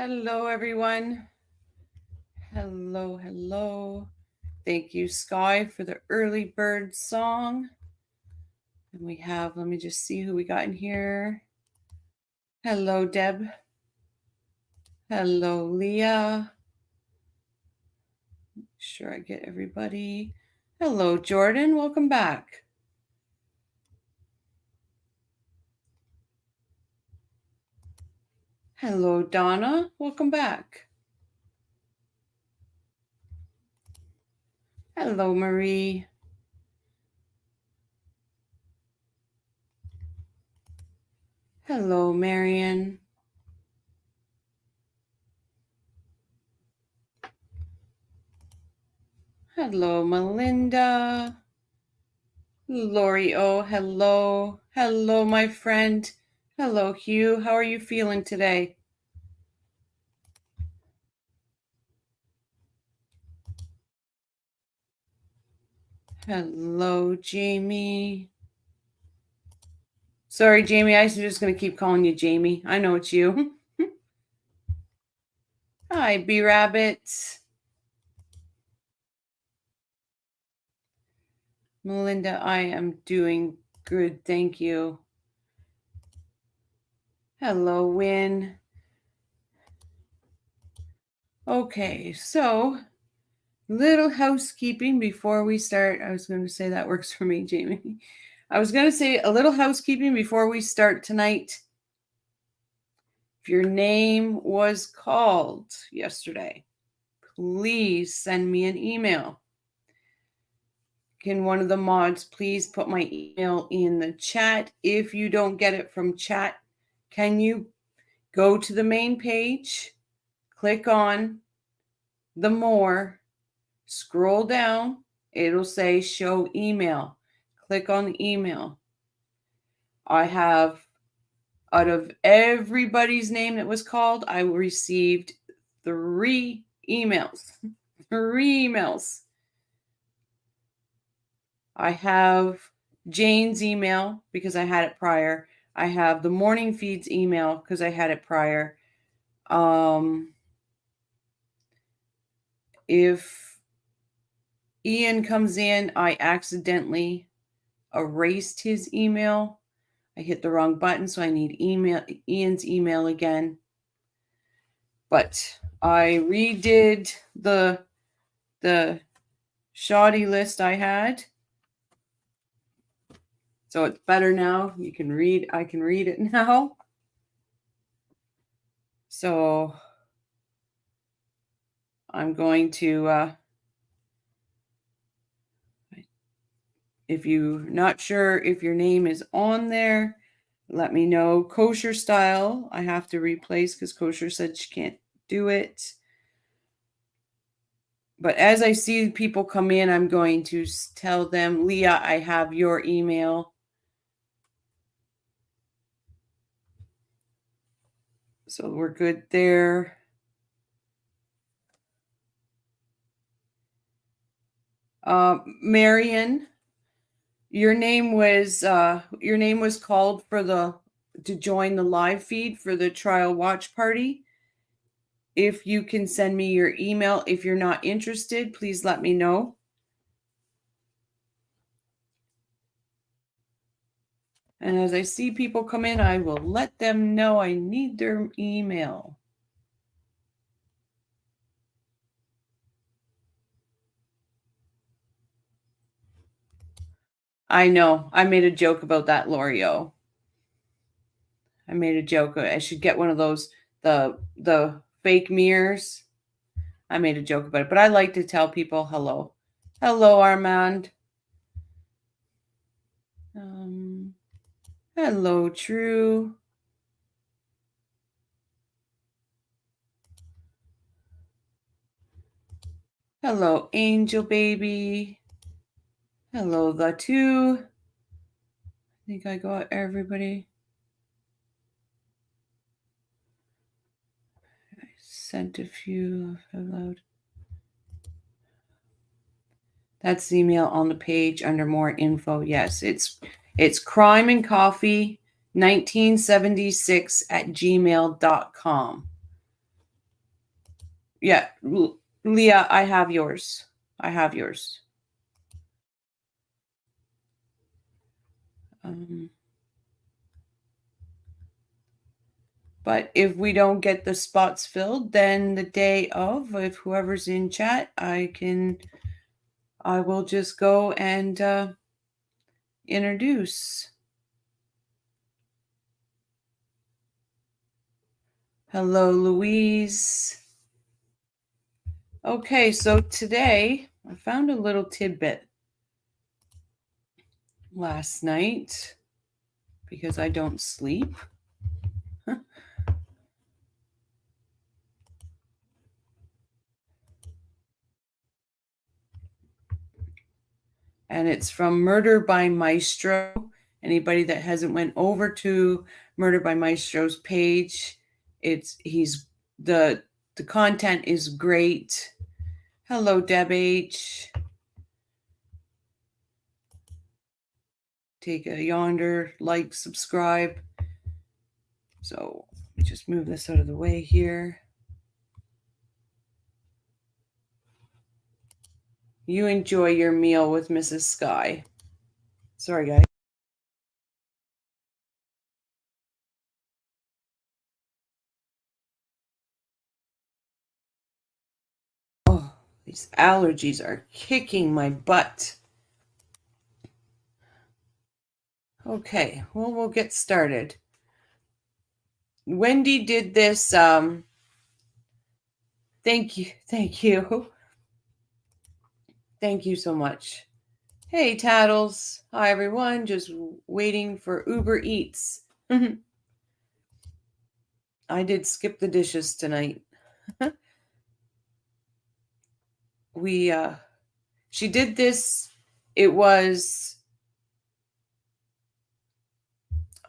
Hello, everyone. Hello. Thank you, Sky, for the early bird song. And we have, let me just see who we got in here. Hello, Deb. Hello, Leah. Make sure I get everybody. Hello, Jordan. Welcome back. Hello, Donna. Welcome back. Hello, Marie. Hello, Marion. Hello, Melinda. Lori, oh, hello. Hello, my friend. Hello, Hugh. How are you feeling today? Hello, Jamie. Sorry, Jamie. I'm just going to keep calling you Jamie. I know it's you. Hi, B-Rabbit. Melinda, I am doing good. Thank you. Hello, Win. Okay, so little housekeeping before we start. I was going to say that works for me, Jamie. I was going to say a little housekeeping before we start tonight. If your name was called yesterday, please send me an email. Can one of the mods please put my email in the chat? If you don't get it from chat, can you go to the main page, click on the more, scroll down, it'll say show email. Click on the email. I have, out of everybody's name that was called, I received 3 emails. 3 emails. I have Jane's email because I had it prior. I have the morning feeds email because I had it prior. If Ian comes in, I accidentally erased his email. I hit the wrong button, so I need Ian's email again. But I redid the shoddy list I had. So it's better now. I can read it now. So I'm going to, if you're not sure if your name is on there, let me know. Kosher style, I have to replace because Kosher said she can't do it. But as I see people come in, I'm going to tell them, Leah, I have your email. So we're good there. Marion, your name was called to join the live feed for the trial watch party. If you can send me your email, if you're not interested, please let me know. And as I see people come in, I will let them know I need their email. I know. I made a joke about that, L'Oreal. I made a joke. I should get one of those, the fake mirrors. I made a joke about it, but I like to tell people hello. Hello, Armand. Hello, True. Hello, Angel Baby. Hello, the 2. I think I got everybody. I sent a few out. That's the email on the page under more info. Yes, it's crime and coffee 1976 at gmail.com. Yeah, Leah, I have yours. I have yours. But if we don't get the spots filled, then the day of, if whoever's in chat, I will just go and introduce. Hello, Louise. Okay, so today I found a little tidbit last night because I don't sleep. And it's from Murder by Maestro. Anybody that hasn't went over to Murder by Maestro's page, the content is great. Hello, Deb H. Take a yonder, like, subscribe. So let me just move this out of the way here. You enjoy your meal with Mrs. Sky. Sorry, guys. Oh, these allergies are kicking my butt. Okay, well, we'll get started. Wendi did this. Thank you. Thank you. Thank you so much. Hey, Tattles. Hi, everyone. Just waiting for Uber Eats. I did skip the dishes tonight. She did this. It was,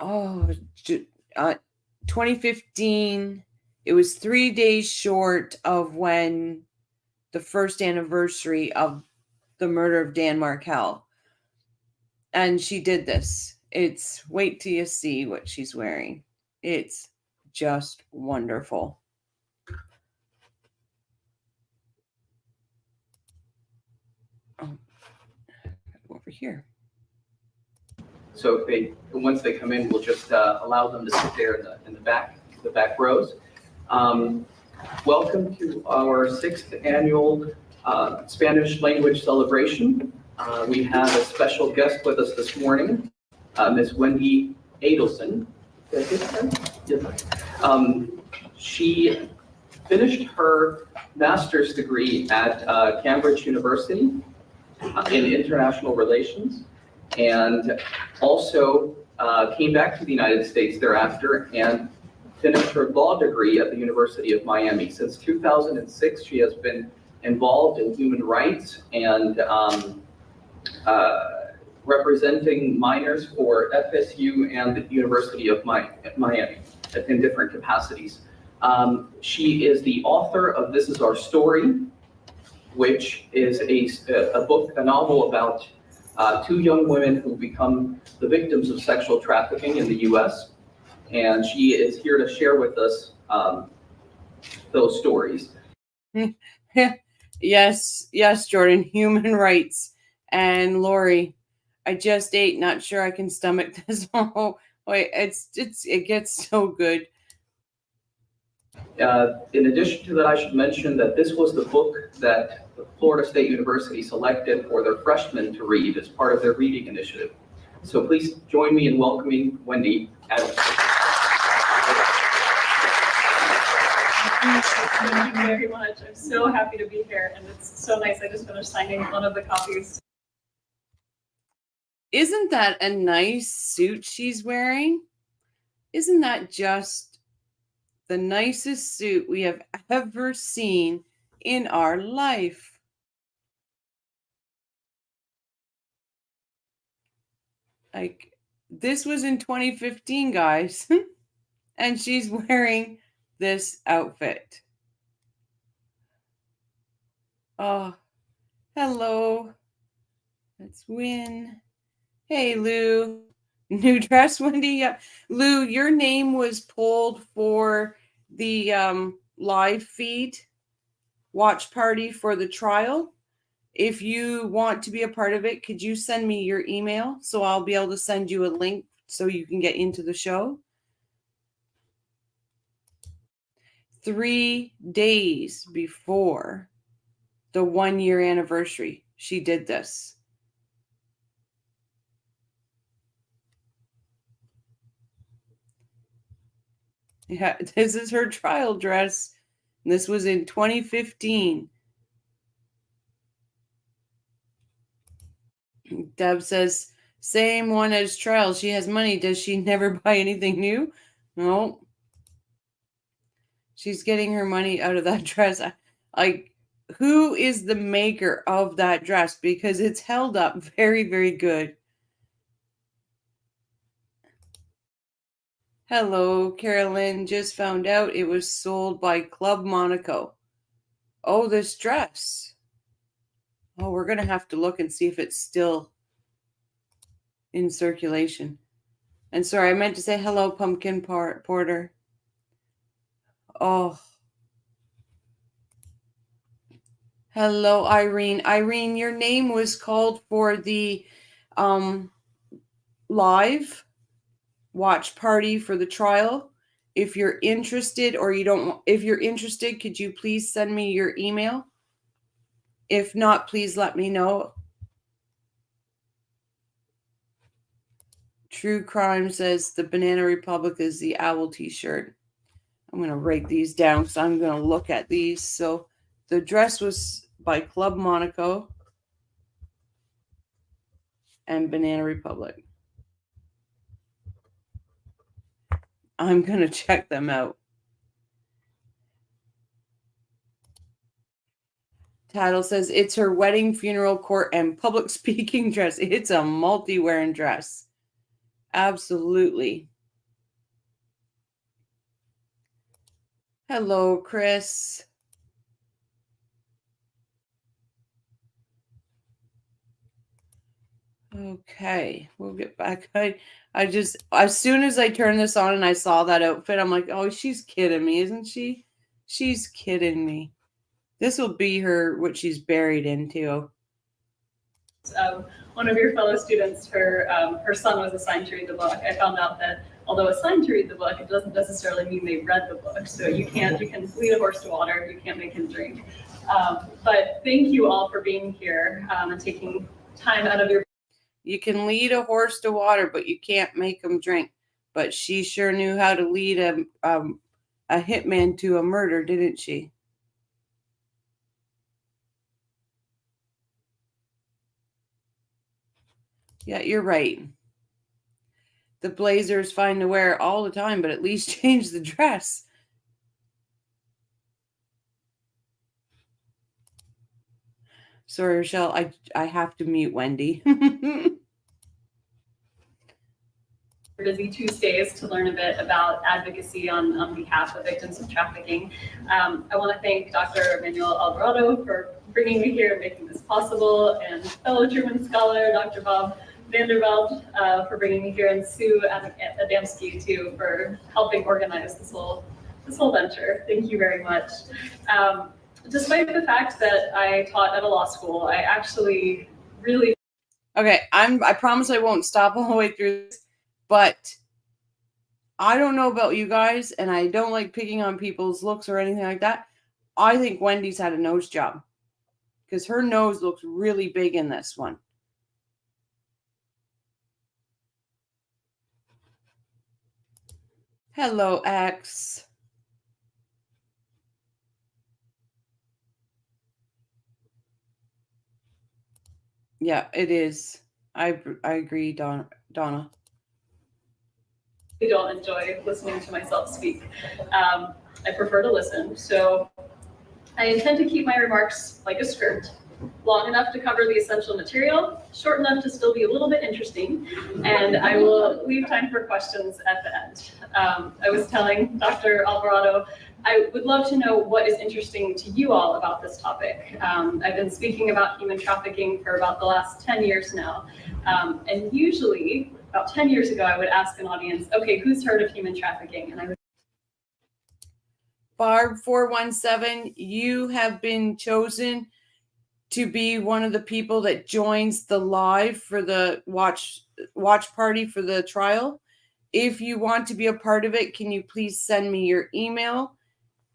2015. It was 3 days short of when the first anniversary of the murder of Dan Markel. And she did this. Wait till you see what she's wearing. It's just wonderful. Over here. So once they come in, we'll just allow them to sit there in the back rows. Welcome to our 6th annual Spanish language celebration. We have a special guest with us this morning, Ms. Wendi Adelson. She finished her master's degree at Cambridge University in international relations, and also came back to the United States thereafter and finished her law degree at the University of Miami. Since 2006, she has been involved in human rights and representing minors for FSU and the University of Miami in different capacities. She is the author of This Is Our Story, which is a novel about 2 young women who become the victims of sexual trafficking in the U.S. And she is here to share with us those stories. Yes, Jordan, human rights. And Lori, I just ate, not sure I can stomach this. Oh, wait, it gets so good. In addition to that, I should mention that this was the book that the Florida State University selected for their freshmen to read as part of their reading initiative. So please join me in welcoming Wendi Adelsons. Thank you very much. I'm so happy to be here, and it's so nice. I just finished signing one of the copies. Isn't that a nice suit she's wearing? Isn't that just the nicest suit we have ever seen in our life? Like, this was in 2015, guys, and she's wearing this outfit. Oh, hello. Let's win. Hey, Lou. New dress, Wendi? Yep. Lou, your name was pulled for the live feed. watch party for the trial. If you want to be a part of it, could you send me your email so I'll be able to send you a link so you can get into the show? 3 days before the 1-year anniversary, she did this. Yeah, this is her trial dress. This was in 2015. Deb says, same one as trial. She has money. Does she never buy anything new? No. She's getting her money out of that dress. Like, who is the maker of that dress? Because it's held up very, very good. Hello, Carolyn. Just found out it was sold by Club Monaco. Oh, this dress. Oh, we're going to have to look and see if it's still in circulation. And sorry, I meant to say hello, Pumpkin Porter. Oh. Hello, Irene. Irene, your name was called for the live watch party for the trial. If you're interested or you don't, if you're interested, could you please send me your email? If not, please let me know. True Crime says the Banana Republic is the owl t-shirt. I'm going to write these down because I'm going to look at these. So the dress was by Club Monaco and Banana Republic. I'm going to check them out. Tattle says it's her wedding, funeral, court, and public speaking dress. It's a multi-wearing dress. Absolutely. Hello, Chris. Okay, we'll get back. I just, as soon as I turned this on and I saw that outfit, I'm like, oh, she's kidding me, isn't she? She's kidding me. This will be her, what she's buried into. One of your fellow students, her son was assigned to read the book. I found out that although assigned to read the book, it doesn't necessarily mean they read the book. So you can lead a horse to water, you can't make him drink. But thank you all for being here and taking time out of your. You can lead a horse to water, but you can't make him drink. But she sure knew how to lead a hitman to a murder, didn't she? Yeah, you're right. The blazer is fine to wear all the time, but at least change the dress. Sorry, Rochelle, I have to mute Wendy. Busy Tuesdays to learn a bit about advocacy on behalf of victims of trafficking. I want to thank Dr. Manuel Alvarado for bringing me here and making this possible, and fellow Truman Scholar, Dr. Bob Vanderveld, for bringing me here, and Sue Adamski, too, for helping organize this whole venture. Thank you very much. Despite the fact that I taught at a law school, I actually really... Okay, I promise I won't stop all the way through this, but I don't know about you guys, and I don't like picking on people's looks or anything like that. I think Wendy's had a nose job because her nose looks really big in this one. Hello, X. Yeah, it is. I agree, Donna. I don't enjoy listening to myself speak. I prefer to listen. So I intend to keep my remarks like a skirt, long enough to cover the essential material, short enough to still be a little bit interesting, and I will leave time for questions at the end. I was telling Dr. Alvarado, I would love to know what is interesting to you all about this topic. I've been speaking about human trafficking for about the last 10 years now, and usually, about 10 years ago, I would ask an audience, okay, who's heard of human trafficking? And I would Barb 417, you have been chosen to be one of the people that joins the live for the watch party for the trial. If you want to be a part of it, can you please send me your email?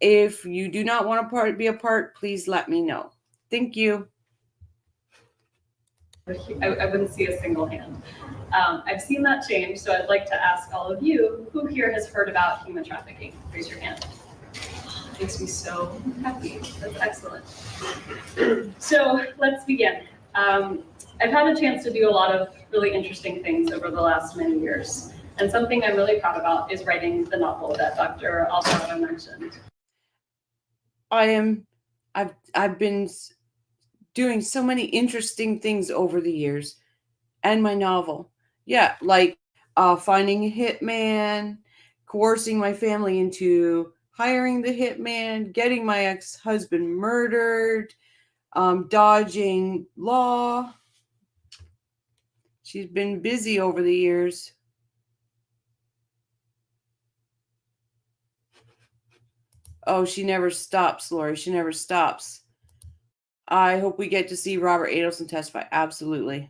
If you do not want to be a part, please let me know. Thank you. I wouldn't see a single hand. I've seen that change, so I'd like to ask all of you, who here has heard about human trafficking? Raise your hand. It makes me so happy. That's excellent. So let's begin. I've had a chance to do a lot of really interesting things over the last many years. And something I'm really proud about is writing the novel that Dr. Alvarado mentioned. I've been doing so many interesting things over the years, and my novel. Yeah, like finding a hitman, coercing my family into hiring the hitman, getting my ex-husband murdered, dodging law. She's been busy over the years. Oh, she never stops, Lori. She never stops. I hope we get to see Robert Adelson testify. Absolutely.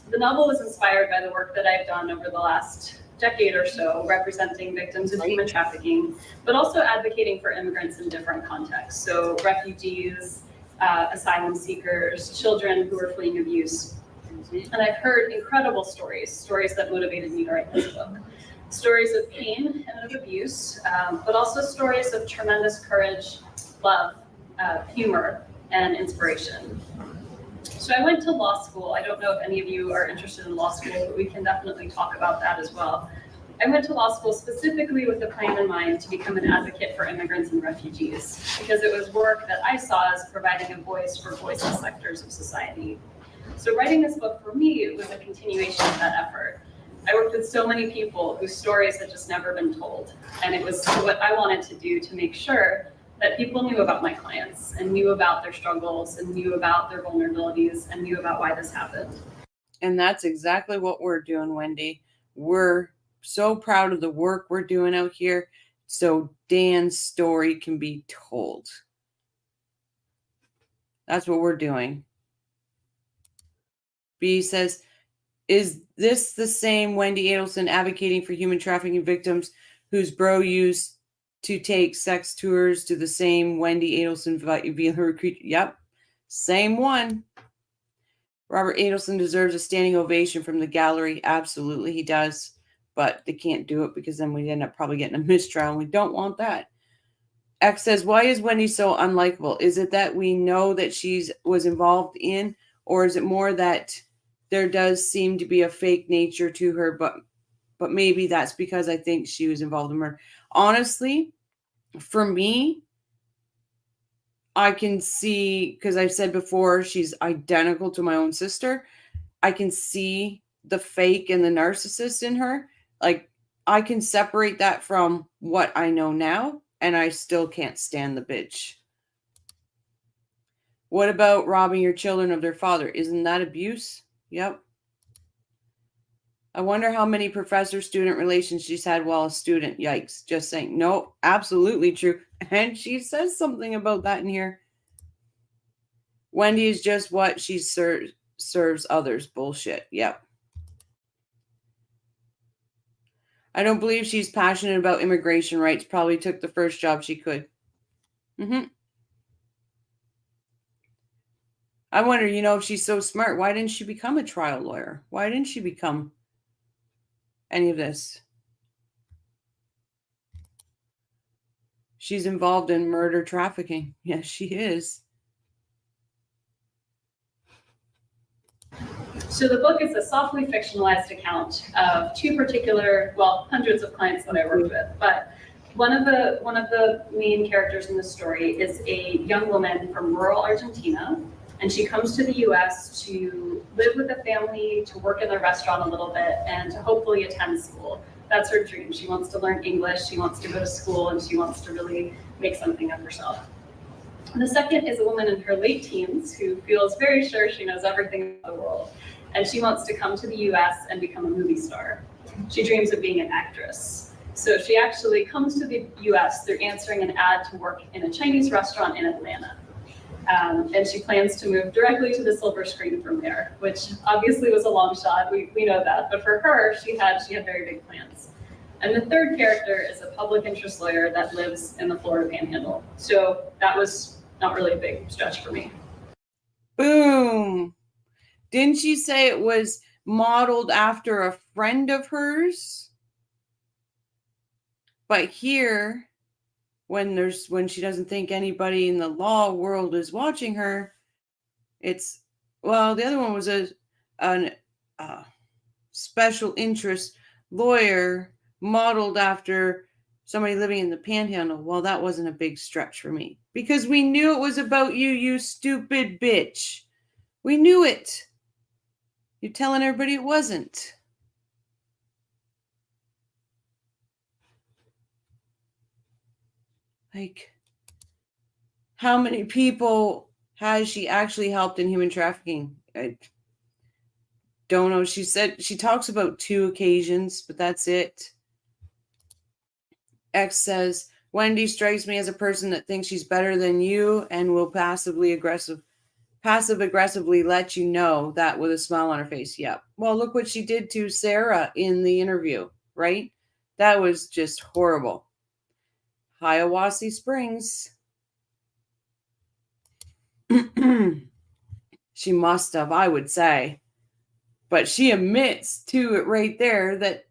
The novel was inspired by the work that I've done over the last decade or so, representing victims of human trafficking, but also advocating for immigrants in different contexts. So refugees, asylum seekers, children who are fleeing abuse. And I've heard incredible stories that motivated me to write this book. Stories of pain and of abuse, but also stories of tremendous courage, love, humor, and inspiration. So I went to law school. I don't know if any of you are interested in law school, but we can definitely talk about that as well. I went to law school specifically with the plan in mind to become an advocate for immigrants and refugees, because it was work that I saw as providing a voice for voiceless sectors of society. So writing this book for me was a continuation of that effort. I worked with so many people whose stories had just never been told. And it was what I wanted to do to make sure that people knew about my clients and knew about their struggles and knew about their vulnerabilities and knew about why this happened. And that's exactly what we're doing, Wendy. We're so proud of the work we're doing out here so Dan's story can be told. That's what we're doing. B says, is this the same Wendi Adelson advocating for human trafficking victims whose bro used to take sex tours to the same Wendi Adelson via her recruit? Yep, same one. Robert Adelson deserves a standing ovation from the gallery. Absolutely, he does. But they can't do it because then we end up probably getting a mistrial, and we don't want that. X says, why is Wendi so unlikable? Is it that we know that she was involved in, or is it more that there does seem to be a fake nature to her, but maybe that's because I think she was involved in murder. Honestly, for me, I can see, because I've said before, she's identical to my own sister. I can see the fake and the narcissist in her. Like, I can separate that from what I know now, and I still can't stand the bitch. What about robbing your children of their father? Isn't that abuse? Yep. I wonder how many professor-student relations she's had while a student. Yikes. Just saying. No, absolutely true. And she says something about that in here. Wendi is just what she serves others. Bullshit. Yep. I don't believe she's passionate about immigration rights. Probably took the first job she could. I wonder, if she's so smart, why didn't she become a trial lawyer? Why didn't she become any of this? She's involved in murder trafficking. Yes, she is. So the book is a softly fictionalized account of two particular, hundreds of clients that I worked with, but one of the main characters in the story is a young woman from rural Argentina, and she comes to the US to live with a family, to work in a restaurant a little bit, and to hopefully attend school. That's her dream. She wants to learn English, she wants to go to school, and she wants to really make something of herself. The second is a woman in her late teens who feels very sure she knows everything in the world, and she wants to come to the US and become a movie star. She dreams of being an actress. So she actually comes to the US through answering an ad to work in a Chinese restaurant in Atlanta. And she plans to move directly to the silver screen from there, which obviously was a long shot, we know that, but for her, she had very big plans. And the third character is a public interest lawyer that lives in the Florida Panhandle. So that was not really a big stretch for me. Boom. Didn't she say it was modeled after a friend of hers? But here, when she doesn't think anybody in the law world is watching her, it's, well, the other one was a special interest lawyer modeled after somebody living in the Panhandle. Well, that wasn't a big stretch for me because we knew it was about you, you stupid bitch. We knew it. You're telling everybody it wasn't. Like, how many people has she actually helped in human trafficking? I don't know. She said she talks about 2 occasions, but that's it. X says, Wendi strikes me as a person that thinks she's better than you and will passive aggressively let you know that with a smile on her face. Yep. Well, look what she did to Sarah in the interview, right? That was just horrible. Hiawassee Springs. She must have, I would say. But she admits to it right there that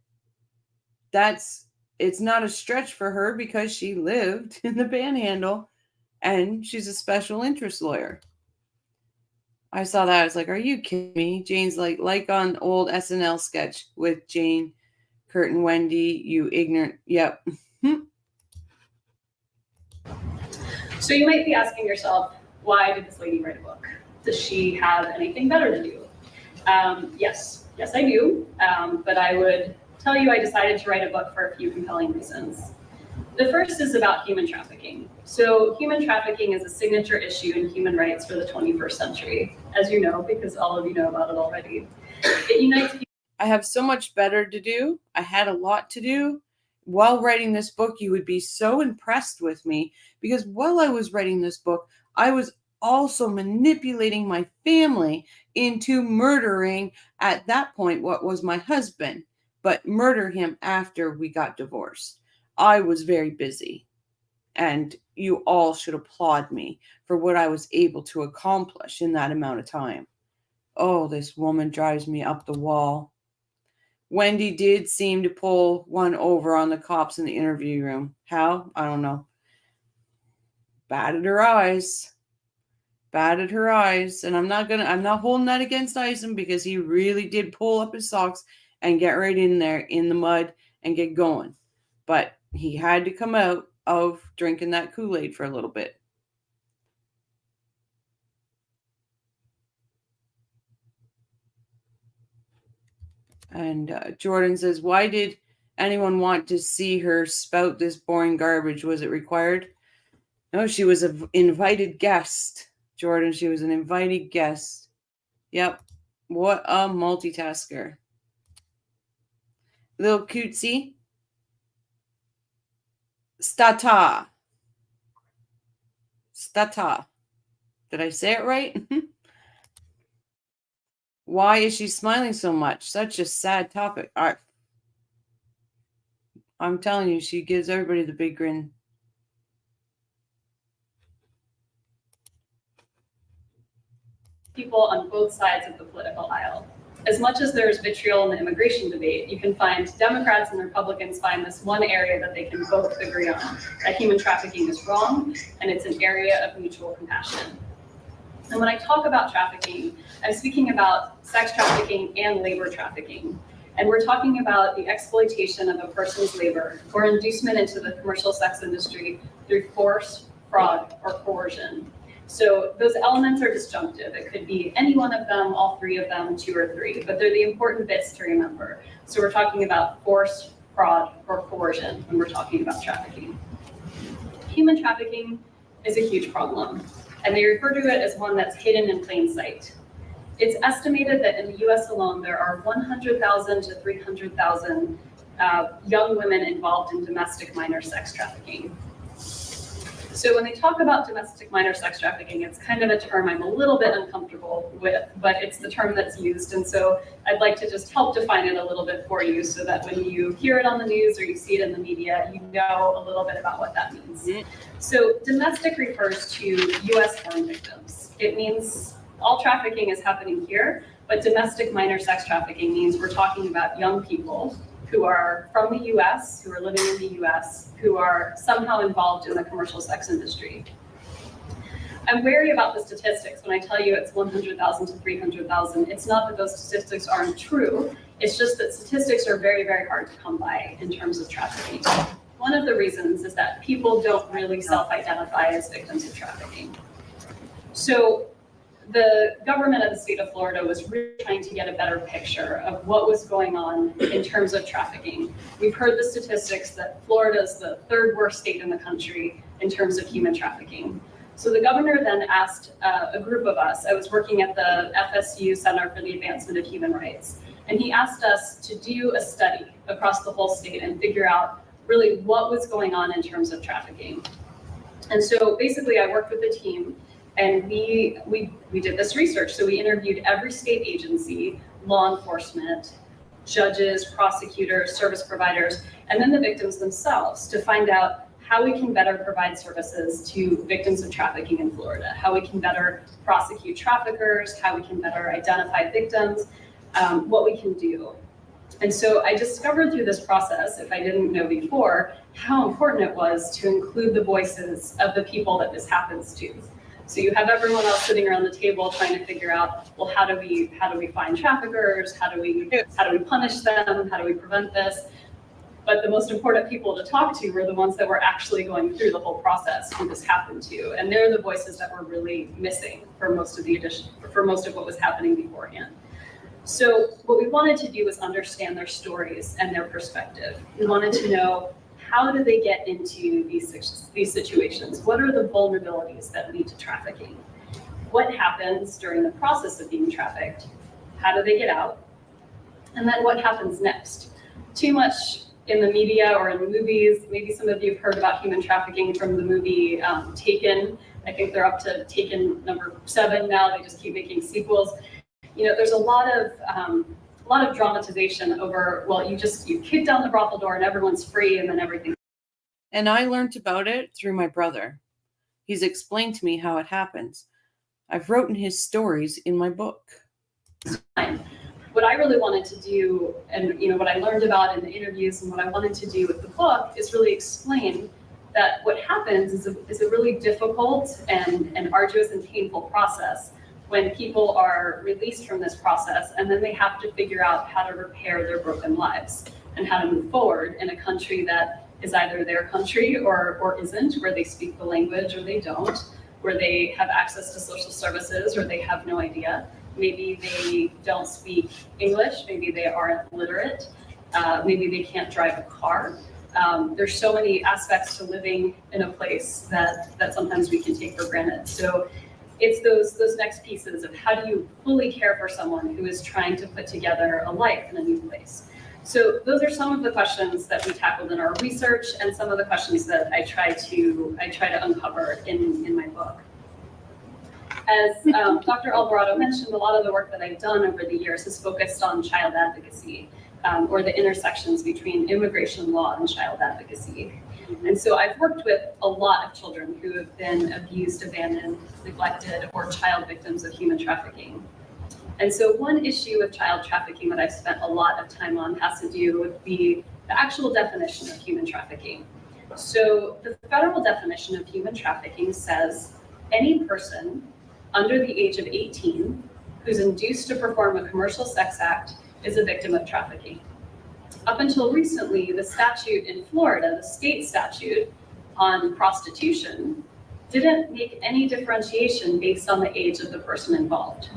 it's not a stretch for her because she lived in the Panhandle and she's a special interest lawyer. I saw that. I was like, are you kidding me? Jane's like on old SNL sketch with Jane, Kurt, and Wendi, you ignorant. Yep. So you might be asking yourself, why did this lady write a book? Does she have anything better to do? Yes, I do. But I would tell you I decided to write a book for a few compelling reasons. The first is about human trafficking. So human trafficking is a signature issue in human rights for the 21st century, as you know, because all of you know about it already. It unites people. I have so much better to do. I had a lot to do. While writing this book, you would be so impressed with me because while I was writing this book, I was also manipulating my family into murdering, at that point, what was my husband, but murder him after we got divorced. I was very busy, and you all should applaud me for what I was able to accomplish in that amount of time. Oh, this woman drives me up the wall. Wendi did seem to pull one over on the cops in the interview room. How? I don't know. Batted her eyes. And I'm not holding that against Ison because he really did pull up his socks and get right in there in the mud and get going. But he had to come out of drinking that Kool-Aid for a little bit. And Jordan says, why did anyone want to see her spout this boring garbage? Was it required? No, she was an invited guest. Jordan, she was an invited guest. Yep. What a multitasker. Little cutesy. Stata. Did I say it right? Why is she smiling so much? Such a sad topic. All right. I'm telling you, she gives everybody the big grin. People on both sides of the political aisle. As much as there's vitriol in the immigration debate, you can find Democrats and Republicans find this one area that they can both agree on, that human trafficking is wrong, and it's an area of mutual compassion. And when I talk about trafficking, I'm speaking about sex trafficking and labor trafficking. And we're talking about the exploitation of a person's labor or inducement into the commercial sex industry through force, fraud, or coercion. So those elements are disjunctive. It could be any one of them, all 3 of them, 2 or 3, but they're the important bits to remember. So we're talking about force, fraud, or coercion when we're talking about trafficking. Human trafficking is a huge problem, and they refer to it as one that's hidden in plain sight. It's estimated that in the US alone, there are 100,000 to 300,000 young women involved in domestic minor sex trafficking. So when they talk about domestic minor sex trafficking, it's kind of a term I'm a little bit uncomfortable with, but it's the term that's used. And so I'd like to just help define it a little bit for you so that when you hear it on the news or you see it in the media, you know a little bit about what that means. So domestic refers to US-born victims. It means all trafficking is happening here, but domestic minor sex trafficking means we're talking about young people who are from the US, who are living in the US, who are somehow involved in the commercial sex industry. I'm wary about the statistics when I tell you it's 100,000 to 300,000. It's not that those statistics aren't true, it's just that statistics are very, very hard to come by in terms of trafficking. One of the reasons is that people don't really self-identify as victims of trafficking. So the government of the state of Florida was really trying to get a better picture of what was going on in terms of trafficking. We've heard the statistics that Florida is the third worst state in the country in terms of human trafficking. So the governor then asked a group of us, I was working at the FSU Center for the Advancement of Human Rights, and he asked us to do a study across the whole state and figure out really what was going on in terms of trafficking. And so basically I worked with the team and we did this research. So we interviewed every state agency, law enforcement, judges, prosecutors, service providers, and then the victims themselves to find out how we can better provide services to victims of trafficking in Florida, how we can better prosecute traffickers, how we can better identify victims, what we can do. And so I discovered through this process, if I didn't know before, how important it was to include the voices of the people that this happens to. So you have everyone else sitting around the table trying to figure out, well, how do we find traffickers? How do we punish them? How do we prevent this? But the most important people to talk to were the ones that were actually going through the whole process who this happened to. And they're the voices that were really missing for most of what was happening beforehand. So what we wanted to do was understand their stories and their perspective. We wanted to know, how do they get into these situations? What are the vulnerabilities that lead to trafficking? What happens during the process of being trafficked? How do they get out? And then what happens next? Too much in the media or in the movies. Maybe some of you have heard about human trafficking from the movie Taken. I think they're up to Taken number 7 now. They just keep making sequels. You know, there's a lot of dramatization over, well, you kick down the brothel door and everyone's free and then everything. And I learned about it through my brother. He's explained to me how it happens. I've written his stories in my book. What I really wanted to do, and what I learned about in the interviews and what I wanted to do with the book is really explain that what happens is a really difficult and arduous and painful process when people are released from this process, and then they have to figure out how to repair their broken lives and how to move forward in a country that is either their country or isn't, where they speak the language or they don't, where they have access to social services or they have no idea. Maybe they don't speak English, maybe they aren't literate, maybe they can't drive a car. There's so many aspects to living in a place that sometimes we can take for granted. So it's those next pieces of how do you fully care for someone who is trying to put together a life in a new place. So those are some of the questions that we tackled in our research and some of the questions that I try to uncover in my book. As Dr. Alvarado mentioned, a lot of the work that I've done over the years has focused on child advocacy, or the intersections between immigration law and child advocacy. And so I've worked with a lot of children who have been abused, abandoned, neglected, or child victims of human trafficking. And so one issue with child trafficking that I've spent a lot of time on has to do with the actual definition of human trafficking. So the federal definition of human trafficking says any person under the age of 18 who's induced to perform a commercial sex act is a victim of trafficking. Up until recently, the statute in Florida, the state statute on prostitution, didn't make any differentiation based on the age of the person involved.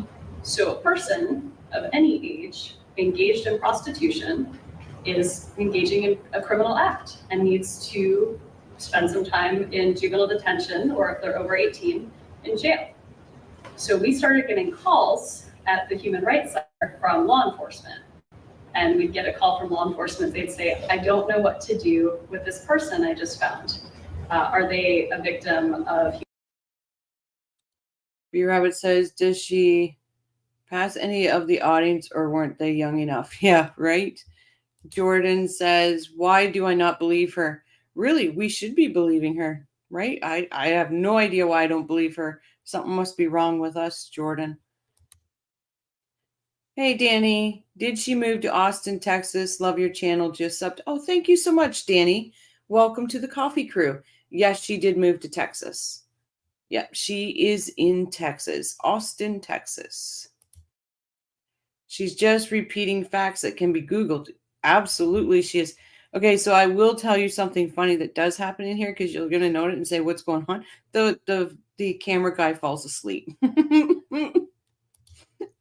So a person of any age engaged in prostitution is engaging in a criminal act and needs to spend some time in juvenile detention, or if they're over 18, in jail. So we started getting calls at the Human Rights Center from law enforcement. And we'd get a call from law enforcement. They'd say, I don't know what to do with this person I just found. Are they a victim of? B Rabbit says, does she pass any of the audience or weren't they young enough? Yeah, right. Jordan says, why do I not believe her? Really, we should be believing her, right? I have no idea why I don't believe her. Something must be wrong with us, Jordan. Hey, Danny, did she move to Austin, Texas? Love your channel. Just subbed. Oh, thank you so much, Danny. Welcome to the coffee crew. Yes, she did move to Texas. Yep, she is in Texas, Austin, Texas. She's just repeating facts that can be Googled. Absolutely, she is. Okay, so I will tell you something funny that does happen in here because you're going to note it and say, what's going on? The camera guy falls asleep.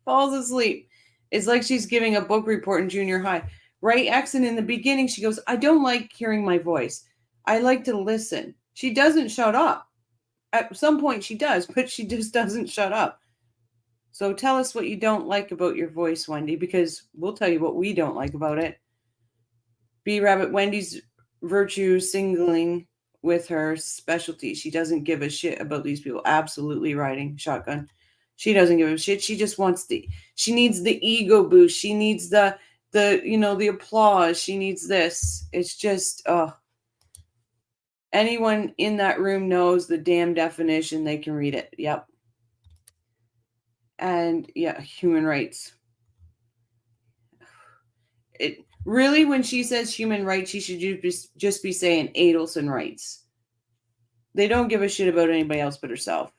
Falls asleep. It's like she's giving a book report in junior high. Right, X, and in the beginning, she goes, I don't like hearing my voice. I like to listen. She doesn't shut up. At some point she does, but she just doesn't shut up. So tell us what you don't like about your voice, Wendy, because we'll tell you what we don't like about it. B Rabbit, Wendy's virtue singling with her specialty. She doesn't give a shit about these people. Absolutely riding shotgun. She doesn't give a shit. She just wants she needs the ego boost. She needs the applause. She needs this. It's just, anyone in that room knows the damn definition. They can read it. Yep. And yeah, human rights. It really, when she says human rights, she should just be saying Adelson rights. They don't give a shit about anybody else but herself.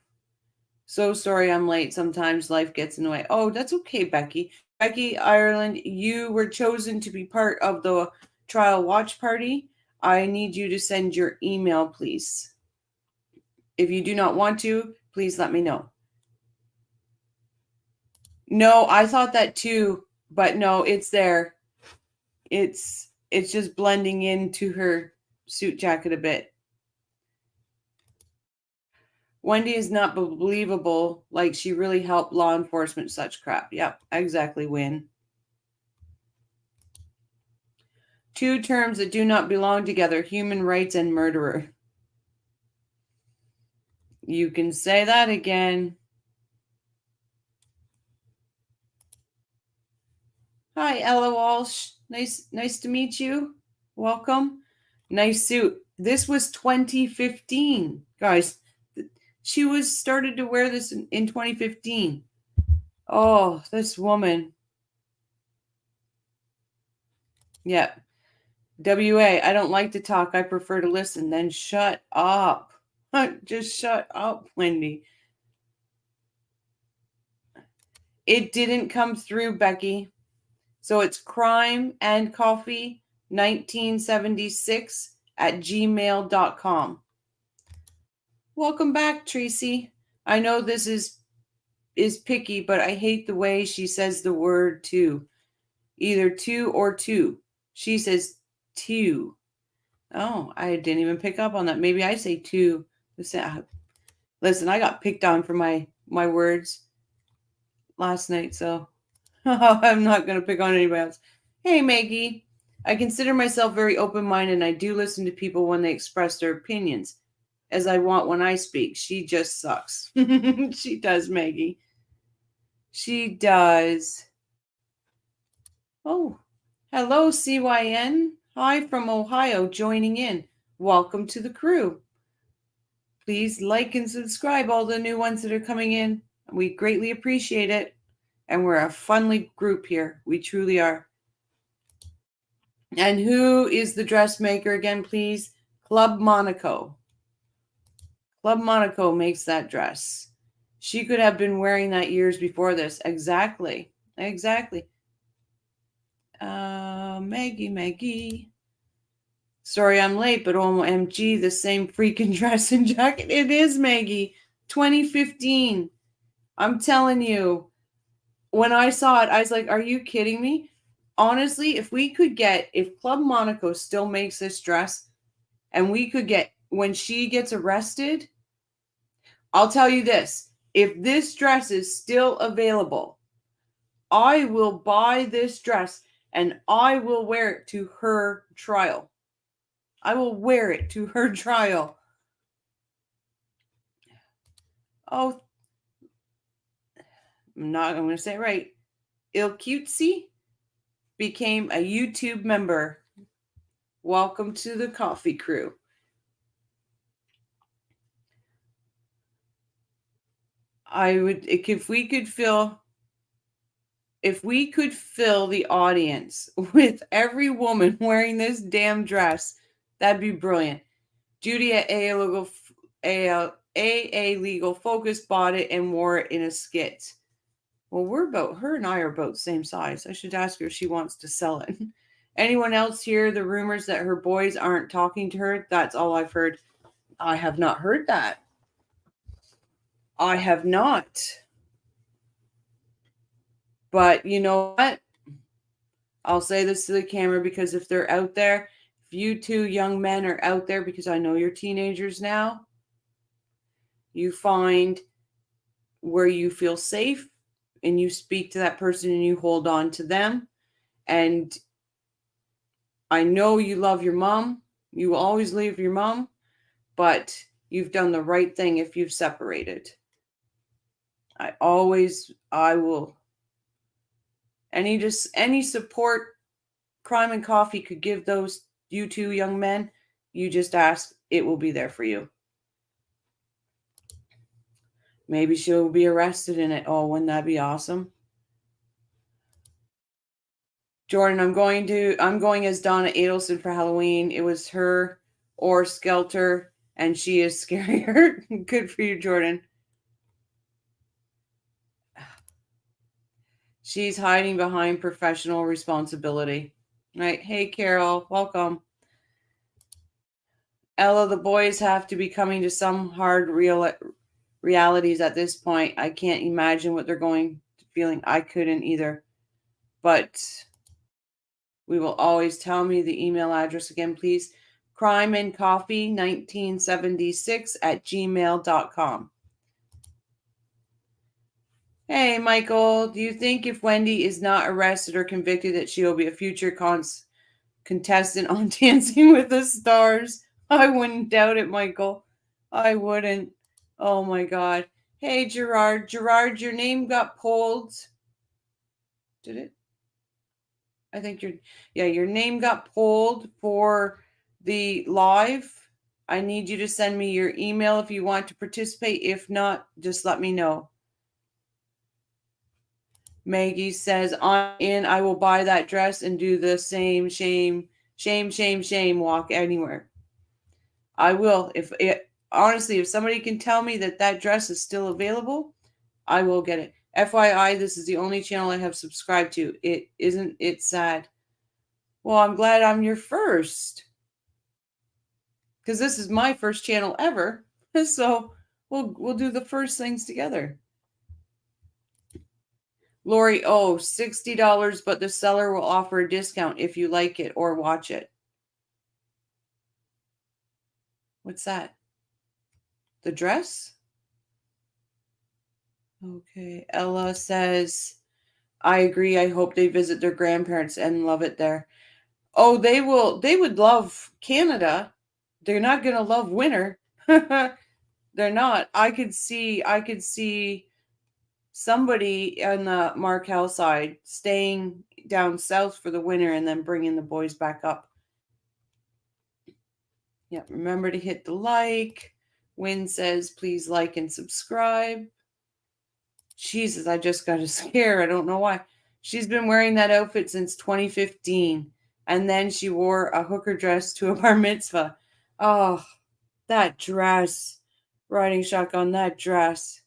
So sorry I'm late. Sometimes life gets in the way. Oh, that's okay, Becky. Becky, Ireland, you were chosen to be part of the trial watch party. I need you to send your email, please. If you do not want to, please let me know. No, I thought that too, but no, it's there. It's just blending into her suit jacket a bit. Wendy is not believable, like she really helped law enforcement, such crap. Yep, exactly, Win. Two terms that do not belong together, human rights and murderer. You can say that again. Hi, Ella Walsh. Nice to meet you. Welcome. Nice suit. This was 2015, guys. She was started to wear this in 2015. Oh, this woman. Yeah. WA, I don't like to talk. I prefer to listen. Then shut up. Just shut up, Wendy. It didn't come through, Becky. So it's crime and coffee 1976 at gmail.com. Welcome back, Tracy. I know this is picky, but I hate the way she says the word two. Either two or two. She says two. Oh, I didn't even pick up on that. Maybe I say two. Listen, I got picked on for my words last night, so I'm not going to pick on anybody else. Hey, Maggie. I consider myself very open-minded, and I do listen to people when they express their opinions, as I want when I speak. She just sucks. She does, Maggie. She does. Oh, hello, CYN. Hi from Ohio, joining in. Welcome to the crew. Please like and subscribe, all the new ones that are coming in. We greatly appreciate it. And we're a funly group here. We truly are. And who is the dressmaker again, please? Club Monaco. Club Monaco makes that dress. She could have been wearing that years before this. Exactly. Maggie. Sorry I'm late, but OMG, the same freaking dress and jacket. It is, Maggie. 2015. I'm telling you. When I saw it, I was like, are you kidding me? Honestly, if Club Monaco still makes this dress and we could get, when she gets arrested, I'll tell you this. If this dress is still available, I will buy this dress and I will wear it to her trial. I will wear it to her trial. Oh, I'm going to say it right. Il Cutesy became a YouTube member. Welcome to the coffee crew. I would, if we could fill the audience with every woman wearing this damn dress, that'd be brilliant. Judy at AA Legal Focus bought it and wore it in a skit. Well, her and I are about the same size. I should ask her if she wants to sell it. Anyone else hear the rumors that her boys aren't talking to her? That's all I've heard. I have not heard that. I have not. But you know what? I'll say this to the camera because if they're out there, if you two young men are out there, because I know you're teenagers now, you find where you feel safe and you speak to that person and you hold on to them. And I know you love your mom. You will always leave your mom, but you've done the right thing if you've separated. I will. Any support Crime and Coffee could give those you two young men, you just ask, it will be there for you. Maybe she'll be arrested in it. Oh, wouldn't that be awesome? Jordan, I'm going as Donna Adelson for Halloween. It was her or Skelter, and she is scarier. Good for you, Jordan. She's hiding behind professional responsibility. Right. Hey, Carol, welcome. Ella, the boys have to be coming to some hard realities at this point. I can't imagine what they're going to feeling. I couldn't either. But we will always tell me the email address again, please. crimeandcoffee1976@gmail.com. Hey, Michael, do you think if Wendi is not arrested or convicted that she will be a future contestant on Dancing with the Stars? I wouldn't doubt it, Michael. I wouldn't. Oh, my God. Hey, Gerard. Gerard, your name got pulled. Did it? I think your name got pulled for the live. I need you to send me your email if you want to participate. If not, just let me know. Maggie says, I'm in. I will buy that dress and do the same shame walk anywhere. I will. Honestly, if somebody can tell me that dress is still available, I will get it. FYI, this is the only channel I have subscribed to. It's sad. Well, I'm glad I'm your first. Because this is my first channel ever. So we'll do the first things together. Lori, $60, but the seller will offer a discount if you like it or watch it. What's that? The dress? Okay. Ella says, I agree. I hope they visit their grandparents and love it there. Oh, they will. They would love Canada. They're not going to love winter. They're not. I could see somebody on the Markel side staying down south for the winter and then bringing the boys back up. Yeah, remember to hit the like. Wynn says, please like and subscribe. Jesus, I just got a scare. I don't know why. She's been wearing that outfit since 2015. And then she wore a hooker dress to a bar mitzvah. Oh, that dress. Riding shotgun, that dress.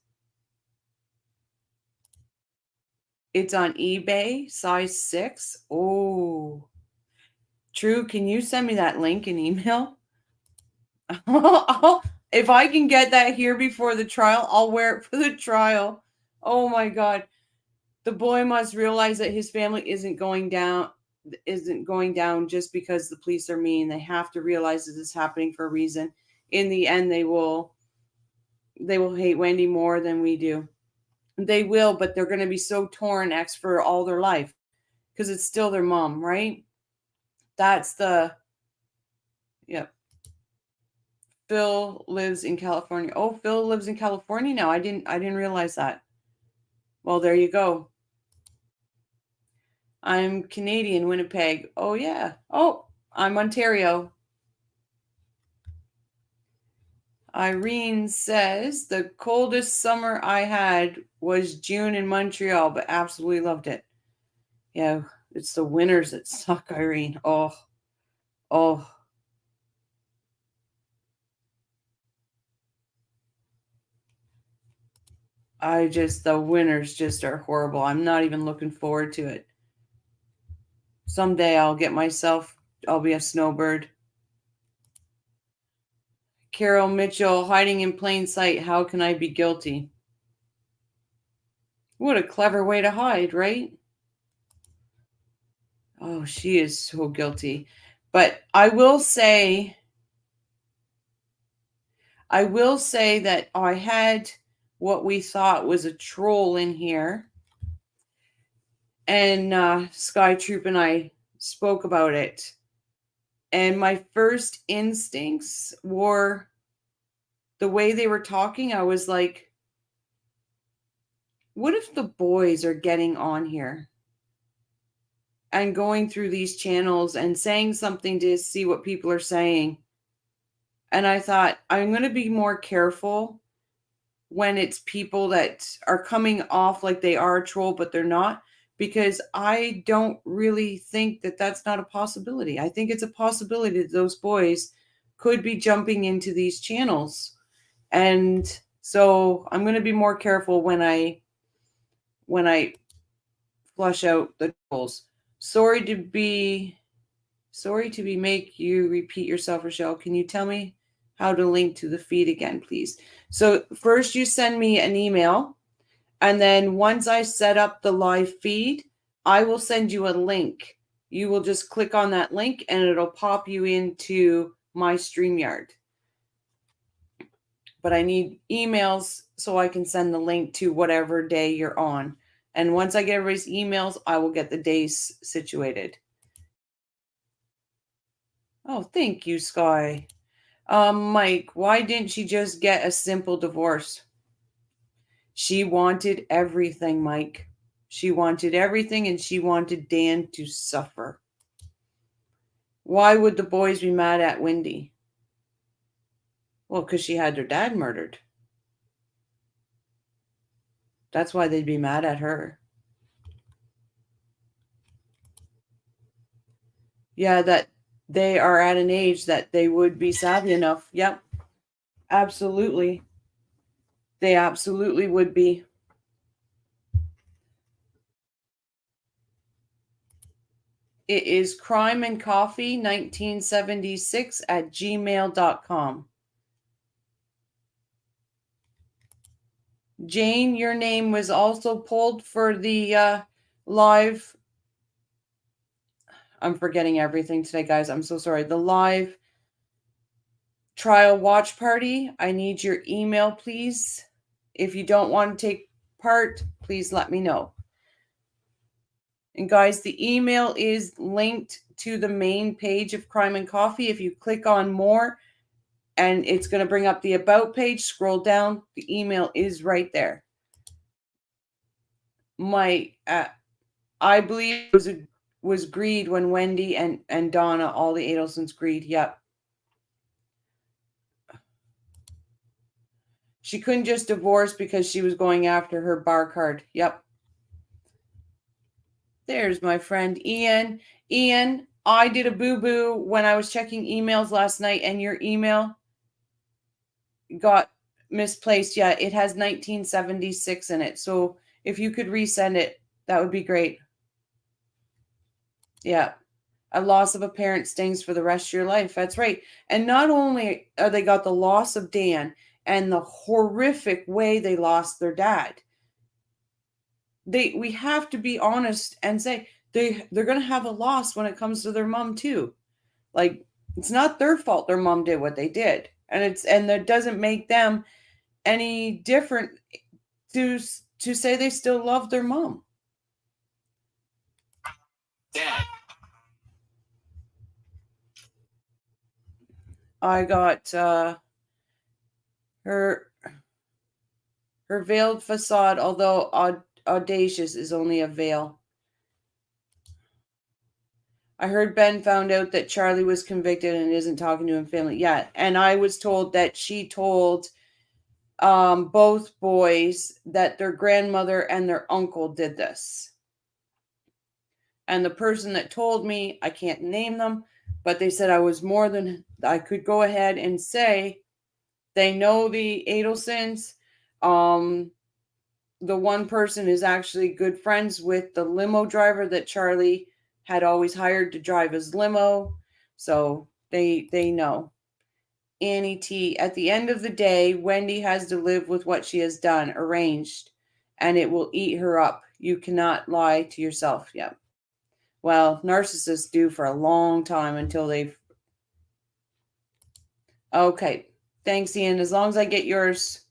It's on eBay, size 6. Oh. True, can you send me that link in email? If I can get that here before the trial, I'll wear it for the trial. Oh my God. The boy must realize that his family isn't going down just because the police are mean. They have to realize that this is happening for a reason. In the end, they will hate Wendi more than we do. They will, but they're going to be so torn X for all their life because it's still their mom, right? That's the, yep. Phil lives in California. Oh, Phil lives in California now. I didn't realize that. Well, there you go. I'm Canadian, Winnipeg. Oh, yeah. Oh, I'm Ontario. Irene says the coldest summer I had was June in Montreal, but absolutely loved it. Yeah, it's the winters that suck, Irene. Oh. The winters just are horrible. I'm not even looking forward to it. Someday I'll be a snowbird. Carol Mitchell, hiding in plain sight. How can I be guilty? What a clever way to hide, right? Oh, she is so guilty. But I will say that I had what we thought was a troll in here. And Sky Troop and I spoke about it. And my first instincts were the way they were talking. I was like, what if the boys are getting on here and going through these channels and saying something to see what people are saying? And I thought, I'm going to be more careful when it's people that are coming off like they are a troll, but they're not, because I don't really think that that's not a possibility. I think it's a possibility that those boys could be jumping into these channels. And so I'm going to be more careful when I flush out the trolls. Sorry to make you repeat yourself, Rochelle. Can you tell me how to link to the feed again, please? So first you send me an email, and then once I set up the live feed, I will send you a link. You will just click on that link and it'll pop you into my StreamYard. But I need emails so I can send the link to whatever day you're on. And once I get everybody's emails, I will get the days situated. Oh, thank you, Sky. Mike, why didn't she just get a simple divorce? She wanted everything, Mike. She wanted everything, and she wanted Dan to suffer. Why would the boys be mad at Wendi? Well, because she had their dad murdered. That's why they'd be mad at her. Yeah, that they are at an age that they would be savvy enough. Yep. Absolutely. They absolutely would be. It is crimeandcoffee1976@gmail.com. Jane, your name was also pulled for the live. I'm forgetting everything today, guys. I'm so sorry. The live trial watch party. I need your email, please. If you don't want to take part, please let me know. And guys, the email is linked to the main page of Crime and Coffee. If you click on more, and it's going to bring up the About page, scroll down. The email is right there. I believe it was greed when Wendi and Donna, all the Adelsons, greed. Yep. She couldn't just divorce because she was going after her bar card. Yep. There's my friend Ian. Ian, I did a boo-boo when I was checking emails last night, and your email got misplaced. Yeah, it has 1976 in it. So if you could resend it, that would be great. Yeah. A loss of a parent stings for the rest of your life. That's right. And not only are they got the loss of Dan and the horrific way they lost their dad, we have to be honest and say they're going to have a loss when it comes to their mom too. Like, it's not their fault their mom did what they did, and that doesn't make them any different to to say they still love their mom. Dad. I got her veiled facade, although audacious, is only a veil. I heard Ben found out that Charlie was convicted and isn't talking to him family yet. And I was told that she told both boys that their grandmother and their uncle did this. And the person that told me, I can't name them, but they said I could go ahead and say they know the Adelsons. The one person is actually good friends with the limo driver that Charlie had always hired to drive his limo. So they know. Annie T. At the end of the day, Wendi has to live with what she has done, arranged, and it will eat her up. You cannot lie to yourself. Yep. Well, narcissists do for a long time until they've... Okay. Thanks, Ian. As long as I get yours.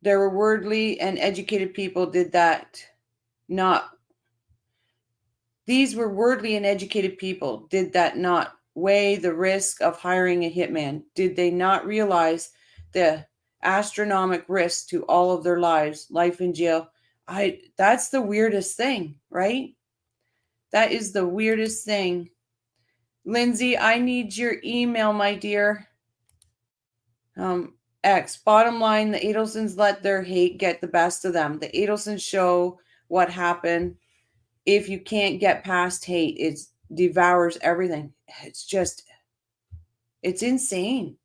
There were worldly and educated people did that not... These were worldly and educated people did that not weigh the risk of hiring a hitman? Did they not realize the astronomical risk to all of their lives, life in jail? That's the weirdest thing, right? That is the weirdest thing. Lindsay, I need your email, my dear. X, bottom line, the Adelsons let their hate get the best of them. The Adelsons show what happened. If you can't get past hate, it devours everything. It's insane.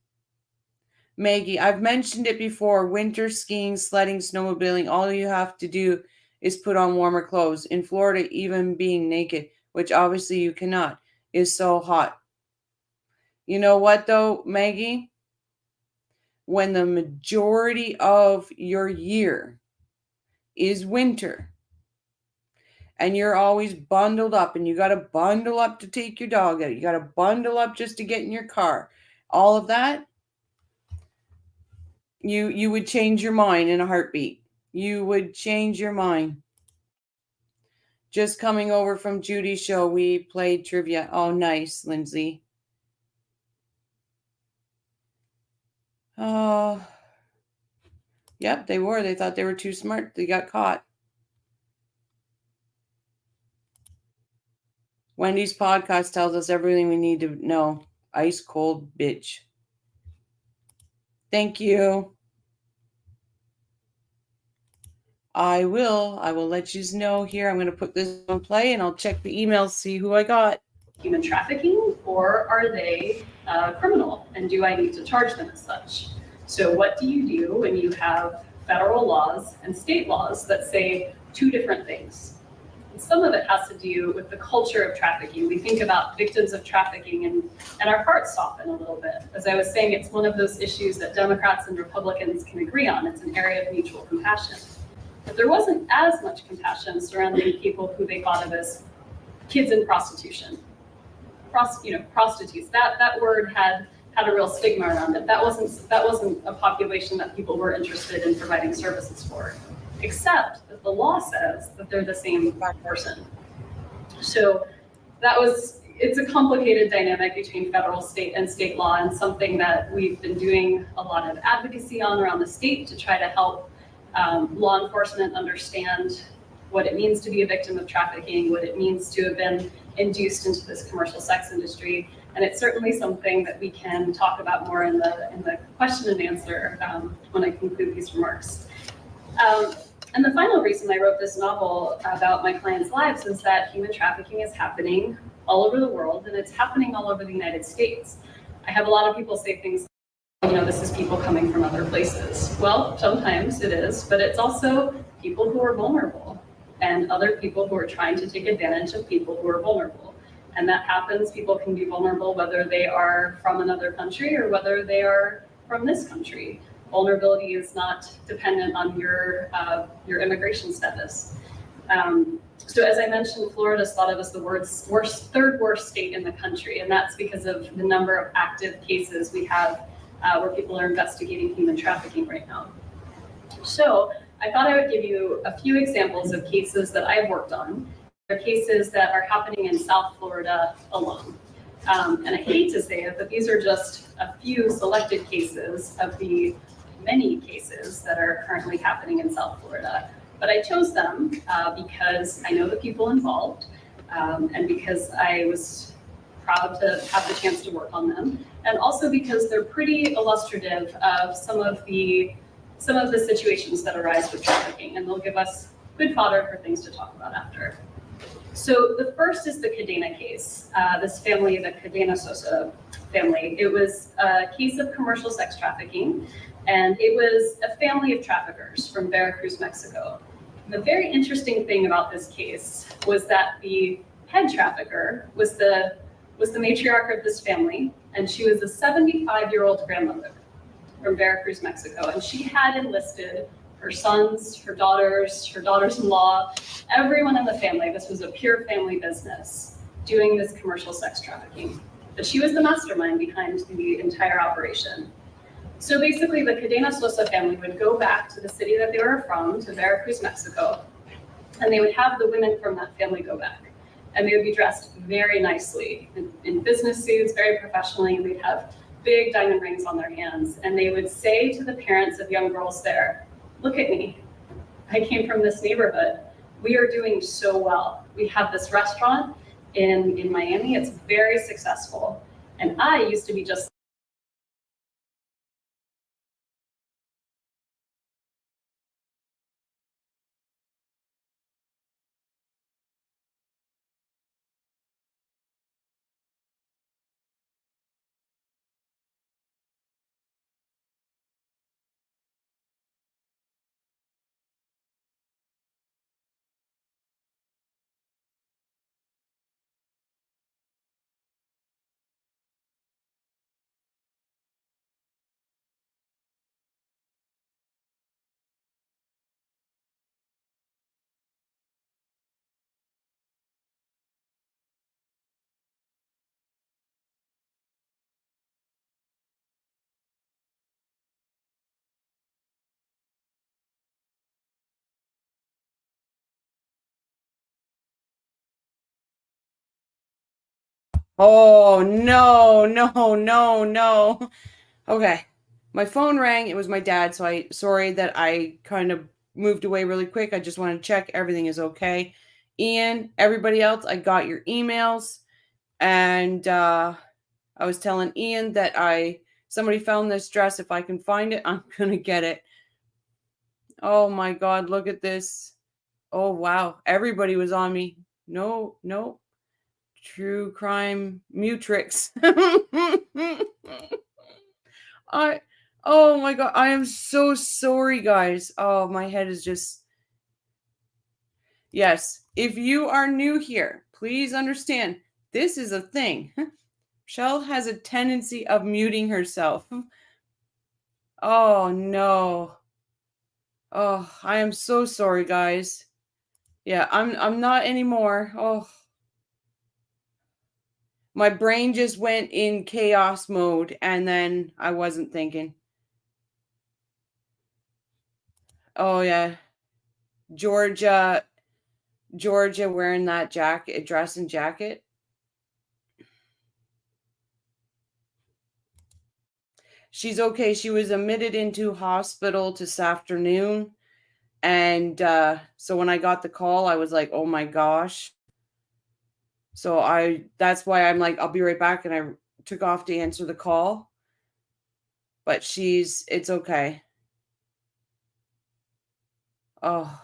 Maggie, I've mentioned it before. Winter skiing, sledding, snowmobiling, all you have to do is put on warmer clothes. In Florida, even being naked, which obviously you cannot, is so hot. You know what though, Maggie? When the majority of your year is winter, and you're always bundled up, and you got to bundle up to take your dog out. You got to bundle up just to get in your car. All of that, you would change your mind in a heartbeat. You would change your mind. Just coming over from Judy's show, we played trivia. Oh, nice, Lindsay. Oh, yep, they were. They thought they were too smart. They got caught. Wendy's podcast tells us everything we need to know. Ice cold bitch. Thank you. I will let you know here. I'm going to put this on play and I'll check the emails, see who I got. Human trafficking, or are they criminal? And do I need to charge them as such? So what do you do when you have federal laws and state laws that say two different things? And some of it has to do with the culture of trafficking. We think about victims of trafficking and our hearts soften a little bit. As I was saying, it's one of those issues that Democrats and Republicans can agree on. It's an area of mutual compassion. But there wasn't as much compassion surrounding people who they thought of as kids in prostitution. Prostitutes. That word had a real stigma around it. That wasn't a population that people were interested in providing services for, except that the law says that they're the same person. So it's a complicated dynamic between federal, state, and state law, and something that we've been doing a lot of advocacy on around the state to try to help law enforcement understand what it means to be a victim of trafficking, what it means to have been induced into this commercial sex industry. And it's certainly something that we can talk about more in the question and answer when I conclude these remarks. And the final reason I wrote this novel about my clients' lives is that human trafficking is happening all over the world, and it's happening all over the United States. I have a lot of people say things like, this is people coming from other places. Well, sometimes it is, but it's also people who are vulnerable and other people who are trying to take advantage of people who are vulnerable. And that happens. People can be vulnerable whether they are from another country or whether they are from this country. Vulnerability is not dependent on your immigration status. So as I mentioned, Florida is thought of as the third worst state in the country, and that's because of the number of active cases we have where people are investigating human trafficking right now. So I thought I would give you a few examples of cases that I've worked on. They're cases that are happening in South Florida alone. And I hate to say it, but these are just a few selected cases of the many cases that are currently happening in South Florida. But I chose them because I know the people involved and because I was proud to have the chance to work on them, and also because they're pretty illustrative of some of the situations that arise with trafficking, and they'll give us good fodder for things to talk about after. So the first is the Cadena case. This family, the Cadena Sosa family, it was a case of commercial sex trafficking, and it was a family of traffickers from Veracruz, Mexico. And the very interesting thing about this case was that the head trafficker was the matriarch of this family, and she was a 75-year-old grandmother from Veracruz, Mexico, and she had enlisted her sons, her daughters-in-law, everyone in the family. This was a pure family business doing this commercial sex trafficking. But she was the mastermind behind the entire operation. So basically, the Cadena Sosa family would go back to the city that they were from, to Veracruz, Mexico, and they would have the women from that family go back. And they would be dressed very nicely in business suits, very professionally. They'd have big diamond rings on their hands. And they would say to the parents of young girls there, "Look at me. I came from this neighborhood. We are doing so well. We have this restaurant in Miami. It's very successful. And I used to be just..." Oh, no. Okay. My phone rang. It was my dad, so sorry that I kind of moved away really quick. I just want to check everything is okay. Ian, everybody else, I got your emails, and I was telling Ian that somebody found this dress. If I can find it, I'm going to get it. Oh my God, look at this. Oh, wow. Everybody was on me. No. True crime Mutrix. Oh my God, I am so sorry, guys. Oh, my head is just... Yes, if you are new here, please understand, this is a thing. Shell has a tendency of muting herself. Oh no. Oh, I am so sorry, guys. Yeah, I'm not anymore. Oh. My brain just went in chaos mode, and then I wasn't thinking. Oh yeah. Georgia wearing that dress and jacket. She's okay. She was admitted into hospital this afternoon. And so when I got the call, I was like, oh my gosh. So that's why I'm like, I'll be right back. And I took off to answer the call. But it's okay. Oh,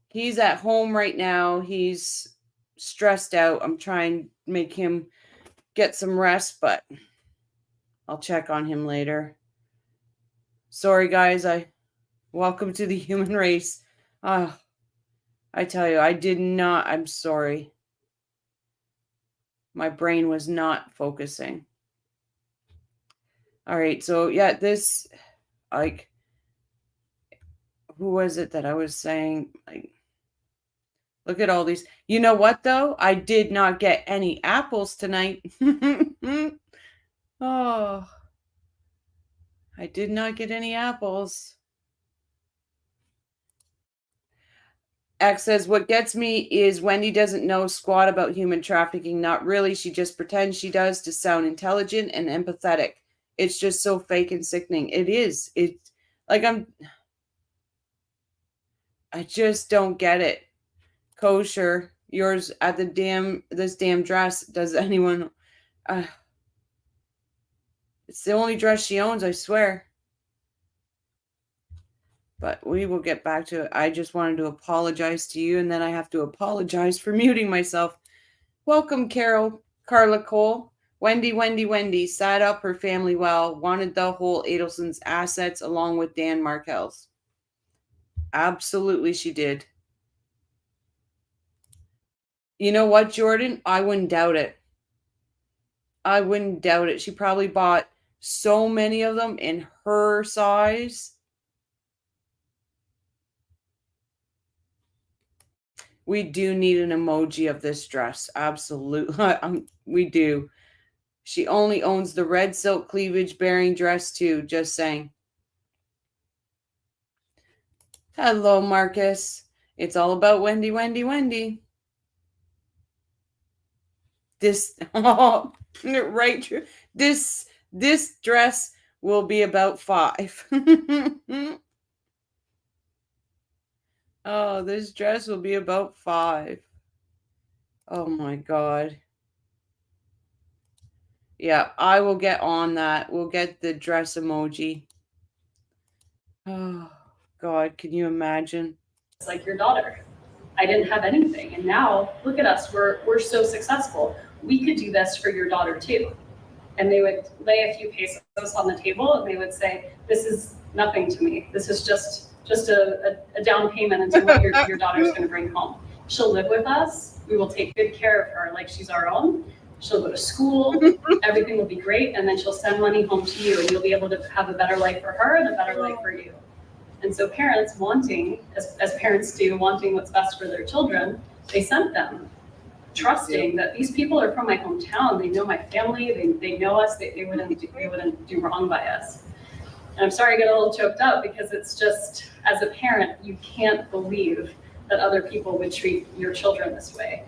he's at home right now. He's stressed out. I'm trying to make him get some rest, but I'll check on him later. Sorry, guys. Welcome to the human race. I tell you, I'm sorry. My brain was not focusing. All right, so yeah, who was it that I was saying? Look at all these. You know what, though? I did not get any apples tonight. Oh, I did not get any apples. X says, what gets me is Wendy doesn't know squat about human trafficking. Not really. She just pretends she does to sound intelligent and empathetic. It's just so fake and sickening. It is. It's like I just don't get it. Kosher, yours at this damn dress. Does anyone? It's the only dress she owns, I swear. But we will get back to it. I just wanted to apologize to you, and then I have to apologize for muting myself. Welcome, Carla Cole. Wendi sat up her family well, wanted the whole Adelsons assets along with Dan Markel's. Absolutely, she did. You know what, Jordan? I wouldn't doubt it. She probably bought so many of them in her size. We do need an emoji of this dress. Absolutely. We do. She only owns the red silk cleavage bearing dress too. Just saying. Hello, Marcus. It's all about Wendi. This, oh, right. This dress will be about 5. Oh, this dress will be about 5. Oh my God. Yeah, I will get on that. We'll get the dress emoji. Oh God, can you imagine? It's like your daughter. I didn't have anything, and now look at us. We're so successful. We could do this for your daughter too. And they would lay a few pesos on the table, and they would say, "This is nothing to me. This is just a down payment into what your daughter's going to bring home. She'll live with us. We will take good care of her like she's our own. She'll go to school. Everything will be great, and then she'll send money home to you, and you'll be able to have a better life for her and a better life for you." And so parents wanting, as parents do, wanting what's best for their children, they sent them, trusting that these people are from my hometown. They know my family. They know us. They wouldn't do wrong by us. And I'm sorry I get a little choked up because it's just, as a parent, you can't believe that other people would treat your children this way.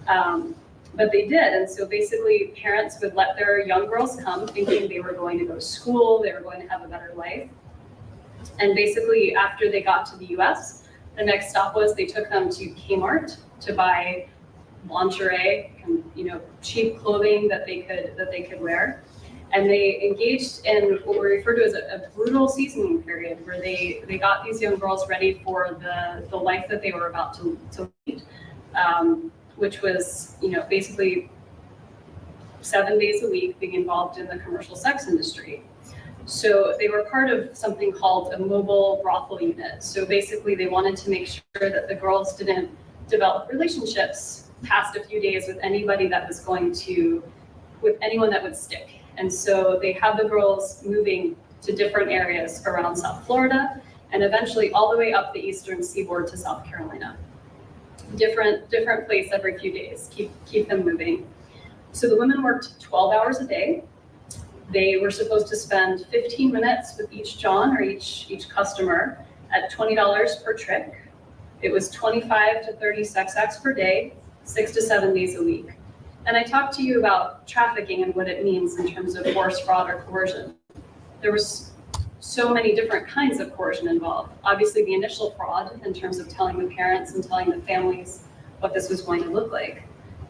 But they did. And so basically parents would let their young girls come thinking they were going to go to school, they were going to have a better life. And basically after they got to the US, the next stop was they took them to Kmart to buy lingerie and, cheap clothing that they could wear. And they engaged in what we refer to as a brutal seasoning period, where they got these young girls ready for the life that they were about to lead, which was, basically 7 days a week being involved in the commercial sex industry. So they were part of something called a mobile brothel unit. So basically they wanted to make sure that the girls didn't develop relationships past a few days with anybody that was with anyone that would stick. And so they had the girls moving to different areas around South Florida and eventually all the way up the eastern seaboard to South Carolina. Different place every few days, keep them moving. So the women worked 12 hours a day. They were supposed to spend 15 minutes with each John or each customer at $20 per trick. It was 25 to 30 sex acts per day, 6 to 7 days a week. And I talked to you about trafficking and what it means in terms of force, fraud, or coercion. There was so many different kinds of coercion involved. Obviously, the initial fraud in terms of telling the parents and telling the families what this was going to look like.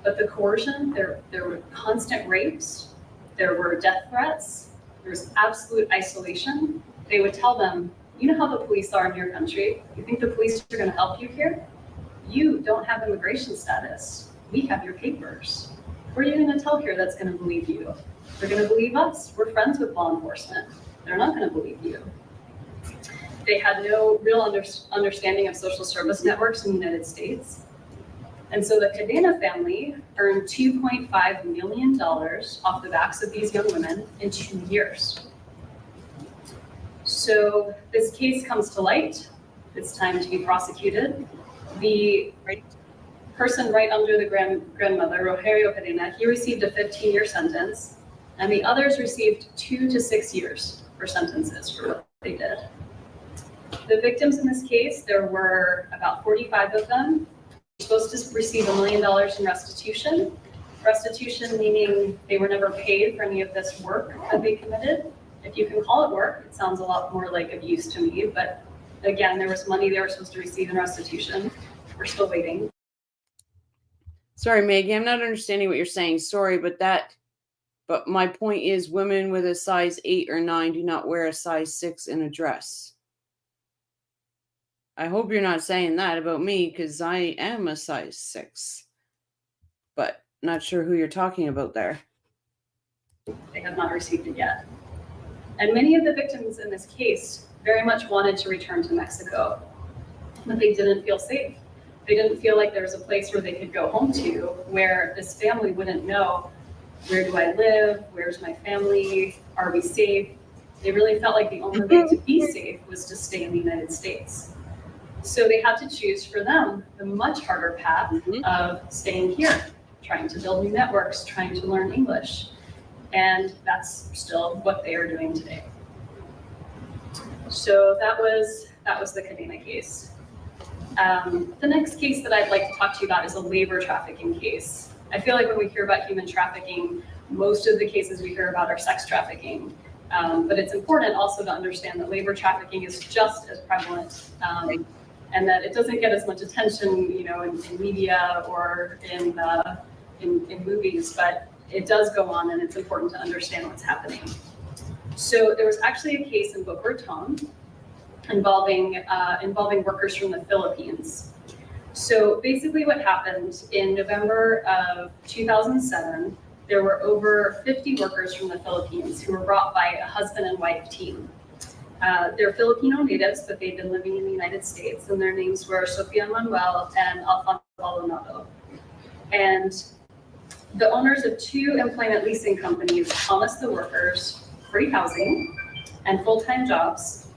But the coercion, there were constant rapes, there were death threats, there was absolute isolation. They would tell them, you know how the police are in your country? You think the police are going to help you here? You don't have immigration status. We have your papers. Who are you going to tell here that's going to believe you? They're going to believe us. We're friends with law enforcement. They're not going to believe you. They had no real understanding of social service networks in the United States. And so the Cadena family earned $2.5 million off the backs of these young women in 2 years. So this case comes to light. It's time to be prosecuted. The person right under the grandmother, Rogerio Cadena, he received a 15-year sentence, and the others received 2 to 6 years for sentences for what they did. The victims in this case, there were about 45 of them. They're supposed to receive $1 million in restitution. Restitution meaning they were never paid for any of this work that they committed. If you can call it work, it sounds a lot more like abuse to me, but again, there was money they were supposed to receive in restitution. We're still waiting. Sorry, Maggie, I'm not understanding what you're saying. Sorry, but my point is women with a size 8 or 9 do not wear a size 6 in a dress. I hope you're not saying that about me because I am a size 6. But not sure who you're talking about there. They have not received it yet. And many of the victims in this case very much wanted to return to Mexico, but they didn't feel safe. They didn't feel like there was a place where they could go home to, where this family wouldn't know, where do I live? Where's my family? Are we safe? They really felt like the only way to be safe was to stay in the United States. So they had to choose for them the much harder path of staying here, trying to build new networks, trying to learn English. And that's still what they are doing today. So that was the Cadena case. The next case that I'd like to talk to you about is a labor trafficking case. I feel like when we hear about human trafficking, most of the cases we hear about are sex trafficking. But it's important also to understand that labor trafficking is just as prevalent, and that it doesn't get as much attention, in media or in movies, but it does go on, and it's important to understand what's happening. So there was actually a case in Boca Raton involving workers from the Philippines. So basically what happened in November of 2007, there were over 50 workers from the Philippines who were brought by a husband and wife team. They're Filipino natives, but they've been living in the United States, and their names were Sofia Manuel and Alfonso Baldonado. And the owners of 2 employment leasing companies promised the workers free housing and full-time jobs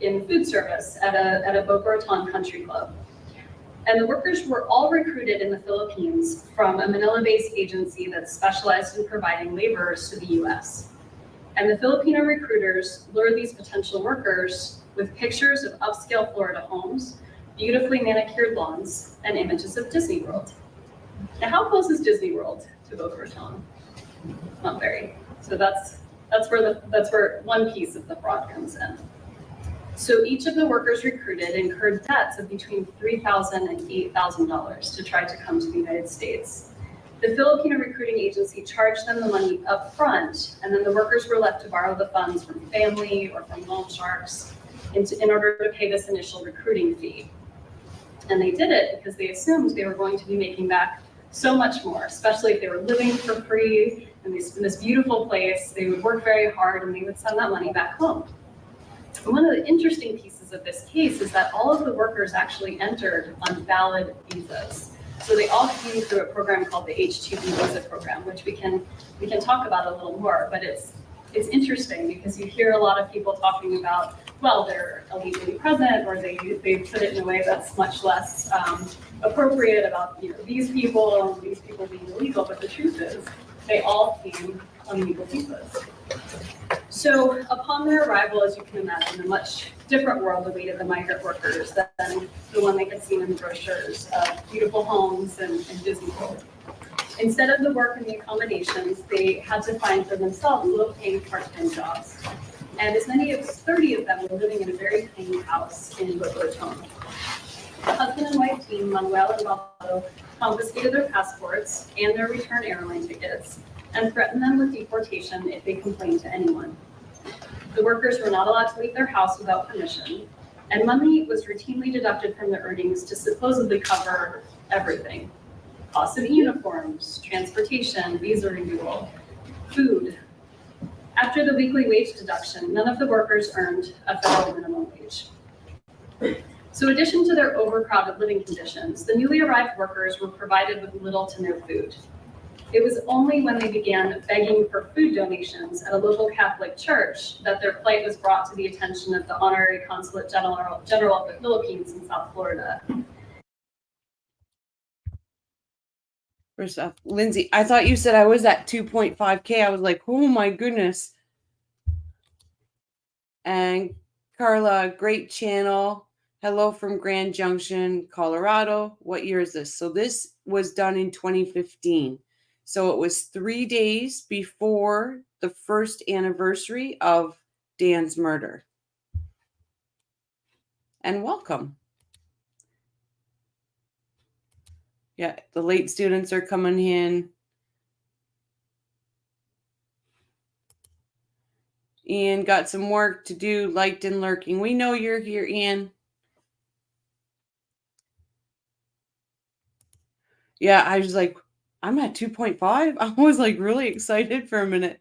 in food service at a Boca Raton country club. And the workers were all recruited in the Philippines from a Manila-based agency that specialized in providing laborers to the US. And the Filipino recruiters lured these potential workers with pictures of upscale Florida homes, beautifully manicured lawns, and images of Disney World. Now, how close is Disney World to Boca Raton? Not very. So that's where one piece of the fraud comes in. So each of the workers recruited incurred debts of between $3,000 and $8,000 to try to come to the United States. The Filipino recruiting agency charged them the money up front, and then the workers were left to borrow the funds from family or from loan sharks in order to pay this initial recruiting fee. And they did it because they assumed they were going to be making back so much more, especially if they were living for free in this beautiful place. They would work very hard and they would send that money back home. And one of the interesting pieces of this case is that all of the workers actually entered on valid visas. So they all came through a program called the H-2B visa program, which we can talk about a little more, but it's interesting because you hear a lot of people talking about, well, they're illegally present, or they put it in a way that's much less appropriate about these people and these people being illegal, but the truth is they all came on legal visas. So upon their arrival, as you can imagine, a much different world awaited the migrant workers than the one they had seen in the brochures of beautiful homes and Disney World. Instead of the work and the accommodations, they had to find for themselves low-paying part-time jobs. And as many as 30 of them were living in a very tiny house in Boca Raton. The husband and wife team, Manuel and Baldo, confiscated their passports and their return airline tickets and threatened them with deportation if they complained to anyone. The workers were not allowed to leave their house without permission, and money was routinely deducted from their earnings to supposedly cover everything. Cost of uniforms, transportation, visa renewal, food. After the weekly wage deduction, none of the workers earned a federal minimum wage. So in addition to their overcrowded living conditions, the newly arrived workers were provided with little to no food. It was only when they began begging for food donations at a local Catholic church that their plight was brought to the attention of the Honorary Consulate General of the Philippines in South Florida. First off, Lindsay, I thought you said I was at 2.5K. I was like, oh my goodness. And Carla, great channel. Hello from Grand Junction, Colorado. What year is this? So this was done in 2015. So it was 3 days before the first anniversary of Dan's murder. And welcome. Yeah, the late students are coming in. Ian, got some work to do, liked and lurking. We know you're here, Ian. Yeah, I was like, I'm at 2.5. I was like really excited for a minute.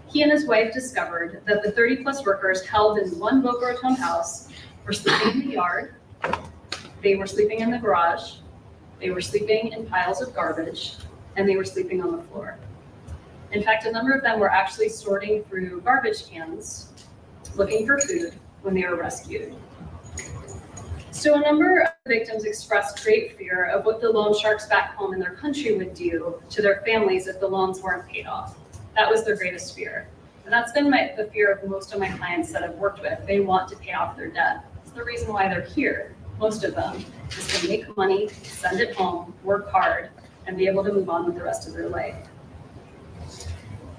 He and his wife discovered that the 30-plus workers held in one Boca Raton house were sleeping in the yard, they were sleeping in the garage, they were sleeping in piles of garbage, and they were sleeping on the floor. In fact, a number of them were actually sorting through garbage cans, looking for food when they were rescued. So a number of victims expressed great fear of what the loan sharks back home in their country would do to their families if the loans weren't paid off. That was their greatest fear. And that's been the fear of most of my clients that I've worked with. They want to pay off their debt. It's the reason why they're here, most of them, is to make money, send it home, work hard, and be able to move on with the rest of their life.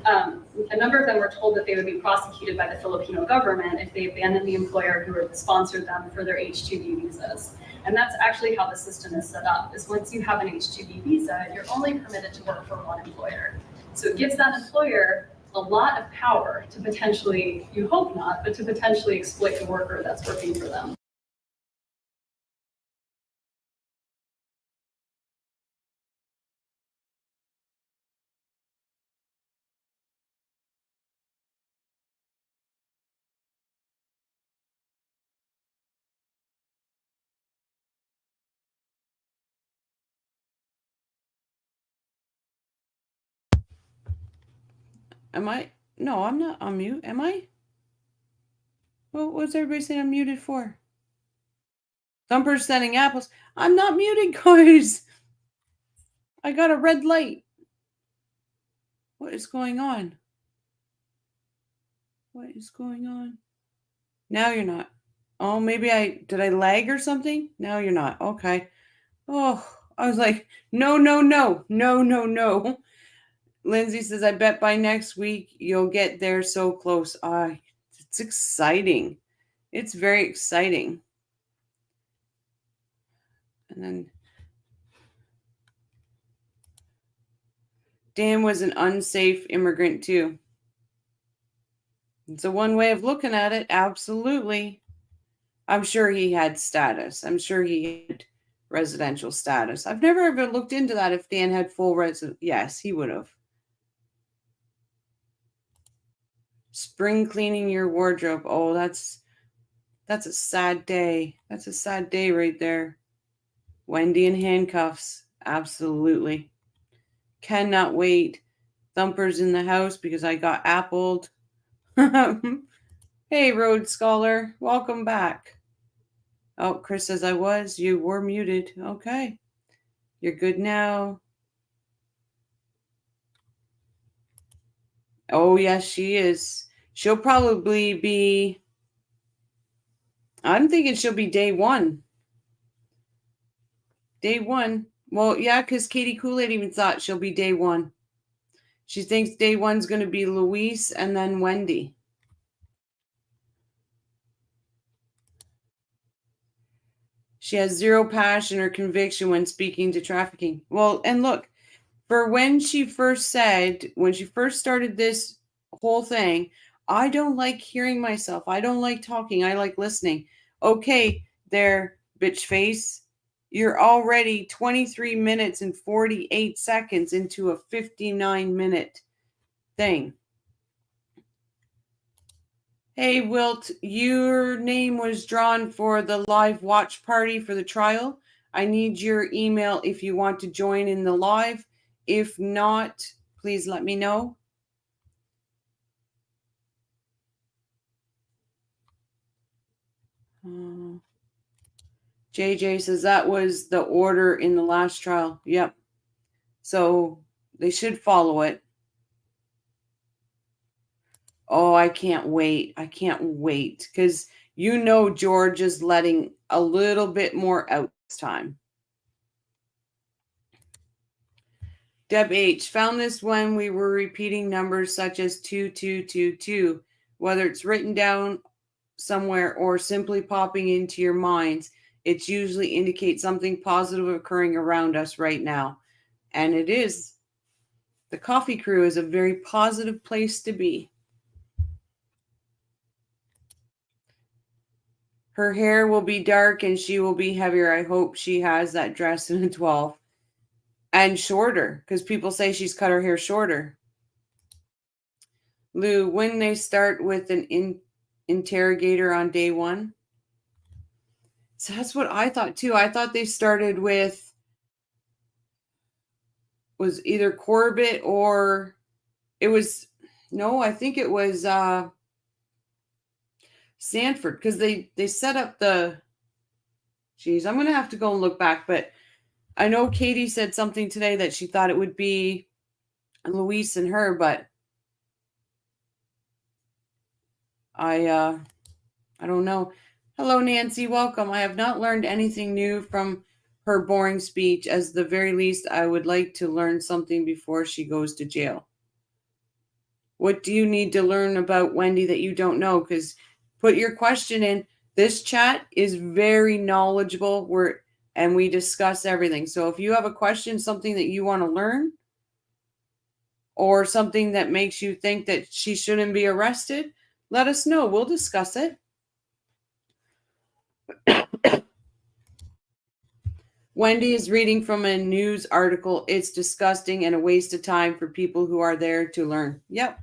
A number of them were told that they would be prosecuted by the Filipino government if they abandoned the employer who had sponsored them for their H-2B visas. And that's actually how the system is set up, is once you have an H-2B visa, you're only permitted to work for one employer. So it gives that employer a lot of power to potentially, you hope not, but to potentially exploit the worker that's working for them. Am I? No, I'm not on mute. Am I? What was everybody saying I'm muted for? Thumper's sending apples. I'm not muted, guys. I got a red light. What is going on? What is going on? Now you're not. Oh, maybe did I lag or something? Now you're not. Okay. Oh, I was like, no. Lindsay says, I bet by next week you'll get there so close. It's exciting. It's very exciting. And then Dan was an unsafe immigrant too. It's a one way of looking at it. Absolutely. I'm sure he had status. I'm sure he had residential status. I've never ever looked into that if Dan had full resident. Yes, he would have. Spring cleaning your wardrobe. Oh, that's a sad day. That's a sad day right there. Wendi in handcuffs. Absolutely. Cannot wait. Thumper's in the house because I got appled. Hey, Road Scholar. Welcome back. Oh, Chris says you were muted. Okay. You're good now. Oh, yes, she is. She'll probably be, I'm thinking she'll be day one. Day one. Well, yeah, because Katie Kool-Aid even thought she'll be day one. She thinks day one's going to be Luis and then Wendi. She has zero passion or conviction when speaking to trafficking. Well, and look, for when she first started this whole thing, I don't like hearing myself. I don't like talking. I like listening. Okay, there, bitch face. You're already 23 minutes and 48 seconds into a 59-minute thing. Hey, Wilt, your name was drawn for the live watch party for the trial. I need your email if you want to join in the live. If not, please let me know. JJ says that was the order in the last trial. Yep. So they should follow it. Oh, I can't wait. I can't wait. Because George is letting a little bit more out this time. Deb H. Found this when we were repeating numbers such as 2222, whether it's written down somewhere or simply popping into your minds. It usually indicates something positive occurring around us right now. And it is. The coffee crew is a very positive place to be. Her hair will be dark and she will be heavier. I hope she has that dress in a 12. And shorter, because people say she's cut her hair shorter. Lou, when they start with an interrogator on day 1? So that's what I thought too. I thought they started with was either Corbett or it was I think it was Sanford, because they set up the I'm gonna have to go and look back, but I know Katie said something today that she thought it would be Luis and her, but I don't know. Hello, Nancy. Welcome. I have not learned anything new from her boring speech. As the very least, I would like to learn something before she goes to jail. What do you need to learn about Wendi that you don't know? Because put your question in. This chat is very knowledgeable. And we discuss everything. So if you have a question, something that you want to learn, or something that makes you think that she shouldn't be arrested, let us know. We'll discuss it. Wendi is reading from a news article. It's disgusting and a waste of time for people who are there to learn. Yep.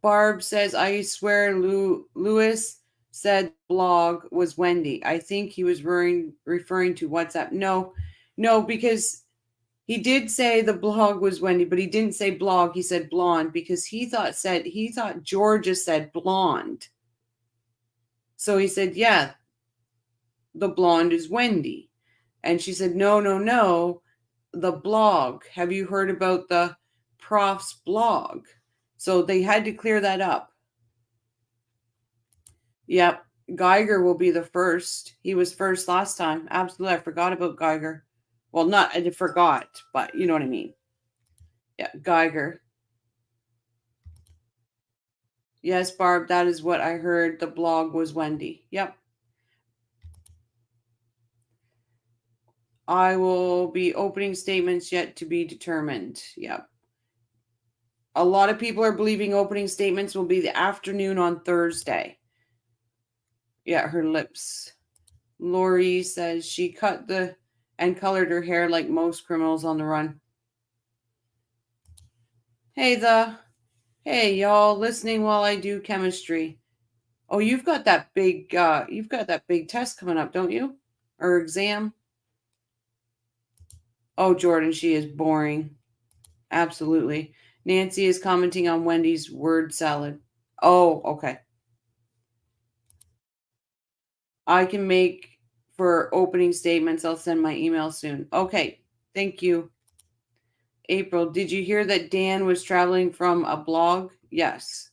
Barb says, I swear Lewis said blog was Wendi. I think he was referring to WhatsApp. No, because he did say the blog was Wendi, but he didn't say blog. He said blonde because he thought Georgia said blonde. So he said, yeah, the blonde is Wendi. And she said, no, the blog. Have you heard about the prof's blog? So they had to clear that up. Yep. Geiger will be the first. He was first last time. Absolutely. I forgot about Geiger. Well, I forgot, but you know what I mean. Yeah, Geiger. Yes, Barb, that is what I heard. The blog was Wendi. Yep. I will be opening statements yet to be determined. Yep. A lot of people are believing opening statements will be the afternoon on Thursday. Yeah, her lips. Lori says she cut and colored her hair like most criminals on the run. Hey, y'all, listening while I do chemistry. Oh, you've got that big test coming up, don't you? Or exam? Oh, Jordan, she is boring. Absolutely. Nancy is commenting on Wendy's word salad. Oh, okay. I can make for opening statements. I'll send my email soon. Okay. Thank you. April, did you hear that Dan was traveling from a blog? Yes.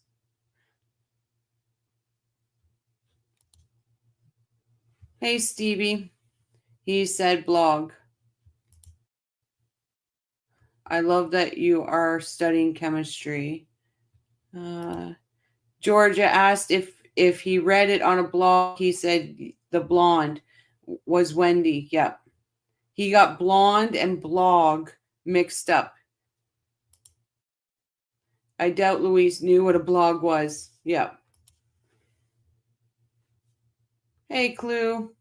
Hey, Stevie. He said blog. I love that you are studying chemistry. Georgia asked if he read it on a blog. He said the blonde was Wendi. Yep. He got blonde and blog mixed up. I doubt Louise knew what a blog was. Yep. Hey, Clue.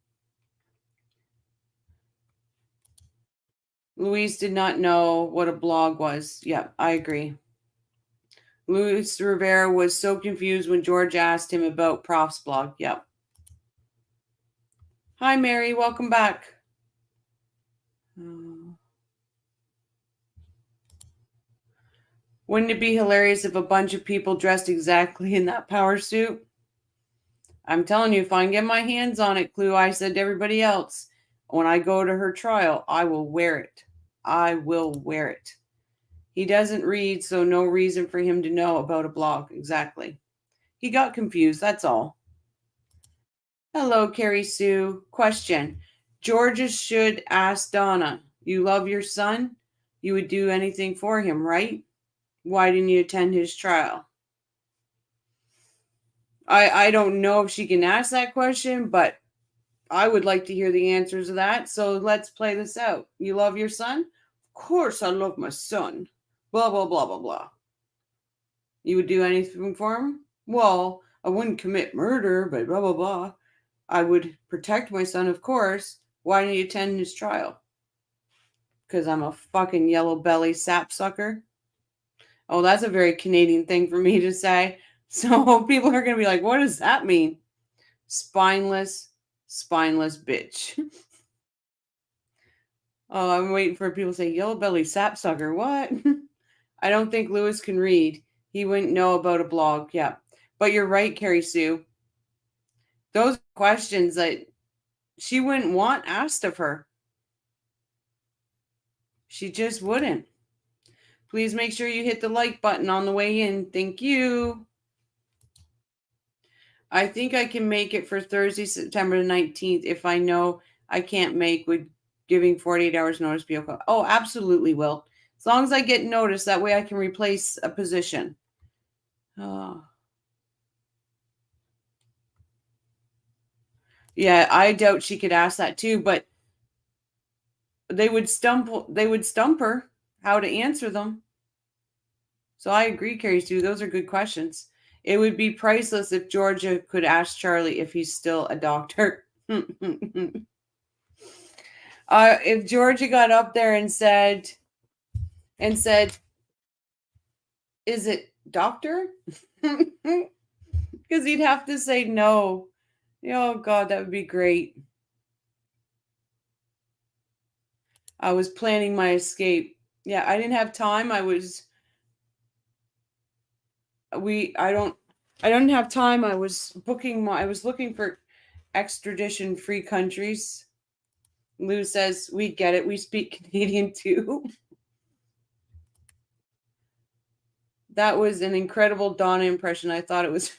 Louise did not know what a blog was. Yep, I agree. Luis Rivera was so confused when George asked him about Prof's blog. Yep. Hi, Mary. Welcome back. Wouldn't it be hilarious if a bunch of people dressed exactly in that power suit? I'm telling you, if I can get my hands on it, Clue, I said to everybody else, when I go to her trial, I will wear it. I will wear it. He doesn't read, so no reason for him to know about a blog. Exactly. He got confused, that's all. Hello, Carrie Sue. Question. Georgia should ask Donna, you love your son? You would do anything for him, right? Why didn't you attend his trial? I don't know if she can ask that question, but I would like to hear the answers to that. So let's play this out. You love your son? Of course I love my son. Blah, blah, blah, blah, blah. You would do anything for him? Well, I wouldn't commit murder, but blah, blah, blah. I would protect my son, of course. Why didn't you attend his trial? Because I'm a fucking yellow belly sapsucker. Oh, that's a very Canadian thing for me to say. So people are going to be like, what does that mean? Spineless bitch. Oh, I'm waiting for people to say, yellow belly sapsucker. What? I don't think Lewis can read. He wouldn't know about a blog. Yeah. But you're right, Carrie Sue. Those questions that she wouldn't want asked of her. She just wouldn't. Please make sure you hit the like button on the way in. Thank you. I think I can make it for Thursday, September the 19th. If I know I can't make, would giving 48 hours notice be okay? Oh, absolutely will. As long as I get notice, that way I can replace a position. Oh. Yeah, I doubt she could ask that too, but they would stump her how to answer them. So I agree, Carrie Sue. Those are good questions. It would be priceless if Georgia could ask Charlie if he's still a doctor. If Georgia got up there and said, is it doctor? Because he'd have to say no. Oh, God, that would be great. I was planning my escape. Yeah, I didn't have time. I don't have time. I was looking for extradition free countries. Lou says, we get it. We speak Canadian too. That was an incredible Donna impression. I thought it was.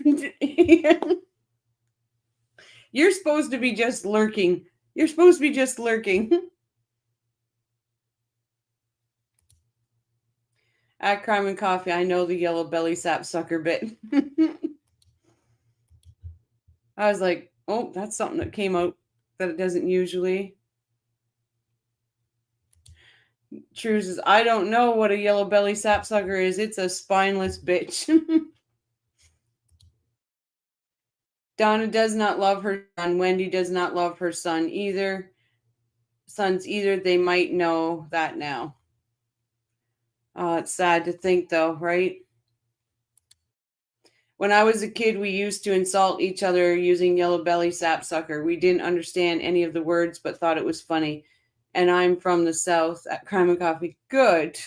You're supposed to be just lurking. At Crime and Coffee, I know the yellow belly sapsucker bit. I was like, oh, that's something that came out that it doesn't usually. True says, I don't know what a yellow belly sapsucker is. It's a spineless bitch. Donna does not love her son. Wendy does not love her sons either. They might know that now. It's sad to think, though, right? When I was a kid, we used to insult each other using yellow belly sapsucker. We didn't understand any of the words, but thought it was funny. And I'm from the South at Crime and Coffee. Good.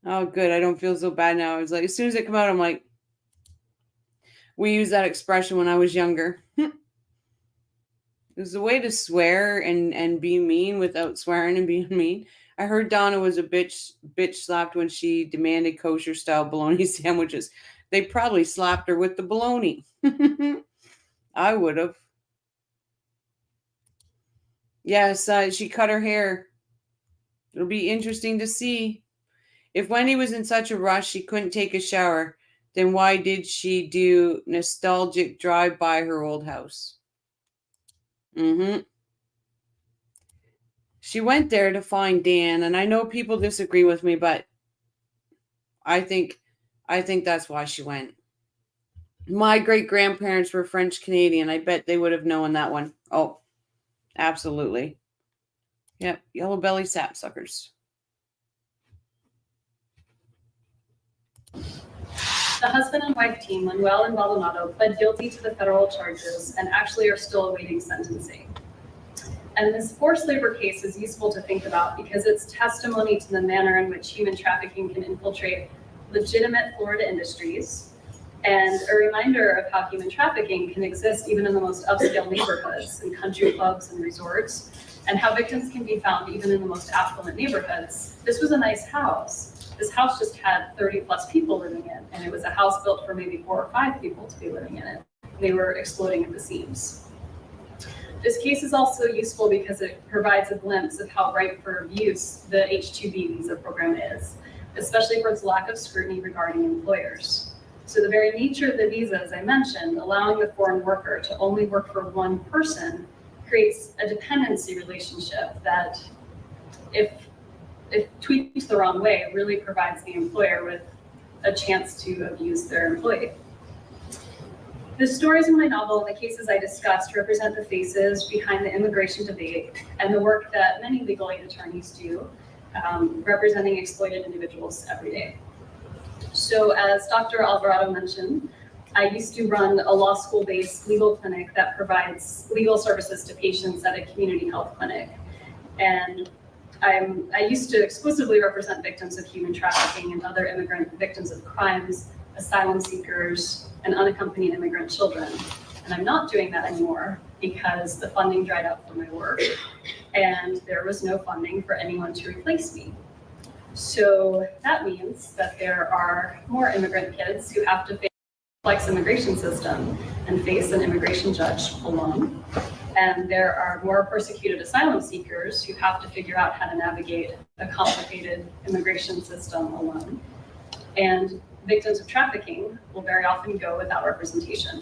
Oh, good. I don't feel so bad now. I was like, as soon as it come out, I'm like, we used that expression when I was younger. It was a way to swear and be mean without swearing and being mean. I heard Donna was a bitch slapped when she demanded kosher style bologna sandwiches. They probably slapped her with the bologna. I would have. Yes, she cut her hair. It'll be interesting to see. If Wendy was in such a rush she couldn't take a shower, then why did she do nostalgic drive by her old house? She went there to find Dan, and I know people disagree with me, but I think that's why she went. My great-grandparents were French Canadian. I bet they would have known that one. Oh, absolutely. Yep, yellow belly sapsuckers. The husband and wife team, Manuel and Maldonado, pled guilty to the federal charges and actually are still awaiting sentencing. And this forced labor case is useful to think about because it's testimony to the manner in which human trafficking can infiltrate legitimate Florida industries and a reminder of how human trafficking can exist even in the most upscale neighborhoods and country clubs and resorts, and how victims can be found even in the most affluent neighborhoods. This was a nice house. This house just had 30 plus people living in, and it was a house built for maybe 4 or 5 people to be living in it. They were exploding at the seams. This case is also useful because it provides a glimpse of how ripe for abuse the H-2B visa program is, especially for its lack of scrutiny regarding employers. So the very nature of the visa, as I mentioned, allowing the foreign worker to only work for one person, creates a dependency relationship that, if tweaked the wrong way, really provides the employer with a chance to abuse their employee. The stories in my novel and the cases I discussed represent the faces behind the immigration debate and the work that many legal aid attorneys do, representing exploited individuals every day. So as Dr. Alvarado mentioned, I used to run a law school-based legal clinic that provides legal services to patients at a community health clinic. And I used to exclusively represent victims of human trafficking and other immigrant victims of crimes, asylum seekers, and unaccompanied immigrant children. And I'm not doing that anymore because the funding dried up for my work and there was no funding for anyone to replace me. So that means that there are more immigrant kids who have to face a complex immigration system and face an immigration judge alone. And there are more persecuted asylum seekers who have to figure out how to navigate a complicated immigration system alone. And victims of trafficking will very often go without representation,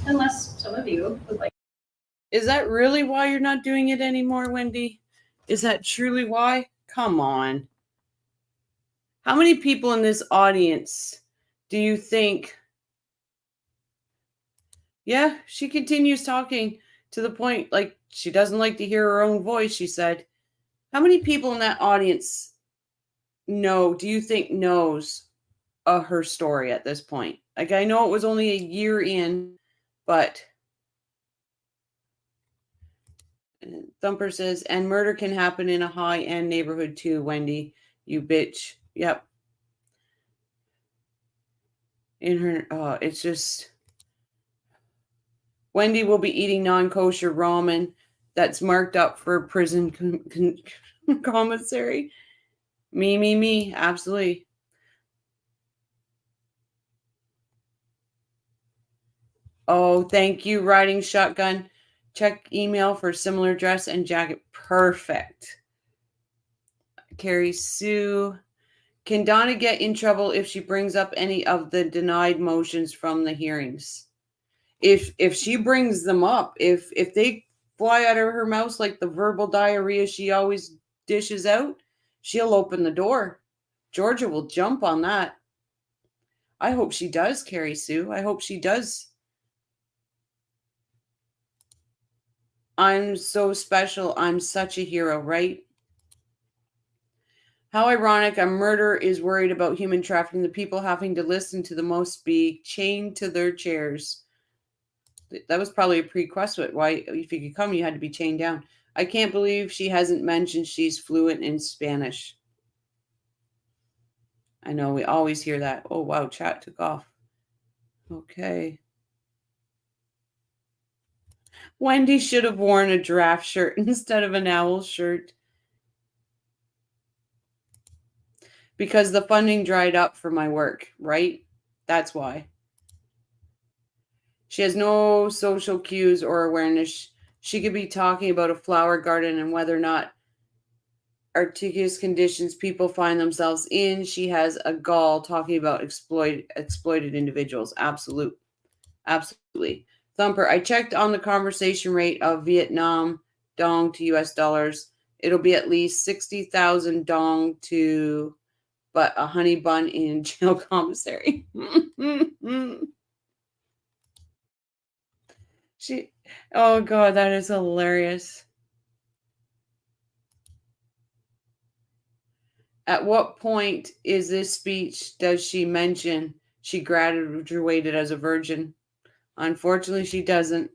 unless some of you would like. Is that really why you're not doing it anymore, Wendy? Is that truly why? Come on. How many people in this audience do you think? Yeah, she continues talking to the point like she doesn't like to hear her own voice, she said. How many people in that audience do you think knows her story at this point? Like, I know it was only a year in, but Thumper says, and murder can happen in a high-end neighborhood too, Wendy, you bitch. Yep. In her, it's just, Wendy will be eating non-kosher ramen that's marked up for prison commissary. Me, absolutely. Oh, thank you, Riding Shotgun. Check email for similar dress and jacket. Perfect. Carrie Sue. Can Donna get in trouble if she brings up any of the denied motions from the hearings? If she brings them up, if they fly out of her mouth like the verbal diarrhea she always dishes out, she'll open the door. Georgia will jump on that. I hope she does, Carrie Sue. I hope she does. I'm so special. I'm such a hero, right? How ironic, a murderer is worried about human trafficking, the people having to listen to the most be chained to their chairs. That was probably a prerequisite. Why, if you could come, you had to be chained down. I can't believe she hasn't mentioned she's fluent in Spanish. I know, we always hear that. Oh, wow, chat took off. Okay. Wendy should have worn a giraffe shirt instead of an owl shirt. Because the funding dried up for my work, right? That's why. She has no social cues or awareness. She could be talking about a flower garden and whether or not arduous conditions people find themselves in. She has a gall talking about exploited individuals. Absolutely. Thumper, I checked on the conversation rate of Vietnam dong to US dollars. It'll be at least 60,000 dong to, but a honey bun in jail commissary. Oh God, that is hilarious. At what point is this speech does she mention she graduated as a virgin? Unfortunately, she doesn't.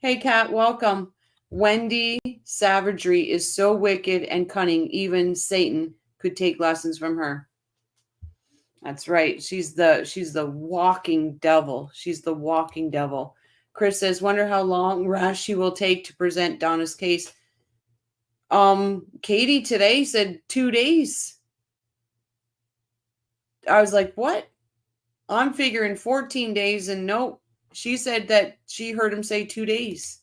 Hey, Kat, welcome. Wendy savagery is so wicked and cunning, even Satan could take lessons from her. That's right. She's the walking devil. She's the walking devil. Chris says, wonder how long Rashi will take to present Donna's case. Katie today said 2 days. I was like, what? I'm figuring 14 days, and nope. She said that she heard him say 2 days.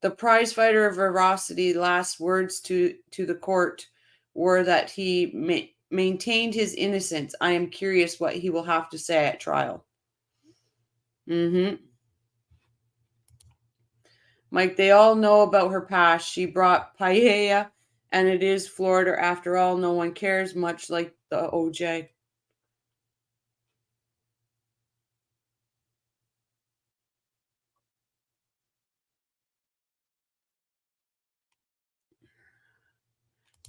The prize fighter of veracity last words to the court were that he maintained his innocence. I am curious what he will have to say at trial. Mike, they all know about her past. She brought paella, and it is Florida. After all, no one cares, much like the OJ.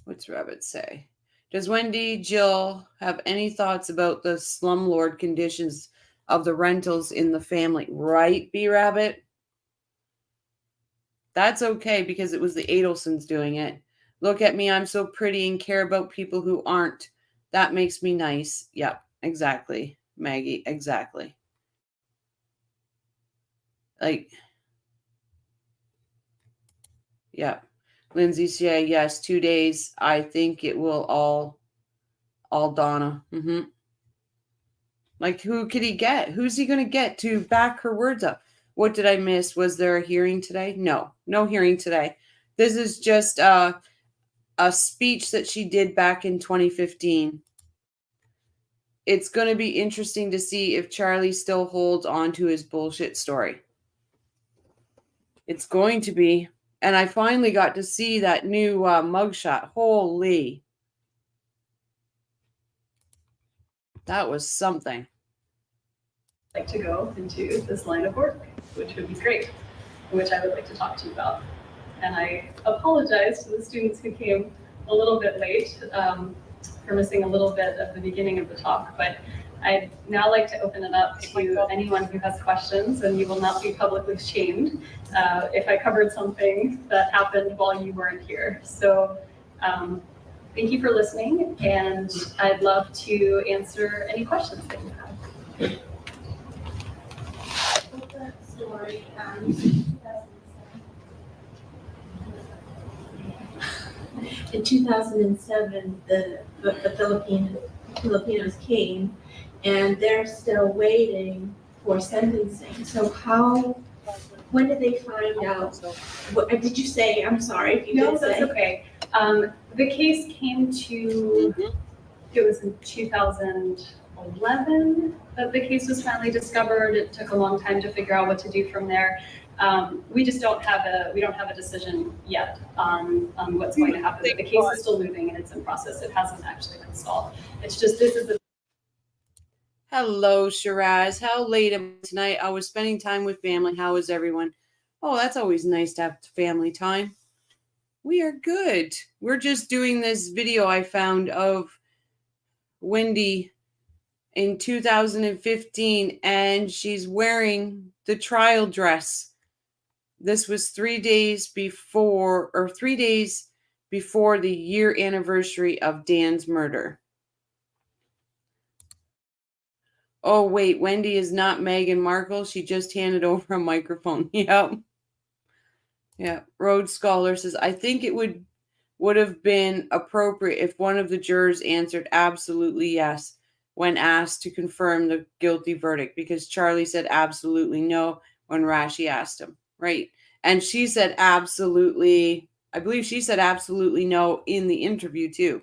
What's Rabbit say? Does Wendi Jill have any thoughts about the slumlord conditions of the rentals in the family? Right, B Rabbit? That's okay because it was the Adelsons doing it. Look at me, I'm so pretty and care about people who aren't. That makes me nice. Yep, exactly, Maggie, exactly. Like, yeah. Lindsay say, yes, 2 days. I think it will all Donna. Like, who could he get? Who's he going to get to back her words up? What did I miss? Was there a hearing today? No hearing today. This is just a speech that she did back in 2015. It's going to be interesting to see if Charlie still holds on to his bullshit story. It's going to be. And I finally got to see that new mugshot. Holy. That was something. Like to go into this line of work, which would be great, which I would like to talk to you about. And I apologize to the students who came a little bit late for missing a little bit of the beginning of the talk, but I'd now like to open it up to anyone who has questions, and you will not be publicly shamed if I covered something that happened while you weren't here. So thank you for listening, and I'd love to answer any questions that you have. Story, in 2007, the Filipinos came, and they're still waiting for sentencing. So when did they find out? What did you say? I'm sorry if you No, did that's say. okay. The case came to, it was in 2011 that the case was finally discovered. It took a long time to figure out what to do from there. We just don't have a decision yet on what's going to happen. The case is still moving and it's in process. It hasn't actually been solved. It's just, this is the. Hello, Shiraz. How late am I tonight? I was spending time with family. How is everyone? Oh, that's always nice to have family time. We are good. We're just doing this video I found of Wendi in 2015, and she's wearing the trial dress. This was 3 days before the year anniversary of Dan's murder. Oh, wait, Wendi is not Meghan Markle. She just handed over a microphone. Yep. Yeah. Rhodes Scholar says, I think it would have been appropriate if one of the jurors answered absolutely yes when asked to confirm the guilty verdict, because Charlie said absolutely no when Rashi asked him. Right. And she said absolutely, I believe she said absolutely no in the interview too.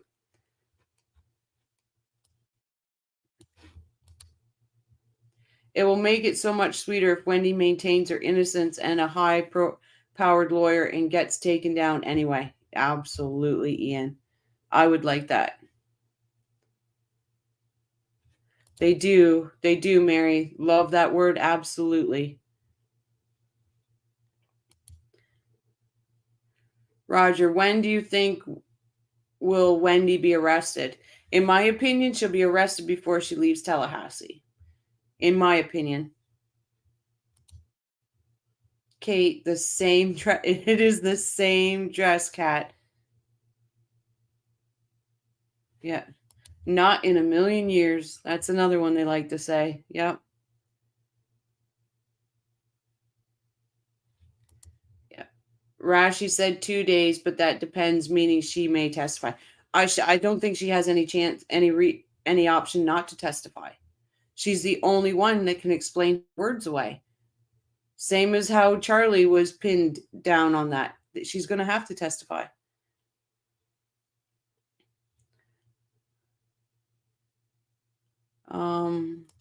It will make it so much sweeter if Wendi maintains her innocence and a high-powered lawyer and gets taken down anyway. Absolutely, Ian. I would like that. They do, Mary. Love that word, absolutely. Roger, when do you think will Wendi be arrested? In my opinion, she'll be arrested before she leaves Tallahassee. In my opinion. Kate, the same dress. It is the same dress, Kat. Yeah. Not in a million years. That's another one they like to say. Yep. Yeah. Rashi said 2 days, but that depends, meaning she may testify. I don't think she has any chance, any option not to testify. She's the only one that can explain words away. Same as how Charlie was pinned down on that. She's going to have to testify.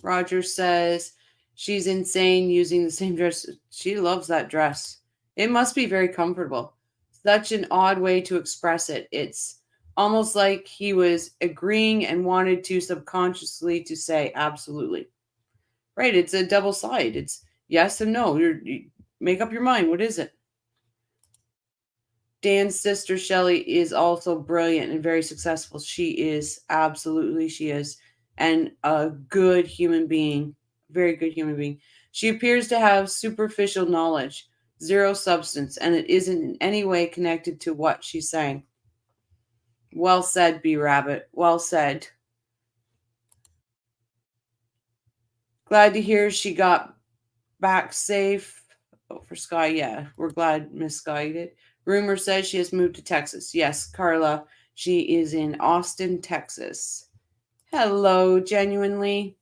Roger says she's insane using the same dress. She loves that dress. It must be very comfortable. Such an odd way to express it. It's almost like he was agreeing and wanted to subconsciously to say absolutely. Right, it's a double side. It's yes and no. You make up your mind. What is it? Dan's sister Shelly is also brilliant and very successful. She is, absolutely she is, and a good human being, very good human being. She appears to have superficial knowledge, zero substance, and it isn't in any way connected to what she's saying. Well said, B Rabbit. Well said. Glad to hear she got back safe. Oh, for Sky, yeah. We're glad Miss Sky did. Rumor says she has moved to Texas. Yes, Carla, she is in Austin, Texas. Hello, genuinely.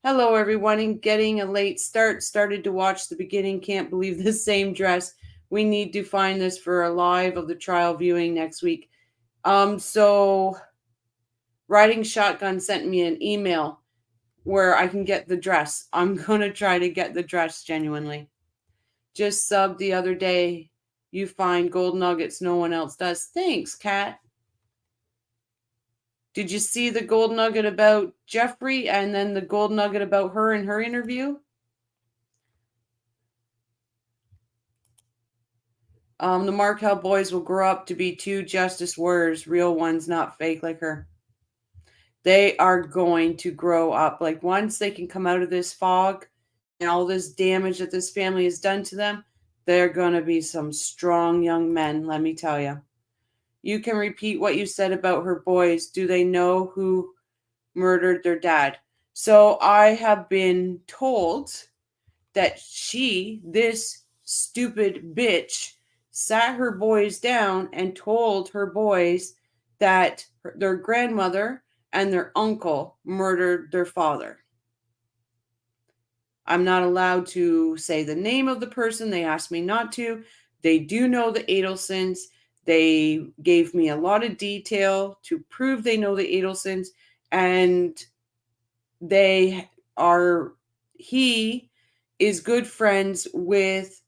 Hello, everyone. In getting a late start, started to watch the beginning. Can't believe the same dress. We need to find this for a live of the trial viewing next week. So Riding Shotgun sent me an email where I can get the dress. I'm going to try to get the dress genuinely. Just subbed the other day. You find gold nuggets no one else does. Thanks, Kat. Did you see the gold nugget about Jeffrey and then the gold nugget about her in her interview? The Markel boys will grow up to be 2 justice warriors, real ones, not fake like her. They are going to grow up. Like once they can come out of this fog and all this damage that this family has done to them, they're going to be some strong young men, let me tell you. You can repeat what you said about her boys. Do they know who murdered their dad? So I have been told that she, this stupid bitch, sat her boys down and told her boys that their grandmother and their uncle murdered their father. I'm not allowed to say the name of the person. They asked me not to. They do know the Adelsons. They gave me a lot of detail to prove they know the Adelsons. And he is good friends with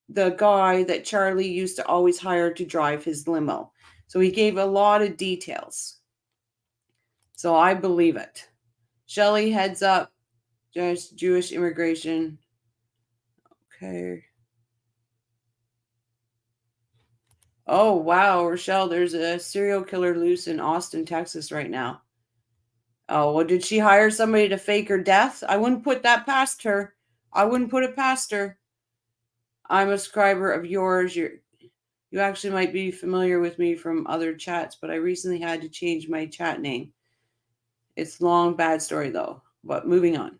the guy that Charlie used to always hire to drive his limo. So he gave a lot of details. So I believe it. Shelly heads up just Jewish immigration. Okay. Oh, wow, Rochelle, there's a serial killer loose in Austin, Texas right now. Oh, well, did she hire somebody to fake her death? I wouldn't put that past her. I wouldn't put it past her. I'm a subscriber of yours. You actually might be familiar with me from other chats, but I recently had to change my chat name. It's long, bad story, though. But moving on.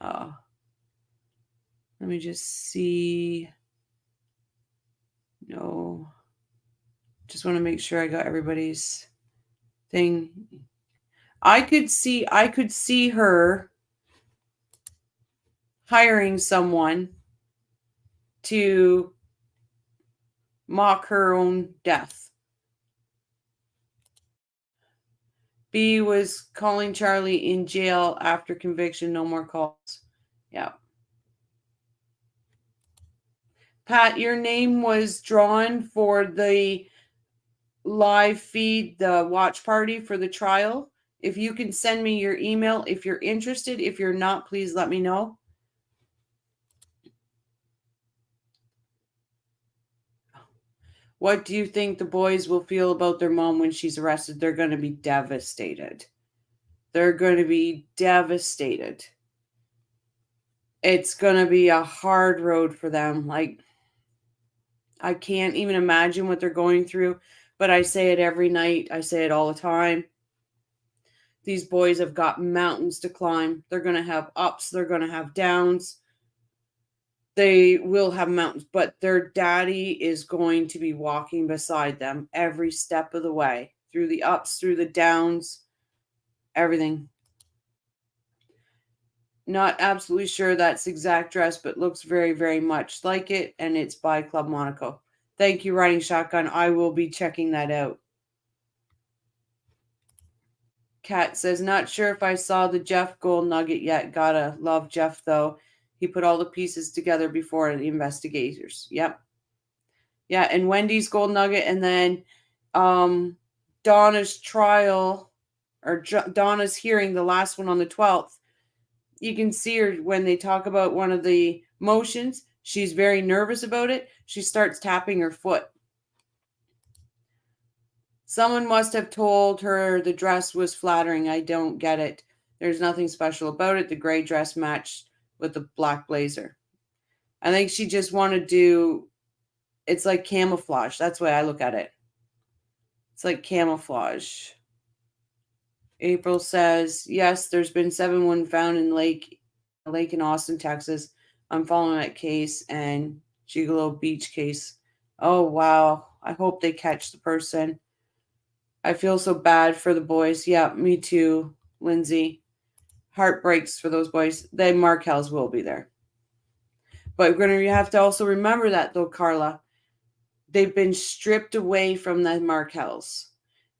Let me just see. No. Just want to make sure I got everybody's thing. I could see her hiring someone to mock her own death. B was calling Charlie in jail after conviction. No more calls. Yeah. Pat, your name was drawn for the live feed, the watch party for the trial. If you can send me your email if you're interested. If you're not, please let me know. What do you think the boys will feel about their mom when she's arrested? They're going to be devastated. They're going to be devastated. It's going to be a hard road for them. Like, I can't even imagine what they're going through. but I say it every night. I say it all the time. These boys have got mountains to climb. They're going to have ups. They're going to have downs. They will have mountains, but their daddy is going to be walking beside them every step of the way, through the ups, through the downs, everything. Not absolutely sure that's exact dress, but looks very, very much like it, and it's by Club Monaco. Thank you, Riding Shotgun. I will be checking that out. Kat says, not sure if I saw the Jeff gold nugget yet. Gotta love Jeff, though. He put all the pieces together before the investigators. Yep. Yeah, and Wendy's gold nugget, and then Donna's trial, or Donna's hearing, the last one on the 12th. You can see her when they talk about one of the motions. She's very nervous about it. She starts tapping her foot. Someone must have told her the dress was flattering. I don't get it. There's nothing special about it. The gray dress matched with the black blazer. I think she just wanted to, it's like camouflage. That's the way I look at it. It's like camouflage. April says, yes, there's been 7 women found in lake in Austin, Texas. I'm following that case and Gigolo Beach case. Oh, wow. I hope they catch the person. I feel so bad for the boys. Yeah, me too, Lindsay. Heart breaks for those boys. The Markels will be there. But we're going to have to also remember that, though, Carla. They've been stripped away from the Markels.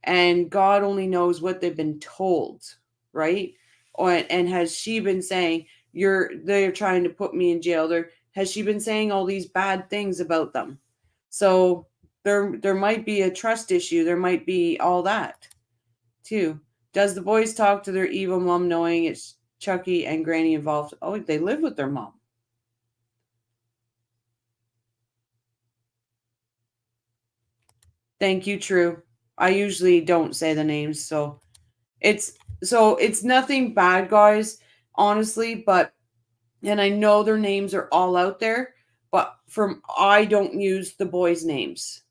And God only knows what they've been told, right? And has she been saying, they're trying to put me in jail? Has she been saying all these bad things about them? So there might be a trust issue. There might be all that, too. Does the boys talk to their evil mom knowing it's Chucky and Granny involved? Oh, they live with their mom. Thank you, True. I usually don't say the names, so it's nothing bad, guys, honestly, and I know their names are all out there, but I don't use the boys' names.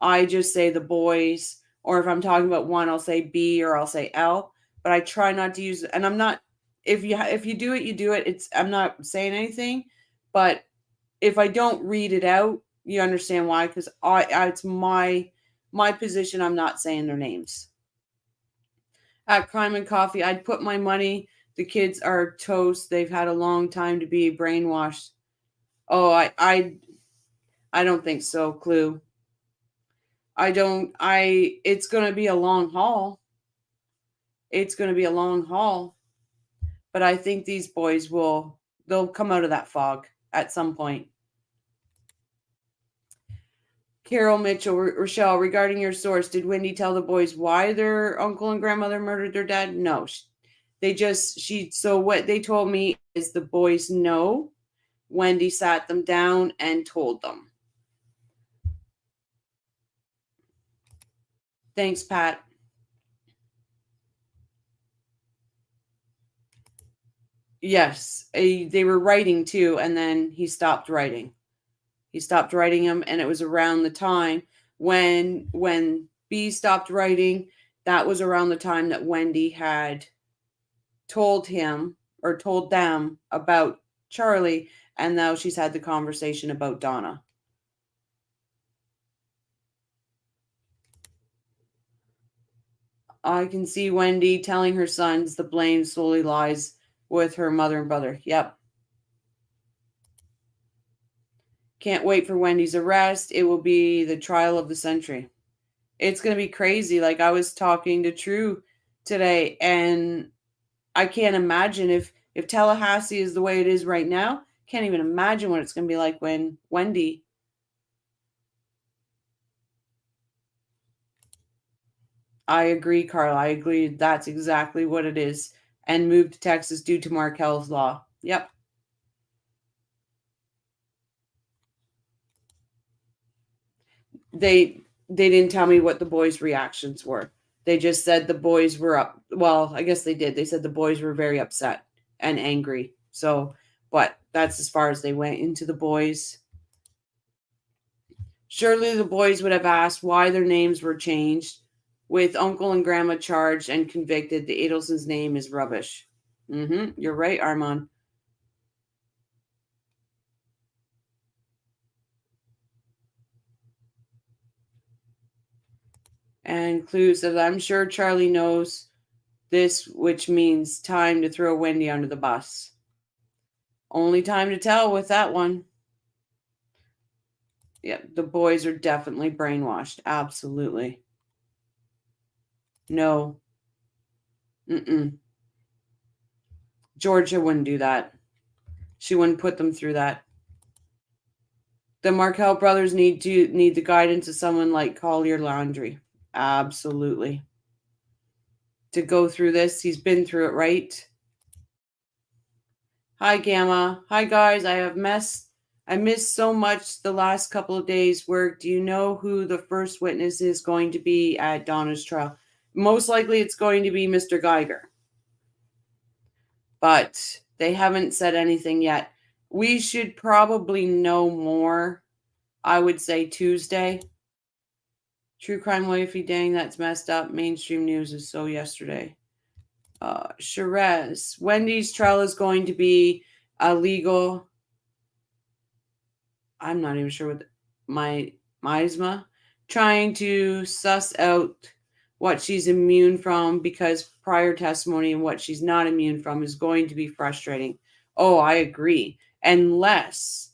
I just say the boys, or if I'm talking about one, I'll say B or I'll say L, but I try not to use, and I'm not, if you do it, you do it. I'm not saying anything, but if I don't read it out, you understand why, because it's my position. I'm not saying their names. At Crime and Coffee, I'd put my money. The kids are toast. They've had a long time to be brainwashed. Oh, I don't think so, Clue. It's going to be a long haul. It's going to be a long haul. But I think these boys they'll come out of that fog at some point. Carol Mitchell, Rochelle, regarding your source, did Wendi tell the boys why their uncle and grandmother murdered their dad? No. So what they told me is the boys know. Wendi sat them down and told them. Thanks, Pat. Yes, they were writing too, and then he stopped writing. He stopped writing them, and it was around the time when B stopped writing. That was around the time that Wendi had told him or told them about Charlie, and now she's had the conversation about Donna. I can see Wendi telling her sons the blame solely lies with her mother and brother. Yep. Can't wait for Wendi's arrest. It will be the trial of the century. It's going to be crazy. Like, I was talking to True today, and I can't imagine if Tallahassee is the way it is right now. Can't even imagine what it's going to be like when Wendi. I agree, Carl. I agree. That's exactly what it is. And moved to Texas due to Markel's law. Yep. They didn't tell me what the boys' reactions were. They just said the boys were up. Well, I guess they did. They said the boys were very upset and angry. So, but that's as far as they went into the boys. Surely the boys would have asked why their names were changed. With uncle and grandma charged and convicted, the Adelsons' name is rubbish. You're right, Armand. And Clue says, I'm sure Charlie knows this, which means time to throw Wendi under the bus. Only time to tell with that one. Yeah, the boys are definitely brainwashed. Absolutely. No. Georgia wouldn't do that. She wouldn't put them through that. The Markel brothers need the guidance of someone like Collier Laundrie. Absolutely. To go through this, he's been through it, right? Hi, Gamma. Hi, guys. I missed so much the last couple of days' work. Do you know who the first witness is going to be at Donna's trial? Most likely it's going to be Mr. Geiger. But they haven't said anything yet. We should probably know more, I would say Tuesday. True crime wifey, dang, that's messed up. Mainstream news is so yesterday. Sherez, Wendy's trial is going to be a legal. I'm not even sure what Misma trying to suss out what she's immune from, because prior testimony and what she's not immune from is going to be frustrating. Oh, I agree. Unless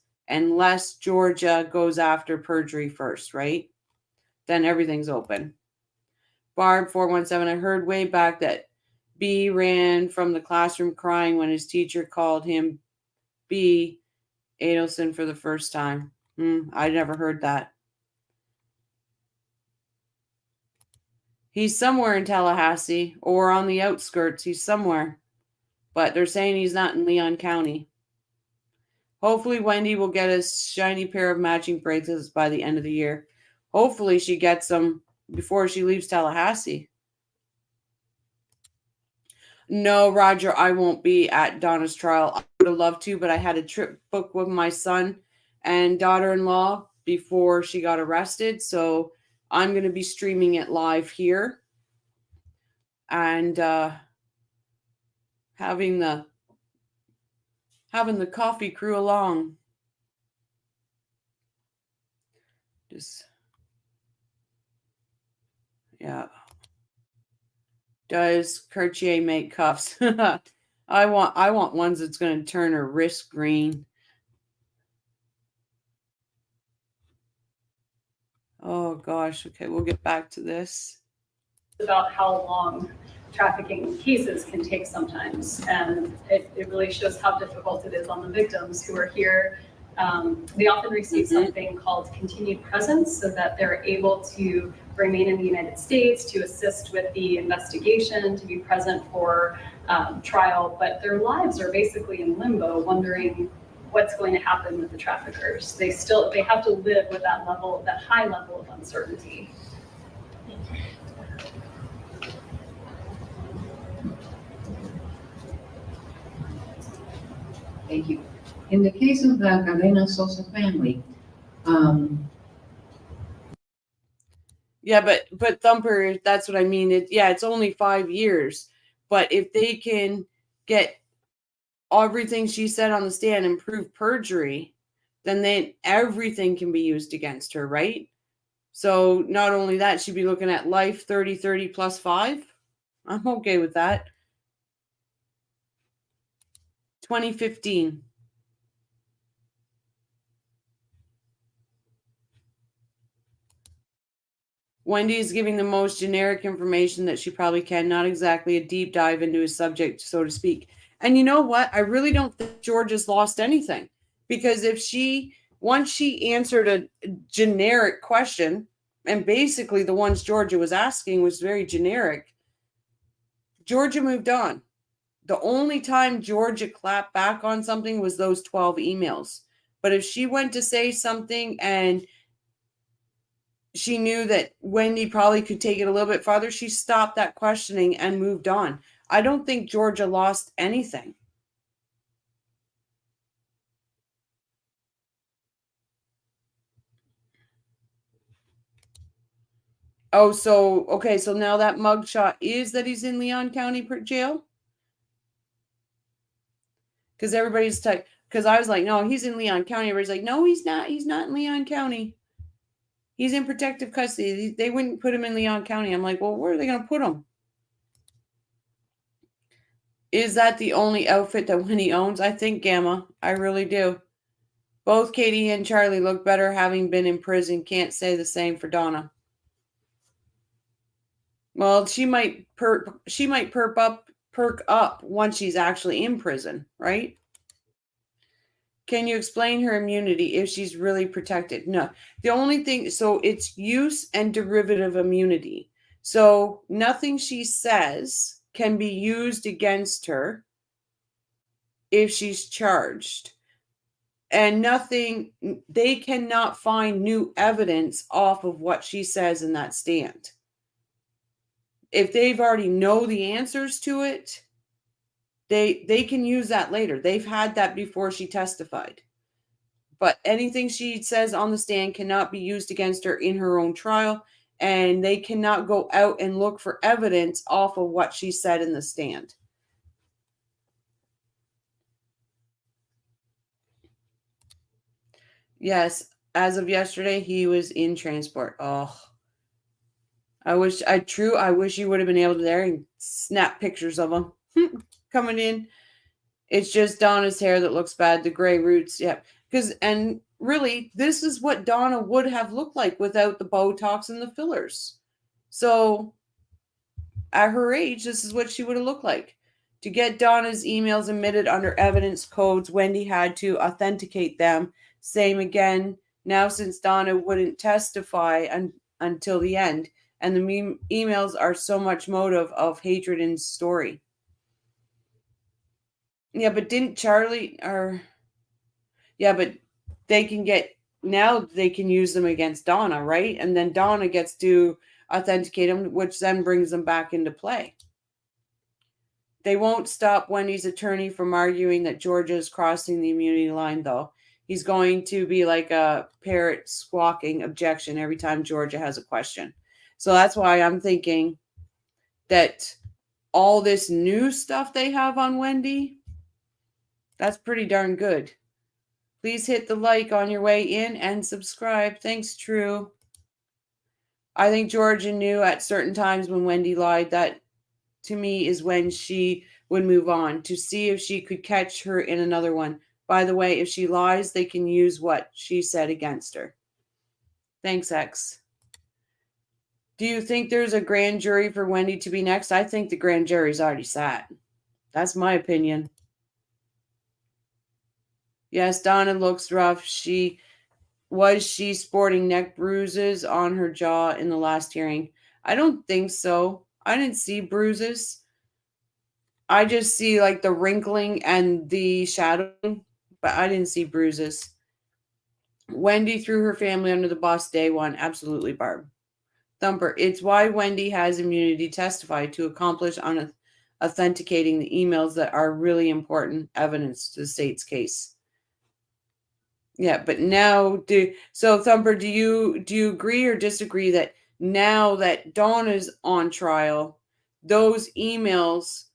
Georgia goes after perjury first, right? Then everything's open. Barb 417, I heard way back that B ran from the classroom crying when his teacher called him B Adelson for the first time. I never heard that. He's somewhere in Tallahassee or on the outskirts. He's somewhere. But they're saying he's not in Leon County. Hopefully Wendi will get a shiny pair of matching bracelets by the end of the year. Hopefully she gets them before she leaves Tallahassee. No, Roger, I won't be at Donna's trial. I would have loved to, but I had a trip booked with my son and daughter-in-law before she got arrested. So I'm going to be streaming it live here and having the coffee crew along. Yeah. Does Cartier make cuffs? I want ones that's going to turn her wrist green. Oh gosh. Okay, we'll get back to this. About how long trafficking cases can take sometimes, and it really shows how difficult it is on the victims who are here. They often receive something called continued presence, so that they're able to remain in the United States to assist with the investigation, to be present for trial, but their lives are basically in limbo, wondering what's going to happen with the traffickers. They have to live with that high level of uncertainty. Thank you. In the case of the Cadena Sosa family, yeah, but Thumper, that's what I mean. It's only 5 years, but if they can get everything she said on the stand and prove perjury, then everything can be used against her, right? So not only that, she'd be looking at life 30 plus 5. I'm okay with that. 2015. Wendi is giving the most generic information that she probably can, not exactly a deep dive into a subject, so to speak. And you know what? I really don't think George has lost anything, because once she answered a generic question, and basically the ones Georgia was asking was very generic, Georgia moved on. The only time Georgia clapped back on something was those 12 emails. But if she went to say something and she knew that Wendi probably could take it a little bit farther, she stopped that questioning and moved on. I don't think Georgia lost anything. Oh, so, okay, so now that mugshot is that he's in Leon County jail? Because everybody's because I was like, no, he's in Leon County. Everybody's like, no, he's not. He's not in Leon County. He's in protective custody. They wouldn't put him in Leon County. I'm like, well, where are they going to put him? Is that the only outfit that Winnie owns? I think Gamma. I really do. Both Katie and Charlie look better having been in prison. Can't say the same for Donna. Well, she might perk up once she's actually in prison, right? Can you explain her immunity if she's really protected? No. The only thing, so it's use and derivative immunity. So nothing she says can be used against her if she's charged. And they cannot find new evidence off of what she says in that stand. If they've already know the answers to it, they can use that later. They've had that before she testified. But anything she says on the stand cannot be used against her in her own trial, and they cannot go out and look for evidence off of what she said in the stand. Yes, as of yesterday, he was in transport. Oh, I wish you would have been able to there and snap pictures of him coming in. It's just Donna's hair that looks bad. The gray roots. Yep. And really, this is what Donna would have looked like without the Botox and the fillers. So at her age, this is what she would have looked like. To get Donna's emails admitted under evidence codes, Wendi had to authenticate them. Same again. Now, since Donna wouldn't testify until the end, and the emails are so much motive of hatred and story. Yeah, but didn't Charlie but they can use them against Donna, right? And then Donna gets to authenticate them, which then brings them back into play. They won't stop Wendy's attorney from arguing that Georgia is crossing the immunity line, though. He's going to be like a parrot squawking objection every time Georgia has a question. So that's why I'm thinking that all this new stuff they have on Wendi, that's pretty darn good. Please hit the like on your way in and subscribe. Thanks, True. I think Georgia knew at certain times when Wendi lied. That, to me, is when she would move on to see if she could catch her in another one. By the way, if she lies, they can use what she said against her. Thanks, X. Do you think there's a grand jury for Wendi to be next? I think the grand jury's already sat. That's my opinion. Yes, Donna looks rough. Was she sporting neck bruises on her jaw in the last hearing? I don't think so. I didn't see bruises. I just see like the wrinkling and the shadowing, but I didn't see bruises. Wendi threw her family under the bus day one. Absolutely, Barb. Thumper, it's why Wendi has immunity testified to accomplish on authenticating the emails that are really important evidence to the state's case. Yeah, but now Thumper, do you agree or disagree that now that Donna's on trial, those emails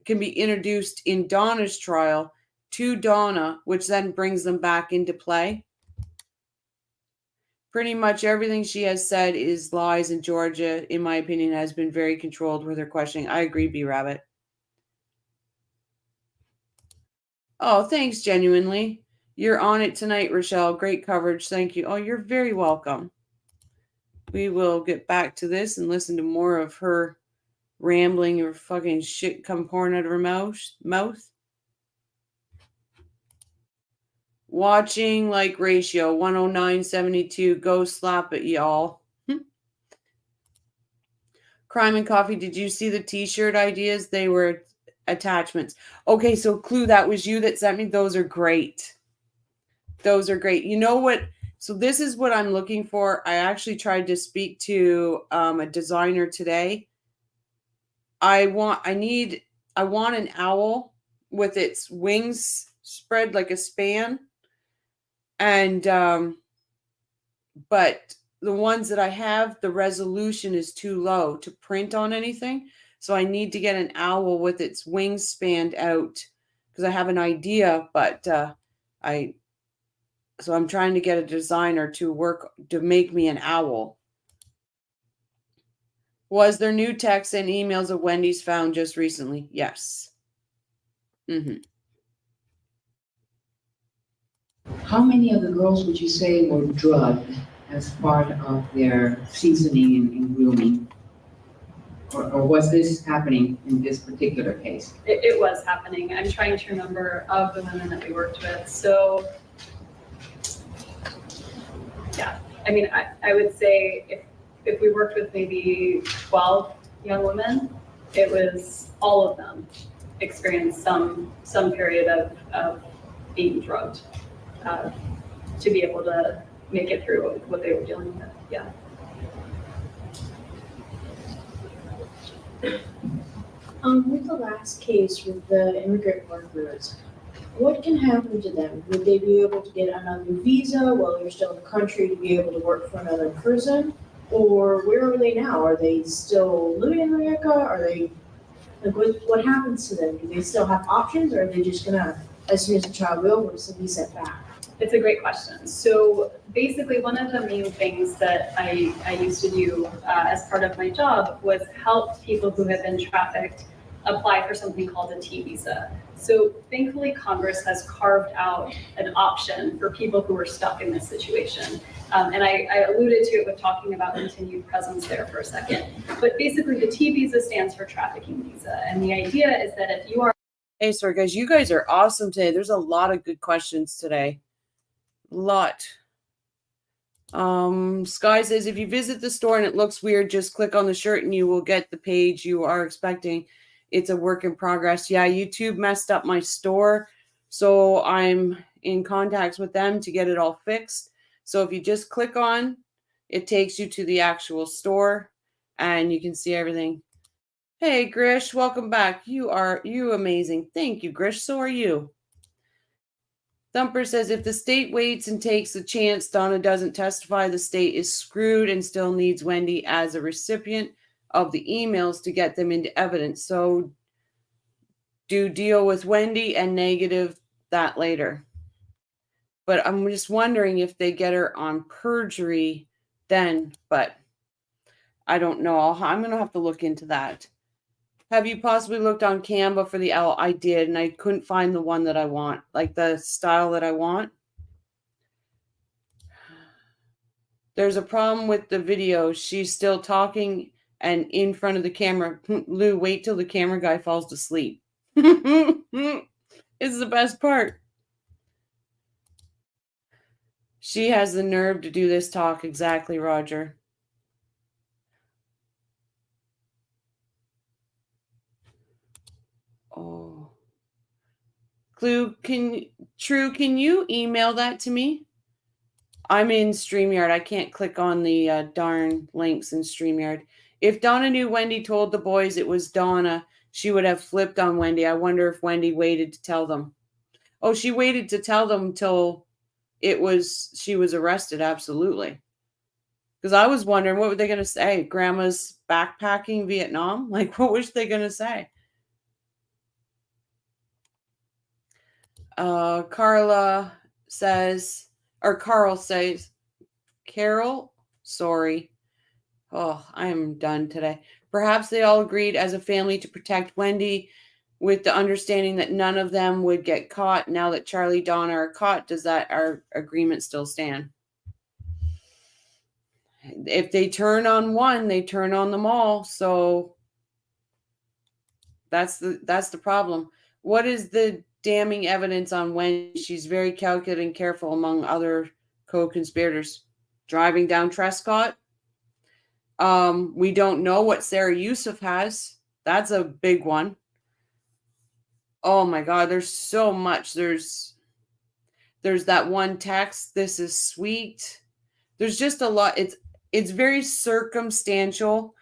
can be introduced in Donna's trial to Donna, which then brings them back into play? Pretty much everything she has said is lies, and Georgia, in my opinion, has been very controlled with her questioning. I agree, B-Rabbit. Oh, thanks, genuinely. You're on it tonight, Rochelle. Great coverage. Thank you. Oh, you're very welcome. We will get back to this and listen to more of her rambling or fucking shit come pouring out of her mouth. Watching like ratio 109.72. Go slap it, y'all. Crime and Coffee. Did you see the t-shirt ideas? They were attachments. Okay, so Clue, that was you that sent me. Those are great. Those are great. You know what? So this is what I'm looking for. I actually tried to speak to a designer today. I want an owl with its wings spread like a span, and but the ones that I have, the resolution is too low to print on anything. So I need to get an owl with its wings spanned out because I have an idea, but so I'm trying to get a designer to make me an owl. Was there new texts and emails of Wendy's found just recently? Yes. How many of the girls would you say were drugged as part of their seasoning and grooming? Or was this happening in this particular case? It was happening. I'm trying to remember of the women that we worked with. So, yeah, I mean, I would say if we worked with maybe 12 young women, it was all of them experienced some period of being drugged to be able to make it through what they were dealing with. Yeah. With the last case with the immigrant workers, what can happen to them? Would they be able to get another visa while they're still in the country to be able to work for another person? Or where are they now? Are they still living in America? Are they, like, what happens to them? Do they still have options, or are they just gonna, as soon as the child will work, be sent back? It's a great question. So basically, one of the main things that I used to do as part of my job was help people who had been trafficked apply for something called a T visa. So thankfully, Congress has carved out an option for people who are stuck in this situation. And I alluded to it with talking about continued presence there for a second. But basically, the T visa stands for trafficking visa. And the idea is that if you are... Hey, sorry, guys. You guys are awesome today. There's a lot of good questions today. Lot. Sky says, if you visit the store and it looks weird, just click on the shirt and you will get the page you are expecting. It's a work in progress. Yeah, YouTube messed up my store, so I'm in contacts with them to get it all fixed. So if you just click on, it takes you to the actual store and you can see everything. Hey, Grish, welcome back. You amazing. Thank you, Grish. So are you. Thumper says, if the state waits and takes the chance Donna doesn't testify, the state is screwed and still needs Wendi as a recipient of the emails to get them into evidence. So do deal with Wendi and negative that later. But I'm just wondering if they get her on perjury then, but I don't know. I'm going to have to look into that. Have you possibly looked on Canva for the owl? I did, and I couldn't find the one that I want, like the style that I want. There's a problem with the video. She's still talking and in front of the camera. Lou, wait till the camera guy falls asleep. It's the best part. She has the nerve to do this talk. Exactly, Roger. Oh. Clue, can you email that to me? I'm in StreamYard. I can't click on the darn links in StreamYard. If Donna knew Wendi told the boys it was Donna, she would have flipped on Wendi. I wonder if Wendi waited to tell them. Oh, she waited to tell them till she was arrested. Absolutely. Because I was wondering, what were they going to say? Grandma's backpacking Vietnam? Like, what was they going to say? Carl says, Carol, sorry. Oh, I am done today. Perhaps they all agreed as a family to protect Wendi with the understanding that none of them would get caught. Now that Charlie, Donna are caught, does that our agreement still stand? If they turn on one, they turn on them all. So that's the problem. What is the damning evidence on Wendi? She's very calculated and careful among other co-conspirators. Driving down Trescott. We don't know what Sarah Yusuf has. That's a big one. Oh my God, there's so much. There's that one text. This is sweet. There's just a lot. It's very circumstantial,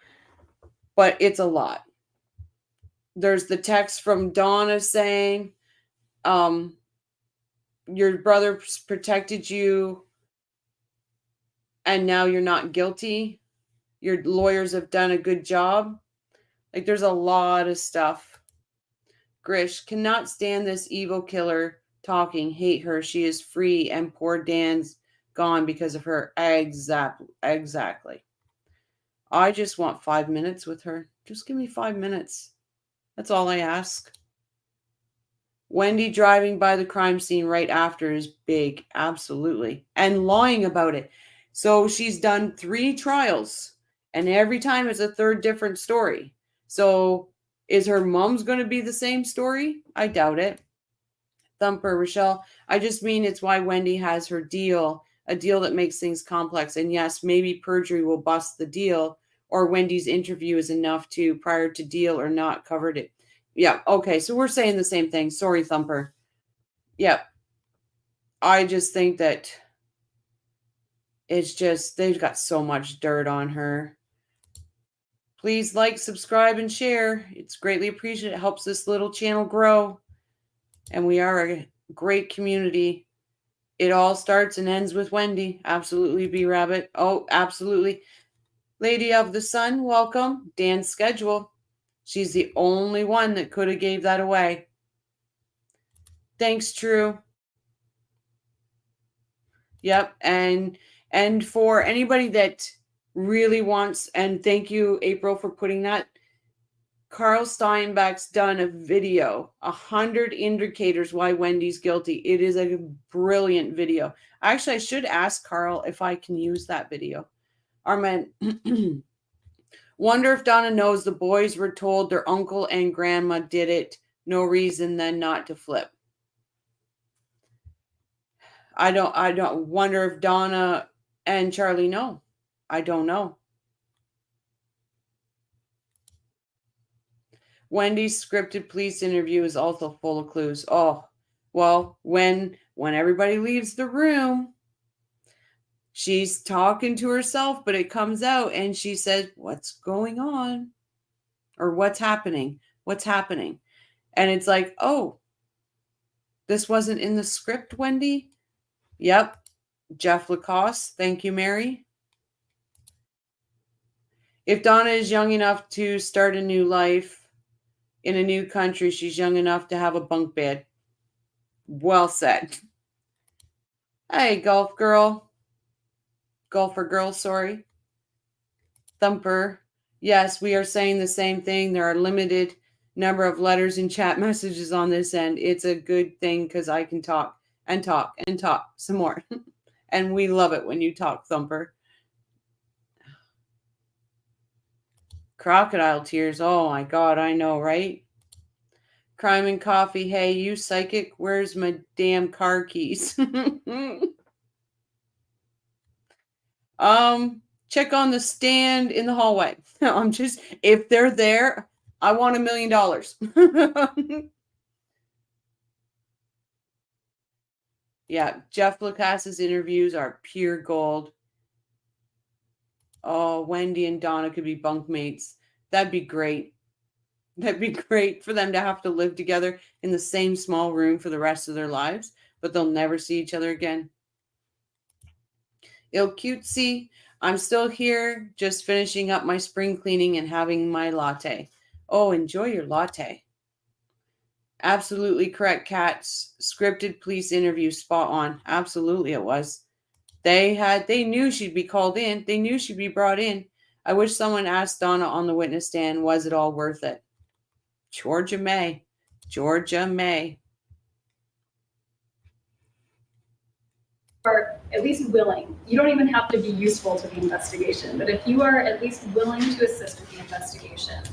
but it's a lot. There's the text from Donna saying, your brother protected you. and now you're not guilty. Your lawyers have done a good job. Like, there's a lot of stuff. Grish, cannot stand this evil killer talking. Hate her. She is free, and poor Dan's gone because of her. Exactly. I just want 5 minutes with her. Just give me 5 minutes. That's all I ask. Wendi driving by the crime scene right after is big. Absolutely. And lying about it. So she's done 3 trials, and every time it's a third different story. So is her mom's going to be the same story? I doubt it. Thumper, Rochelle, I just mean it's why Wendi has her deal, a deal that makes things complex. And yes, maybe perjury will bust the deal, or Wendy's interview is enough to, prior to deal or not, covered it. Yeah, okay, so we're saying the same thing. Sorry, Thumper. Yeah, I just think that it's just, they've got so much dirt on her. Please like, subscribe, and share. It's greatly appreciated. It helps this little channel grow. And we are a great community. It all starts and ends with Wendi. Absolutely, B-Rabbit. Oh, absolutely. Lady of the Sun, welcome. Dan's schedule. She's the only one that could have gave that away. Thanks, True. Yep, and for anybody that really wants, and thank you, April, for putting that. Carl Steinbeck's done a video, 100 indicators why Wendi's guilty. It is a brilliant video. Actually, I should ask Carl if I can use that video. Armand, wonder if Donna knows the boys were told their uncle and grandma did it. No reason then not to flip. I don't wonder if Donna and Charlie know. I don't know. Wendi's scripted police interview is also full of clues. Oh, well, when everybody leaves the room, she's talking to herself, but it comes out and she says, what's going on? Or what's happening? What's happening? And it's like, oh, this wasn't in the script, Wendi? Yep. Jeff Lacoste. Thank you, Mary. If Donna is young enough to start a new life in a new country, she's young enough to have a bunk bed. Well said. Hey, golfer girl, sorry. Thumper. Yes, we are saying the same thing. There are limited number of letters and chat messages on this end. It's a good thing because I can talk and talk and talk some more. And we love it when you talk, Thumper. Crocodile tears. Oh my God, I know, right? Crime and coffee. Hey, you psychic, where's my damn car keys? Check on the stand in the hallway. If they're there, I want $1 million. Yeah, Jeff Lacasse's interviews are pure gold. Oh, Wendi and Donna could be bunkmates. That'd be great. That'd be great for them to have to live together in the same small room for the rest of their lives, but they'll never see each other again. Il cutesy, I'm still here, just finishing up my spring cleaning and having my latte. Oh, enjoy your latte. Absolutely correct, Kat's scripted police interview, spot on. Absolutely it was. They knew she'd be called in. They knew she'd be brought in. I wish someone asked Donna on the witness stand, was it all worth it? Georgia May. Are at least willing. You don't even have to be useful to the investigation, but if you are at least willing to assist with the investigation,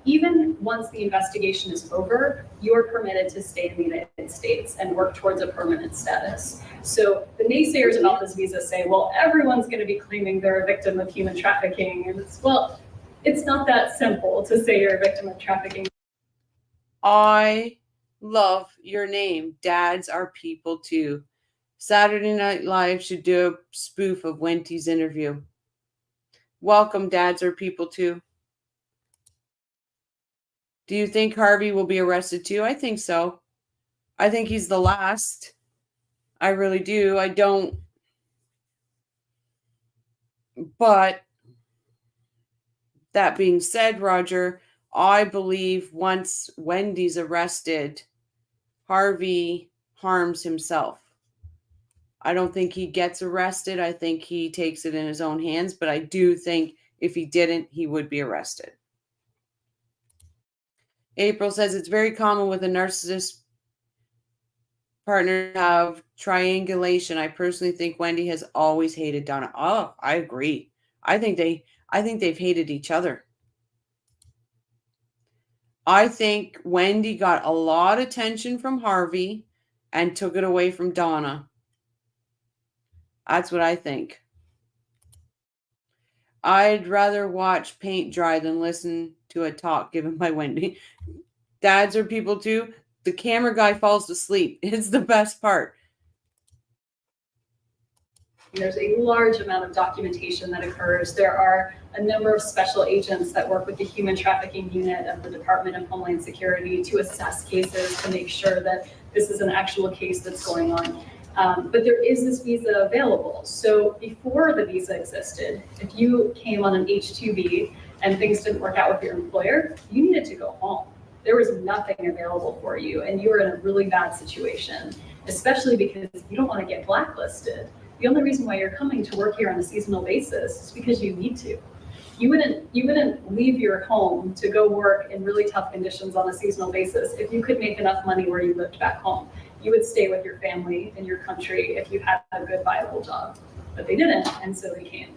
even once the investigation is over, you are permitted to stay in the United States and work towards a permanent status. So the naysayers about this visa say, well, everyone's going to be claiming they're a victim of human trafficking. And it's not that simple to say you're a victim of trafficking. I love your name. Dads are people too. Saturday Night Live should do a spoof of Wendy's interview. Welcome, Dads are people too. Do you think Harvey will be arrested too? I think so. I think he's the last. I really do. I don't. But that being said, Roger, I believe once Wendy's arrested, Harvey harms himself. I don't think he gets arrested. I think he takes it in his own hands, but I do think if he didn't, he would be arrested. April says it's very common with a narcissist partner to have triangulation. I personally think Wendi has always hated Donna. Oh, I agree. I think they've hated each other. I think Wendi got a lot of attention from Harvey and took it away from Donna. That's what I think. I'd rather watch paint dry than listen to a talk given by Wendi. Dads are people too. The camera guy falls asleep. It's the best part. There's a large amount of documentation that occurs. There are a number of special agents that work with the human trafficking unit of the Department of Homeland Security to assess cases to make sure that this is an actual case that's going on. But there is this visa available. So before the visa existed, if you came on an H-2B and things didn't work out with your employer, you needed to go home. There was nothing available for you, and you were in a really bad situation, especially because you don't want to get blacklisted. The only reason why you're coming to work here on a seasonal basis is because you need to. You wouldn't leave your home to go work in really tough conditions on a seasonal basis if you could make enough money where you lived back home. You would stay with your family in your country if you had a good, viable job. But they didn't, and so they came.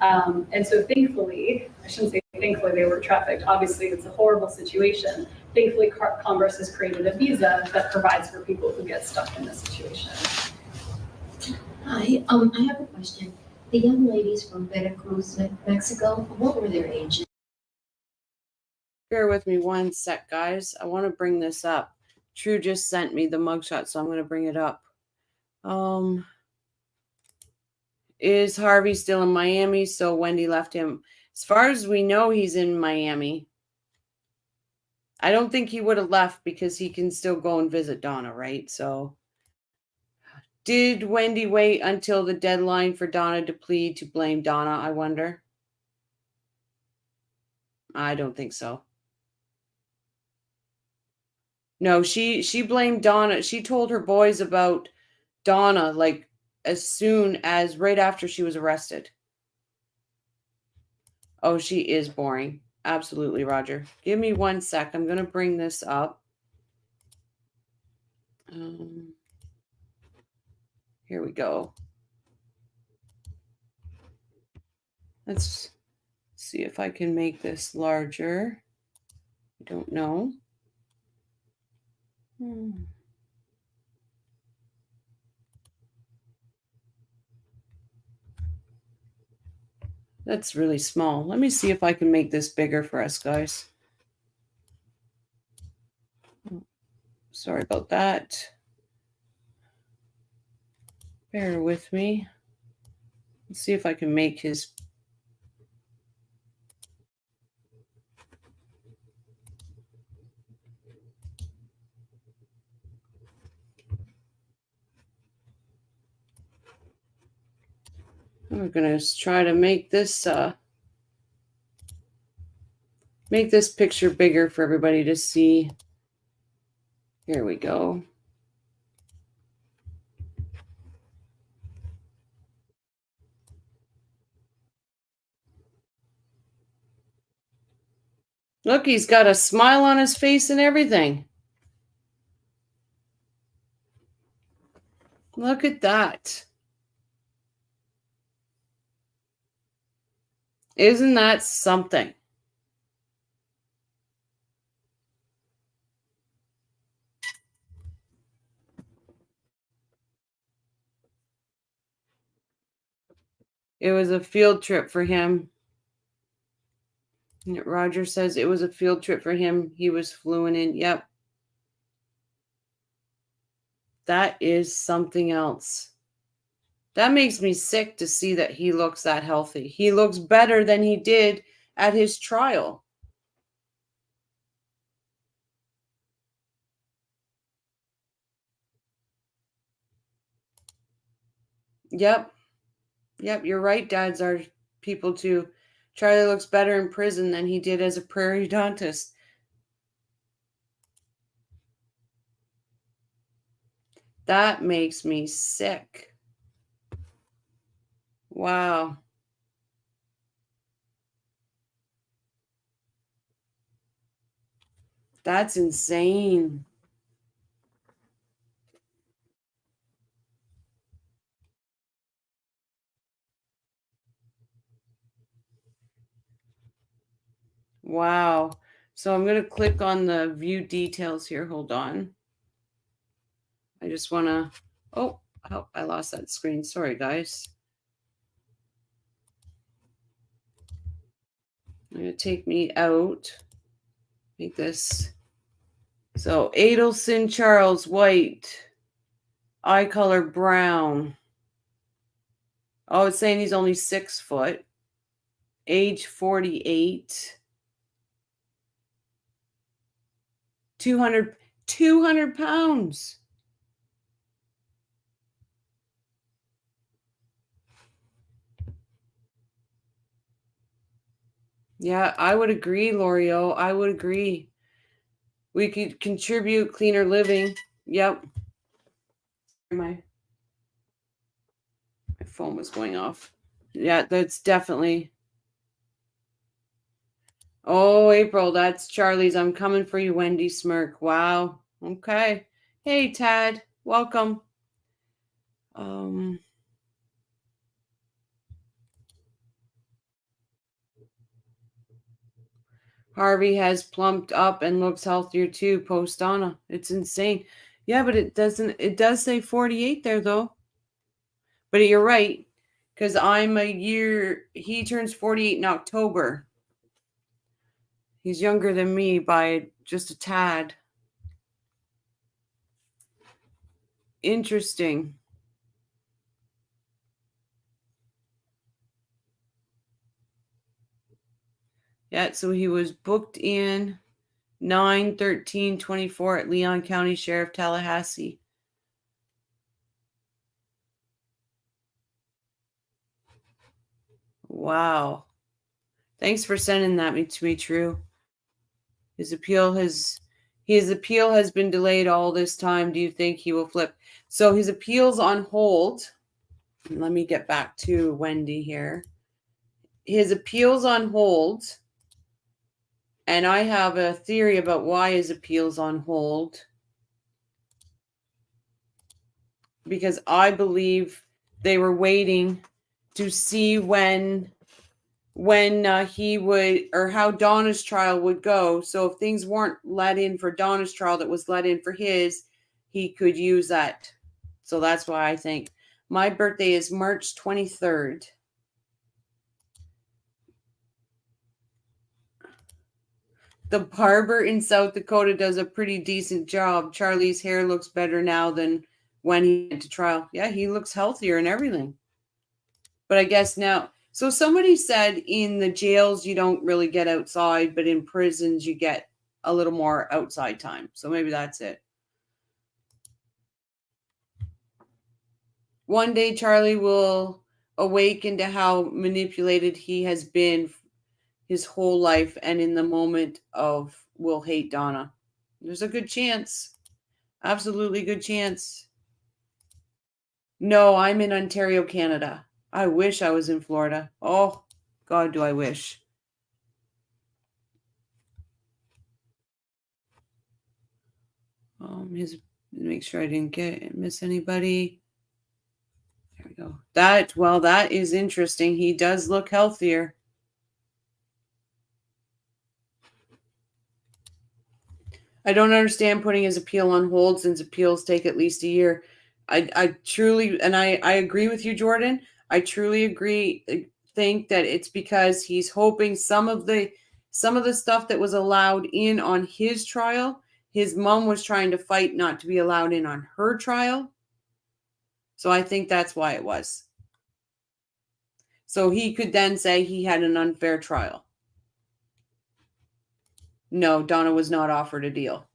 And so thankfully, I shouldn't say thankfully they were trafficked. Obviously, it's a horrible situation. Thankfully, Congress has created a visa that provides for people who get stuck in this situation. Hi, I have a question. The young ladies from Veracruz, Mexico, what were their ages? Bear with me one sec, guys. I want to bring this up. True just sent me the mugshot, so I'm going to bring it up. Is Harvey still in Miami? So Wendi left him. As far as we know, he's in Miami. I don't think he would have left because he can still go and visit Donna, right? So did Wendi wait until the deadline for Donna to plead to blame Donna, I wonder? I don't think so. No, she blamed Donna. She told her boys about Donna like as soon as right after she was arrested. Oh, she is boring. Absolutely, Roger. Give me one sec. I'm going to bring this up. Here we go. Let's see if I can make this larger. I don't know. That's really small. Let me see if I can make this bigger for us, guys. Sorry about that. Bear with me. Let's see if I can make his... We're going to try to make this picture bigger for everybody to see. Here we go. Look, he's got a smile on his face and everything. Look at that. Isn't that something? It was a field trip for him. Roger says it was a field trip for him. He was fluent in. Yep. That is something else. That makes me sick to see that he looks that healthy. He looks better than he did at his trial. Yep. Yep, you're right, dads are people too. Charlie looks better in prison than he did as a periodontist. That makes me sick. Wow. That's insane. Wow. So I'm going to click on the view details here. Hold on. I just want to, oh, I lost that screen. Sorry, guys. I'm going to take me out. Make this. So Adelson Charles, white. Eye color, brown. Oh, it's saying he's only 6 foot. Age 48. 200 pounds. Yeah, I would agree, L'Oreal. I would agree. We could contribute cleaner living. Yep. My phone was going off. Yeah, that's definitely. Oh, April, that's Charlie's. I'm coming for you, Wendi smirk. Wow. Okay. Hey, Tad. Welcome. Harvey has plumped up and looks healthier too, post Donna. It's insane. Yeah, but it does say 48 there though. But you're right, because he turns 48 in October. He's younger than me by just a tad. Interesting. Yeah, so he was booked in 9/13/24 at Leon County Sheriff, Tallahassee. Wow. Thanks for sending that to me, True. His appeal has been delayed all this time. Do you think he will flip? So his appeal's on hold. Let me get back to Wendi here. His appeal's on hold. And I have a theory about why his appeal's on hold. Because I believe they were waiting to see when he would, or how Donna's trial would go. So if things weren't let in for Donna's trial that was let in for his, he could use that. So that's why I think. My birthday is March 23rd. The barber in South Dakota does a pretty decent job. Charlie's hair looks better now than when he went to trial. Yeah, he looks healthier and everything. But I guess now, so somebody said in the jails you don't really get outside, but in prisons you get a little more outside time. So maybe that's it. One day Charlie will awaken to how manipulated he has been his whole life, and in the moment of will hate Donna. There's a good chance. Absolutely good chance. No, I'm in Ontario, Canada. I wish I was in Florida. Oh, God, do I wish. Make sure I didn't miss anybody. There we go. That is interesting. He does look healthier. I don't understand putting his appeal on hold since appeals take at least a year. I truly, and I agree with you, Jordan. I truly think that it's because he's hoping some of the stuff that was allowed in on his trial, his mom was trying to fight not to be allowed in on her trial. So I think that's why it was. So he could then say he had an unfair trial. No, Donna was not offered a deal.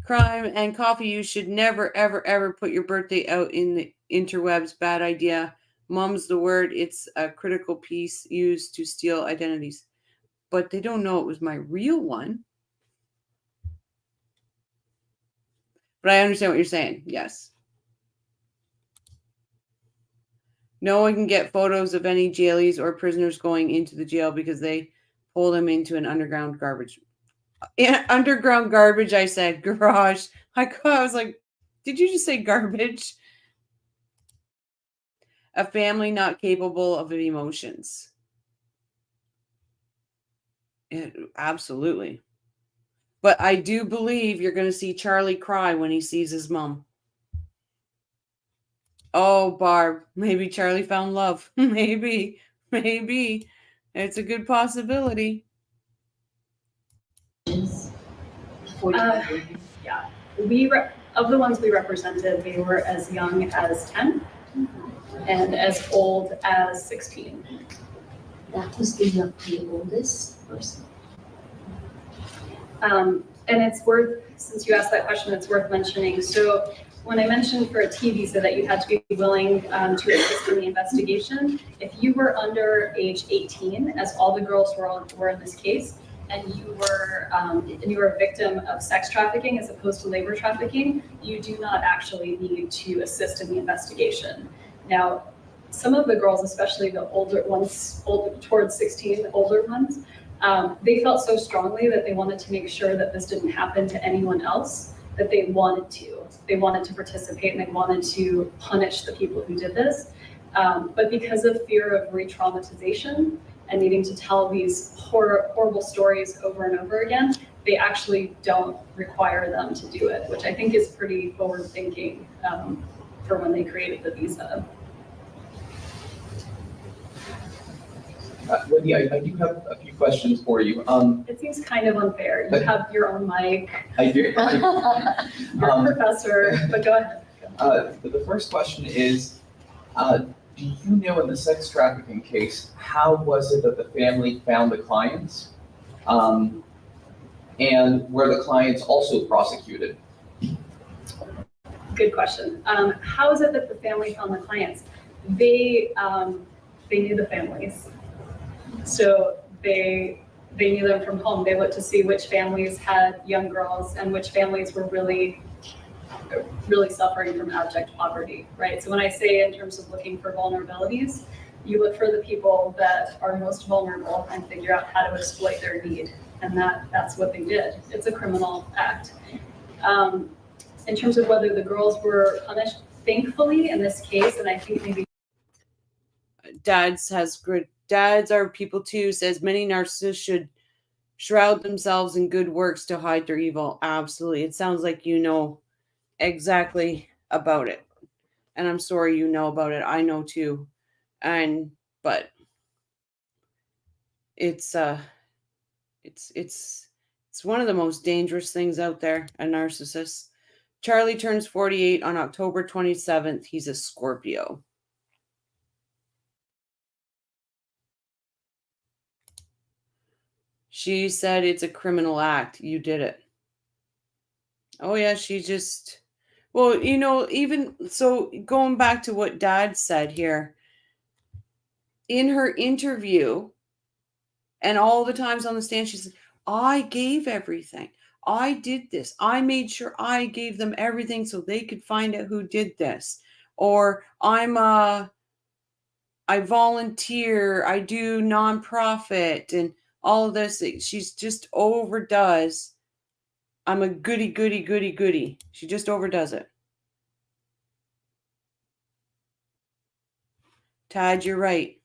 Crime and coffee, you should never, ever, ever put your birthday out in the interwebs. Bad idea. Mum's the word. It's a critical piece used to steal identities. But they don't know it was my real one. But I understand what you're saying. Yes. No one can get photos of any jailies or prisoners going into the jail because they pull them into an underground garbage. Yeah, underground garbage, I said. Garage. I was like, did you just say garbage? A family not capable of emotions. Absolutely. But I do believe you're going to see Charlie cry when he sees his mom. Oh, Barb, maybe Charlie found love. Maybe. It's a good possibility. 45. Yeah, of the ones we represented, they were as young as 10 and as old as 16. That was the oldest person. And it's worth, since you asked that question, it's worth mentioning. So when I mentioned for a T visa that you had to be willing to assist in the investigation, if you were under age 18, as all the girls were in this case, and you were a victim of sex trafficking as opposed to labor trafficking, you do not actually need to assist in the investigation. Now, some of the girls, especially the older ones, towards 16, the older ones, they felt so strongly that they wanted to make sure that this didn't happen to anyone else, that they wanted to. They wanted to participate and they wanted to punish the people who did this. But because of fear of re-traumatization and needing to tell these horrible stories over and over again, they actually don't require them to do it, which I think is pretty forward-thinking for when they created the visa. Wendy, I do have a few questions for you. It seems kind of unfair. You have your own mic. I do. You're a professor, but go ahead. The first question is, do you know in the sex trafficking case, how was it that the family found the clients? And were the clients also prosecuted? Good question. How is it that the family found the clients? They knew the families. So they knew them from home. They looked to see which families had young girls and which families were really suffering from abject poverty, right? So when I say in terms of looking for vulnerabilities, you look for the people that are most vulnerable and figure out how to exploit their need. And that's what they did. It's a criminal act. In terms of whether the girls were punished, thankfully in this case, and I think maybe Dads are people too, says many narcissists should shroud themselves in good works to hide their evil. Absolutely. It sounds like you know exactly about it. And I'm sorry you know about it. I know too. But it's one of the most dangerous things out there, a narcissist. Charlie turns 48 on October 27th. He's a Scorpio. She said it's a criminal act. You did it. Oh, yeah, well, even so, going back to what Dad said here, in her interview and all the times on the stand, she said, I gave everything. I did this. I made sure I gave them everything so they could find out who did this. Or I volunteer, I do nonprofit and all of this. She's just overdoes. I'm a goody. She just overdoes it. Tad, you're right.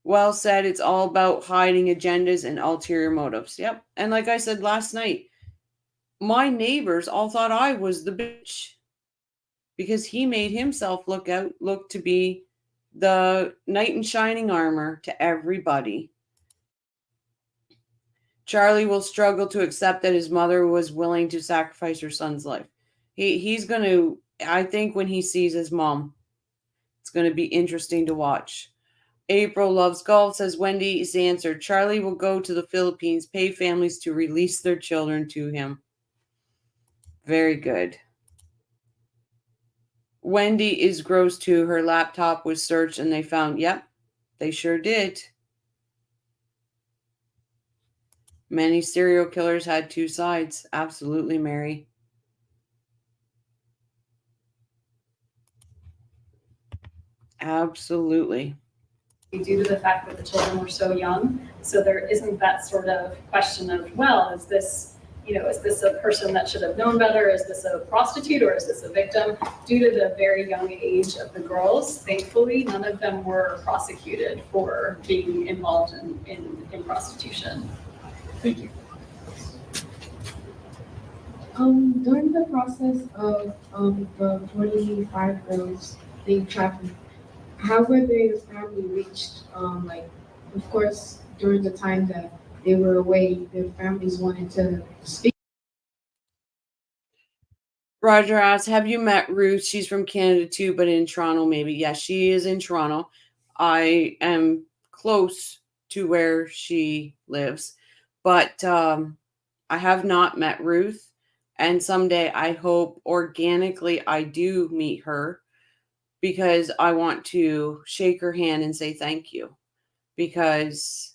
Well said. It's all about hiding agendas and ulterior motives. Yep. And like I said last night, my neighbors all thought I was the bitch because he made himself look to be the knight in shining armor to everybody. Charlie will struggle to accept that his mother was willing to sacrifice her son's life. He's going to, I think when he sees his mom, it's going to be interesting to watch. April loves golf, says Wendy's answer. Charlie will go to the Philippines, pay families to release their children to him. Very good. Wendi is gross too. Her laptop was searched and they found, yep, they sure did. Many serial killers had two sides. Absolutely, Mary. Absolutely. Due to the fact that the children were so young. So there isn't that sort of question of, well, is this a person that should have known better? Is this a prostitute or is this a victim? Due to the very young age of the girls, thankfully, none of them were prosecuted for being involved in prostitution. Thank you. During the process of the 45 girls being trafficked, how were their family reached? Of course, during the time that they were away, their families wanted to speak. Roger asks, have you met Ruth? She's from Canada too, but in Toronto maybe. Yes, she is in Toronto. I am close to where she lives, but I have not met Ruth. And someday I hope organically I do meet her because I want to shake her hand and say thank you because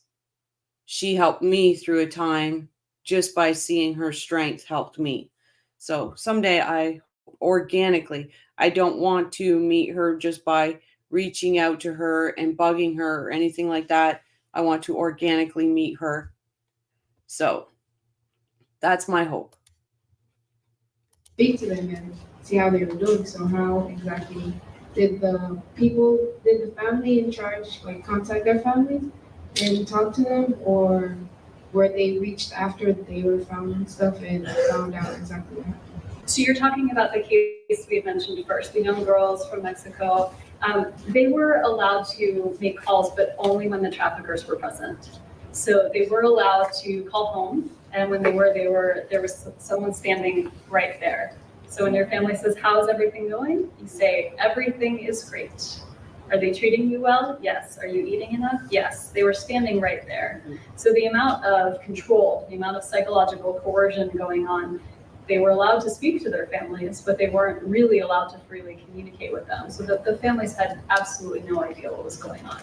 she helped me through a time just by seeing her strength helped me. So someday I don't want to meet her just by reaching out to her and bugging her or anything like that. I want to organically meet her. So that's my hope. Speak to them and see how they were doing. So how exactly did the family in charge contact their families and talk to them, or were they reached after they were found and stuff and found out exactly what happened? So you're talking about the case we had mentioned first, the young girls from Mexico. They were allowed to make calls, but only when the traffickers were present. So they were allowed to call home, and when there was someone standing right there. So when your family says, "How's everything going?" you say, "Everything is great." Are they treating you well? Yes. Are you eating enough? Yes. They were standing right there. So the amount of control, the amount of psychological coercion going on, they were allowed to speak to their families, but they weren't really allowed to freely communicate with them. So the families had absolutely no idea what was going on.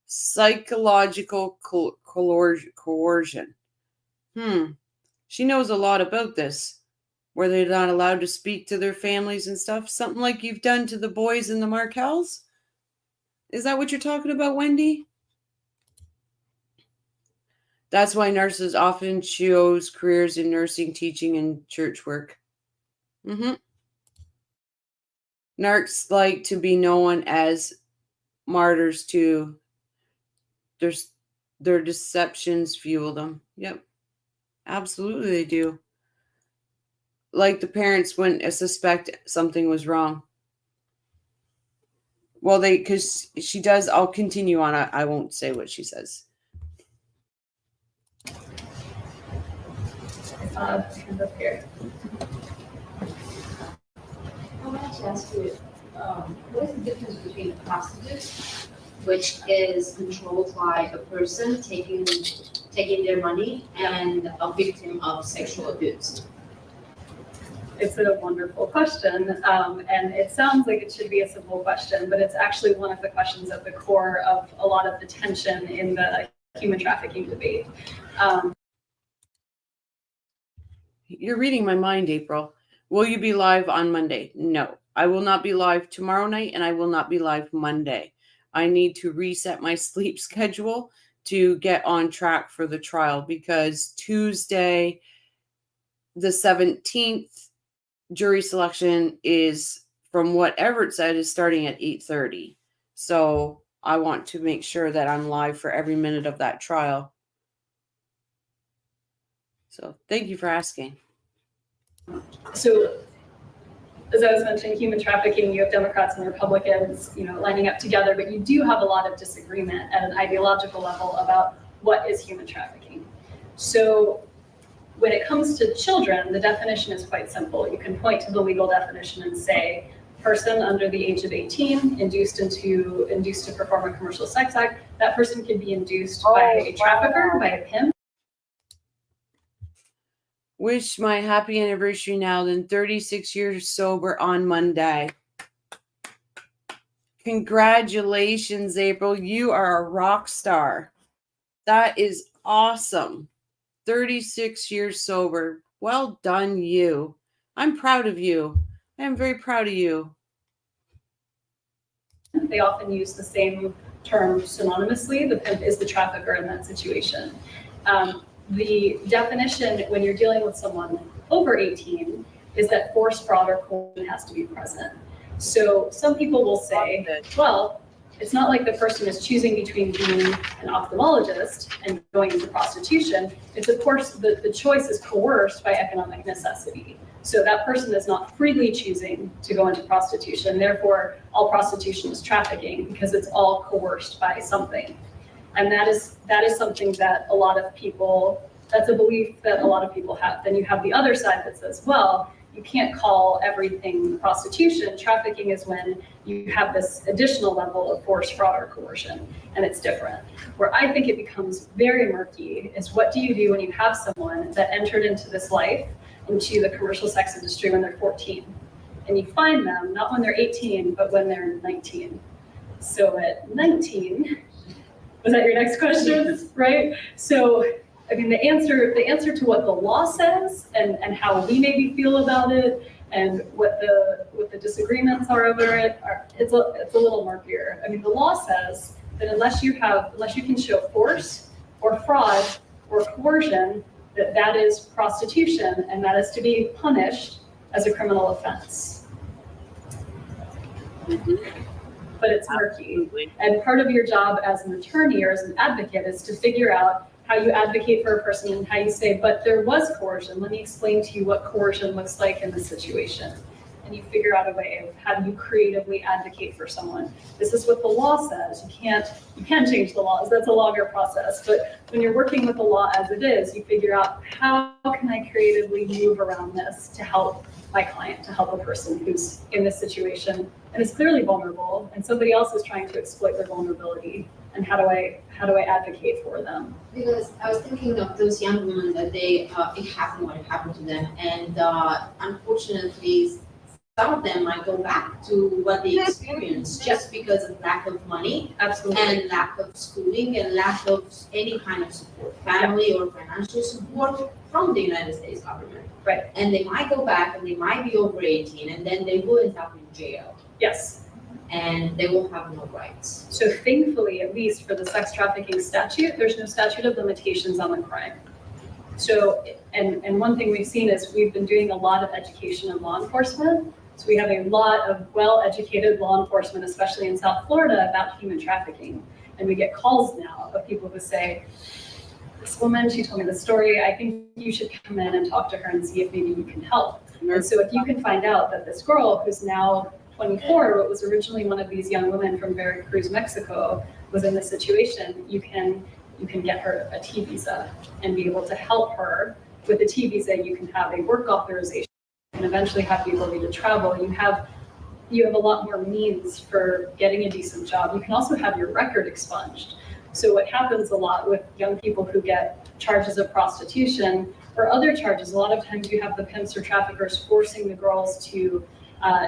Psychological coercion. She knows a lot about this. Were they not allowed to speak to their families and stuff? Something like you've done to the boys in the Markels? Is that what you're talking about, Wendi? That's why nurses often chose careers in nursing, teaching, and church work. Narcs like to be known as martyrs too. Their deceptions fuel them. Yep. Absolutely they do. Like the parents wouldn't suspect something was wrong. Well, because she does, I'll continue on. I won't say what she says. Hand up here. I wanted to ask you, what is the difference between a prostitute, which is controlled by a person taking their money, and a victim of sexual abuse? It's a wonderful question, and it sounds like it should be a simple question, but it's actually one of the questions at the core of a lot of the tension in the human trafficking debate. You're reading my mind, April. Will you be live on Monday? No, I will not be live tomorrow night, and I will not be live Monday. I need to reset my sleep schedule to get on track for the trial because Tuesday, the 17th, jury selection is, from what Everett said, is starting at 8:30. So I want to make sure that I'm live for every minute of that trial. So thank you for asking. So as I was mentioning, human trafficking, you have Democrats and Republicans, lining up together, but you do have a lot of disagreement at an ideological level about what is human trafficking. So when it comes to children, the definition is quite simple. You can point to the legal definition and say, person under the age of 18 induced to perform a commercial sex act. That person can be induced by a trafficker, by a pimp. Wish my happy anniversary now, then 36 years sober on Monday. Congratulations, April. You are a rock star. That is awesome. 36 years sober. Well done, you. I'm proud of you. I am very proud of you. They often use the same term synonymously. The pimp is the trafficker in that situation. The definition when you're dealing with someone over 18 is that force, fraud, or coercion has to be present. So some people will say, well, it's not like the person is choosing between being an ophthalmologist and going into prostitution. It's of course, the choice is coerced by economic necessity. So that person is not freely choosing to go into prostitution. Therefore, all prostitution is trafficking because it's all coerced by something. And that is something that a lot of people, that's a belief that a lot of people have. Then you have the other side that says, well, you can't call everything prostitution. Trafficking is when you have this additional level of force, fraud, or coercion, and it's different. Where I think it becomes very murky is what do you do when you have someone that entered into this life, into the commercial sex industry when they're 14, and you find them not when they're 18, but when they're 19. So at 19, was that your next question? Right? So I mean, the answer to what the law says and how we maybe feel about it and what the disagreements are over it, it's a little murkier. I mean, the law says that unless you can show force or fraud or coercion, that is prostitution and that is to be punished as a criminal offense. But it's murky. Absolutely. And part of your job as an attorney or as an advocate is to figure out how you advocate for a person and how you say, but there was coercion. Let me explain to you what coercion looks like in this situation. And you figure out a way of how do you creatively advocate for someone. This is what the law says. You can change the laws. That's a longer process. But when you're working with the law as it is, you figure out how can I creatively move around this to help my client, to help a person who's in this situation and is clearly vulnerable and somebody else is trying to exploit their vulnerability. And how do I advocate for them? Because I was thinking of those young women that it happened what happened to them, and unfortunately, some of them might go back to what they experienced just because of lack of money, Absolutely. and lack of schooling, and lack of any kind of support, family or financial support from the United States government. Right. And they might go back, and they might be over 18, and then they will end up in jail, Yes. and they will have no rights. So thankfully, at least for the sex trafficking statute, there's no statute of limitations on the crime. So, and one thing we've seen is we've been doing a lot of education in law enforcement. So we have a lot of well-educated law enforcement, especially in South Florida, about human trafficking. And we get calls now of people who say, this woman, she told me the story, I think you should come in and talk to her and see if maybe you can help. And so if you can find out that this girl who's now 24, but was originally one of these young women from Veracruz, Mexico, was in this situation, you can get her a T visa and be able to help her. With a T visa, you can have a work authorization and eventually have the ability to travel. You have a lot more means for getting a decent job. You can also have your record expunged. So what happens a lot with young people who get charges of prostitution or other charges, a lot of times you have the pimps or traffickers forcing the girls to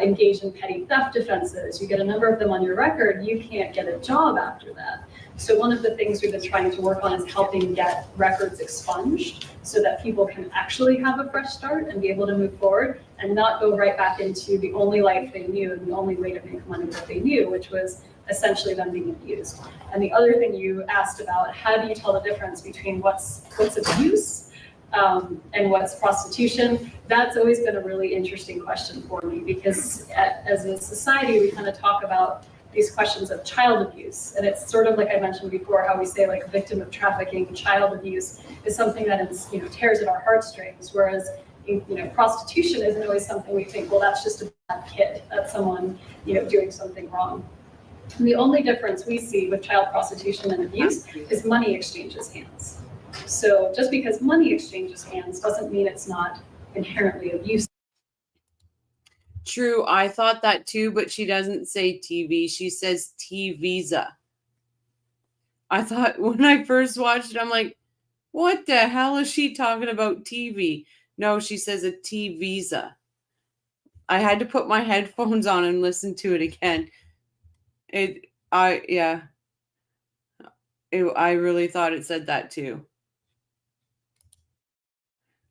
engage in petty theft offenses. You get a number of them on your record, you can't get a job after that. So one of the things we've been trying to work on is helping get records expunged so that people can actually have a fresh start and be able to move forward and not go right back into the only life they knew and the only way to make money that they knew, which was essentially them being abused. And the other thing you asked about, how do you tell the difference between what's abuse and what's prostitution? That's always been a really interesting question for me because as a society, we kind of talk about these questions of child abuse. And it's sort of like I mentioned before, how we say like victim of trafficking, child abuse is something that is, tears at our heartstrings. Whereas, prostitution isn't always something we think, well, that's just a bad kid. That's someone, doing something wrong. And the only difference we see with child prostitution and abuse is money exchanges hands. So just because money exchanges hands doesn't mean it's not inherently abusive. True, I thought that too, but she doesn't say TV. She says T-visa. I thought when I first watched it, I'm like, what the hell is she talking about TV? No, she says a T-visa. I had to put my headphones on and listen to it again. I really thought it said that too.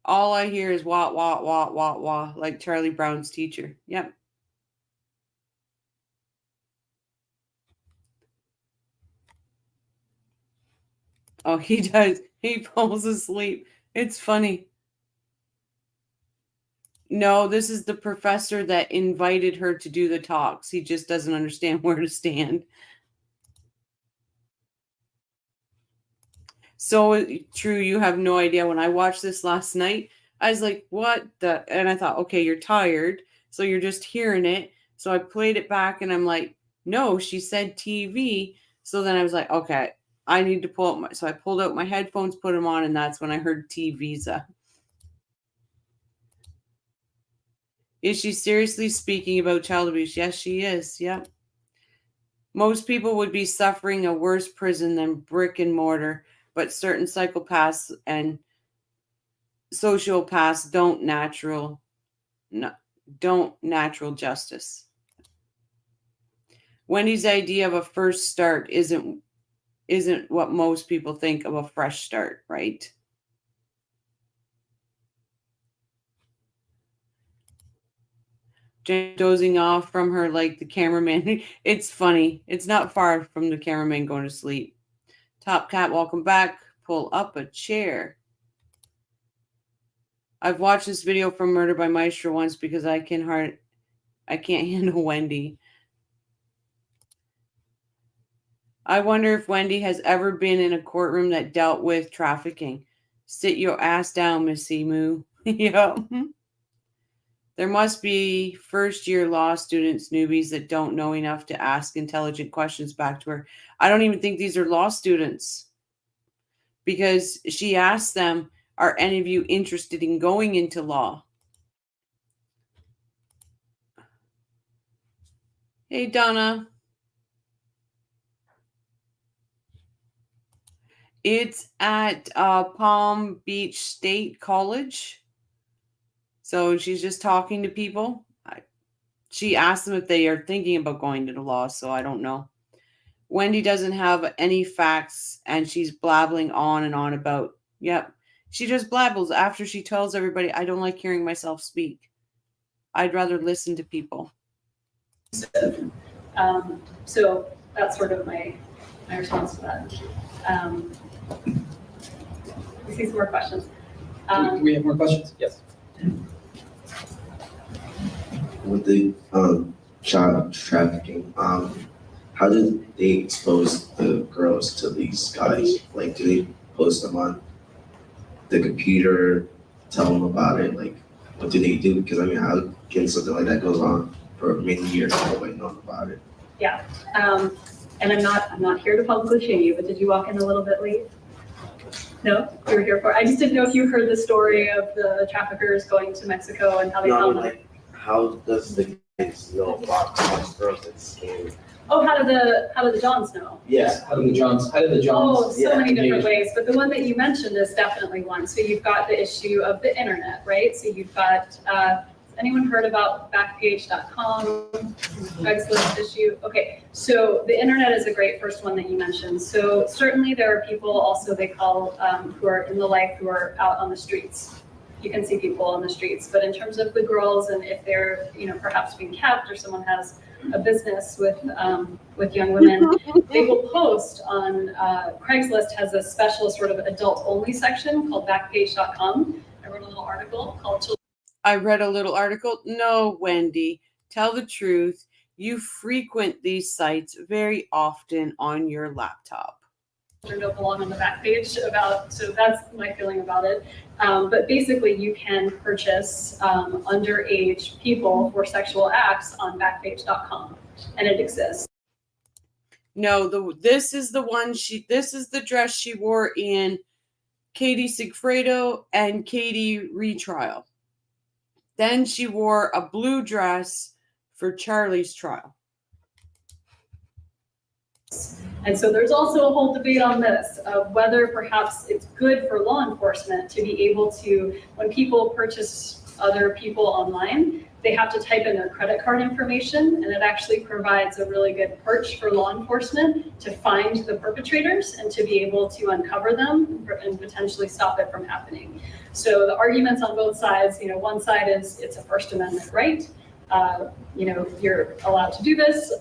All I hear is wah, wah, wah, wah, wah, like Charlie Brown's teacher. Yep. Oh, he does. He falls asleep. It's funny. No, this is the professor that invited her to do the talks. He just doesn't understand where to stand. So true, you have no idea. When I watched this last night, I was like, what the? And I thought, okay, you're tired, so you're just hearing it. So I played it back and I'm like, no, she said TV. So then I was like, okay, I need to pull up so I pulled out my headphones, put them on, and that's when I heard T-Visa. Is she seriously speaking about child abuse? Yes, she is. Yep. Most people would be suffering a worse prison than brick and mortar, but certain psychopaths and sociopaths don't natural justice. Wendy's idea of a first start isn't what most people think of a fresh start, right? Dozing off from her like the cameraman. It's funny. It's not far from the cameraman going to sleep. Top Cat, welcome back. Pull up a chair. I've watched this video from Murder by Maestro once because I can't handle Wendi. I wonder if Wendi has ever been in a courtroom that dealt with trafficking. Sit your ass down, Missy Moo. Yeah. There must be first-year law students, newbies that don't know enough to ask intelligent questions back to her. I don't even think these are law students because she asked them, are any of you interested in going into law? Hey, Donna. It's at Palm Beach State College. So she's just talking to people. She asked them if they are thinking about going into law, so I don't know. Wendi doesn't have any facts, and she's blabbling on and on about, yep. She just blabbles after she tells everybody, I don't like hearing myself speak. I'd rather listen to people. So that's sort of my response to that. We see some more questions. Do we have more questions? Yes. With the child trafficking, how do they expose the girls to these guys? Like, do they post them on the computer, tell them about it? Like, what do they do? Because I mean, how can something like that goes on for many years and nobody knows about it? Yeah, and I'm not here to publicly shame you, but did you walk in a little bit late? No, you were here for. I just didn't know if you heard the story of the traffickers going to Mexico and how they found them. Like, how does the kids know about these girls that scam? Oh, how did the Johns know? Yeah. How do the Johns? Oh, so yeah, many different engage? ways, but the one that you mentioned is definitely one. So you've got the issue of the internet, right? So you've got, has anyone heard about Backpage.com, Craigslist issue? Okay, so the internet is a great first one that you mentioned. So certainly there are people also they call who are in the life who are out on the streets. You can see people on the streets, but in terms of the girls and if they're, perhaps being kept or someone has a business with young women, they will post on Craigslist has a special sort of adult only section called Backpage.com. I wrote a little article called I read a little article. No, Wendi, tell the truth. You frequent these sites very often on your laptop. Don't belong on the back page so that's my feeling about it. But basically you can purchase underage people for sexual acts on Backpage.com and it exists. No, this is the dress she wore in Katie Sigfredo and Katie retrial. Then she wore a blue dress for Charlie's trial. And so there's also a whole debate on this of whether perhaps it's good for law enforcement to be able to, when people purchase other people online, they have to type in their credit card information, and it actually provides a really good perch for law enforcement to find the perpetrators and to be able to uncover them and potentially stop it from happening. So the arguments on both sides, one side is it's a First Amendment right. You're allowed to do this.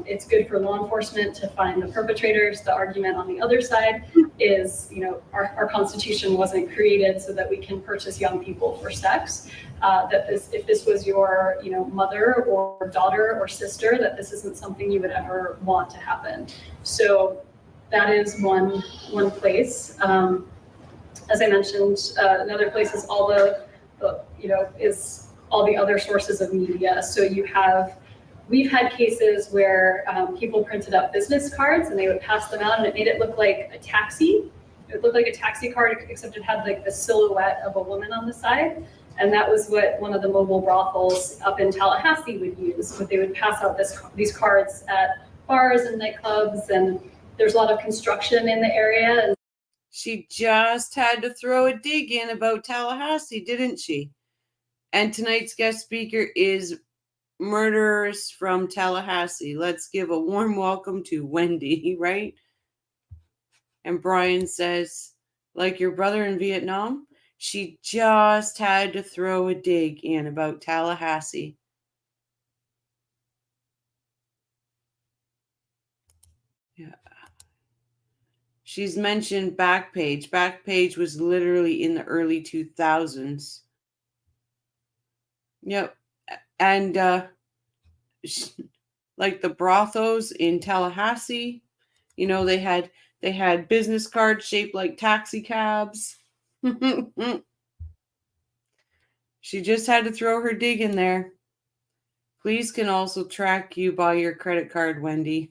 It's good for law enforcement to find the perpetrators. The argument on the other side is, our Constitution wasn't created so that we can purchase young people for sex. If this was your, mother or daughter or sister, that this isn't something you would ever want to happen. So that is one place. As I mentioned, another place is all all the other sources of media. So we've had cases where people printed up business cards and they would pass them out, and it made it look like a taxi. It looked like a taxi card, except it had like the silhouette of a woman on the side. And that was what one of the mobile brothels up in Tallahassee would use. But they would pass out these cards at bars and nightclubs, and there's a lot of construction in the area. She just had to throw a dig in about Tallahassee, didn't she? And tonight's guest speaker is Murderers from Tallahassee. Let's give a warm welcome to Wendi, right? And Brian says, like your brother in Vietnam, she just had to throw a dig in about Tallahassee. Yeah. She's mentioned Backpage. Backpage was literally in the early 2000s. Yep. And like the brothels in Tallahassee, they had business cards shaped like taxi cabs. She just had to throw her dig in there. Police can also track you by your credit card, Wendi.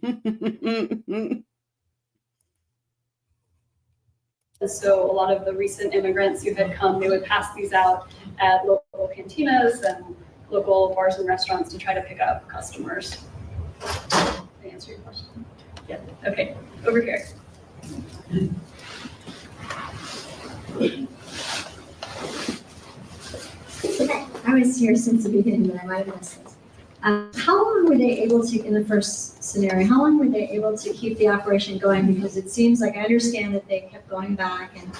So a lot of the recent immigrants who had come, they would pass these out at local cantinas and local bars and restaurants to try to pick up customers. Did I answer your question? Yeah. Okay. Over here. I was here since the beginning, but I might have missed this. How long were they able to, in the first scenario, how long were they able to keep the operation going? Because it seems like I understand that they kept going back, and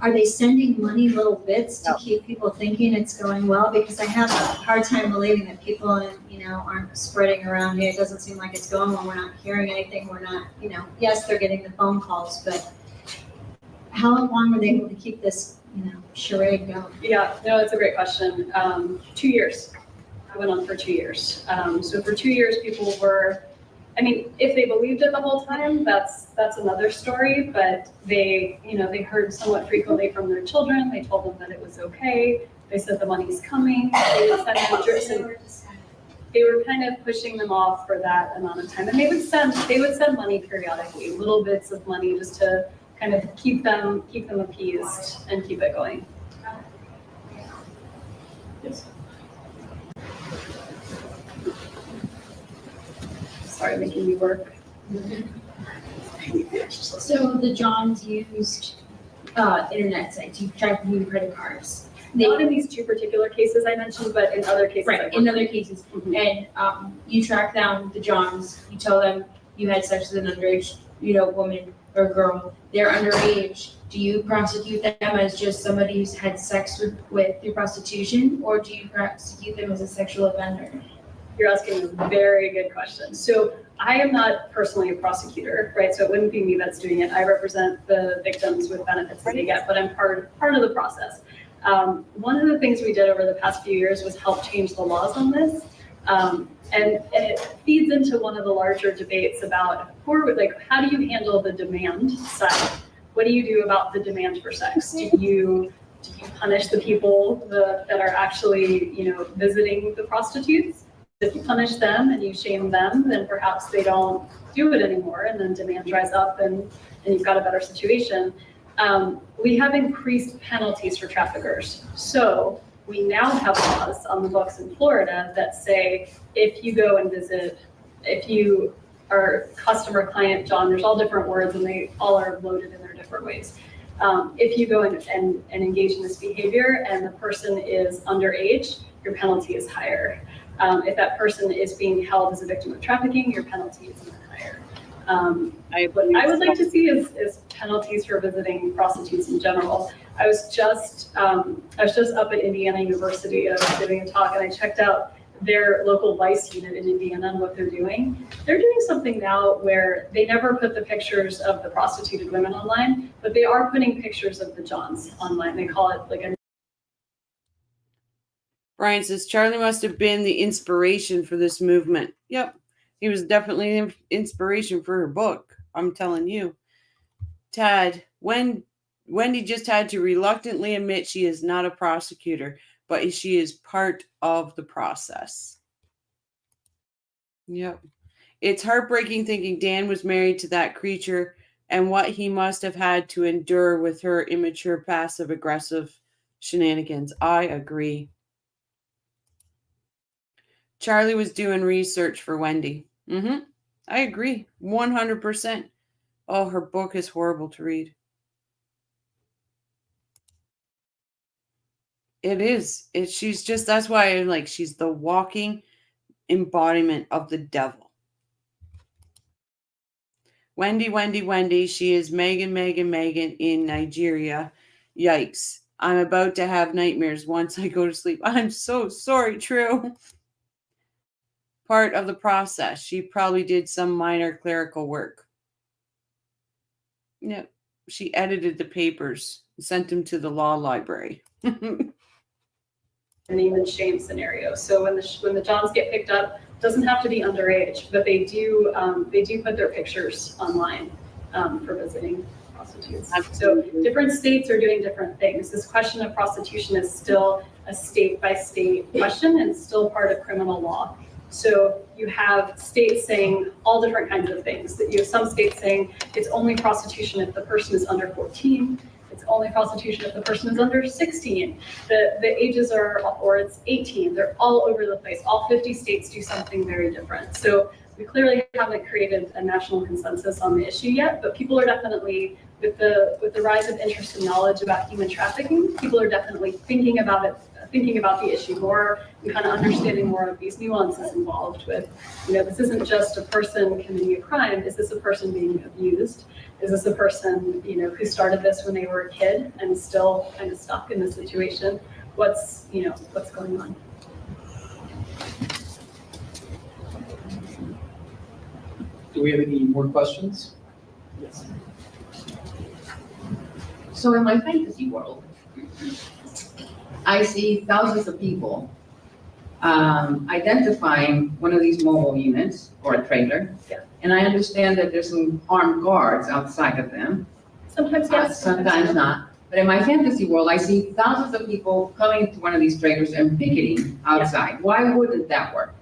are they sending money little bits to keep people thinking it's going well? Because I have a hard time believing that people, aren't spreading around, hey, it doesn't seem like it's going well, we're not hearing anything, we're not, yes, they're getting the phone calls, but how long were they able to keep this, charade going? Yeah, no, it's a great question. 2 years. I went on for 2 years. So for 2 years, people were, if they believed it the whole time, that's another story, but they heard somewhat frequently from their children. They told them that it was okay. They said the money's coming. They would send them they were kind of pushing them off for that amount of time. And they would send money periodically, little bits of money, just to kind of keep them appeased and keep it going. Yes. Sorry, making me work. So the Johns used internet sites, you track new credit cards. Not in these two particular cases I mentioned, but in other cases. Right, in other cases. And you track down the Johns, you tell them you had sex with an underage, woman or girl. They're underage. Do you prosecute them as just somebody who's had sex with through prostitution, or do you prosecute them as a sexual offender? You're asking a very good question. So I am not personally a prosecutor, right? So it wouldn't be me that's doing it. I represent the victims with benefits that they get, but I'm part of the process. One of the things we did over the past few years was help change the laws on this. And it feeds into one of the larger debates about how do you handle the demand side? What do you do about the demand for sex? Do you punish the people that are actually, visiting the prostitutes? If you punish them and you shame them, then perhaps they don't do it anymore, and then demand dries up and you've got a better situation. We have increased penalties for traffickers. So we now have laws on the books in Florida that say if you go and visit, if you are customer, client, John, there's all different words and they all are loaded in their different ways. If you go and engage in this behavior and the person is underage, your penalty is higher. If that person is being held as a victim of trafficking, your penalty is even higher. What I would like to see is penalties for visiting prostitutes in general. I was just up at Indiana University. I was giving a talk and I checked out their local vice unit in Indiana and what they're doing. They're doing something now where they never put the pictures of the prostituted women online, but they are putting pictures of the Johns online. They call it like a. Brian says Charlie must have been the inspiration for this movement. Yep. He was definitely an inspiration for her book. I'm telling you. Tad, Wendi just had to reluctantly admit she is not a prosecutor, but she is part of the process. Yep. It's heartbreaking thinking Dan was married to that creature and what he must have had to endure with her immature, passive-aggressive shenanigans. I agree. Charlie was doing research for Wendi. I agree. 100%. Oh, her book is horrible to read. It is. She's just, that's why I'm like, she's the walking embodiment of the devil. Wendi. She is Megan in Nigeria. Yikes. I'm about to have nightmares once I go to sleep. I'm so sorry, True. Part of the process. She probably did some minor clerical work. Yeah. She edited the papers and sent them to the law library. Name and shame scenario. So when the Johns get picked up, it doesn't have to be underage, but they do put their pictures online for visiting prostitutes. So different states are doing different things. This question of prostitution is still a state-by-state question and still part of criminal law. So you have states saying all different kinds of things. That you have some states saying it's only prostitution if the person is under 14. It's only prostitution if the person is under 16. The ages are, or it's 18. They're all over the place. All 50 states do something very different. So we clearly haven't created a national consensus on the issue yet, but people are definitely, with the rise of interest and knowledge about human trafficking, people are definitely thinking about the issue more and kind of understanding more of these nuances involved with, this isn't just a person committing a crime. Is this a person being abused? Is this a person, who started this when they were a kid and still kind of stuck in this situation? What's going on? Do we have any more questions? Yes. So in my fantasy world, I see thousands of people identifying one of these mobile units or a trailer. Yeah. And I understand that there's some armed guards outside of them. Sometimes yes. Sometimes not. But in my fantasy world, I see thousands of people coming to one of these trailers and picketing outside. Yeah. Why wouldn't that work?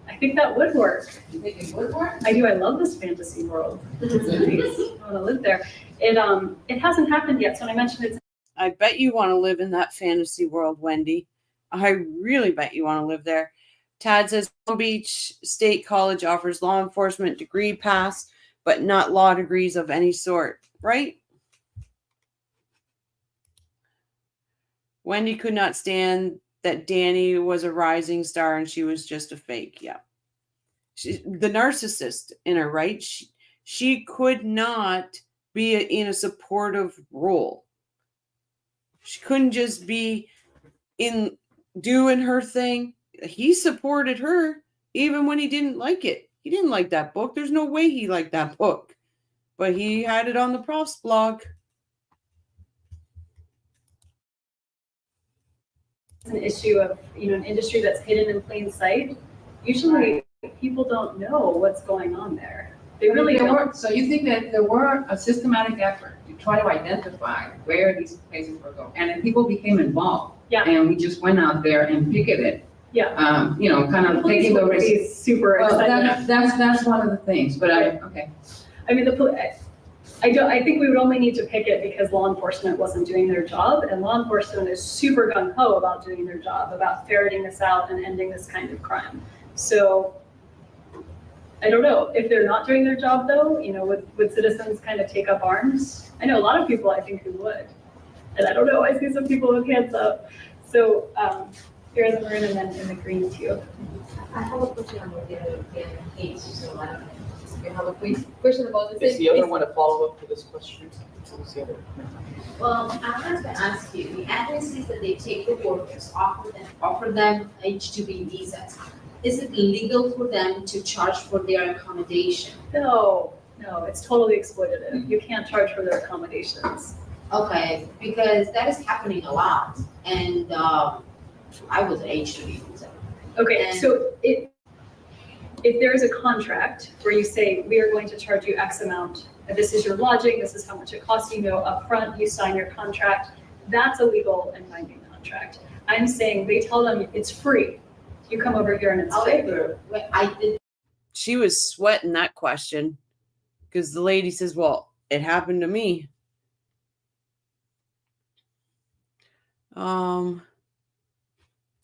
I think that would work. You think it would work? I do. I love this fantasy world. It's nice. I want to live there. It hasn't happened yet. So when I mentioned it's. I bet you want to live in that fantasy world, Wendi. I really bet you want to live there. Tad says Palm Beach State College offers law enforcement degree pass, but not law degrees of any sort, right? Wendi could not stand that Danny was a rising star and she was just a fake. Yeah. The narcissist in her, right? She could not be in a supportive role. She couldn't just be in doing her thing. He supported her even when he didn't like it. He didn't like that book. There's no way he liked that book. But he had it on the prof's blog. It's an issue of, an industry that's hidden in plain sight. Usually people don't know what's going on there. They really don't. So you think that there were a systematic effort to try to identify where these places were going, and then people became involved. Yeah. And we just went out there and picketed. Yeah. Kind of taking the risk. Super excited. That's one of the things. But okay. I mean, I think we would only need to picket because law enforcement wasn't doing their job, and law enforcement is super gung ho about doing their job, about ferreting this out and ending this kind of crime. So I don't know, if they're not doing their job though, would citizens kind of take up arms? I know a lot of people I think who would, and I don't know, I see some people with hands up. So, here in the maroon and then in the green too. I have a question on the other case, so I have a quick question about the Is same the other case. one a follow-up to this question? Who's the other? Well, I wanted to ask you, the agencies that they take the workers, offer them H-2B visas. Is it legal for them to charge for their accommodation? No, it's totally exploitative. You can't charge for their accommodations. Okay, because that is happening a lot, and I was an H-2B visa. Okay, And- so if there is a contract where you say, we are going to charge you X amount, and this is your lodging, this is how much it costs, you know upfront, you sign your contract, that's a legal and binding contract. I'm saying they tell them it's free. You come over here and it's free. However, when I did She was sweating that question because the lady says, well, it happened to me.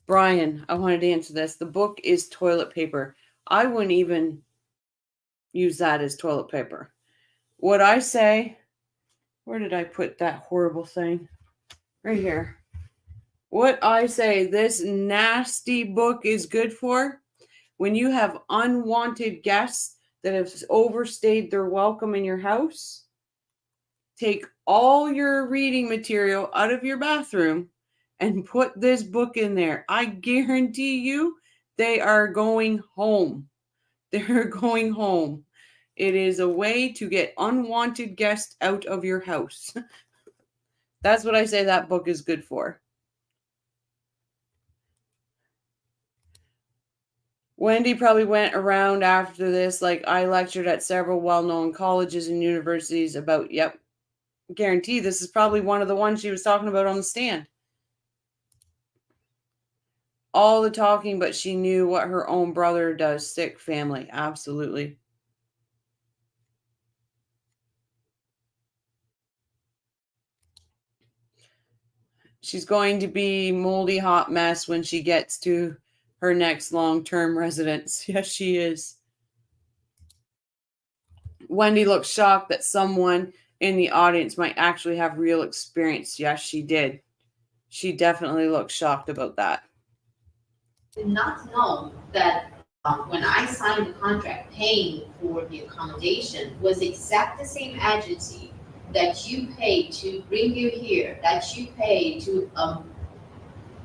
Brian, I wanted to answer this. The book is toilet paper. I wouldn't even use that as toilet paper. What I say, where did I put that horrible thing? Right here. What I say this nasty book is good for when you have unwanted guests that have overstayed their welcome in your house. Take all your reading material out of your bathroom and put this book in there. I guarantee you they are going home. They're going home. It is a way to get unwanted guests out of your house. That's what I say that book is good for. Wendy probably went around after this, like I lectured at several well-known colleges and universities about, yep, guarantee this is probably one of the ones she was talking about on the stand. All the talking, but she knew what her own brother does. Sick family. Absolutely. She's going to be moldy hot mess when she gets to her next long-term residence. Yes, she is. Wendy looks shocked that someone in the audience might actually have real experience. Yes, she did. She definitely looks shocked about that. did not know that when I signed the contract paying for the accommodation was exact the same agency that you pay to bring you here, that you pay to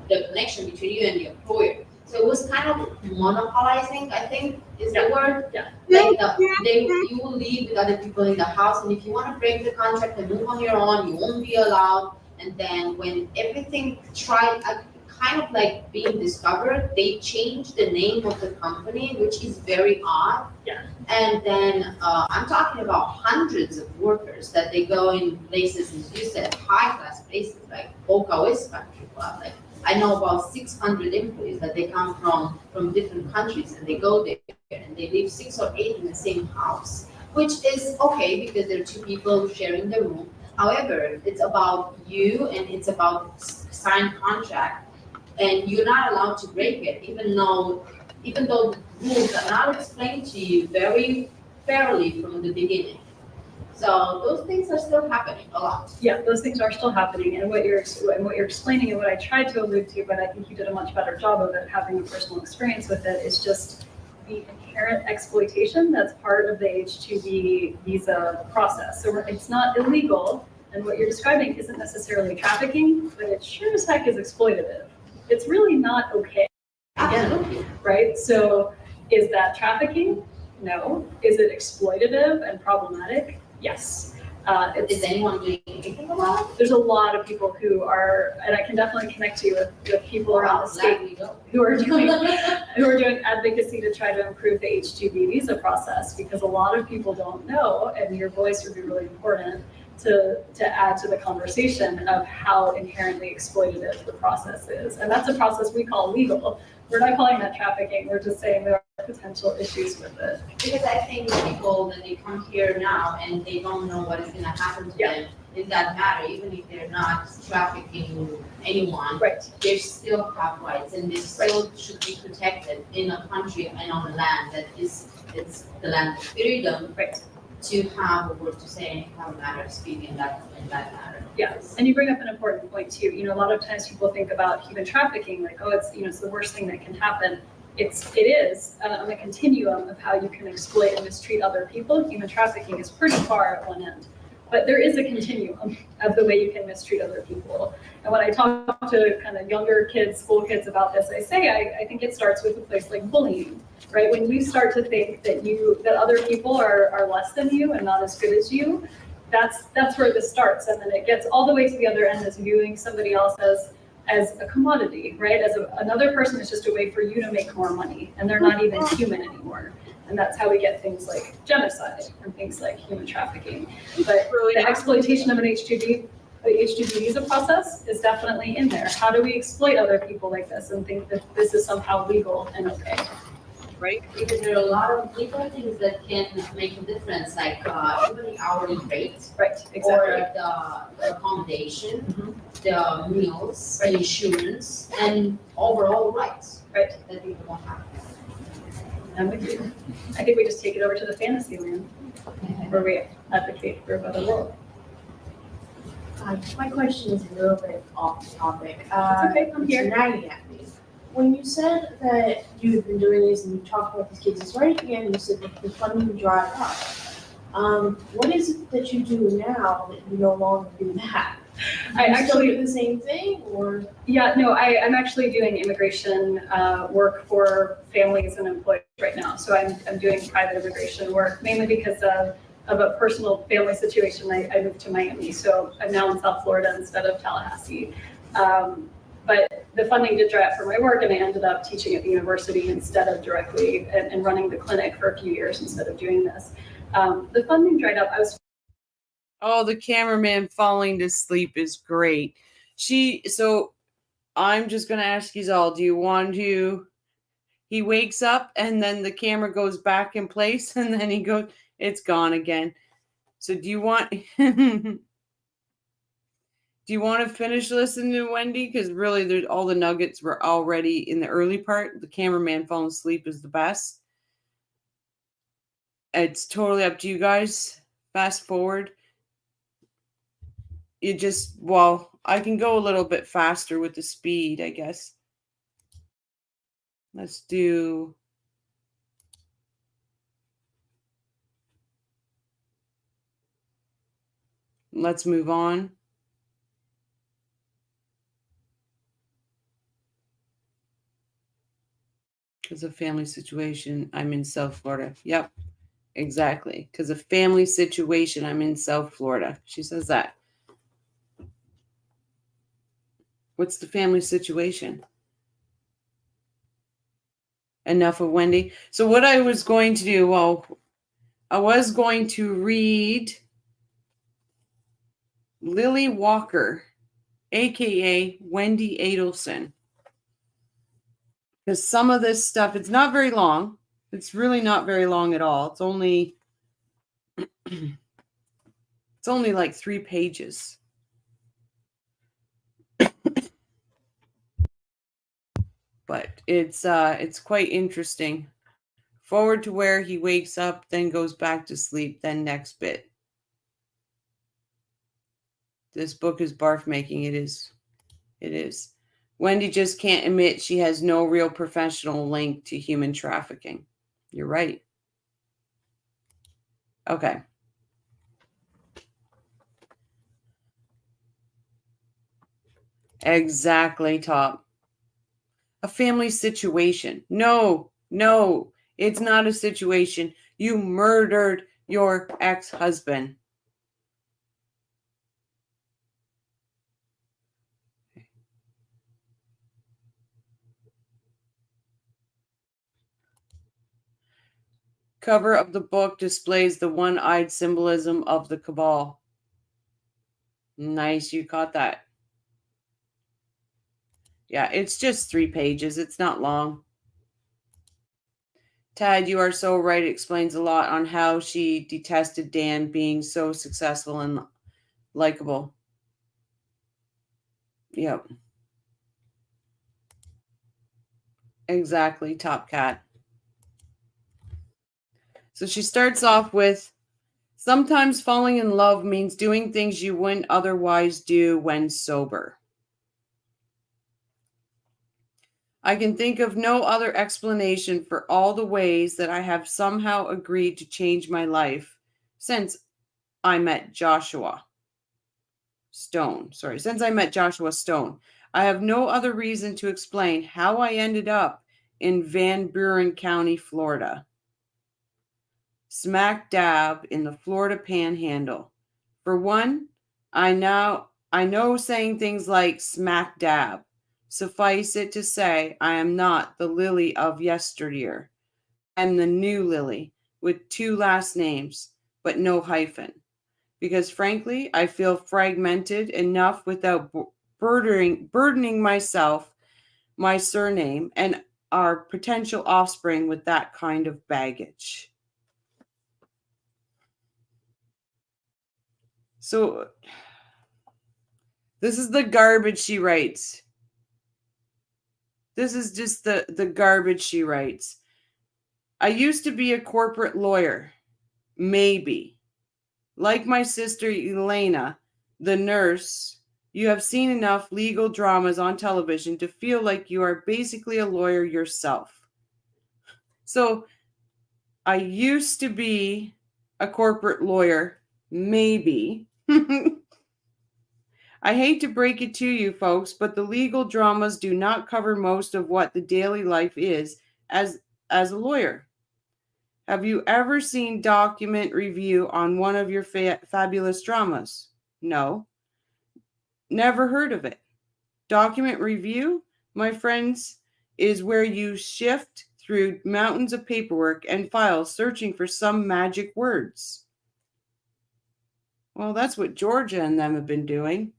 the connection between you and the employer. So it was kind of monopolizing, I think is the word. Yeah. Like you will leave with other people in the house, and if you want to break the contract and move on your own, you won't be allowed. And then when everything kind of like being discovered, they changed the name of the company, which is very odd. Yeah. And then I'm talking about hundreds of workers that they go in places, as you said, high class places like Boca West Country Club. Like I know about 600 employees that they come from different countries, and they go there and they live 6 or 8 in the same house, which is okay because there are 2 people sharing the room. However, it's about you and it's about signed contract, and you're not allowed to break it, even though the rules are not explained to you very fairly from the beginning. So those things are still happening a lot. Yeah, those things are still happening, and what you're explaining and what I tried to allude to, but I think you did a much better job of it, having a personal experience with it, is just the inherent exploitation that's part of the H-2B visa process. So it's not illegal, and what you're describing isn't necessarily trafficking, but it sure as heck is exploitative. It's really not okay. Absolutely. Right? So is that trafficking? No. Is it exploitative and problematic? Yes. Is anyone doing anything about it? There's a lot of people who are, and I can definitely connect you with people around the state who are doing advocacy to try to improve the H-2B visa process, because a lot of people don't know, and your voice would be really important to add to the conversation of how inherently exploitative the process is. And that's a process we call legal. We're not calling that trafficking, we're just saying there are potential issues with it. Because I think people that they come here now and they don't know what is gonna happen to them, in that matter, even if they're not trafficking anyone. Right. They still have rights, and they still should be protected in a country and on a land that is, it's the land of freedom. Right. To have a word to say and have a matter of speaking in that matter. Yes, and you bring up an important point too. You know, a lot of times people think about human trafficking like, oh, it's, you know, it's the worst thing that can happen. It is on the continuum of how you can exploit and mistreat other people. Human trafficking is pretty far at one end, but there is a continuum of the way you can mistreat other people. And when I talk to kind of younger kids, school kids about this, I say I think it starts with a place like bullying, right? When you start to think that other people are less than you and not as good as you, that's where this starts, and then it gets all the way to the other end as viewing somebody else as a commodity, right? As another person is just a way for you to make more money, and they're not even human anymore. And that's how we get things like genocide and things like human trafficking. But the exploitation of an H-2B visa process is definitely in there. How do we exploit other people like this and think that this is somehow legal and okay? Right? Because there are a lot of little things that can make a difference, like even the hourly rate. Right, exactly. Or the accommodation, the meals, the insurance, and overall rights. Right. That people don't have. I'm with you. I think we just take it over to the fantasy land where we advocate for a better world. My question is a little bit off topic. It's okay, I'm here. It's nagging at me. When you said that you've been doing this and you talked about these kids, it's right at the end, you said that the funding dried up. What is it that you do now that you no longer do that? I You still actually do the same thing, or? Yeah, no, I'm actually doing immigration work for families and employees right now. So I'm doing private immigration work mainly because of a personal family situation. I moved to Miami, so I'm now in South Florida instead of Tallahassee. But the funding did dry up for my work, and I ended up teaching at the university instead of directly and running the clinic for a few years instead of doing this. The funding dried up. Oh, the cameraman falling to sleep is great. So I'm just going to ask you all, do you want to, he wakes up and then the camera goes back in place and then it's gone again. So do you want, do you want to finish listening to Wendi? Because really all the nuggets were already in the early part. The cameraman falling asleep is the best. It's totally up to you guys. Fast forward. I can go a little bit faster with the speed, I guess. Let's move on. Because of family situation, I'm in South Florida. Yep, exactly. Because of family situation, I'm in South Florida. She says that. What's the family situation? Enough of Wendi. So what I was going to do, I was going to read Lily Walker, aka Wendi Adelson. Because some of this stuff, it's not very long. It's really not very long at all. It's only like 3 pages. But it's quite interesting. Forward to where he wakes up, then goes back to sleep, then next bit. This book is barf making. It is. It is. Wendi just can't admit she has no real professional link to human trafficking. You're right. Okay. Exactly, Top. A family situation. No, it's not a situation. You murdered your ex-husband. Cover of the book displays the one-eyed symbolism of the cabal. Nice, you caught that. Yeah, it's just 3 pages. It's not long. Tad, you are so right. It explains a lot on how she detested Dan being so successful in likable. Yep. Exactly, Top Cat. So she starts off with, sometimes falling in love means doing things you wouldn't otherwise do when sober. I can think of no other explanation for all the ways that I have somehow agreed to change my life since I met Joshua Stone. Since I met Joshua Stone. I have no other reason to explain how I ended up in Van Buren County, Florida. Smack dab in the Florida Panhandle. For one, I know saying things like smack dab. Suffice it to say, I am not the Lily of yesteryear. I am the new Lily with 2 last names, but no hyphen. Because frankly, I feel fragmented enough without burdening myself, my surname, and our potential offspring with that kind of baggage. So this is the garbage she writes. This is just the garbage she writes. I used to be a corporate lawyer. Maybe. Like my sister Elena, the nurse, you have seen enough legal dramas on television to feel like you are basically a lawyer yourself. So I used to be a corporate lawyer. Maybe. I hate to break it to you folks, but the legal dramas do not cover most of what the daily life is as a lawyer. Have you ever seen document review on one of your fabulous dramas? No. Never heard of it. Document review, my friends, is where you shift through mountains of paperwork and files searching for some magic words. Well, that's what Georgia and them have been doing.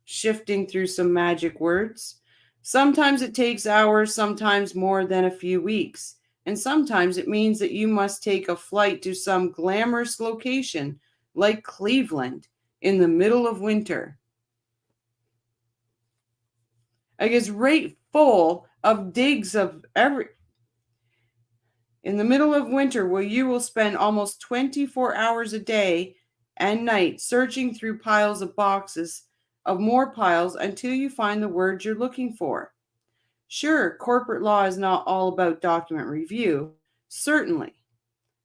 Shifting through some magic words. Sometimes it takes hours, sometimes more than a few weeks. And sometimes it means that you must take a flight to some glamorous location like Cleveland in the middle of winter. I guess right full of digs of in the middle of winter where you will spend almost 24 hours a day and night searching through piles of boxes of more piles until you find the word you're looking for. Sure, corporate law is not all about document review. Certainly.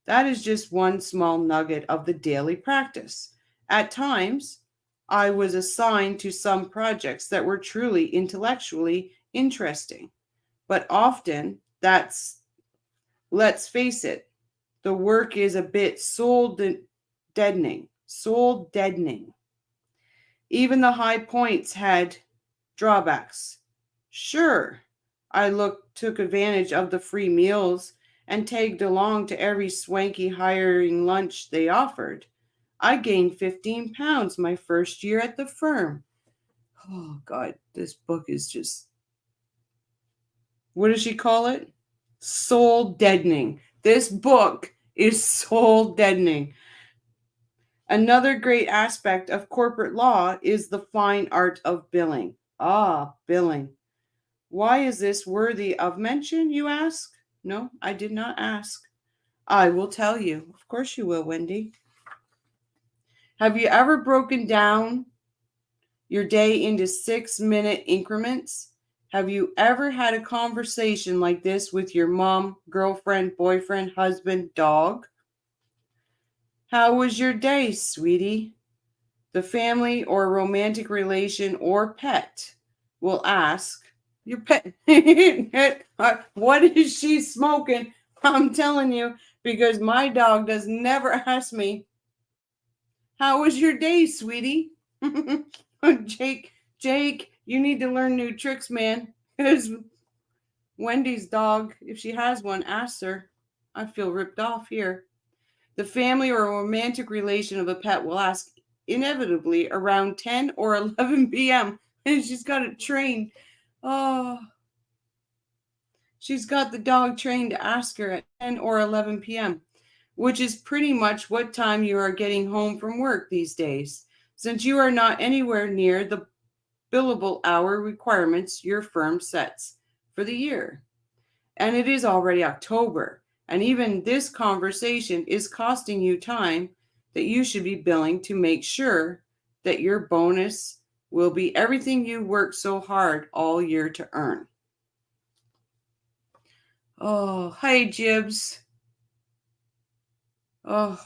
That is just one small nugget of the daily practice. At times, I was assigned to some projects that were truly intellectually interesting. But often, let's face it, the work is a bit soul deadening. Soul deadening. Even the high points had drawbacks. Sure, I took advantage of the free meals and tagged along to every swanky hiring lunch they offered. I gained 15 pounds my first year at the firm. Oh, God, this book is just... What does she call it? Soul deadening. This book is soul deadening. Another great aspect of corporate law is the fine art of billing. Ah, billing. Why is this worthy of mention, you ask? No, I did not ask. I will tell you. Of course you will, Wendi. Have you ever broken down your day into 6-minute increments? Have you ever had a conversation like this with your mom, girlfriend, boyfriend, husband, dog? How was your day, sweetie? The family or romantic relation or pet will ask, your pet, what is she smoking? I'm telling you, because my dog does never ask me, how was your day, sweetie? Jake, you need to learn new tricks, man. Because Wendy's dog, if she has one, asks her. I feel ripped off here. The family or romantic relation of a pet will ask inevitably around 10 or 11 p.m. And she's got it trained. Oh, she's got the dog trained to ask her at 10 or 11 p.m., which is pretty much what time you are getting home from work these days. since you are not anywhere near the billable hour requirements your firm sets for the year. And it is already October, and even this conversation is costing you time that you should be billing to make sure that your bonus will be everything you worked so hard all year to earn. Oh, hi, Jibs. Oh,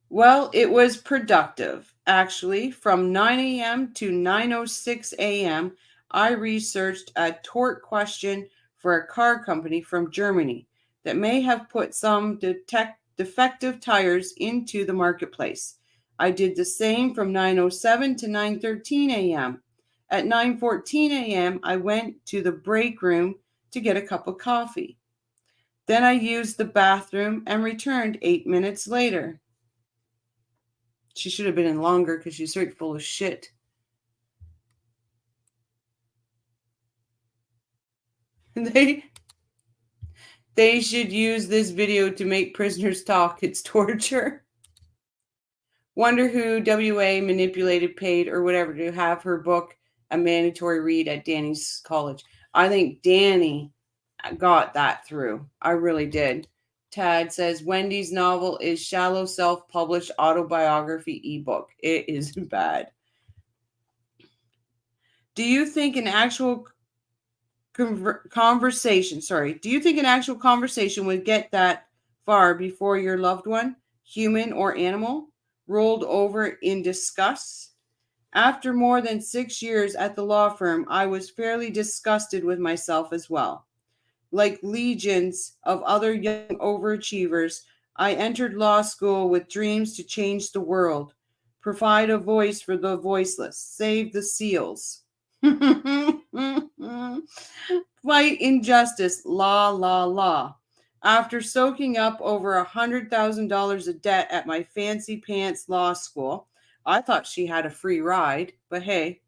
well, it was productive. Actually, from 9 a.m. to 9:06 a.m., I researched a tort question for a car company from Germany that may have put some defective tires into the marketplace. I did the same from 9:07 to 9:13 a.m. At 9:14 a.m., I went to the break room to get a cup of coffee. Then I used the bathroom and returned 8 minutes later. She should have been in longer because she's straight full of shit. They should use this video to make prisoners talk. It's torture. Wonder who WA manipulated, paid, or whatever to have her book a mandatory read at Danny's college. I think Danny got that through. I really did. Tad says Wendy's novel is shallow self-published autobiography ebook. It is bad. Do you think an actual conversation would get that far before your loved one, human or animal, rolled over in disgust? After more than 6 years at the law firm, I was fairly disgusted with myself as well. Like legions of other young overachievers, I entered law school with dreams to change the world, provide a voice for the voiceless, save the seals, fight injustice, law. After soaking up over $100,000 of debt at my fancy pants law school, I thought she had a free ride, but hey,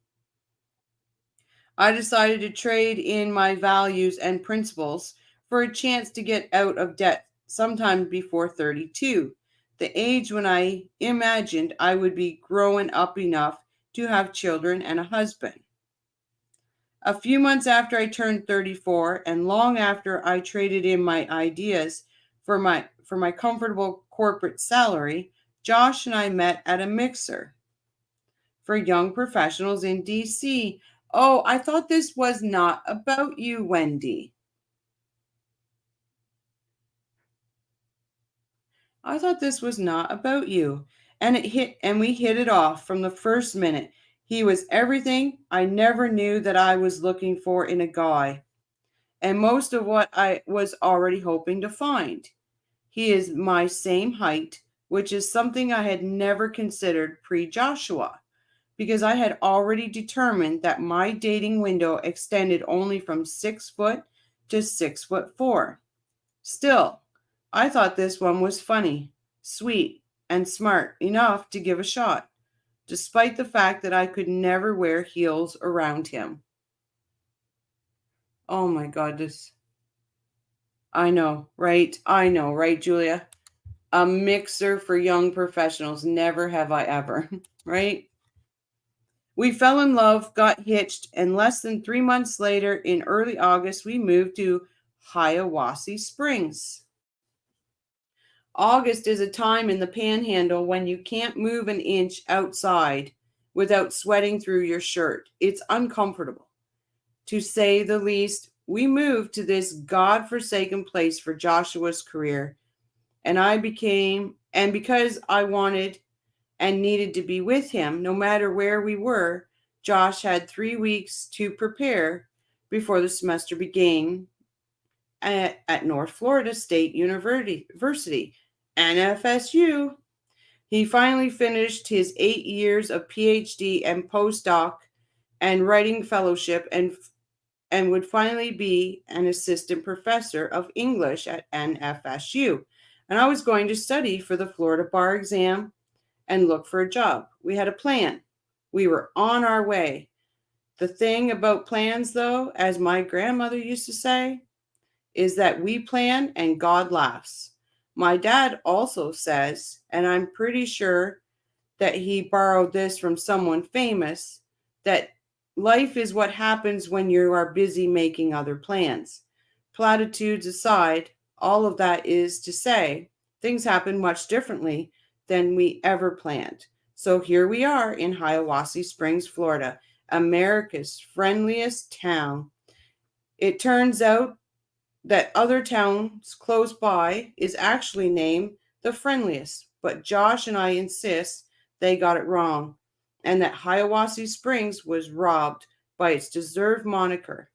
I decided to trade in my values and principles for a chance to get out of debt sometime before 32, the age when I imagined I would be growing up enough to have children and a husband. A few months after I turned 34 and long after I traded in my ideas for my comfortable corporate salary, Josh and I met at a mixer for young professionals in DC. Oh, I thought this was not about you, Wendi. I thought this was not about you. And we hit it off from the first minute. He was everything I never knew that I was looking for in a guy. And most of what I was already hoping to find. He is my same height, which is something I had never considered pre-Joshua, because I had already determined that my dating window extended only from 6 foot to 6'4". Still, I thought this one was funny, sweet, and smart enough to give a shot, despite the fact that I could never wear heels around him. Oh my God, I know, right, Julia? A mixer for young professionals. Never have I ever, right? We fell in love, got hitched, and less than 3 months later, in early August, we moved to Hiawassee Springs. August is a time in the Panhandle when you can't move an inch outside without sweating through your shirt. It's uncomfortable, to say the least. We moved to this godforsaken place for Joshua's career, and because I wanted and needed to be with him, no matter where we were, Josh had 3 weeks to prepare before the semester began at North Florida State University, NFSU. He finally finished his 8 years of PhD and postdoc and writing fellowship and would finally be an assistant professor of English at NFSU. And I was going to study for the Florida bar exam and look for a job. We had a plan. We were on our way. The thing about plans, though, as my grandmother used to say, is that we plan and God laughs. My dad also says, and I'm pretty sure that he borrowed this from someone famous, that life is what happens when you are busy making other plans. Platitudes aside, all of that is to say, things happen much differently than we ever planned. So here we are in Hiawassee Springs, Florida, America's friendliest town. It turns out that other towns close by is actually named the friendliest, but Josh and I insist they got it wrong, and that Hiawassee Springs was robbed by its deserved moniker.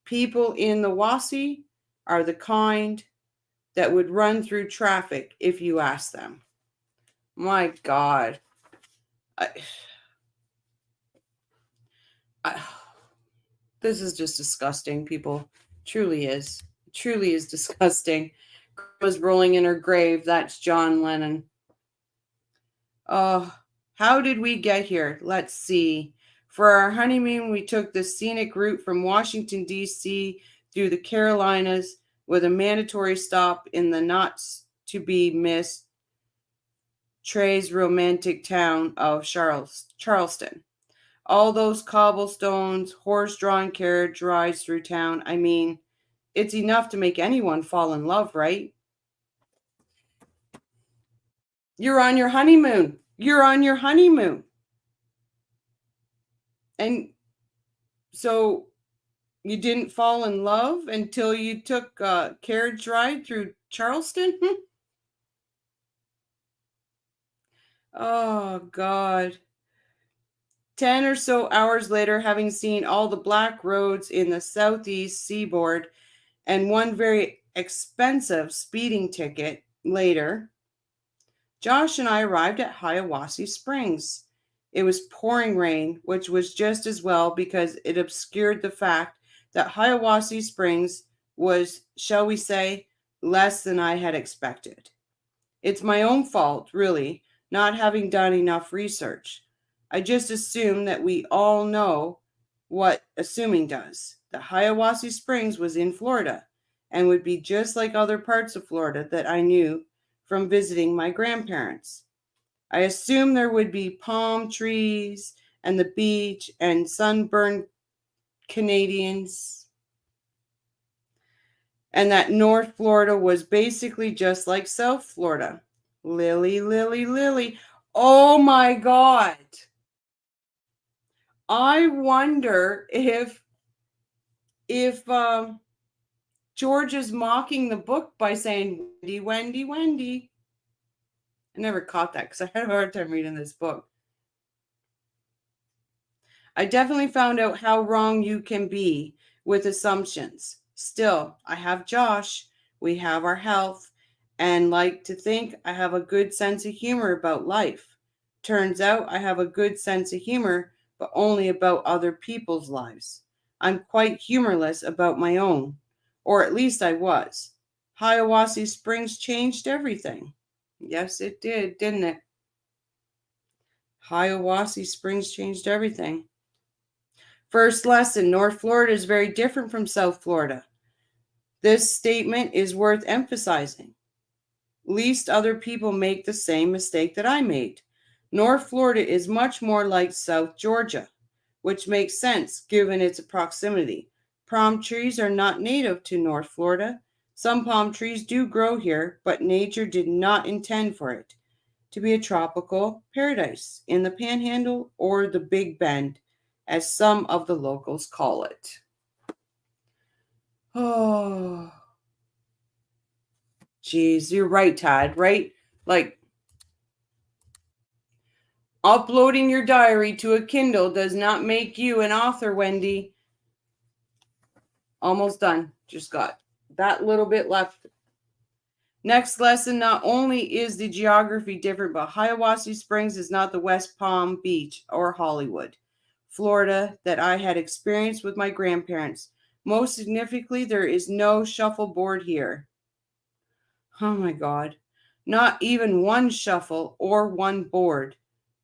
People in the Wassee are the kind that would run through traffic if you ask them. My God. This is just disgusting, people. Truly is. Truly is disgusting. Was rolling in her grave. That's John Lennon. Oh, how did we get here? Let's see. For our honeymoon, we took the scenic route from Washington, D.C. through the Carolinas with a mandatory stop in the not-to-be-missed Trey's romantic town of Charleston. All those cobblestones, horse-drawn carriage rides through town. I mean, it's enough to make anyone fall in love, right? You're on your honeymoon. You're on your honeymoon. And so you didn't fall in love until you took a carriage ride through Charleston? Oh, God. 10 or so hours later, having seen all the black roads in the southeast seaboard and one very expensive speeding ticket later, Josh and I arrived at Hiawassee Springs. It was pouring rain, which was just as well because it obscured the fact that Hiawassee Springs was, shall we say, less than I had expected. It's my own fault, really, not having done enough research. I just assumed that we all know what assuming does. That Hiawassee Springs was in Florida and would be just like other parts of Florida that I knew from visiting my grandparents. I assumed there would be palm trees and the beach and sunburned Canadians, and that North Florida was basically just like South Florida. Lily, Lily, Lily. Oh my God. I wonder if George is mocking the book by saying, Wendy, Wendy, Wendy. I never caught that because I had a hard time reading this book. I definitely found out how wrong you can be with assumptions. Still, I have Josh. We have our health. And like to think I have a good sense of humor about life. Turns out I have a good sense of humor, but only about other people's lives. I'm quite humorless about my own. Or at least I was. Hiawassee Springs changed everything. Yes, it did, didn't it? Hiawassee Springs changed everything. First lesson, North Florida is very different from South Florida. This statement is worth emphasizing. Least other people make the same mistake that I made. North Florida is much more like South Georgia, which makes sense given its proximity. Palm trees are not native to North Florida. Some palm trees do grow here, but nature did not intend for it to be a tropical paradise in the Panhandle or the Big Bend, as some of the locals call it. Oh, geez, you're right, Todd, right? Like, uploading your diary to a Kindle does not make you an author, Wendy. Almost done. Just got that little bit left. Next lesson, not only is the geography different, but Hiawassee Springs is not the West Palm Beach or Hollywood, Florida that I had experienced with my grandparents. Most significantly, there is no shuffleboard here. Oh my God. Not even one shuffle or one board.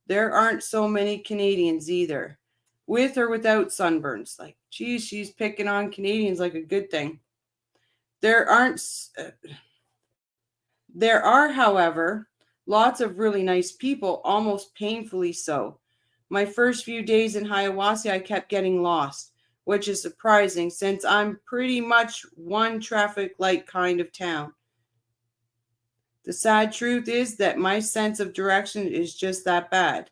There aren't so many Canadians either, with or without sunburns. Like, geez, she's picking on Canadians like a good thing. There are, however, Lots of really nice people, almost painfully so. My first few days in Hiawassee, I kept getting lost, which is surprising since I'm pretty much one traffic light kind of town. The sad truth is that my sense of direction is just that bad.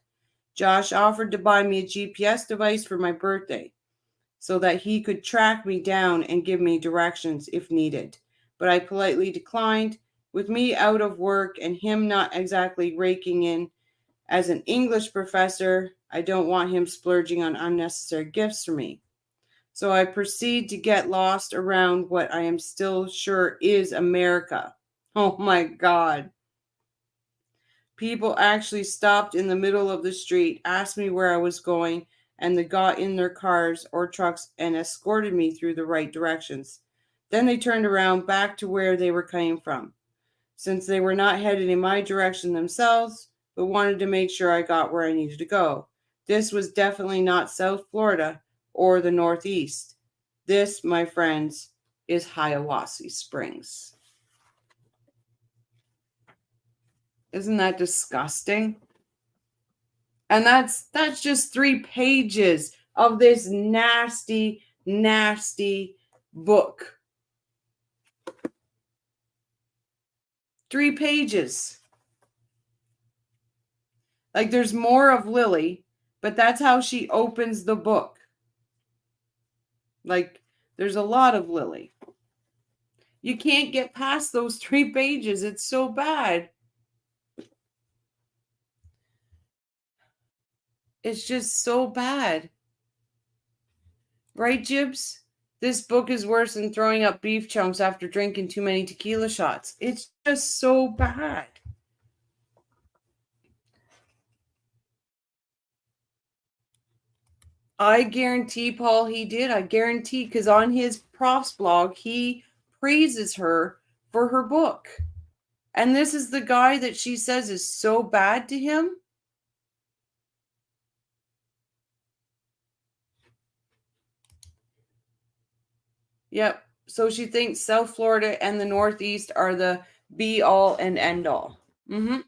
Josh offered to buy me a GPS device for my birthday so that he could track me down and give me directions if needed. But I politely declined. With me out of work and him not exactly raking in as an English professor, I don't want him splurging on unnecessary gifts for me. So I proceed to get lost around what I am still sure is America. Oh my God. People actually stopped in the middle of the street, asked me where I was going, and they got in their cars or trucks and escorted me through the right directions. Then they turned around back to where they were coming from, since they were not headed in my direction themselves, but wanted to make sure I got where I needed to go. This was definitely not South Florida or the Northeast. This, my friends, is Hiawassee Springs. Isn't that disgusting? And that's just 3 pages of this nasty, nasty book. 3 pages. Like, there's more of Lily, but that's how she opens the book. Like, there's a lot of Lily. You can't get past those 3 pages. It's so bad. It's just so bad. Right, Jibs? This book is worse than throwing up beef chunks after drinking too many tequila shots. It's just so bad. I guarantee, Paul, he did. I guarantee, because on his profs blog, he praises her for her book. And this is the guy that she says is so bad to him. Yep. So she thinks South Florida and the Northeast are the be all and end all. Mm-hmm.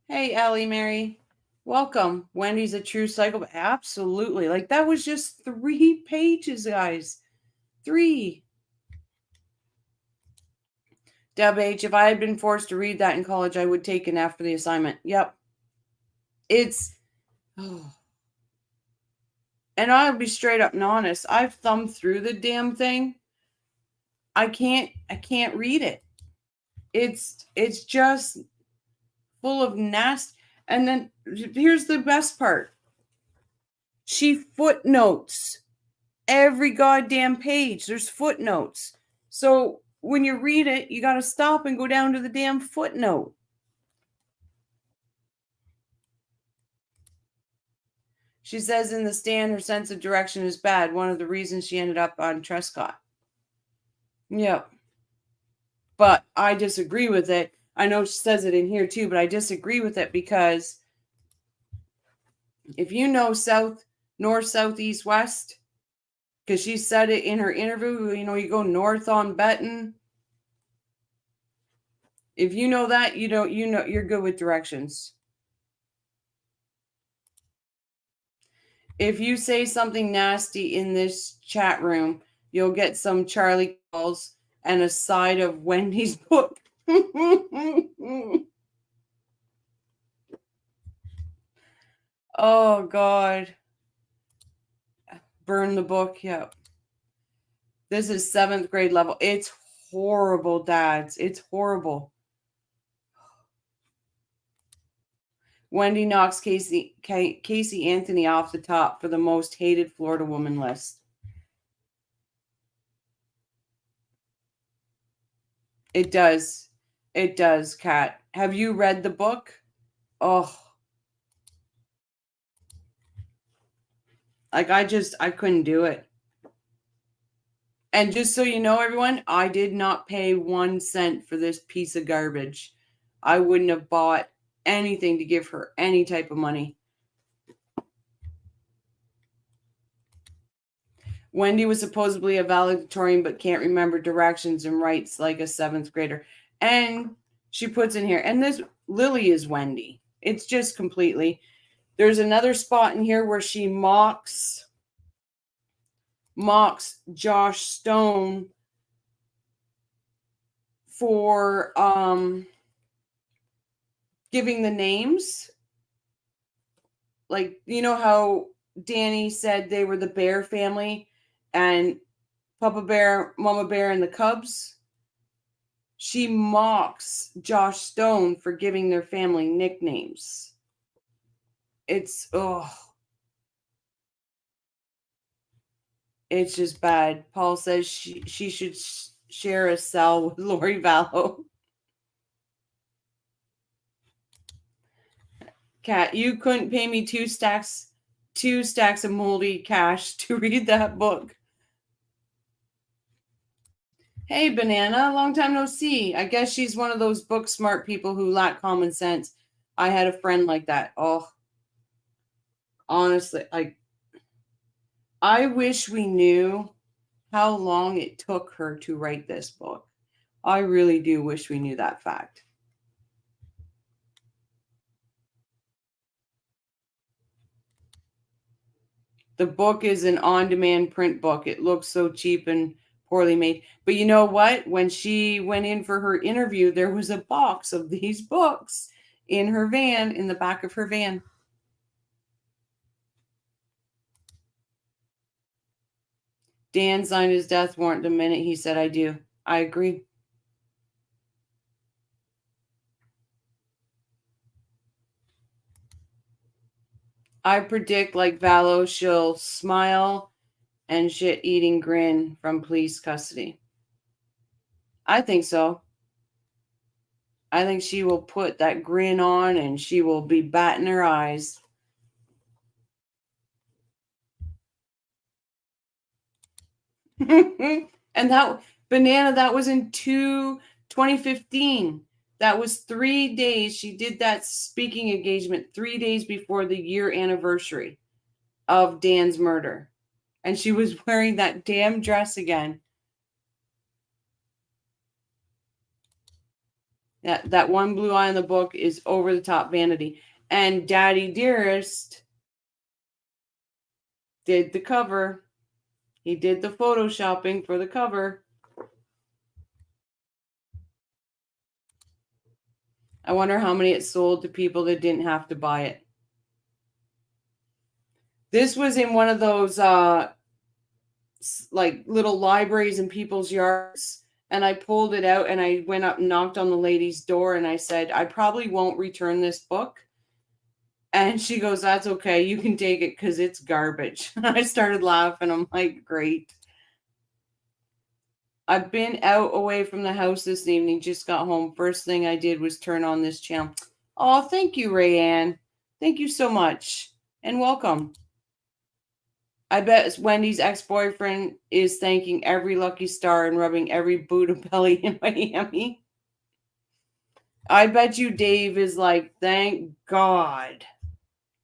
Hey, Allie Mary. Welcome. Wendy's a true psycho. Absolutely. Like, that was just 3 pages, guys. 3. Deb H, if I had been forced to read that in college, I would take an F for the assignment. Yep. It's... Oh. And I'll be straight up and honest. I've thumbed through the damn thing. I can't read it. It's just full of nasty. And then here's the best part. She footnotes every goddamn page. There's footnotes. So when you read it, you got to stop and go down to the damn footnote. She says in The Stand, her sense of direction is bad. One of the reasons she ended up on Trescott. Yep. But I disagree with it. I know she says it in here too, but I disagree with it because if you know south, north, south, east, west, because she said it in her interview, you go north on Benton. If you know that, you're good with directions. If you say something nasty in this chat room, you'll get some Charlie calls and a side of Wendy's book. Oh, God. Burn the book. Yep. This is 7th grade level. It's horrible, dads. It's horrible. Wendy knocks Casey Anthony off the top for the most hated Florida woman list. It does. It does, Kat. Have you read the book? Oh. Like, I couldn't do it. And just so you know, everyone, I did not pay 1 cent for this piece of garbage. I wouldn't have bought anything to give her any type of money. Wendi was supposedly a valedictorian but can't remember directions and writes like a 7th grader. And she puts in here, and this Lily is Wendi. It's just completely. There's another spot in here where she mocks Josh Stone for giving the names. Like, you know how Danny said they were the Bear family and Papa Bear, Mama Bear, and the Cubs? She mocks Josh Stone for giving their family nicknames. It's it's just bad. Paul says she should share a cell with Lori Vallow. Kat, you couldn't pay me two stacks of moldy cash to read that book. Hey, Banana, long time no see. I guess she's one of those book smart people who lack common sense. I had a friend like that. Oh, honestly, I wish we knew how long it took her to write this book. I really do wish we knew that fact. The book is an on-demand print book. It looks so cheap and poorly made. But you know what? When she went in for her interview, there was a box of these books in her van, in the back of her van. Dan signed his death warrant the minute he said, I do. I agree. I predict, like Vallow, she'll smile and shit-eating grin from police custody. I think so. I think she will put that grin on and she will be batting her eyes. And that Banana, that was in 2015. That was 3 days. She did that speaking engagement 3 days before the year anniversary of Dan's murder. And she was wearing that damn dress again. That one blue eye in the book is over the top vanity. And Daddy Dearest did the cover. He did the photoshopping for the cover. I wonder how many it sold to people that didn't have to buy it. This was in one of those like little libraries in people's yards. And I pulled it out and I went up and knocked on the lady's door and I said, I probably won't return this book. And she goes, that's okay. You can take it because it's garbage. I started laughing. I'm like, great. I've been out away from the house this evening. Just got home. First thing I did was turn on this channel. Oh, thank you, Rayanne. Thank you so much. And welcome. I bet Wendy's ex-boyfriend is thanking every lucky star and rubbing every Buddha belly in Miami. I bet you Dave is like, thank God.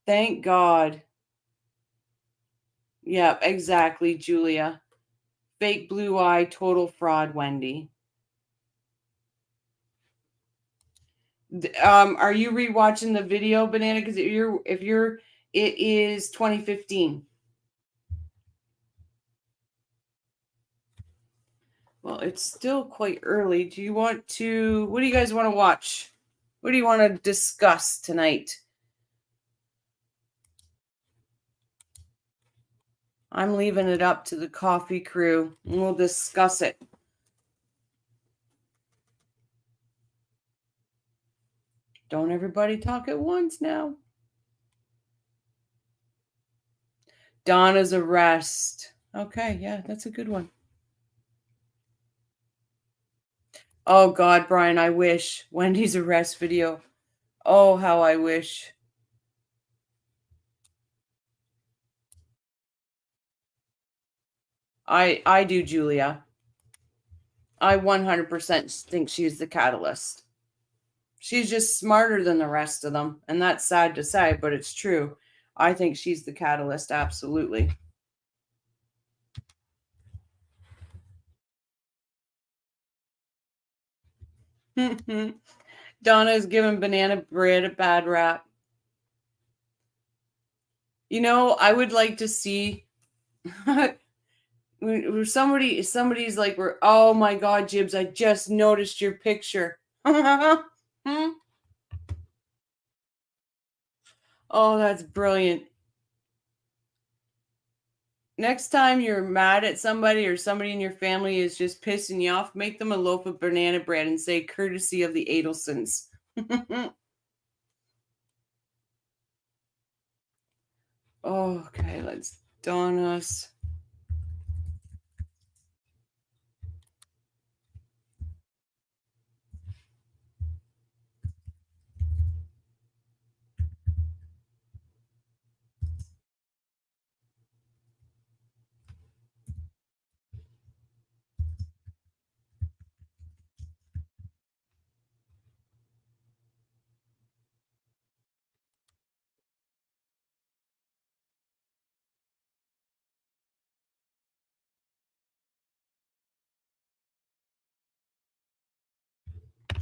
Thank God. Yep, exactly, Julia. Fake blue eye, total fraud, Wendi. Are you rewatching the video, Banana? Because it is 2015. Well, it's still quite early. What do you guys want to watch? What do you want to discuss tonight? I'm leaving it up to the coffee crew, and we'll discuss it. Don't everybody talk at once now. Donna's arrest. Okay, yeah, that's a good one. Oh, God, Brian, I wish. Wendy's arrest video. Oh, how I wish. I do, Julia. I 100% think she's the catalyst. She's just smarter than the rest of them. And that's sad to say, but it's true. I think she's the catalyst, absolutely. Donna is giving banana bread a bad rap. You know, I would like to see somebody's like, oh my God, Jibs, I just noticed your picture. Oh, that's brilliant. Next time you're mad at somebody or somebody in your family is just pissing you off, make them a loaf of banana bread and say, courtesy of the Adelsons. Okay, let's don us.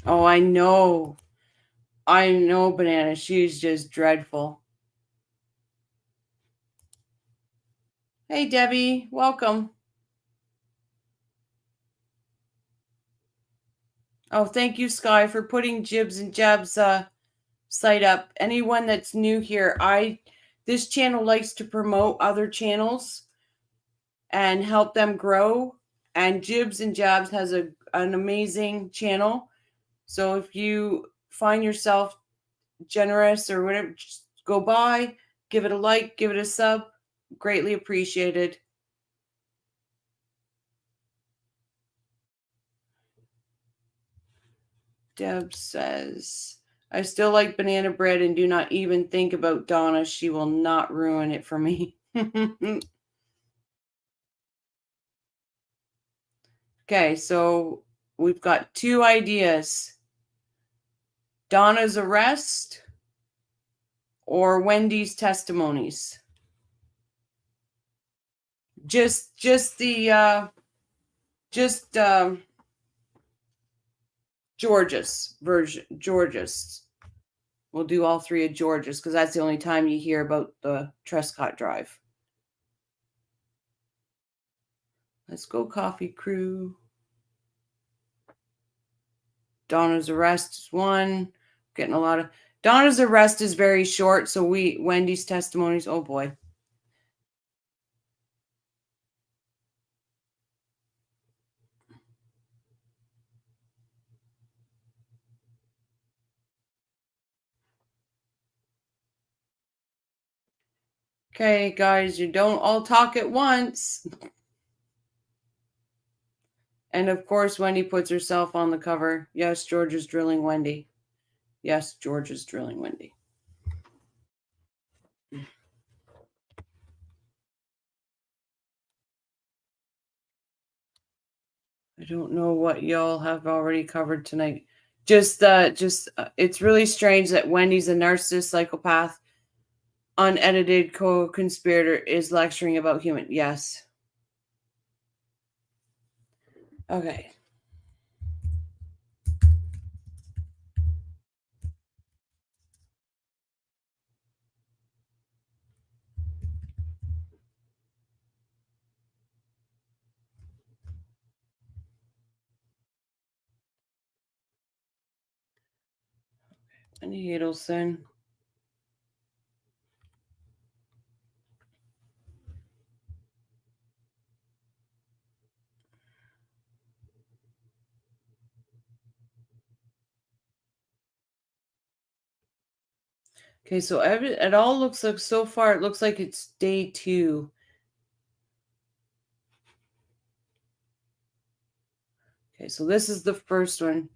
Oh, I know. I know, Banana. She's just dreadful. Hey, Debbie. Welcome. Oh, thank you, Sky, for putting Jibs and Jabs site up. Anyone that's new here, this channel likes to promote other channels and help them grow. And Jibs and Jabs has an amazing channel. So if you find yourself generous or whatever, just go by, give it a like, give it a sub. Greatly appreciated. Deb says, I still like banana bread and do not even think about Donna. She will not ruin it for me. Okay, so we've got two ideas. Donna's arrest or Wendy's testimonies. George's version. George's. We'll do all three of George's because that's the only time you hear about the Trescott Drive. Let's go, coffee crew. Donna's arrest is one. Getting a lot of Donna's arrest is very short, so Wendy's testimonies. Oh boy. Okay, guys, you don't all talk at once. And of course, Wendy puts herself on the cover. Yes, George is drilling Wendy. Yes, George is drilling Wendy. I don't know what y'all have already covered tonight. It's really strange that Wendy's a narcissist, psychopath, unedited co-conspirator is lecturing about human. Yes. Okay. Wendy Adelson. Okay, so it all looks like so far, it looks like it's day 2. Okay, so this is the first one.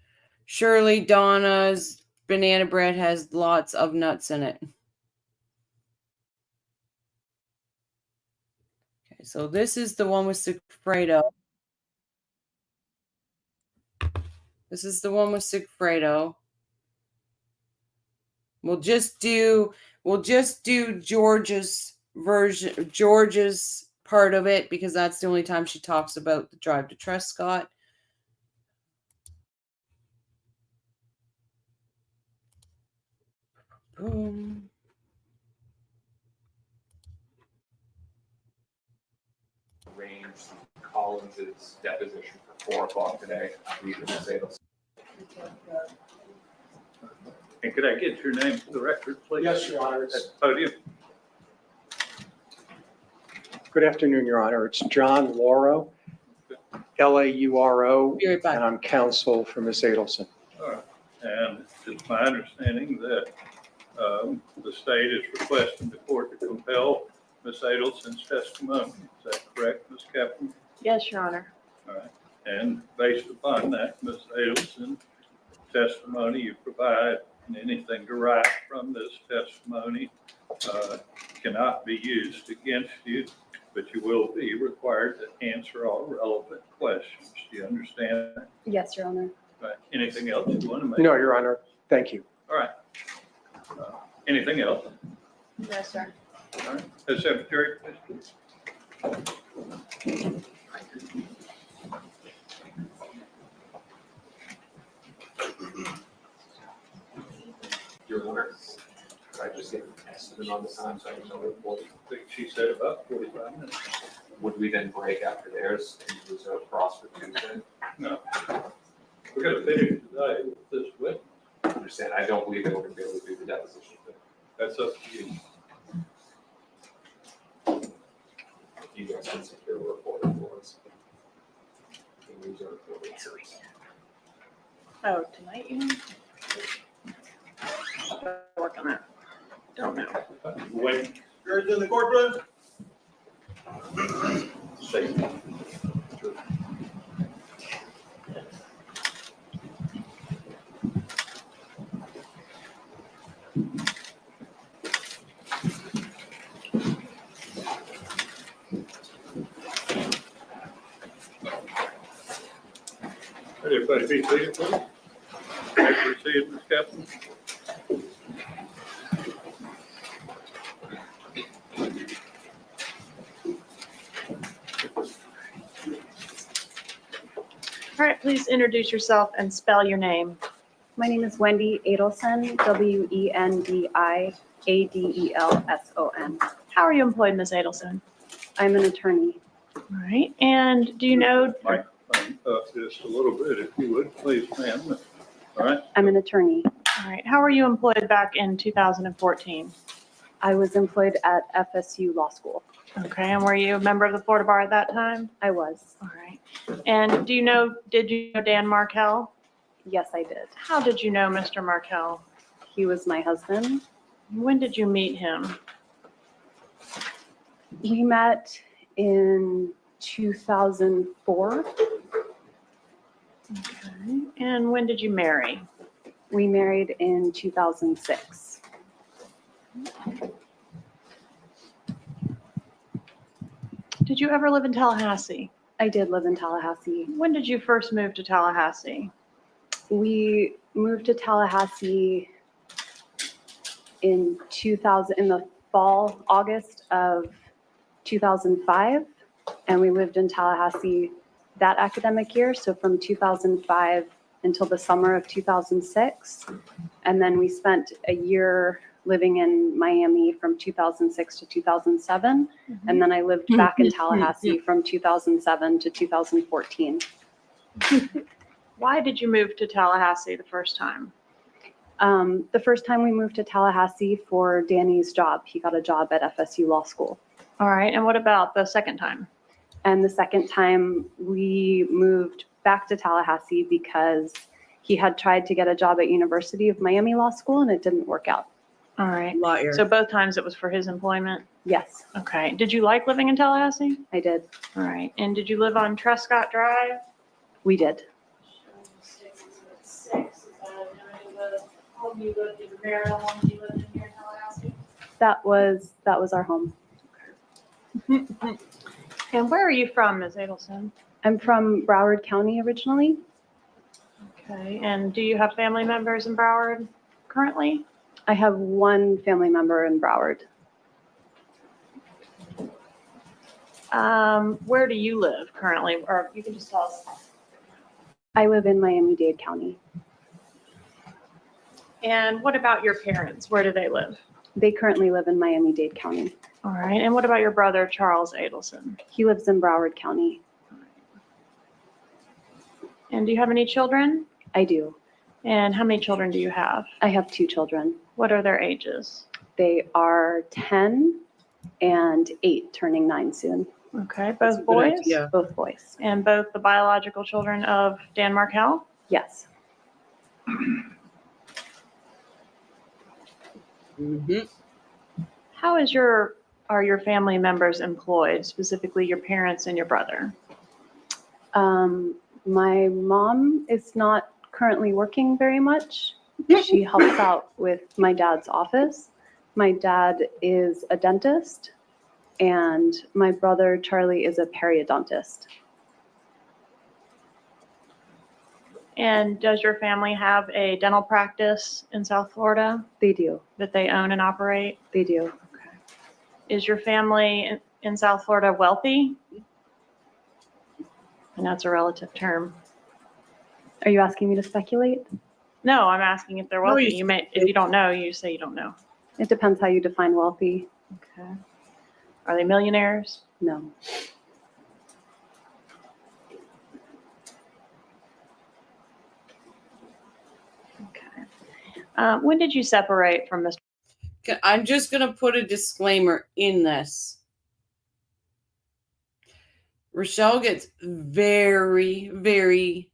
Shirley Donna's banana bread has lots of nuts in it. Okay, so this is the one with Sigfredo. This is the one with Sigfredo. We'll just do George's version, George's part of it, because that's the only time she talks about the drive to Trescott. Boom. Arranged Collins's deposition for 4 o'clock today. We can say those. And could I get your name for the record, please? Yes, Your Honor. At the podium. Good afternoon, Your Honor. It's John Lauro, Lauro, Be right back. and I'm counsel for Ms. Adelson. All right. And it's my understanding that the state is requesting the court to compel Ms. Adelson's testimony. Is that correct, Ms. Kaplan? Yes, Your Honor. All right. And based upon that, Ms. Adelson, testimony you provide and anything derived from this testimony cannot be used against you, but you will be required to answer all relevant questions. Do you understand that? Yes, Your Honor. Right. Anything else you want to make? No, Your Honor. Thank you. All right. Anything else? No, sir. All right. The Secretary, please. Your Honor, could I just get an estimate on the time so I can tell the report? I think she said about 45 minutes. Would we then break after theirs and reserve cross for Tuesday? No. We're going to finish today with this witness. I understand. I don't believe that we're going to be able to do the deposition. That's up to you. You guys can secure a report for us. Can reserve for witnesses. Oh, tonight you mean? Work on that. Don't know. Wait. Yours in the courtroom? Say. Everybody be seated, please. Proceed, Ms. Kaplan. All right, please introduce yourself and spell your name. My name is Wendi Adelson, Wendiadelson. How are you employed, Ms. Adelson? I'm an attorney. All right, and do you know, Microphone up just a little bit, if you would, please, ma'am. All right. I'm an attorney. all right, how were you employed back in 2014? I was employed at FSU Law School. Okay, and were you a member of the Florida Bar at that time? I was. All right. And did you know Dan Markel? Yes, I did. How did you know Mr. Markel? He was my husband. When did you meet him? We met in 2004. Okay. And when did you marry? We married in 2006. Did you ever live in Tallahassee? I did live in Tallahassee. When did you first move to Tallahassee? We moved to Tallahassee in the fall, August of 2005, and we lived in Tallahassee that academic year, so from 2005 until the summer of 2006. And then we spent a year living in Miami from 2006 to 2007. And then I lived back in Tallahassee from 2007 to 2014. Why did you move to Tallahassee the first time? The first time we moved to Tallahassee for Danny's job. He got a job at FSU Law School. All right, and what about the second time? And the second time we moved back to Tallahassee because he had tried to get a job at University of Miami Law School and it didn't work out. All right, Lawyer. so both times it was for his employment? Yes, Okay, did you like living in Tallahassee? I did. All right, and did you live on Trescott Drive? We did. That was our home. And where are you from, Ms. Adelson? I'm from Broward County originally. Okay, and do you have family members in Broward currently? I have one family member in Broward. Where do you live currently? Or you can just tell us. I live in Miami-Dade County. And what about your parents? Where do they live? They currently live in Miami-Dade County. All right. And what about your brother, Charles Adelson? He lives in Broward County. And do you have any children? I do. And how many children do you have? I have 2 children. What are their ages? They are 10 and 8, turning 9 soon. Okay, both boys? Yeah. Both boys. And both the biological children of Dan Markel? Yes. Mm-hmm. How are your family members employed, specifically your parents and your brother? My mom is not currently working very much. She helps out with my dad's office. My dad is a dentist, and my brother Charlie is a periodontist. And does your family have a dental practice in South Florida They do. that they own and operate? They do. Is your family in South Florida wealthy? And that's a relative term. Are you asking me to speculate? No, I'm asking if they're No, wealthy. you You may, if you don't know, you say you don't know. It depends how you define wealthy. Okay. Are they millionaires? No. Okay. When did you separate from Mr. I'm just going to put a disclaimer in this. Rochelle gets very, very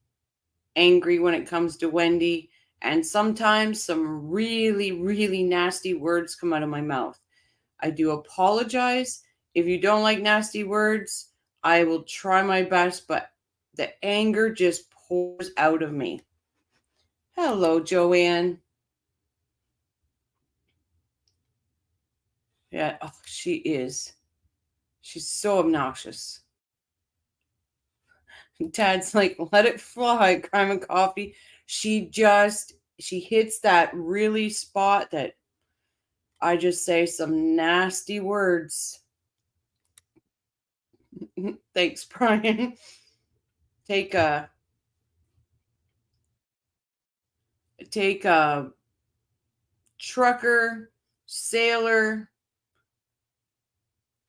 angry when it comes to Wendi, and sometimes some really, really nasty words come out of my mouth. I do apologize. If you don't like nasty words, I will try my best, but the anger just pours out of me. Hello, Joanne. Yeah, oh, she is. She's so obnoxious. Dad's like, let it fly, crime and coffee. She hits that really spot that I just say some nasty words. Thanks, Brian. Take a trucker, sailor,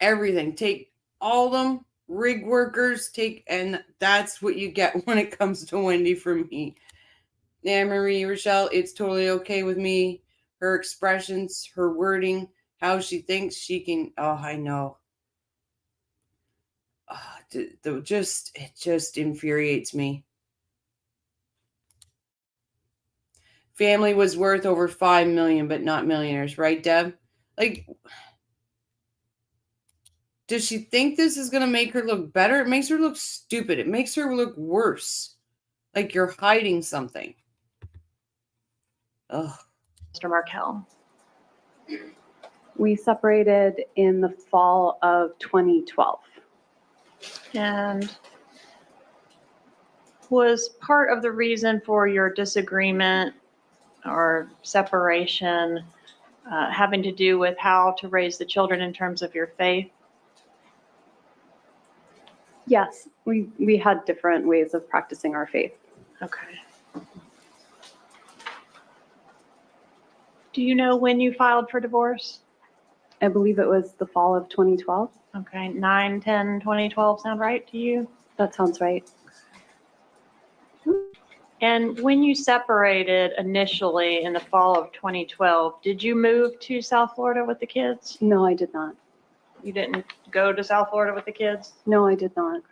everything. Take all of them. Rig workers, and that's what you get when it comes to Wendi for me. Anne-Marie, Rochelle, it's totally okay with me. Her expressions, her wording, how she thinks she can. Oh, I know. Oh, it just infuriates me. Family was worth over 5 million, but not millionaires, right, Deb? Like, does she think this is going to make her look better? It makes her look stupid. It makes her look worse. Like you're hiding something. Ugh. Mr. Markel? We separated in the fall of 2012. And was part of the reason for your disagreement or separation having to do with how to raise the children in terms of your faith? Yes, we had different ways of practicing our faith. Okay. Do you know when you filed for divorce? I believe it was the fall of 2012. Okay, 9/10/2012 sound right to you? That sounds right. And when you separated initially in the fall of 2012, did you move to South Florida with the kids? No, I did not. You didn't go to South Florida with the kids? No, I did not.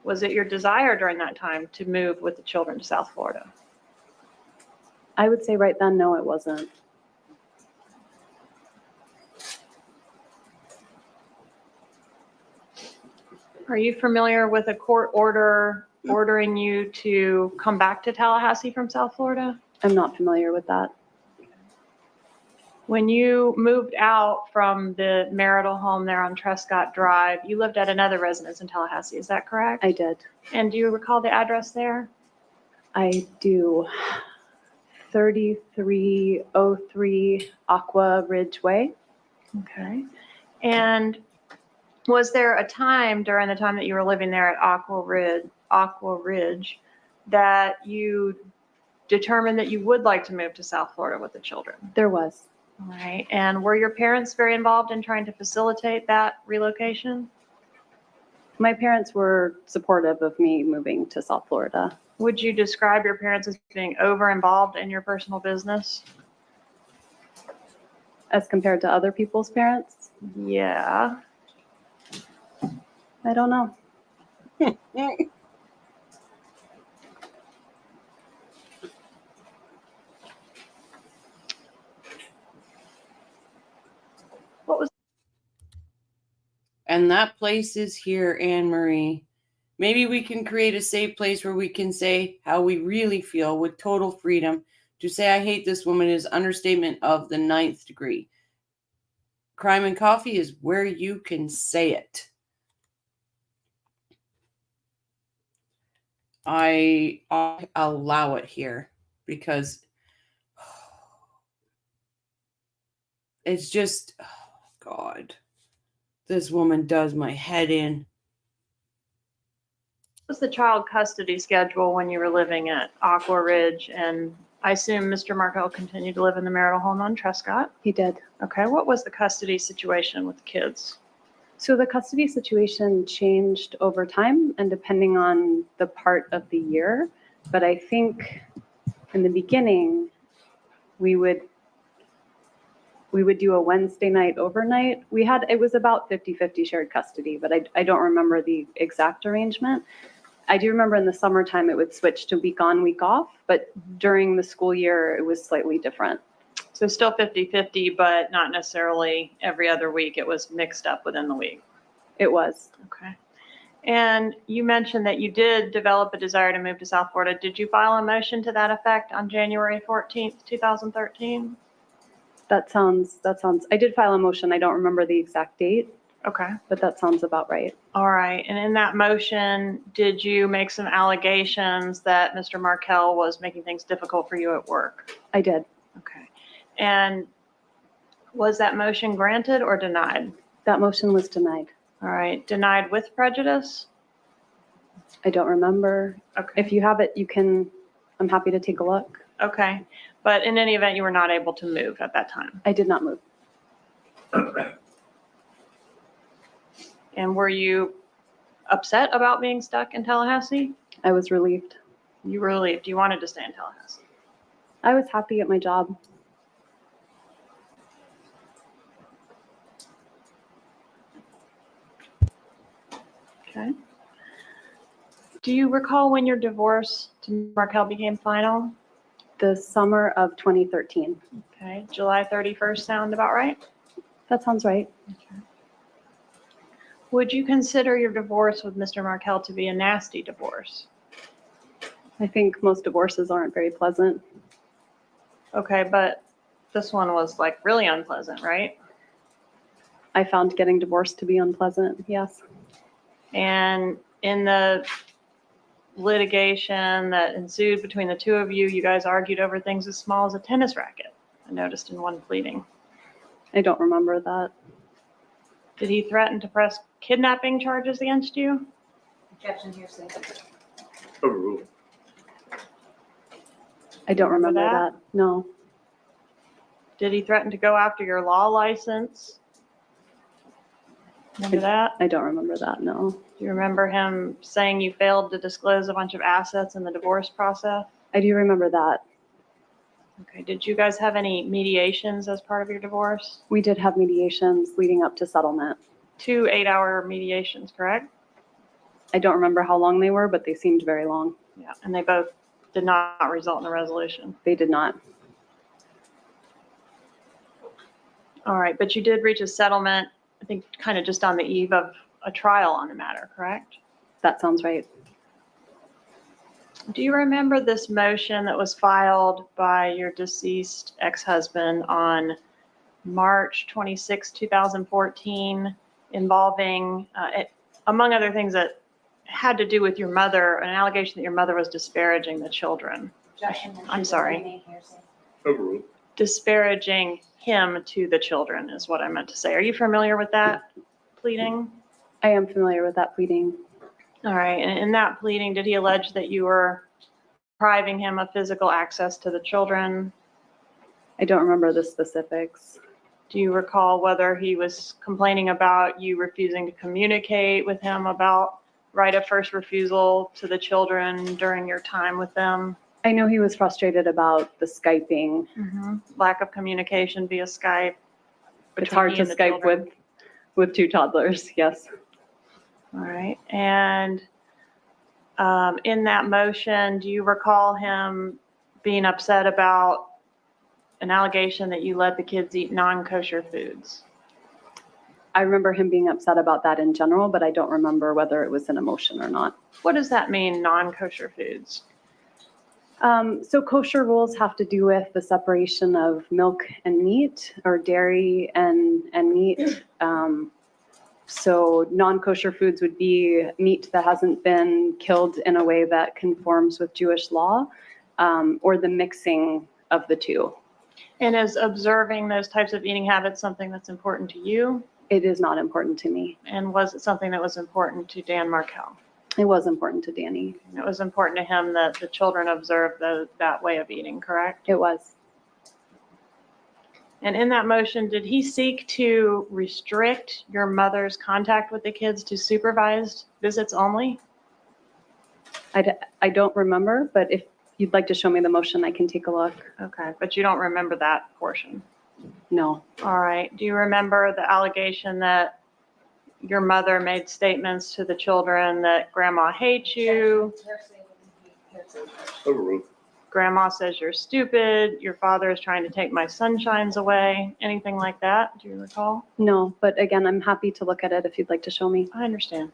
Was it your desire during that time to move with the children to South Florida? I would say right then, no, it wasn't. Are you familiar with a court order ordering you to come back to Tallahassee from South Florida? I'm not familiar with that. When you moved out from the marital home there on Trescott Drive, you lived at another residence in Tallahassee, is that correct? I did. And do you recall the address there? I do. 3303 Aqua Ridge Way. Okay. And was there a time during the time that you were living there at Aqua Ridge that you determined that you would like to move to South Florida with the children? There was. All right. And were your parents very involved in trying to facilitate that relocation? My parents were supportive of me moving to South Florida. Would you describe your parents as being over involved in your personal business? As compared to other people's parents? Yeah. I don't know. What was And that place is here, Anne Marie. Maybe we can create a safe place where we can say how we really feel with total freedom. To say I hate this woman is understatement of the 9th degree. Crime and Coffee is where you can say it. I allow it here because it's just, oh God, this woman does my head in. What was the child custody schedule when you were living at Aqua Ridge? And I assume Mr. Markel continued to live in the marital home on Trescott? He did. Okay. What was the custody situation with the kids? So the custody situation changed over time and depending on the part of the year. But I think in the beginning, we would do a Wednesday night overnight. It was about 50-50 shared custody, but I don't remember the exact arrangement. I do remember in the summertime, it would switch to week on, week off, but during the school year, it was slightly different. So still 50-50, but not necessarily every other week. It was mixed up within the week. It was. Okay. And you mentioned that you did develop a desire to move to South Florida. Did you file a motion to that effect on January 14th, 2013? That sounds, I did file a motion. I don't remember the exact date. Okay. But that sounds about right. All right. And in that motion, did you make some allegations that Mr. Markel was making things difficult for you at work? I did. Okay. And was that motion granted or denied? That motion was denied. All right. Denied with prejudice? I don't remember. Okay. If you have it, I'm happy to take a look. Okay. But in any event, you were not able to move at that time. I did not move. And were you upset about being stuck in Tallahassee? I was relieved. You were relieved. You wanted to stay in Tallahassee. I was happy at my job. Okay. Do you recall when your divorce to Markel became final? The summer of 2013. Okay. July 31st sound about right? That sounds right. Okay. Would you consider your divorce with Mr. Markel to be a nasty divorce? I think most divorces aren't very pleasant. Okay, but this one was like really unpleasant, right? I found getting divorced to be unpleasant, yes. And in the litigation that ensued between the two of you, you guys argued over things as small as a tennis racket, I noticed in one pleading. I don't remember that. Did he threaten to press kidnapping charges against you? Objection, hearsay. Overruled. I don't remember that? that. No. Did he threaten to go after your law license? Remember that? I don't remember that, no. Do you remember him saying you failed to disclose a bunch of assets in the divorce process? I do remember that. Okay, did you guys have any mediations as part of your divorce? We did have mediations leading up to settlement. 2 8-hour mediations, correct? I don't remember how long they were, but they seemed very long. Yeah, and they both did not result in a resolution. They did not. All right, but you did reach a settlement, I think kind of just on the eve of a trial on the matter, correct? That sounds right. Do you remember this motion that was filed by your deceased ex-husband on March 26, 2014, involving, among other things, that had to do with your mother, an allegation that your mother was disparaging the children? I'm sorry. Overruled. Disparaging him to the children is what I meant to say. Are you familiar with that pleading? I am familiar with that pleading. All right, and in that pleading, did he allege that you were depriving him of physical access to the children? I don't remember the specifics. Do you recall whether he was complaining about you refusing to communicate with him about right of first refusal to the children during your time with them? I know he was frustrated about the Skyping. Lack of communication via Skype. It's hard to between the Skype children. with two toddlers, yes. All right, and in that motion, do you recall him being upset about an allegation that you let the kids eat non-kosher foods? I remember him being upset about that in general, but I don't remember whether it was an emotion or not. What does that mean, non-kosher foods? So kosher rules have to do with the separation of milk and meat, or dairy and meat. So non-kosher foods would be meat that hasn't been killed in a way that conforms with Jewish law, or the mixing of the two. And is observing those types of eating habits something that's important to you? It is not important to me. And was it something that was important to Dan Markel? It was important to Danny. It was important to him that the children observed that way of eating, correct? It was. And in that motion, did he seek to restrict your mother's contact with the kids to supervised visits only? I don't remember, but if you'd like to show me the motion, I can take a look. Okay, but you don't remember that portion? No. All right. Do you remember the allegation that your mother made statements to the children that grandma hates you? Oh, Ruth. Grandma says you're stupid. Your father is trying to take my sunshines away. Anything like that? Do you recall? No, but again, I'm happy to look at it if you'd like to show me. I understand.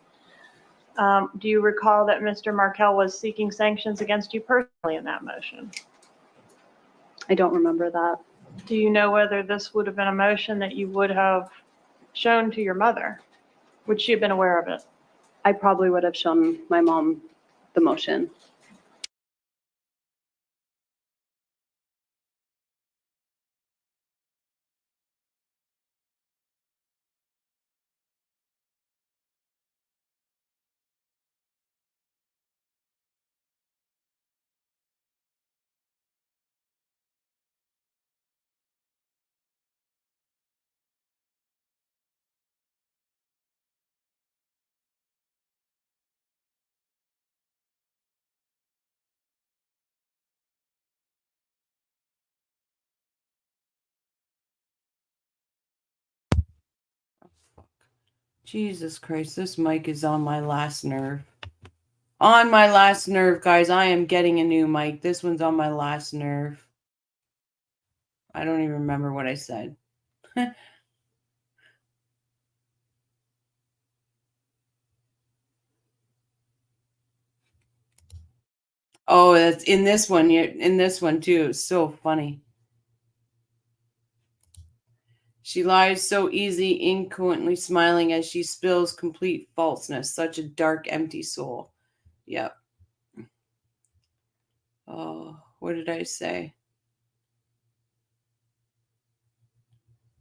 Do you recall that Mr. Markel was seeking sanctions against you personally in that motion? I don't remember that. Do you know whether this would have been a motion that you would have shown to your mother? Would she have been aware of it? I probably would have shown my mom the motion. Jesus Christ, this mic is on my last nerve. On my last nerve, guys. I am getting a new mic. This one's on my last nerve. I don't even remember what I said. Oh, that's in this one. In this one too. It's so funny. She lies so easy, incoherently smiling as she spills complete falseness. Such a dark, empty soul. Yep. Oh, what did I say?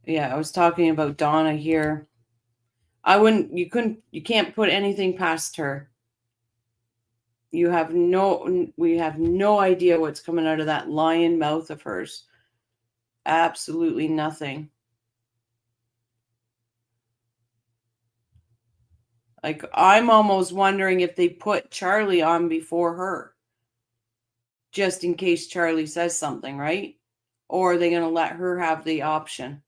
Yeah, I was talking about Donna here. You can't put anything past her. We have no idea what's coming out of that lion mouth of hers. Absolutely nothing. Like, I'm almost wondering if they put Charlie on before her. Just in case Charlie says something, right? Or are they going to let her have the option?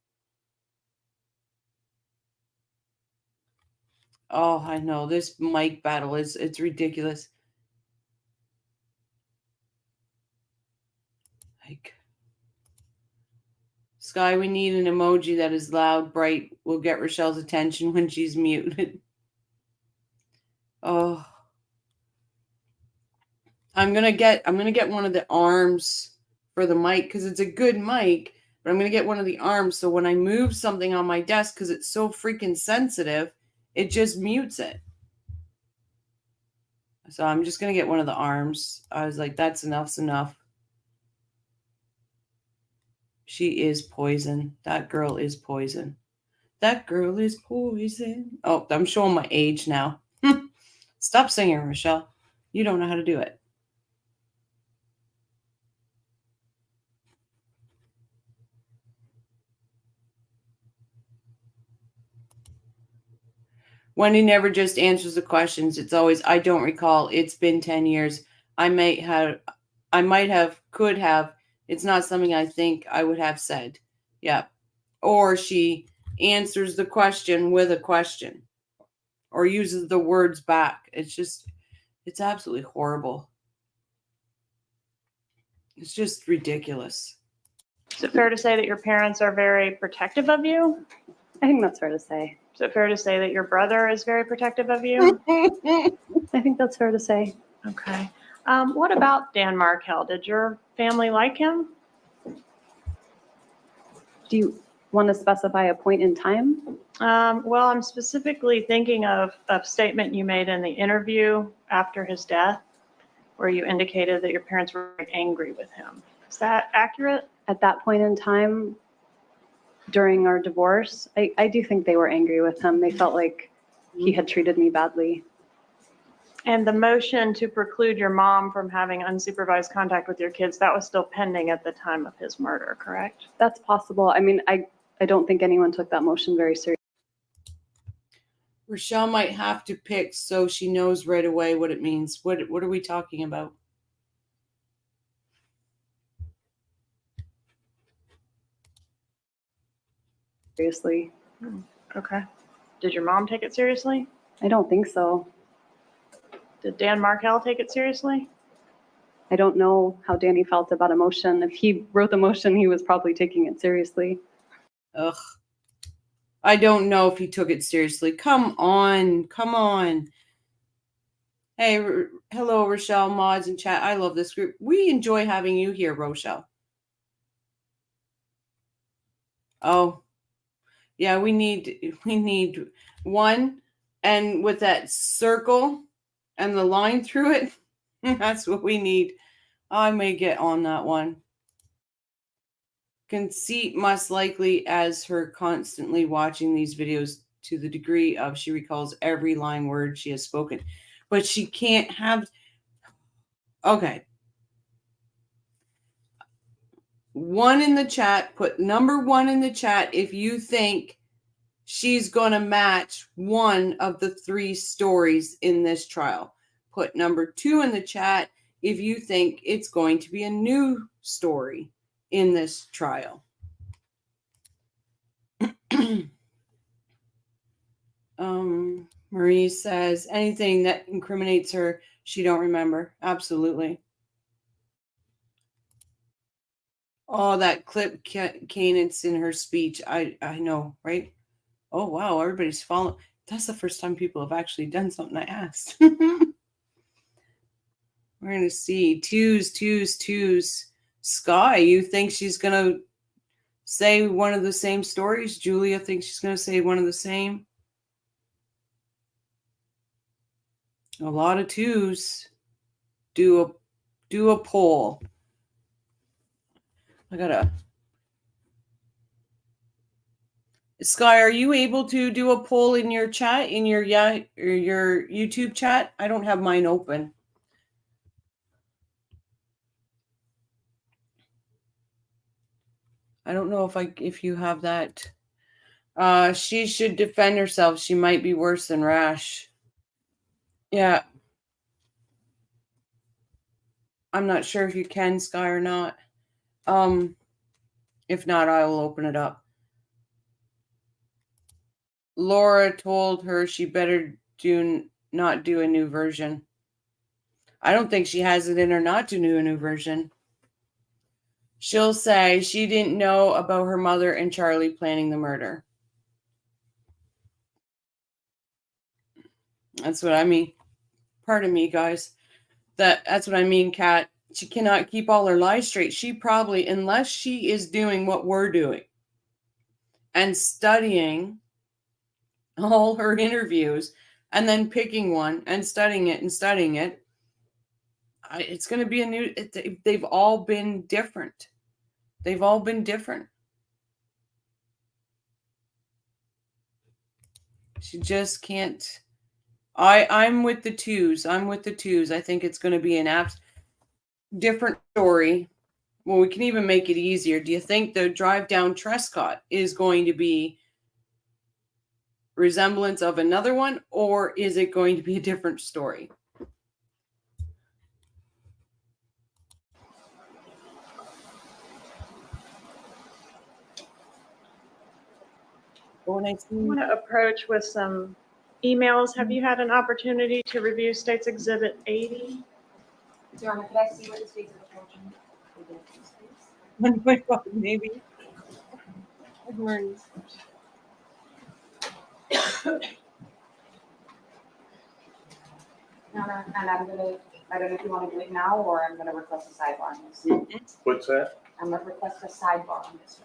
Oh, I know. This mic battle it's ridiculous. Like, Sky, we need an emoji that is loud, bright, will get Rochelle's attention when she's muted. Oh. I'm gonna get one of the arms for the mic because it's a good mic, but I'm gonna get one of the arms so when I move something on my desk, because it's so freaking sensitive, it just mutes it. So I'm just gonna get one of the arms. I was like, that's enough's enough. She is poison. That girl is poison. That girl is poison. Oh, I'm showing my age now. Stop singing, Rochelle. You don't know how to do it. Wendy never just answers the questions. It's always, I don't recall. It's been 10 years. I might have, could have. It's not something I think I would have said. Yeah. Or she answers the question with a question or uses the words back. It's absolutely horrible. It's just ridiculous. Is it fair to say that your parents are very protective of you? I think that's fair to say. Is it fair to say that your brother is very protective of you? I think that's fair to say. Okay. What about Dan Markel? Did your family like him? Do you want to specify a point in time? Well, I'm specifically thinking of a statement you made in the interview after his death, where you indicated that your parents were very angry with him. Is that accurate? At that point in time, during our divorce, I do think they were angry with him. They felt like he had treated me badly. And the motion to preclude your mom from having unsupervised contact with your kids, that was still pending at the time of his murder, correct? That's possible. I mean, I don't think anyone took that motion very seriously. Rochelle might have to pick so she knows right away what it means. What are we talking about? Seriously. Okay. Did your mom take it seriously? I don't think so. Did Dan Markel take it seriously? I don't know how Danny felt about a motion. If he wrote the motion, he was probably taking it seriously. Ugh. I don't know if he took it seriously. Come on. Come on. Hey, hello, Rochelle, mods and chat. I love this group. We enjoy having you here, Rochelle. Oh, yeah, we need one, and with that circle and the line through it, that's what we need. I may get on that one. Conceit must likely as her constantly watching these videos to the degree of she recalls every line word she has spoken. But she can't have... Okay. One in the chat, put number 1 in the chat if you think she's going to match one of the 3 stories in this trial. Put number 2 in the chat if you think it's going to be a new story in this trial. Marie says anything that incriminates her, she don't remember. Absolutely. Oh, that clip cadence in her speech. I know, right? Oh, wow. Everybody's following. That's the first time people have actually done something I asked. We're going to see. Twos. Sky, you think she's going to say one of the same stories? Julia thinks she's going to say one of the same. A lot of twos. Do a poll. I gotta. Sky, are you able to do a poll in your chat, in your YouTube chat? I don't have mine open. I don't know if you have that. She should defend herself. She might be worse than Rash. Yeah. I'm not sure if you can, Sky, or not. If not, I will open it up. Laura told her she better not do a new version. I don't think she has it in her not to do a new version. She'll say she didn't know about her mother and Charlie planning the murder. That's what I mean. Pardon me, guys. That's what I mean, Kat. She cannot keep all her lies straight. She probably, unless she is doing what we're doing and studying all her interviews and then picking one and studying it, it's going to be a new... They've all been different. They've all been different. She just can't... I'm with the twos. I think it's going to be an different story. Well, we can even make it easier. Do you think the drive down Trescott is going to be resemblance of another one, or is it going to be a different story? I want to approach with some emails. Have you had an opportunity to review States Exhibit 80? Donna, could I see what the states of the fortune? Maybe. Donna, and I don't know if you want to do it now or I'm gonna request a sidebar on this. What's that? I'm gonna request a sidebar on this.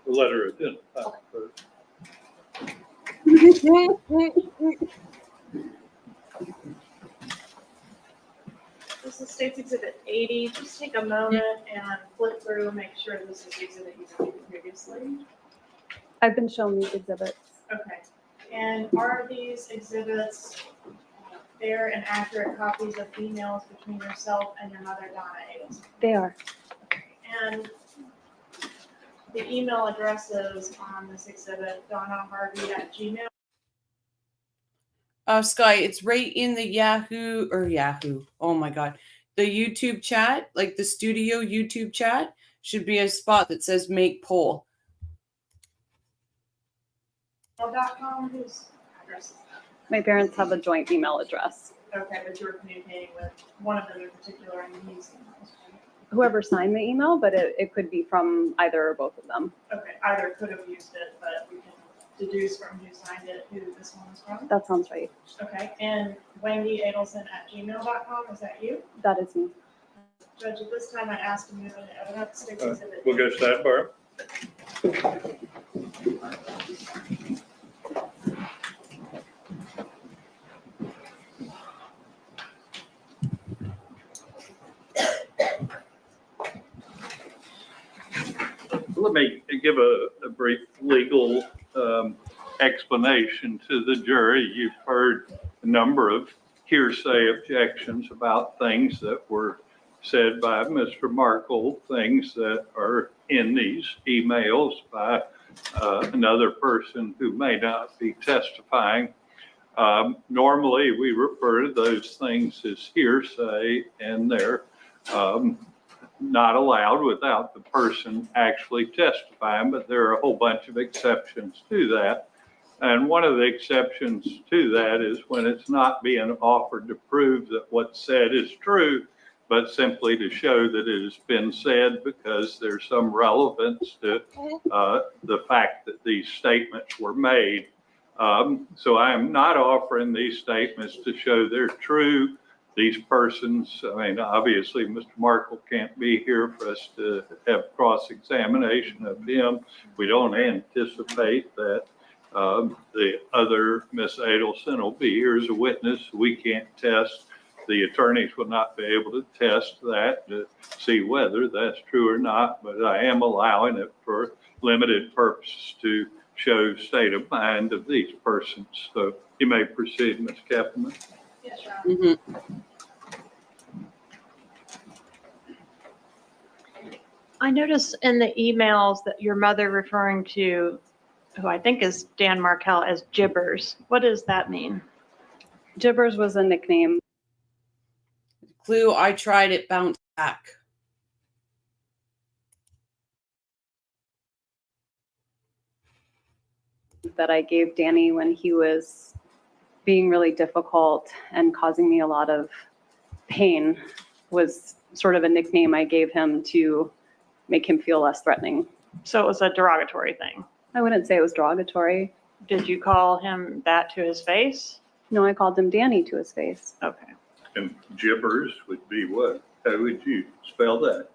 The letter identified first. This is States Exhibit 80. Just take a moment and flip through, make sure this is the exhibit you've reviewed previously. I've been shown these exhibits. Okay. And are these exhibits fair and accurate copies of emails between yourself and your mother, Donna Adelsons? They are. And the email addresses on this exhibit, donnaharvey@gmail. Sky, it's right in the Yahoo. Oh my God. The YouTube chat, like the studio YouTube chat, should be a spot that says make poll. .com, whose address is that? My parents have a joint email address. Okay, but you were communicating with one of them in particular and these emails, right? Whoever signed the email, but it could be from either or both of them. Okay, either could have used it, but we can deduce from who signed it who this one was from. That sounds right. Okay, and Wendi@gmail.com, is that you? That is me. Judge, at this time, I asked him to open up States Exhibit. We'll go sidebar. Let me give a brief legal explanation to the jury. You've heard a number of hearsay objections about things that were said by Mr. Markel, things that are in these emails by another person who may not be testifying. Normally, we refer to those things as hearsay, and they're not allowed without the person actually testifying, but there are a whole bunch of exceptions to that. And one of the exceptions to that is when it's not being offered to prove that what's said is true, but simply to show that it has been said because there's some relevance to the fact that these statements were made. So I am not offering these statements to show they're true. These persons, I mean, obviously, Mr. Markel can't be here for us to have cross-examination of him. We don't anticipate that the other Miss Adelson will be here as a witness. We can't test. The attorneys will not be able to test that to see whether that's true or not, but I am allowing it for limited purposes to show state of mind of these persons. So you may proceed, Ms. Kappelman. Yes, Your Honor. I noticed in the emails that your mother referring to, who I think is Dan Markel, as Jibbers. What does that mean? Jibbers was a nickname. Clue, I tried it, bounced back. That I gave Danny when he was being really difficult and causing me a lot of pain was sort of a nickname I gave him to make him feel less threatening. So it was a derogatory thing. I wouldn't say it was derogatory. Did you call him that to his face? No, I called him Danny to his face. Okay. And Jibbers would be what? How would you spell that?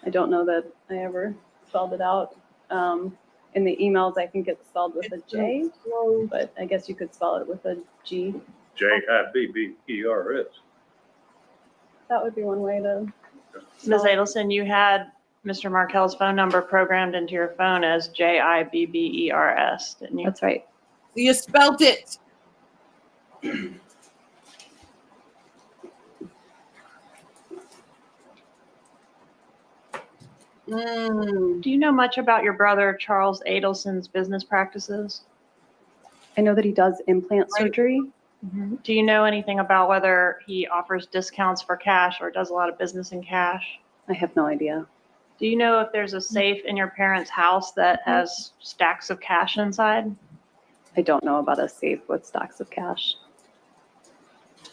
I don't know that I ever spelled it out. In the emails, I think it's spelled with a J, but I guess you could spell it with a G. Jibbers. That would be one way to. Ms. Adelson, you had Mr. Markel's phone number programmed into your phone as Jibbers, didn't you? That's right. You spelled it. Do you know much about your brother Charles Adelson's business practices? I know that he does implant surgery. Do you know anything about whether he offers discounts for cash or does a lot of business in cash? I have no idea. Do you know if there's a safe in your parents' house that has stacks of cash inside? I don't know about a safe with stacks of cash.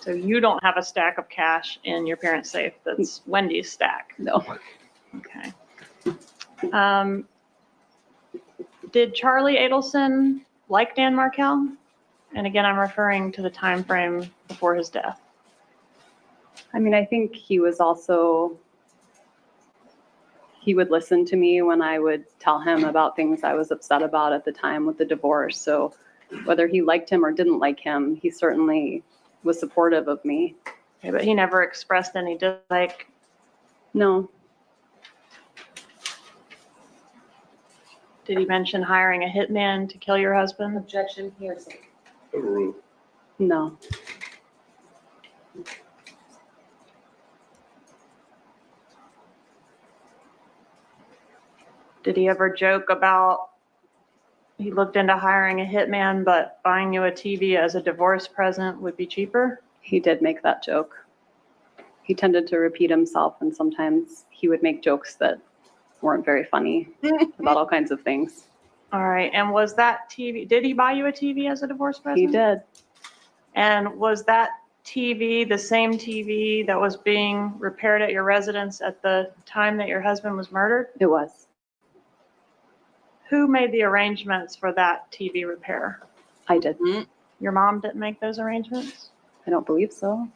So you don't have a stack of cash in your parents' safe that's Wendy's stack? No. Okay. Did Charlie Adelson like Dan Markel? And again, I'm referring to the time frame before his death. I mean, I think he was also, he would listen to me when I would tell him about things I was upset about at the time with the divorce. So whether he liked him or didn't like him, he certainly was supportive of me. Okay, but he never expressed any dislike? No. Did he mention hiring a hitman to kill your husband? Objection, hearsay. Ruth. No. Did he ever joke about he looked into hiring a hitman, but buying you a TV as a divorce present would be cheaper? He did make that joke. He tended to repeat himself, and sometimes he would make jokes that weren't very funny about all kinds of things. All right. And was that TV, did he buy you a TV as a divorce present? He did. And was that TV the same TV that was being repaired at your residence at the time that your husband was murdered? It was. Who made the arrangements for that TV repair? I did. Your mom didn't make those arrangements? I don't believe so.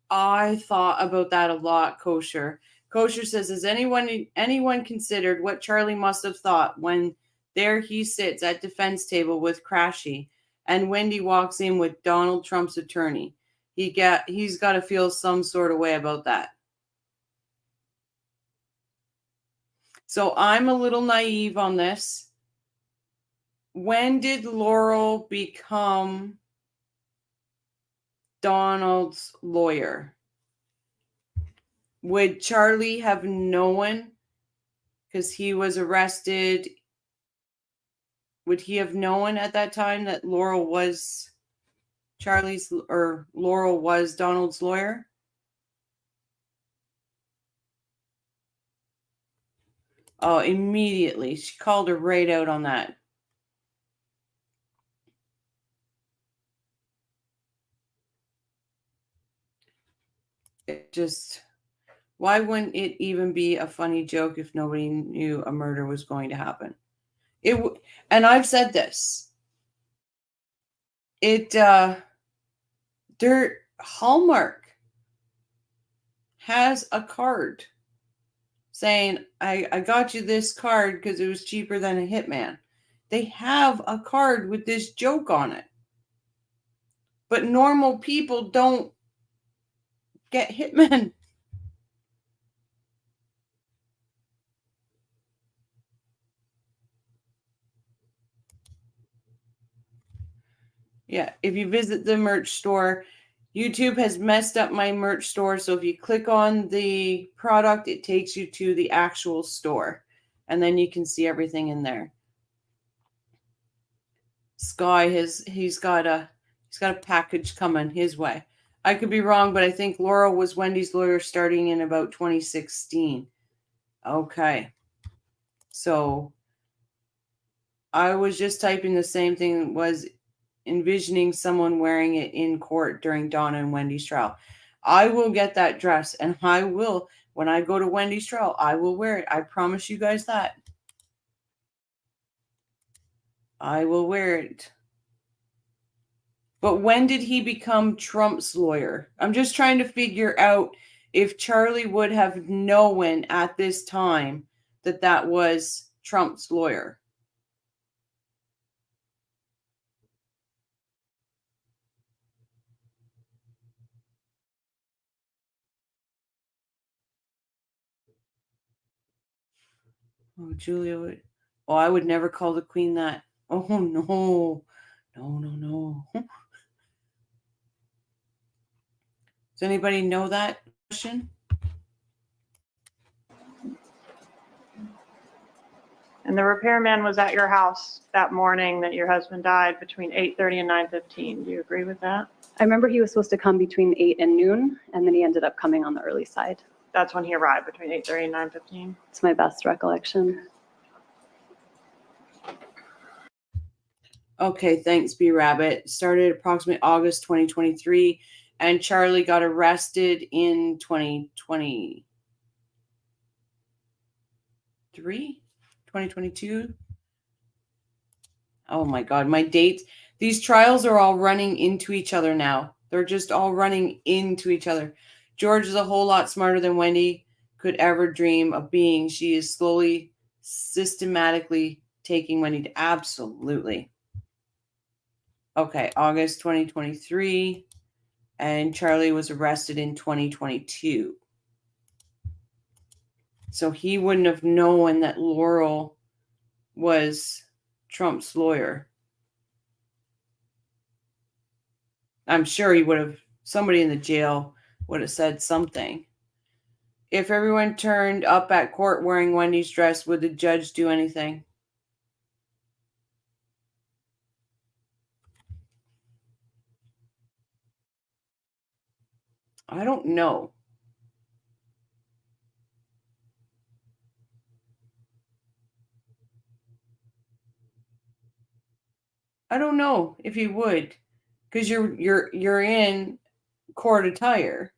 I thought about that a lot, Kosher. Kosher says, has anyone considered what Charlie must have thought when there he sits at defense table with Crashy and Wendi walks in with Donald Trump's attorney? He's got to feel some sort of way about that. So I'm a little naive on this. When did Laurel become Donald's lawyer? Would Charlie have known because he was arrested? Would he have known at that time that Laurel was Laurel was Donald's lawyer? Oh, immediately. She called her right out on that. It just, why wouldn't it even be a funny joke if nobody knew a murder was going to happen? And I've said this. Hallmark has a card saying, I got you this card because it was cheaper than a hitman. They have a card with this joke on it. But normal people don't get hitmen. Yeah, if you visit the merch store, YouTube has messed up my merch store. So if you click on the product, it takes you to the actual store. And then you can see everything in there. Sky he's got a package coming his way. I could be wrong, but I think Laurel was Wendy's lawyer starting in about 2016. Okay. So I was just typing the same thing, was envisioning someone wearing it in court during Donna and Wendy's trial. I will get that dress, and I will, when I go to Wendy's trial, I will wear it. I promise you guys that. I will wear it. But when did he become Trump's lawyer? I'm just trying to figure out if Charlie would have known at this time that that was Trump's lawyer. Oh, Julia would. Oh, I would never call the queen that. Oh, no. No. Does anybody know that question? And the repairman was at your house that morning that your husband died between 8:30 and 9:15. Do you agree with that? I remember he was supposed to come between 8 and noon, and then he ended up coming on the early side. That's when he arrived, between 8:30 and 9:15? It's my best recollection. Okay, thanks, B Rabbit. Started approximately August 2023, and Charlie got arrested in 2023, 2022. Oh my God, my dates. These trials are all running into each other now. They're just all running into each other. George is a whole lot smarter than Wendi could ever dream of being. She is slowly, systematically taking Wendi to absolutely. Okay, August 2023, and Charlie was arrested in 2022. So he wouldn't have known that Laurel was Trump's lawyer. I'm sure he would have, somebody in the jail would have said something. If everyone turned up at court wearing Wendi's dress, would the judge do anything? I don't know. I don't know if he would, because you're in court attire.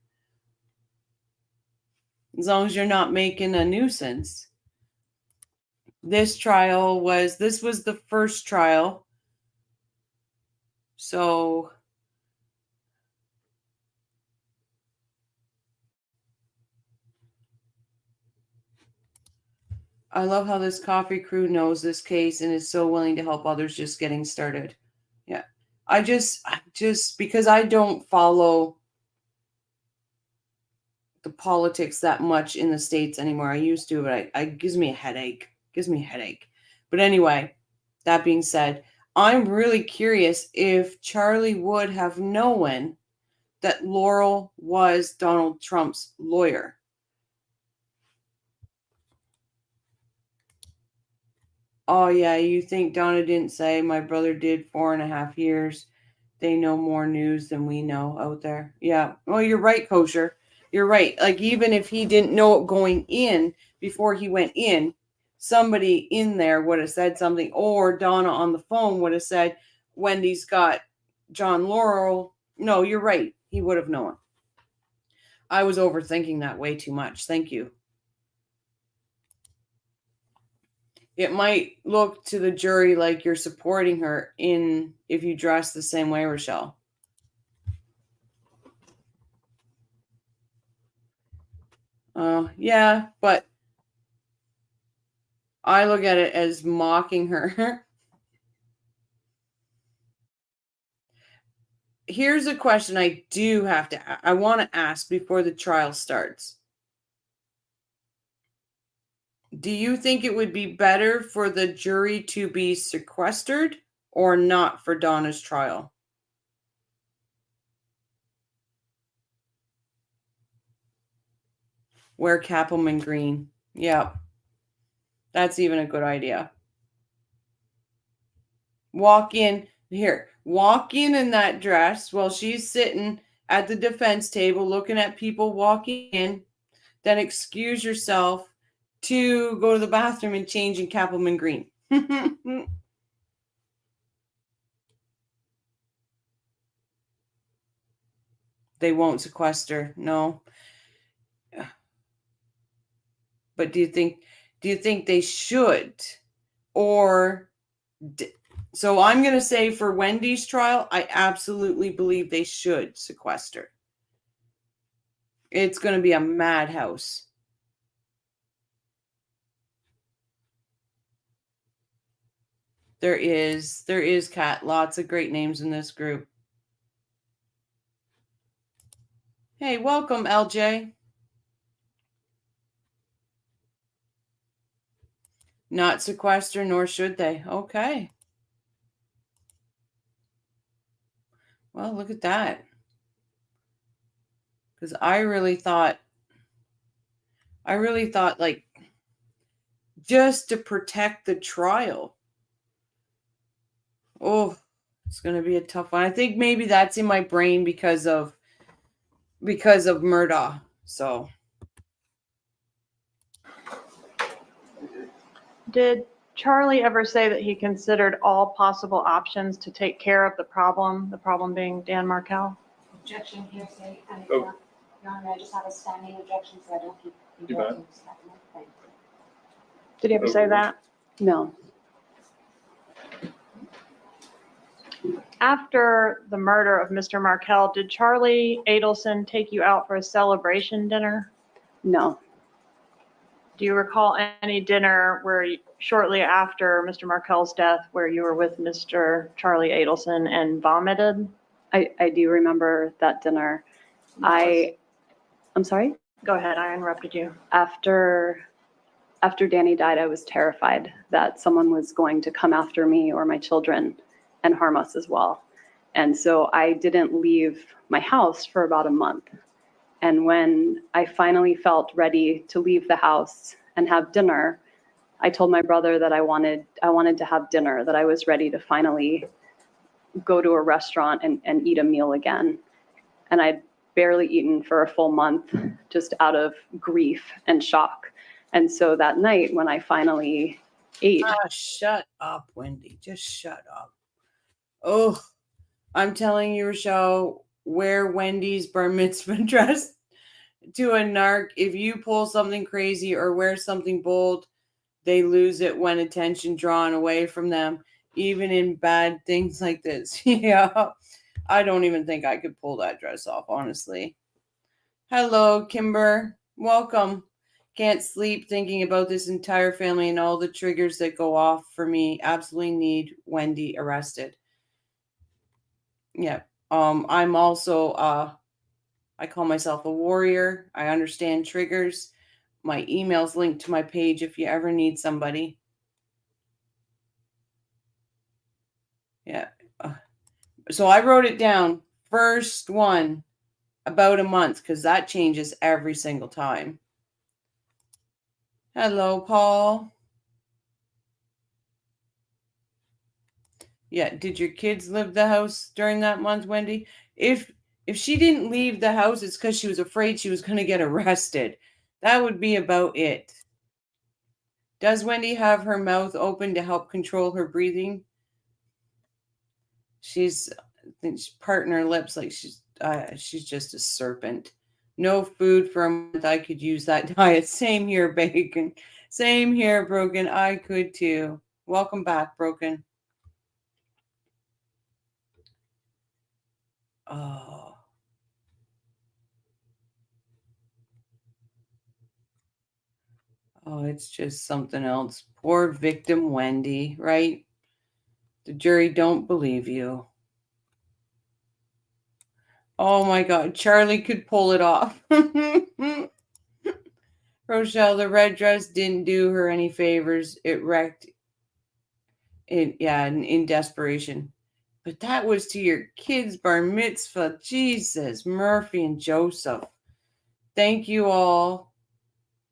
As long as you're not making a nuisance. This was the first trial. So I love how this coffee crew knows this case and is so willing to help others just getting started. Yeah. I just because I don't follow the politics that much in the States anymore. I used to, but it gives me a headache. But anyway, that being said, I'm really curious if Charlie would have known that Laurel was Donald Trump's lawyer. Oh, yeah, you think Donna didn't say my brother did 4.5 years? They know more news than we know out there. Yeah. Well, you're right, Kosher. You're right. Like, even if he didn't know it going in before he went in, somebody in there would have said something, or Donna on the phone would have said, Wendi's got John Laurel. No, you're right. He would have known. I was overthinking that way too much. Thank you. It might look to the jury like you're supporting her if you dress the same way, Rochelle. Yeah, but I look at it as mocking her. Here's a question I want to ask before the trial starts. Do you think it would be better for the jury to be sequestered or not for Donna's trial? Wear Cappelman green. Yeah. That's even a good idea. Walk in in that dress while she's sitting at the defense table looking at people walking in, then excuse yourself to go to the bathroom and change in Cappelman green. They won't sequester, no. But do you think they should? So I'm going to say for Wendi's trial, I absolutely believe they should sequester. It's going to be a madhouse. There is, Kat, lots of great names in this group. Hey, welcome, LJ. Not sequester, nor should they. Okay. Well, look at that. Because I really thought like just to protect the trial. Oh, it's going to be a tough one. I think maybe that's in my brain because of Murdaugh. So Did Charlie ever say that he considered all possible options to take care of the problem being Dan Markel? Objection, hearsay. Oh. Your Honor, I just have a standing objection, so I don't keep You bet. interrupting. Thank you. Did he ever say that? No. After the murder of Mr. Markel, did Charlie Adelson take you out for a celebration dinner? No. Do you recall any dinner shortly after Mr. Markel's death where you were with Mr. Charlie Adelson and vomited? I do remember that dinner. I'm sorry? Go ahead, I interrupted you. After Danny died, I was terrified that someone was going to come after me or my children and harm us as well. And so I didn't leave my house for about a month. And when I finally felt ready to leave the house and have dinner, I told my brother that I wanted to have dinner, that I was ready to finally go to a restaurant and eat a meal again. And I'd barely eaten for a full month, just out of grief and shock. And so that night when I finally ate. shut up, Wendy. Just shut up. Oh, I'm telling you, Rochelle, wear Wendy's bar mitzvah dress to a narc. If you pull something crazy or wear something bold, they lose it when attention drawn away from them, even in bad things like this. Yeah, I don't even think I could pull that dress off, honestly. Hello, Kimber. Welcome. Can't sleep thinking about this entire family and all the triggers that go off for me. Absolutely need Wendy arrested. Yeah. I'm also I call myself a warrior. I understand triggers. My email's linked to my page if you ever need somebody. Yeah. So I wrote it down. First one, about a month, because that changes every single time. Hello, Paul. Yeah. Did your kids leave the house during that month, Wendy? If she didn't leave the house, it's because she was afraid she was going to get arrested. That would be about it. Does Wendy have her mouth open to help control her breathing? She's parting her lips like she's just a serpent. No food for a month. I could use that diet. Same here, Bacon. Same here, Broken. I could too. Welcome back, Broken. Oh. Oh, it's just something else. Poor victim Wendy, right? The jury don't believe you. Oh my God, Charlie could pull it off. Rochelle, the red dress didn't do her any favors. It wrecked in desperation. But that was to your kids' bar mitzvah. Jesus, Murphy and Joseph. Thank you all.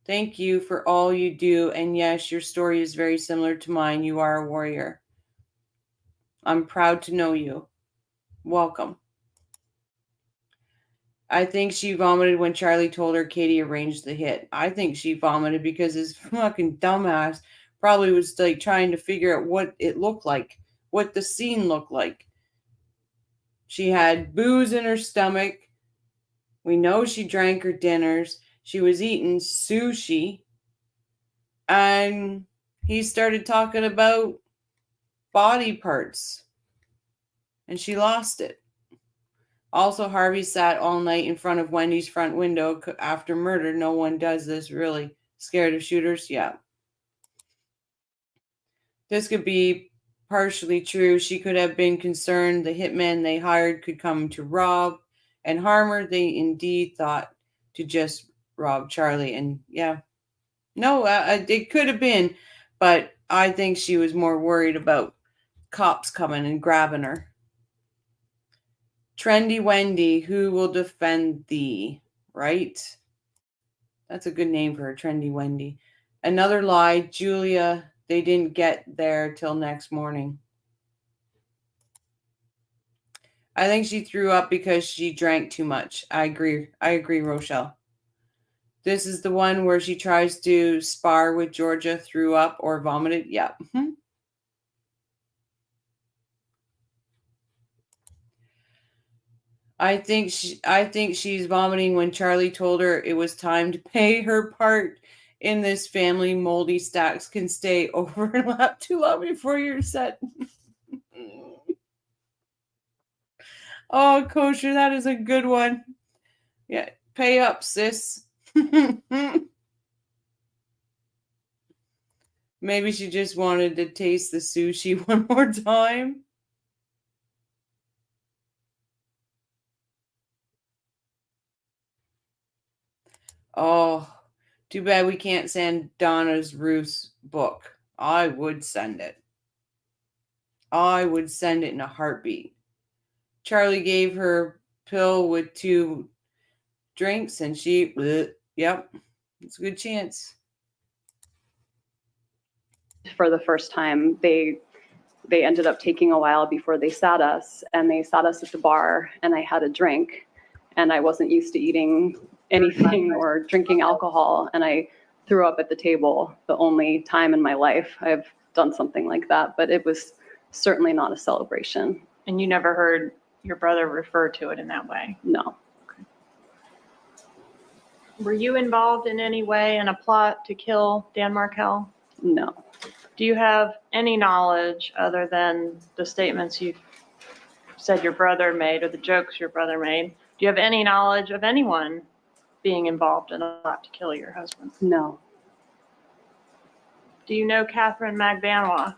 Thank you for all you do. And yes, your story is very similar to mine. You are a warrior. I'm proud to know you. Welcome. I think she vomited when Charlie told her Katie arranged the hit. I think she vomited because his fucking dumbass probably was like trying to figure out what it looked like, what the scene looked like. She had booze in her stomach. We know she drank her dinners. She was eating sushi. And he started talking about body parts. And she lost it. Also, Harvey sat all night in front of Wendy's front window after murder. No one does this, really. Scared of shooters? Yeah. This could be partially true. She could have been concerned the hitmen they hired could come to rob and harm her. They indeed thought to just rob Charlie. And yeah, no, it could have been. But I think she was more worried about cops coming and grabbing her. Trendy Wendy, who will defend thee, right? That's a good name for her, Trendy Wendy. Another lie, Julia, they didn't get there till next morning. I think she threw up because she drank too much. I agree, Rochelle. This is the one where she tries to spar with Georgia, threw up or vomited. Yeah. I think she's vomiting when Charlie told her it was time to pay her part in this family. Moldy stacks can stay overlap too long before you're set. Oh, Kosher, that is a good one. Yeah, pay up, sis. Maybe she just wanted to taste the sushi one more time. Oh, too bad we can't send Donna's Ruth's book. I would send it. I would send it in a heartbeat. Charlie gave her pill with 2 drinks and she, yep, it's a good chance. For the first time, they ended up taking a while before they sat us, and they sat us at the bar, and I had a drink, and I wasn't used to eating anything or drinking alcohol, and I threw up at the table. The only time in my life I've done something like that, but it was certainly not a celebration. And you never heard your brother refer to it in that way? No. Were you involved in any way in a plot to kill Dan Markel? No. Do you have any knowledge other than the statements you said your brother made or the jokes your brother made? Do you have any knowledge of anyone being involved in a plot to kill your husband? No. Do you know Catherine Magbanwa?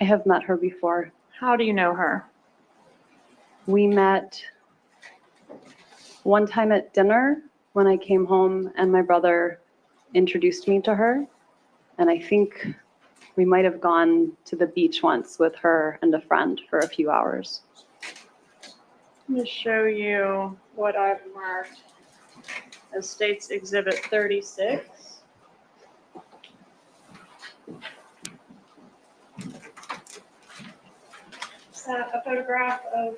I have met her before. How do you know her? We met one time at dinner when I came home, and my brother introduced me to her. And I think we might have gone to the beach once with her and a friend for a few hours. Let me show you what I've marked as State's Exhibit 36. Is that a photograph of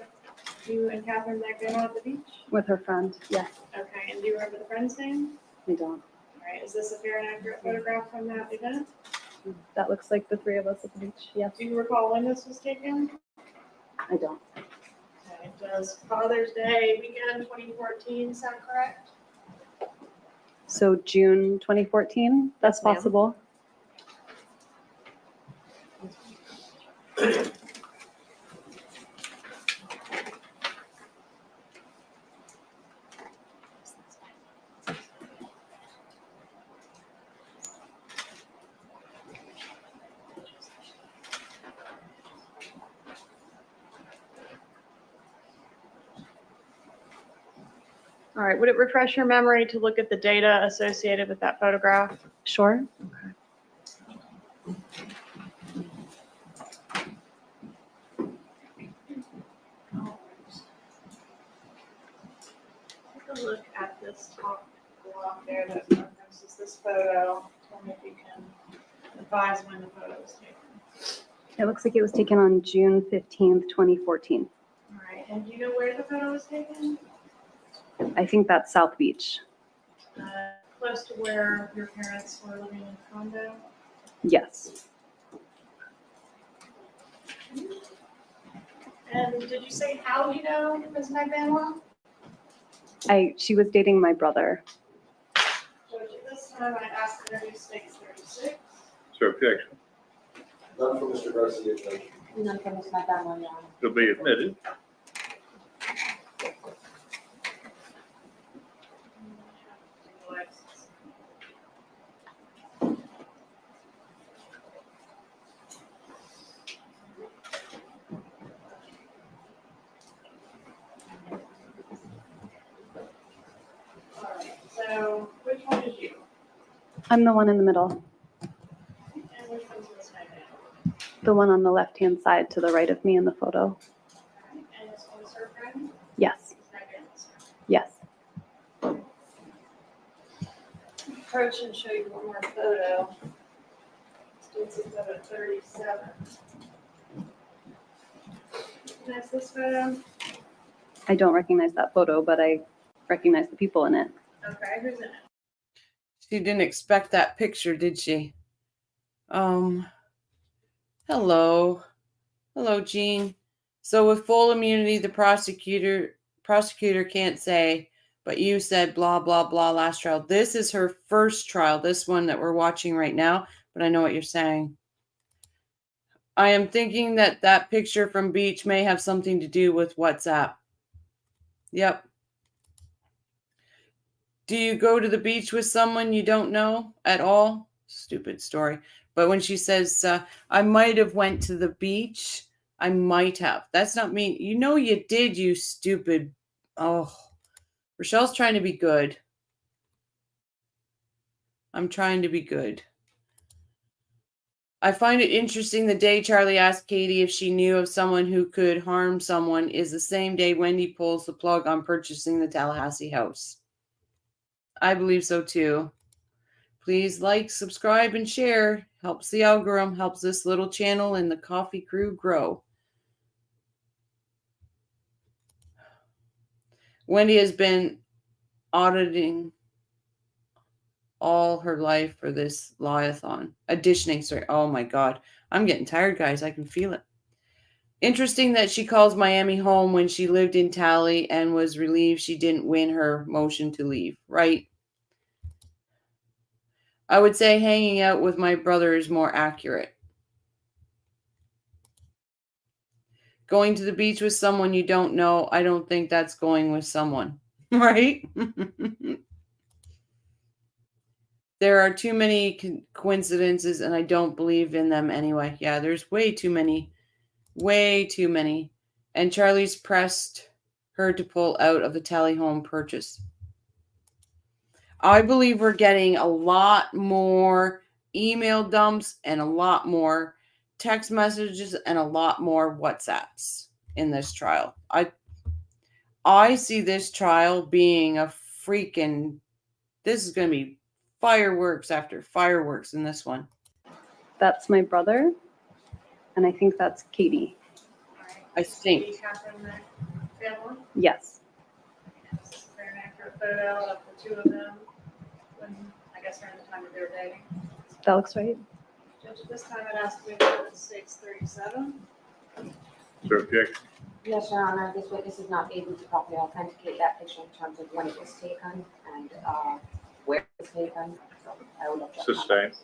you and Catherine Magbanwa at the beach? With her friend, yes. Okay, and do you remember the friend's name? I don't. All right, is this a fair and accurate photograph from that event? That looks like the 3 of us at the beach, yes. Do you recall when this was taken? I don't. Okay, does Father's Day weekend 2014 sound correct? So June 2014, that's Yes, ma'am. possible. All right, would it refresh your memory to look at the data associated with that photograph? Sure. Take a look at this top block there that references this photo. Tell me if you can advise when the photo was taken. It looks like it was taken on June 15th, 2014. All right, and do you know where the photo was taken? I think that's South Beach. Close to where your parents were living in a condo? Yes. And did you say how you know Ms. Magbanwa? She was dating my brother. So at this time, I'd ask to introduce State's 36. Is there objection? None for Mr. Garcia, Judge. None from Ms. Magbanwa, Your Honor. To be admitted. So which one is you? I'm the one in the middle, And which one's Ms. Magbanwa? the one on the left-hand side to the right of me in the photo. And this one is her friend? Yes. Ms. Magbanwa's friend. Yes. approach and show you one more photo. Let's do photo 37. That's this photo. I don't recognize that photo, but I recognize the people in it. Okay, who's in it? She didn't expect that picture, did she? Hello. Hello, Jean. So with full immunity, the prosecutor can't say, but you said blah, blah, blah last trial. This is her first trial, this one that we're watching right now, but I know what you're saying. I am thinking that that picture from beach may have something to do with WhatsApp. Yep. Do you go to the beach with someone you don't know at all? Stupid story. But when she says, I might have went to the beach, I might have. That's not me. You know you did, you stupid. Oh, Rochelle's trying to be good. I'm trying to be good. I find it interesting the day Charlie asked Katie if she knew of someone who could harm someone is the same day Wendi pulls the plug on purchasing the Tallahassee house. I believe so too. Please like, subscribe, and share. Helps the algorithm, helps this little channel and the coffee crew grow. Wendi has been auditing all her life for this auditioning, sorry. Oh my God. I'm getting tired, guys. I can feel it. Interesting that she calls Miami home when she lived in Tally and was relieved she didn't win her motion to leave, right? I would say hanging out with my brother is more accurate. Going to the beach with someone you don't know, I don't think that's going with someone, right? There are too many coincidences and I don't believe in them anyway. Yeah, there's way too many. Way too many. And Charlie's pressed her to pull out of the Tally home purchase. I believe we're getting a lot more email dumps and a lot more text messages and a lot more WhatsApps in this trial. I see this trial being a freaking, this is going to be fireworks after fireworks in this one. That's my brother, and I think that's Katie. I think. Yes. Very accurate photo of the two of them when, I guess, around the time that they were dating. That looks right. Judge, this time it has to be photo 637. Is there objection? Yes, Your Honor, this witness is not able to properly authenticate that picture in terms of when it was taken and where it was taken. So I would object. Sustained.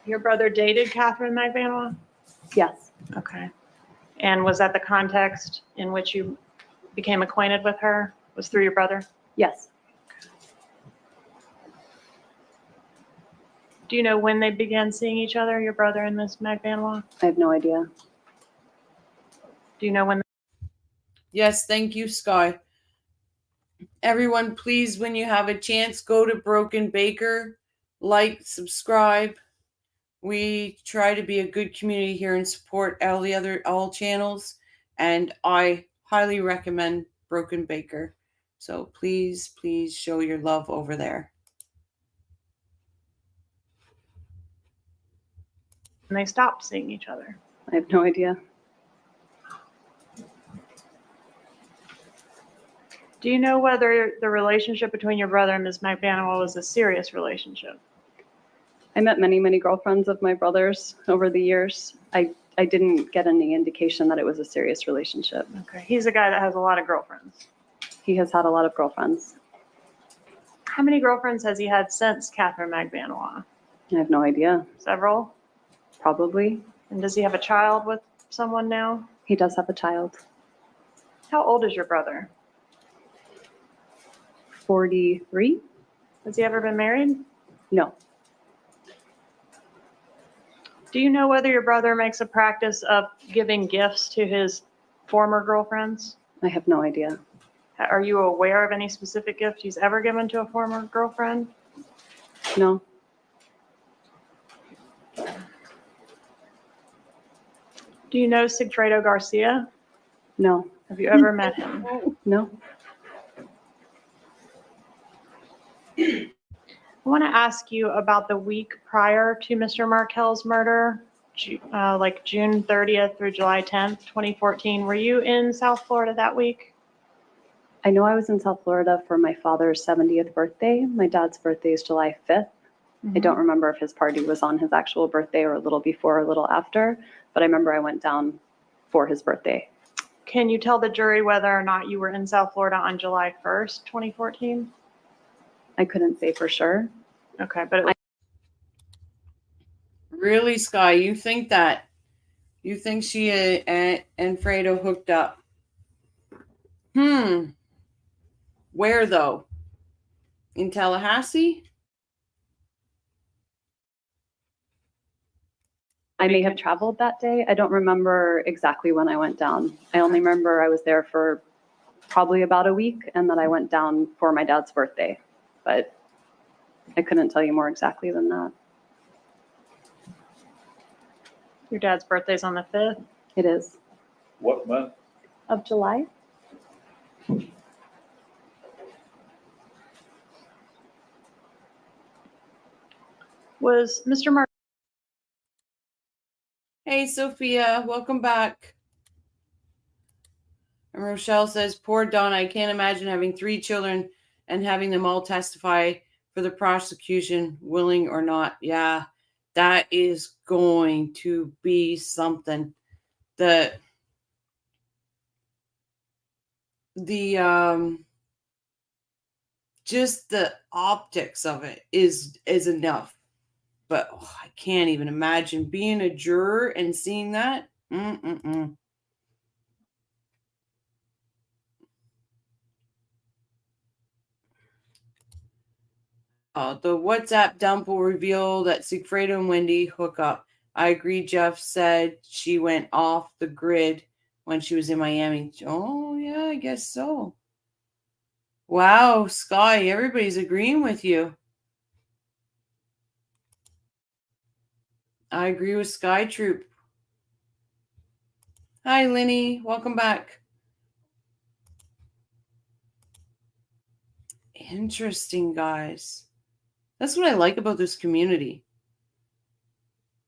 Your brother dated Catherine McVanois? Yes. Okay. And was that the context in which you became acquainted with her? Was through your brother? Yes. Do you know when they began seeing each other, your brother and Miss McVanois? I have no idea. Do you know when? Yes, thank you, Sky. Everyone, please, when you have a chance, go to Broken Baker, like, subscribe. We try to be a good community here and support all channels, and I highly recommend Broken Baker. So please, please show your love over there. And they stopped seeing each other. I have no idea. Do you know whether the relationship between your brother and Ms. McVanois was a serious relationship? I met many, many girlfriends of my brother's over the years. I didn't get any indication that it was a serious relationship. Okay, he's a guy that has a lot of girlfriends. He has had a lot of girlfriends. How many girlfriends has he had since Catherine McVanois? I have no idea. Several? Probably. And does he have a child with someone now? He does have a child. How old is your brother? 43? Has he ever been married? No. Do you know whether your brother makes a practice of giving gifts to his former girlfriends? I have no idea. Are you aware of any specific gift he's ever given to a former girlfriend? No. Do you know Sigfredo Garcia? No. Have you ever met him? No. I want to ask you about the week prior to Mr. Markel's murder, like June 30th through July 10th, 2014. Were you in South Florida that week? I know I was in South Florida for my father's 70th birthday. My dad's birthday is July 5th. I don't remember if his party was on his actual birthday or a little before or a little after, but I remember I went down for his birthday. Can you tell the jury whether or not you were in South Florida on July 1st, 2014? I couldn't say for sure. Okay, but it was Really, Sky, you think that? You think she and Fredo hooked up? Where though? In Tallahassee? I may have traveled that day. I don't remember exactly when I went down. I only remember I was there for probably about a week and that I went down for my dad's birthday, but I couldn't tell you more exactly than that. your dad's birthday's on the 5th? It is. What month? Of July? Was Mr. Markel? Hey, Sophia, welcome back. And Rochelle says, poor Donna, I can't imagine having 3 children and having them all testify for the prosecution, willing or not. Yeah, that is going to be something. The just the optics of it is enough. But I can't even imagine being a juror and seeing that. The WhatsApp dump will reveal that Sigfredo and Wendi hook up. I agree. Jeff said she went off the grid when she was in Miami. Oh, yeah, I guess so. Wow, Sky, everybody's agreeing with you. I agree with Sky Troop. Hi, Linny. Welcome back. Interesting, guys. That's what I like about this community.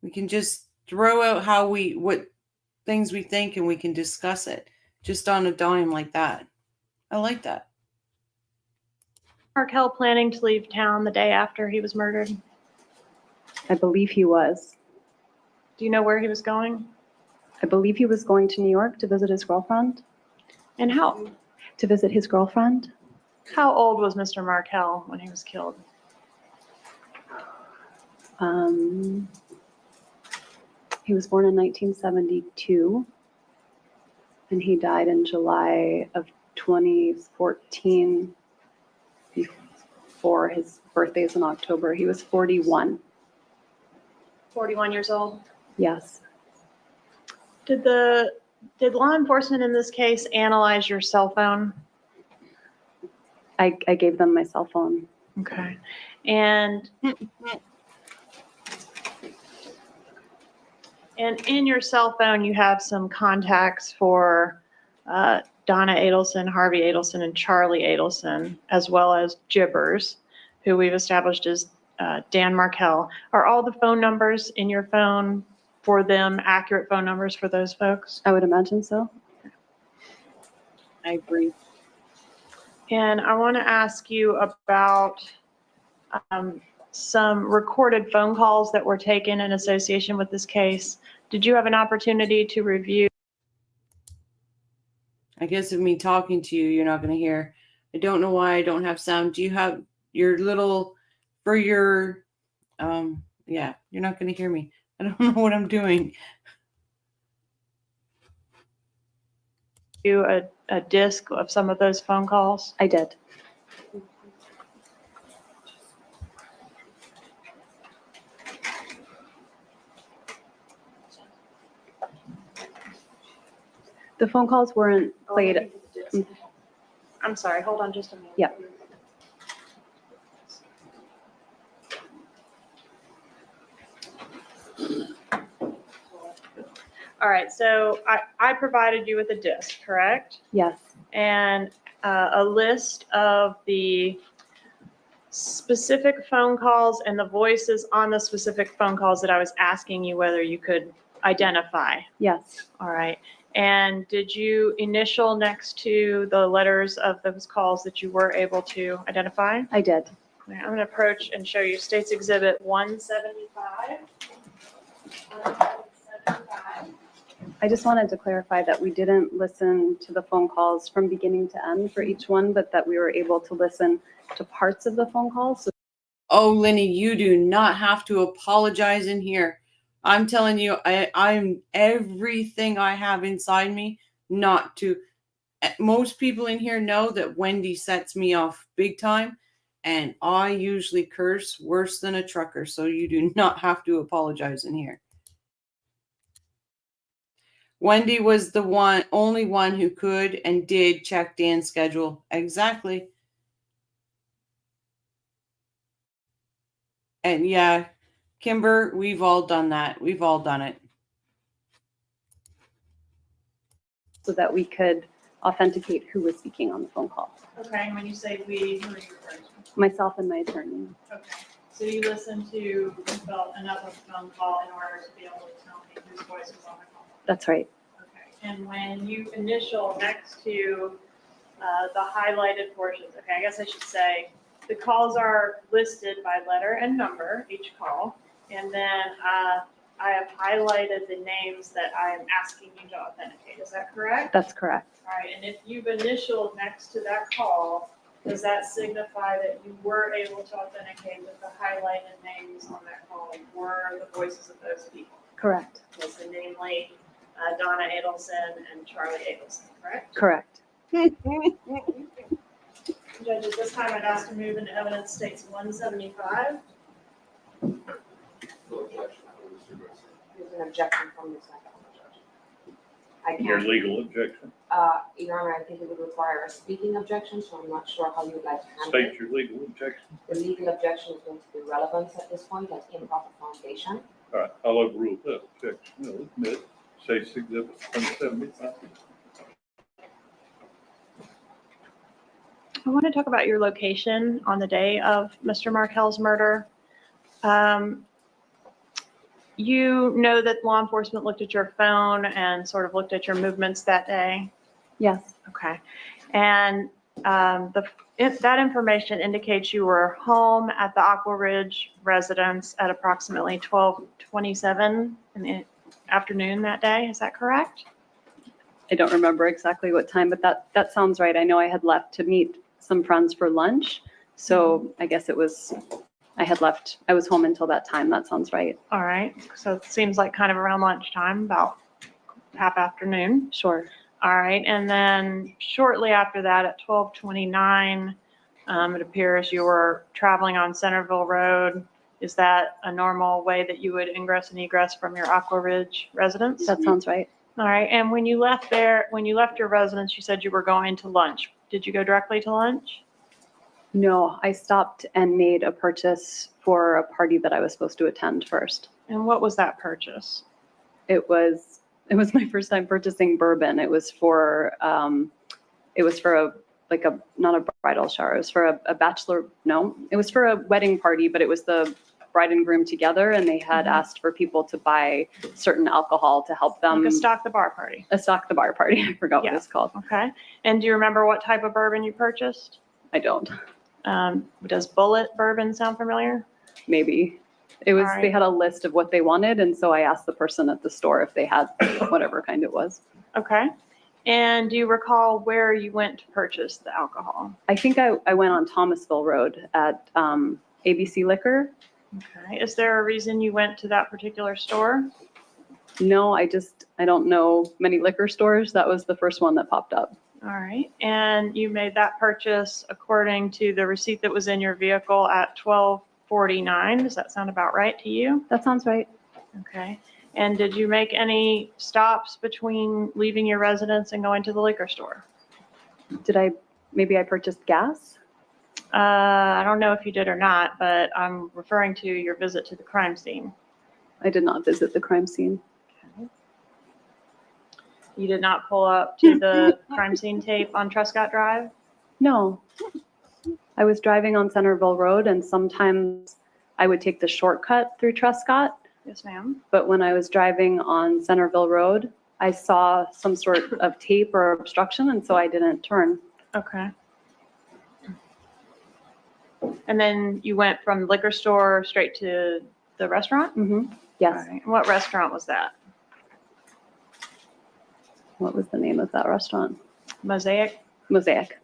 We can just throw out what things we think and we can discuss it just on a dime like that. I like that. Markel planning to leave town the day after he was murdered? I believe he was. Do you know where he was going? I believe he was going to New York to visit his girlfriend. And how? To visit his girlfriend. How old was Mr. Markel when he was killed? He was born in 1972, and he died in July of 2014. Before his birthday is in October. He was 41. 41 years old? Yes. Did law enforcement in this case analyze your cell phone? I gave them my cell phone. Okay. And in your cell phone, you have some contacts for Donna Adelson, Harvey Adelson, and Charlie Adelson, as well as Jibbers, who we've established as Dan Markel. Are all the phone numbers in your phone for them accurate phone numbers for those folks? I would imagine so. I agree. And I want to ask you about some recorded phone calls that were taken in association with this case. Did you have an opportunity to review? I guess of me talking to you, you're not going to hear. I don't know why I don't have sound. Do you have your little, for your, yeah, you're not going to hear me. I don't know what I'm doing. Do a disc of some of those phone calls? I did. The phone calls weren't played. I'm sorry, hold on just a minute. Yeah. All right, so I provided you with a disc, correct? Yes. And a list of the specific phone calls and the voices on the specific phone calls that I was asking you whether you could identify? Yes, All right. And did you initial next to the letters of those calls that you were able to identify? I did. All right, I'm going to approach and show you State's Exhibit 175. 175. I just wanted to clarify that we didn't listen to the phone calls from beginning to end for each one, but that we were able to listen to parts of the phone calls. So Oh, Lenny, you do not have to apologize in here. I'm telling you, I'm everything I have inside me not to. Most people in here know that Wendi sets me off big time, and I usually curse worse than a trucker, so you do not have to apologize in here. Wendi was the only one who could and did check Dan's schedule. Exactly. And yeah, Kimber, we've all done that. We've all done it. so that we could authenticate who was speaking on the phone call. Okay, and when you say we, who are you referring to? Myself and my attorney. Okay, so you listened to another phone call in order to be able to tell me whose voice was on the call? That's right. Okay, and when you initial next to the highlighted portions, okay, I guess I should say, the calls are listed by letter and number, each call, and then I have highlighted the names that I am asking you to authenticate. Is that correct? That's correct. All right, and if you've initialed next to that call, does that signify that you were able to authenticate that the highlighted names on that call were the voices of those people? Correct. Was the namely Donna Adelson and Charlie Adelson, correct? Correct. Judges, this time I'd ask to move into evidence states 175. No objection. There's an objection from Ms. Markel. I Your can't, legal objection. Your Honor, I think it would require a speaking objection, so I'm not sure how you would like to handle it. State your legal objection. The legal objection is going to be relevance at this point, that's improper foundation. All right, I'll overrule that objection. I'll admit, State's Exhibit 175. I want to talk about your location on the day of Mr. Markel's murder. You know that law enforcement looked at your phone and sort of looked at your movements that day? Yes. Okay. And that information indicates you were home at the Aqua Ridge residence at approximately 12:27 in the afternoon that day. Is that correct? I don't remember exactly what time, but that sounds right. I know I had left to meet some friends for lunch. So I guess I had left, I was home until that time. That sounds right. All right. So it seems like kind of around lunchtime, about half afternoon. Sure. All right. And then shortly after that at 12:29, it appears you were traveling on Centerville Road. Is that a normal way that you would ingress and egress from your Aqua Ridge residence? That sounds right. All right. And when you left your residence, you said you were going to lunch. Did you go directly to lunch? No, I stopped and made a purchase for a party that I was supposed to attend first. And what was that purchase? It was my first time purchasing bourbon. It was for not a bridal shower. It was for a bachelor. No, it was for a wedding party, but it was the bride and groom together, and they had asked for people to buy certain alcohol to help them. Like a stock the bar party. A stock the bar party. I forgot what it's called. Okay. And do you remember what type of bourbon you purchased? I don't. Does Bullet bourbon sound familiar? Maybe. It was, All right. They had a list of what they wanted, and so I asked the person at the store if they had whatever kind it was. Okay. And do you recall where you went to purchase the alcohol? I think I went on Thomasville Road at ABC Liquor. Okay. Is there a reason you went to that particular store? No, I don't know many liquor stores. That was the first one that popped up. All right. And you made that purchase according to the receipt that was in your vehicle at 12:49. Does that sound about right to you? That sounds right. Okay. And did you make any stops between leaving your residence and going to the liquor store? Maybe I purchased gas? I don't know if you did or not, but I'm referring to your visit to the crime scene. I did not visit the crime scene. You did not pull up to the crime scene tape on Truscott Drive? No. I was driving on Centerville Road, and sometimes I would take the shortcut through Truscott. Yes, ma'am. But when I was driving on Centerville Road, I saw some sort of tape or obstruction, and so I didn't turn. Okay. And then you went from the liquor store straight to the restaurant? Mm-hmm. Yes. All right. What restaurant was that? What was the name of that restaurant? Mosaic? Mosaic.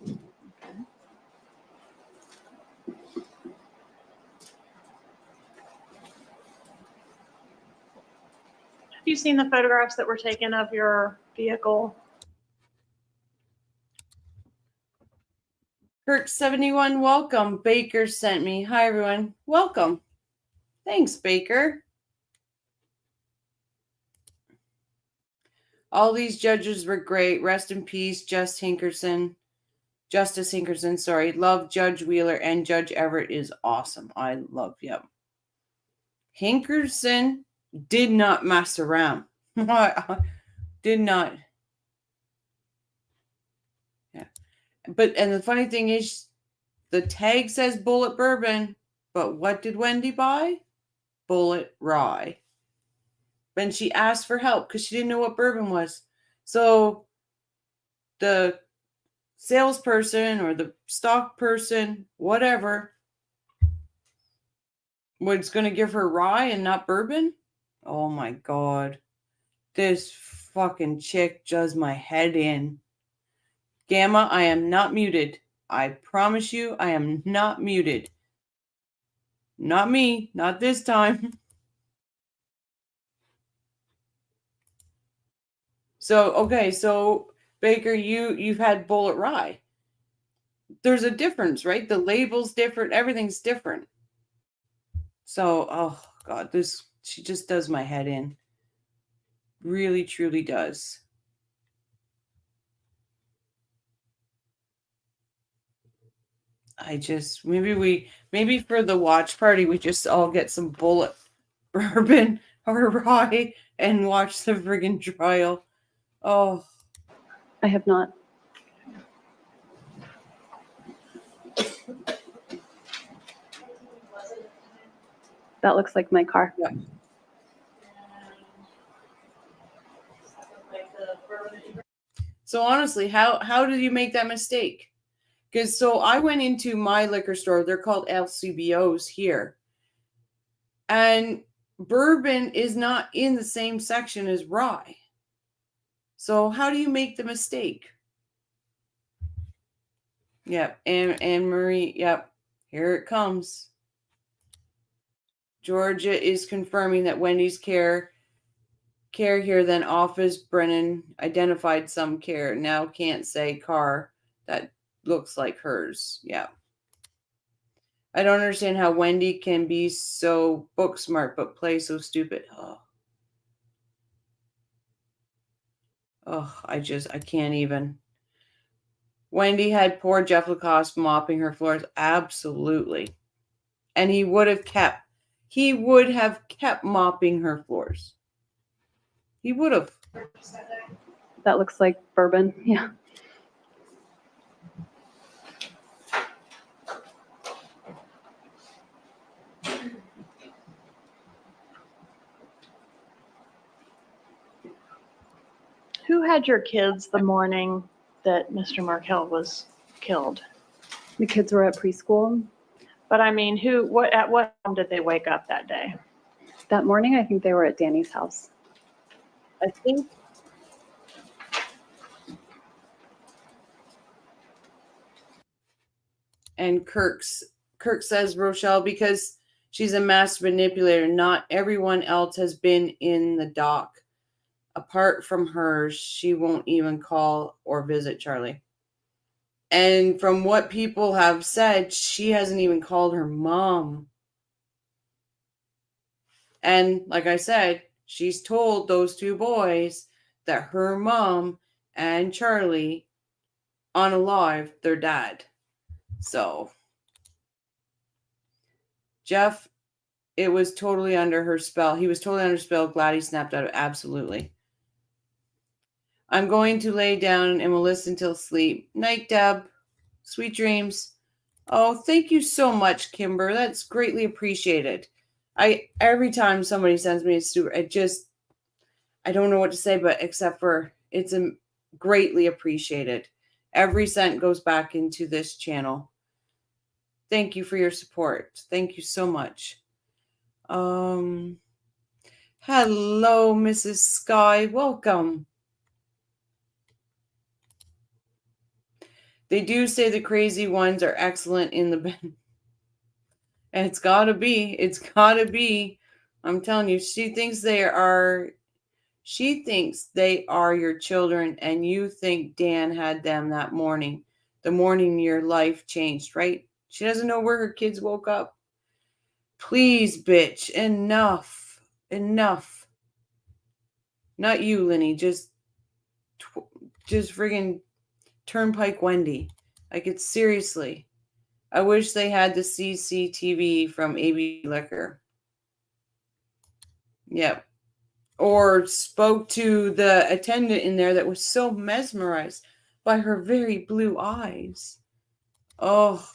Have you seen the photographs that were taken of your vehicle? Kirk71, welcome. Baker sent me. Hi, everyone. Welcome. Thanks, Baker. All these judges were great. Rest in peace, Justice Hinkerson, sorry. Love Judge Wheeler, and Judge Everett is awesome. I love him. Hinkerson did not mess around. Did not. Yeah. And the funny thing is, the tag says Bullet Bourbon, but what did Wendi buy? Bullet Rye. And she asked for help because she didn't know what bourbon was. So the salesperson or the stock person, whatever, was going to give her rye and not bourbon. Oh my God. This fucking chick does my head in. Gamma, I am not muted. I promise you, I am not muted. Not me, not this time. So Baker, you've had Bullet Rye. There's a difference, right? The label's different, everything's different. So, oh God, she just does my head in. Really, truly does. Maybe for the watch party, we just all get some Bullet Bourbon or Rye and watch the friggin' trial. Oh. I have not. That looks like my car. Yeah. So honestly, how did you make that mistake? Because I went into my liquor store. They're called LCBOs here. And bourbon is not in the same section as rye. So how do you make the mistake? Yep, Anne Marie, yep, here it comes. Georgia is confirming that Wendy's care here, then Office Brennan identified some care. Now can't say car that looks like hers. Yeah. I don't understand how Wendi can be so book smart but play so stupid. I can't even. Wendi had poor Jeff Lacoste mopping her floors. Absolutely. And he would have kept mopping her floors. He would have. That looks like bourbon. Yeah. Who had your kids the morning that Mr. Markel was killed? The kids were at preschool. But I mean, at what time did they wake up that day? That morning, I think they were at Danny's house. I think. And Kirk says, Rochelle, because she's a master manipulator, not everyone else has been in the dock. Apart from her, she won't even call or visit Charlie. And from what people have said, she hasn't even called her mom. And like I said, she's told those two boys that her mom and Charlie unalive their dad. So, Jeff, it was totally under her spell. He was totally under spell. Glad he snapped out of it. Absolutely. I'm going to lay down and will listen till sleep. Night, Deb. Sweet dreams. Oh, thank you so much, Kimber. That's greatly appreciated. Every time somebody sends me a super, I don't know what to say, but except for it's greatly appreciated. Every cent goes back into this channel. Thank you for your support. Thank you so much. Hello, Mrs. Sky. Welcome. They do say the crazy ones are excellent in the bed. And it's gotta be. It's gotta be. I'm telling you, she thinks they are your children, and you think Dan had them that morning, the morning your life changed, right? She doesn't know where her kids woke up. Please, bitch, enough. Enough. Not you, Lenny, just friggin' Turnpike Wendi. Like, it's seriously. I wish they had the CCTV from AB Liquor. Yep. Or spoke to the attendant in there that was so mesmerized by her very blue eyes. Oh.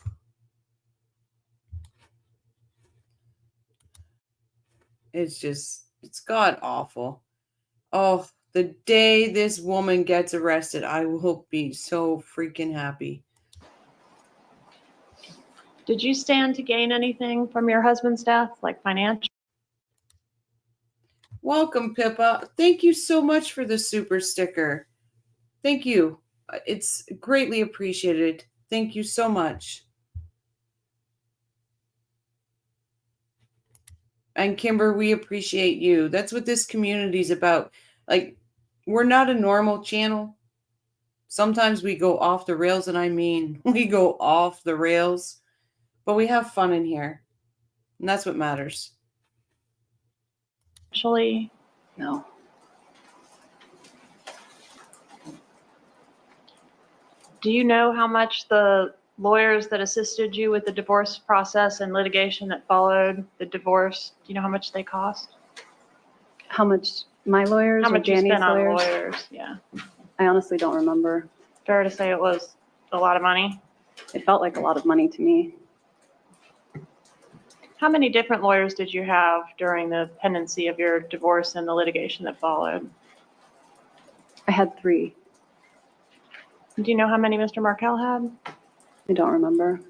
It's god awful. Oh, the day this woman gets arrested, I will be so freaking happy. Did you stand to gain anything from your husband's death, like financial? Welcome, Pippa. Thank you so much for the super sticker. Thank you. It's greatly appreciated. Thank you so much. And Kimber, we appreciate you. That's what this community is about. Like, we're not a normal channel. Sometimes we go off the rails, and I mean, we go off the rails, but we have fun in here. And that's what matters. Shelly? No. Do you know how much the lawyers that assisted you with the divorce process and litigation that followed the divorce, do you know how much they cost? How much my lawyers How or much you Danny's spent on lawyers? lawyers? Yeah. I honestly don't remember. Fair to say it was a lot of money? It felt like a lot of money to me. How many different lawyers did you have during the pendency of your divorce and the litigation that followed? I had 3. Do you know how many Mr. Markel had? I don't remember.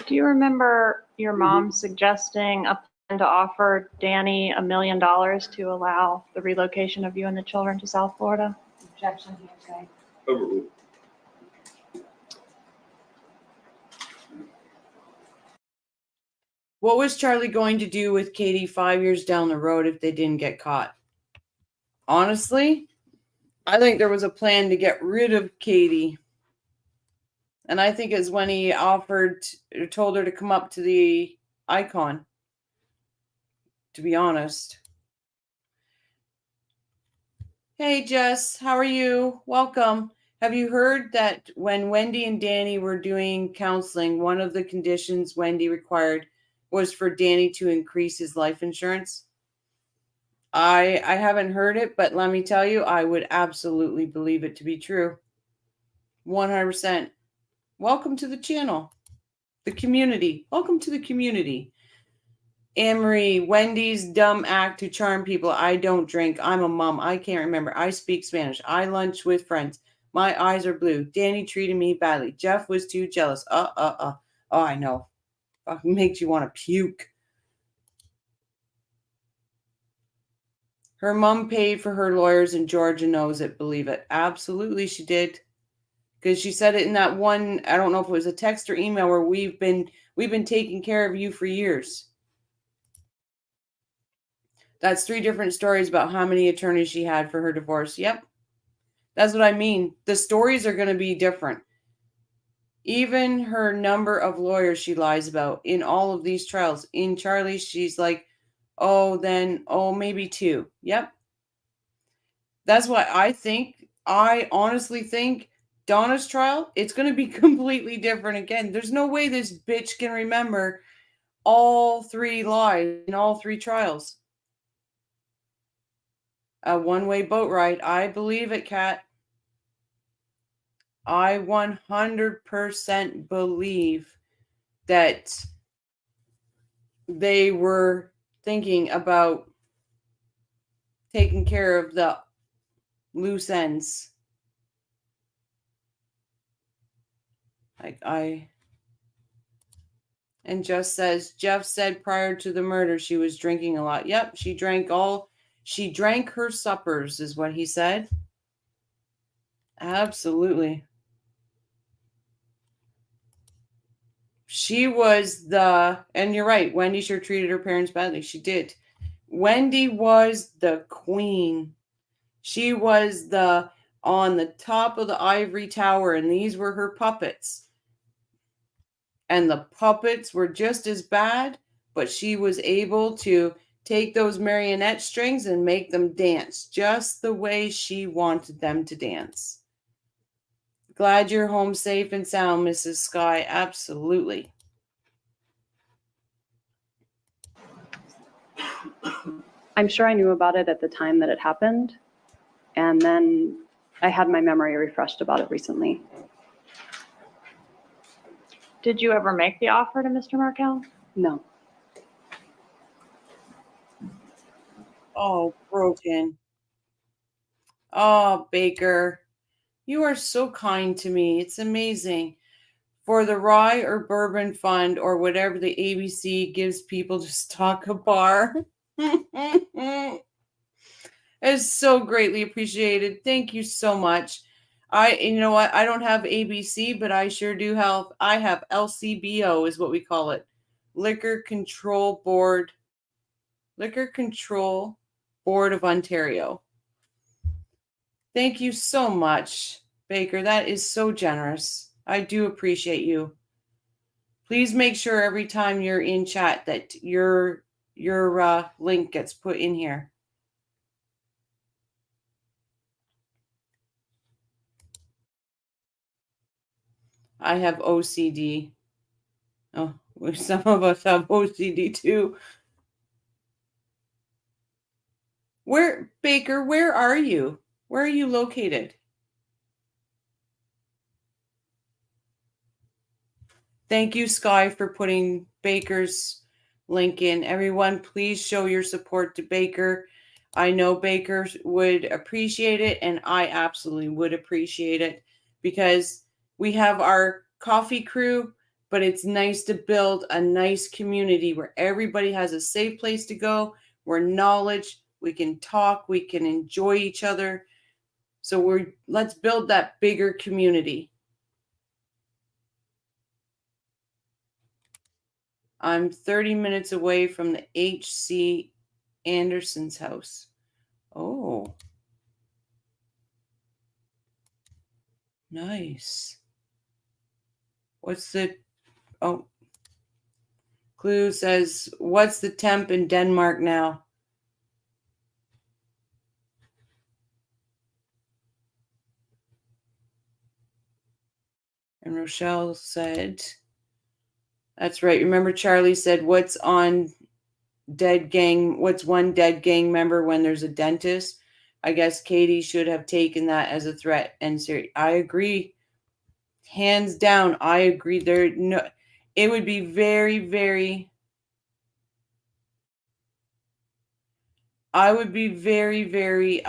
Do you remember your mom suggesting a plan to offer Danny $1 million to allow the relocation of you and the children to South Florida? Objection, hearsay. Overruled. What was Charlie going to do with Katie 5 years down the road if they didn't get caught? Honestly, I think there was a plan to get rid of Katie. And I think it's when he told her to come up to the icon, to be honest. Hey, Jess, how are you? Welcome. Have you heard that when Wendi and Danny were doing counseling, one of the conditions Wendi required was for Danny to increase his life insurance? I haven't heard it, but let me tell you, I would absolutely believe it to be true. 100%. Welcome to the channel. The community. Welcome to the community. Anne-Marie, Wendy's dumb act to charm people. I don't drink. I'm a mom. I can't remember. I speak Spanish. I lunch with friends. My eyes are blue. Danny treated me badly. Jeff was too jealous. Oh, I know. Fucking makes you want to puke. Her mom paid for her lawyers and Georgia knows it. Believe it. Absolutely she did. Because she said it in that one, I don't know if it was a text or email, where we've been taking care of you for years. That's 3 different stories about how many attorneys she had for her divorce. Yep. That's what I mean. The stories are going to be different. Even her number of lawyers she lies about in all of these trials. In Charlie's, she's like, maybe 2. Yep. That's why I honestly think Donna's trial, it's going to be completely different again. There's no way this bitch can remember all 3 lies in all 3 trials. A one-way boat ride. I believe it, Kat. I 100% believe that they were thinking about taking care of the loose ends. And Jeff said prior to the murder she was drinking a lot. Yep, she drank her suppers is what he said. Absolutely. She was and you're right, Wendi sure treated her parents badly. She did. Wendi was the queen. She was on the top of the ivory tower, and these were her puppets. And the puppets were just as bad, but she was able to take those marionette strings and make them dance just the way she wanted them to dance. Glad you're home safe and sound, Mrs. Sky. Absolutely. I'm sure I knew about it at the time that it happened, and then I had my memory refreshed about it recently. Did you ever make the offer to Mr. Markel? No. Oh, broken. Oh, Baker, you are so kind to me. It's amazing. For the Rye or Bourbon Fund or whatever the ABC gives people to stock a bar. It's so greatly appreciated. Thank you so much. You know what? I don't have ABC, but I sure do I have LCBO is what we call it. Liquor Control Board of Ontario. Thank you so much, Baker. That is so generous. I do appreciate you. Please make sure every time you're in chat that your link gets put in here. I have OCD. Oh, some of us have OCD too. Baker, where are you? Where are you located? Thank you, Sky, for putting Baker's link in. Everyone, please show your support to Baker. I know Baker would appreciate it, and I absolutely would appreciate it because we have our coffee crew, but it's nice to build a nice community where everybody has a safe place to go, where we can talk, we can enjoy each other. So let's build that bigger community. I'm 30 minutes away from the H.C. Anderson's house. Oh. Nice. Clue says, what's the temp in Denmark now? And Rochelle said, that's right. Remember Charlie said, what's one dead gang member when there's a dentist? I guess Katie should have taken that as a threat. And I agree. Hands down, I agree. It would be very, very, I would be very, very